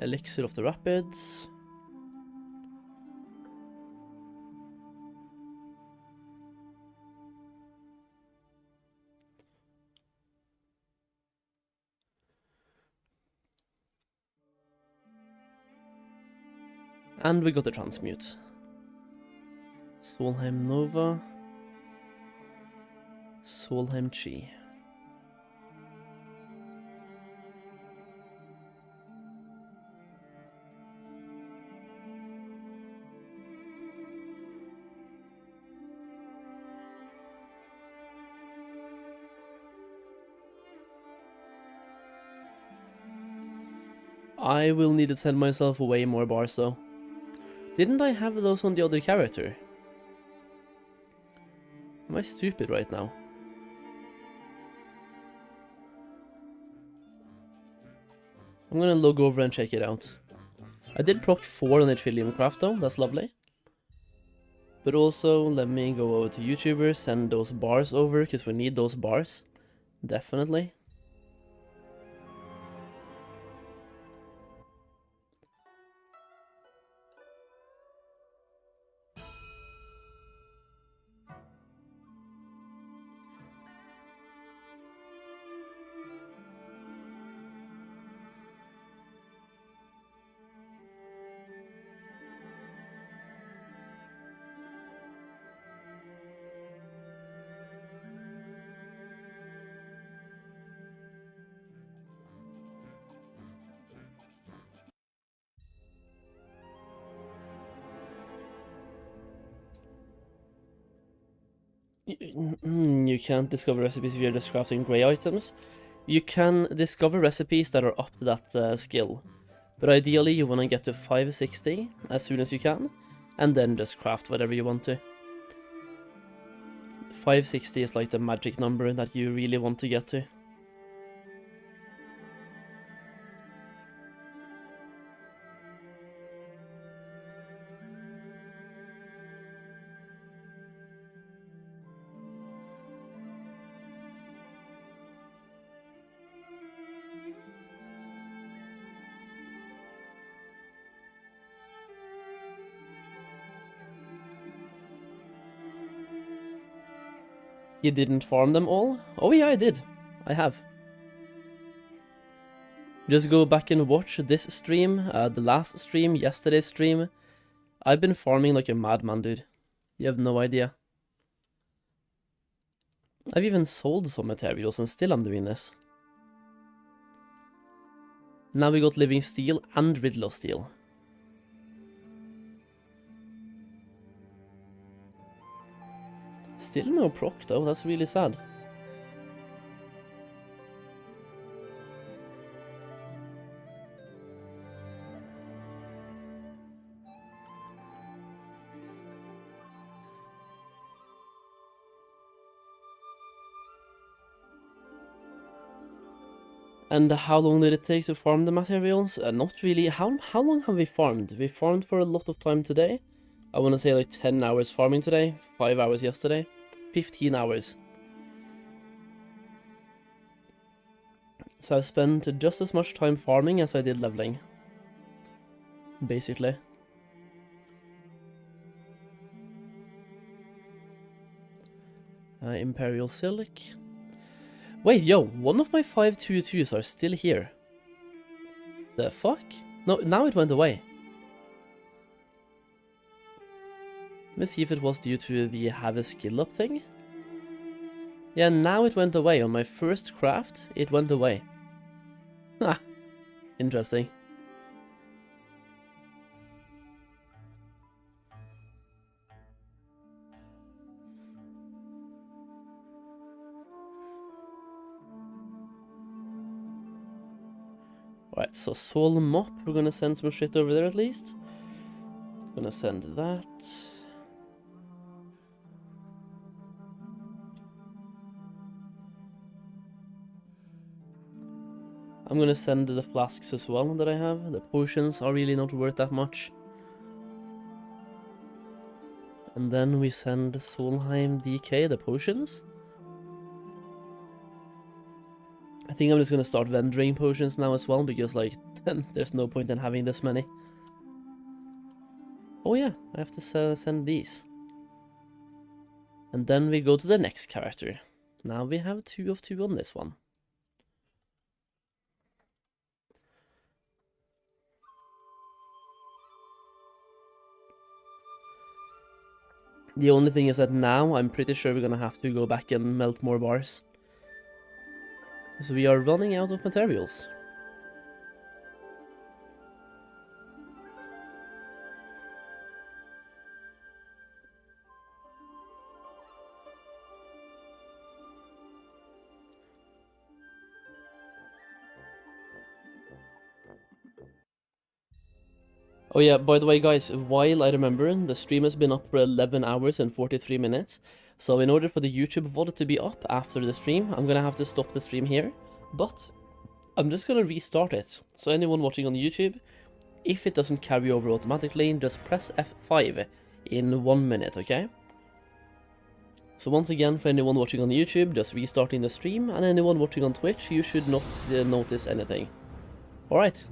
Elixir of the Rapids. And we got the transmute. Solheim Nova. Solheim Chi. I will need to send myself way more bars though. Didn't I have those on the other character? Am I stupid right now? I'm gonna log over and check it out. I did proc 4 on the Trillium Craft though, that's lovely. But also, let me go over to YouTubers, send those bars over, because we need those bars. Definitely. You can't discover recipes if you're just crafting grey items. You can discover recipes that are up to that skill. But ideally you want to get to 560 as soon as you can, and then just craft whatever you want to. 560 is like the magic number that you really want to get to. You didn't farm them all? Oh yeah, I did. I have. Just go back and watch this stream, the last stream, yesterday's stream. I've been farming like a madman, dude. You have no idea. I've even sold some materials and still I'm doing this. Now we got Living Steel and Riddle of Steel. Still no proc though, that's really sad. And how long did it take to farm the materials? Not really. How long have we farmed? We farmed for a lot of time today. I want to say like 10 hours farming today, 5 hours yesterday, 15 hours. So I've spent just as much time farming as I did leveling. Basically. Imperial Silk. Wait, yo, one of my 522s are still here. The fuck? No, now it went away. Let me see if it was due to the have a skill up thing. Yeah, now it went away. On my first craft, it went away. Ah, interesting. Alright, so Sol MOP, we're gonna send some shit over there at least. Gonna send that. I'm gonna send the flasks as well that I have. The potions are really not worth that much. And then we send Solheim DK the potions. I think I'm just gonna start vendoring potions now as well, because like, then there's no point in having this many. Oh yeah, I have to send these. And then we go to the next character. Now we have 2 of 2 on this one. The only thing is that now I'm pretty sure we're gonna have to go back and melt more bars. So we are running out of materials. Oh yeah, by the way guys, while I remember, the stream has been up for 11 hours and 43 minutes. So in order for the YouTube VOD to be up after the stream, I'm gonna have to stop the stream here. But I'm just gonna restart it. So anyone watching on YouTube, if it doesn't carry over automatically, just press F5 in 1 minute, okay? So once again, for anyone watching on YouTube, just restarting the stream, and anyone watching on Twitch, you should not notice anything. Alright.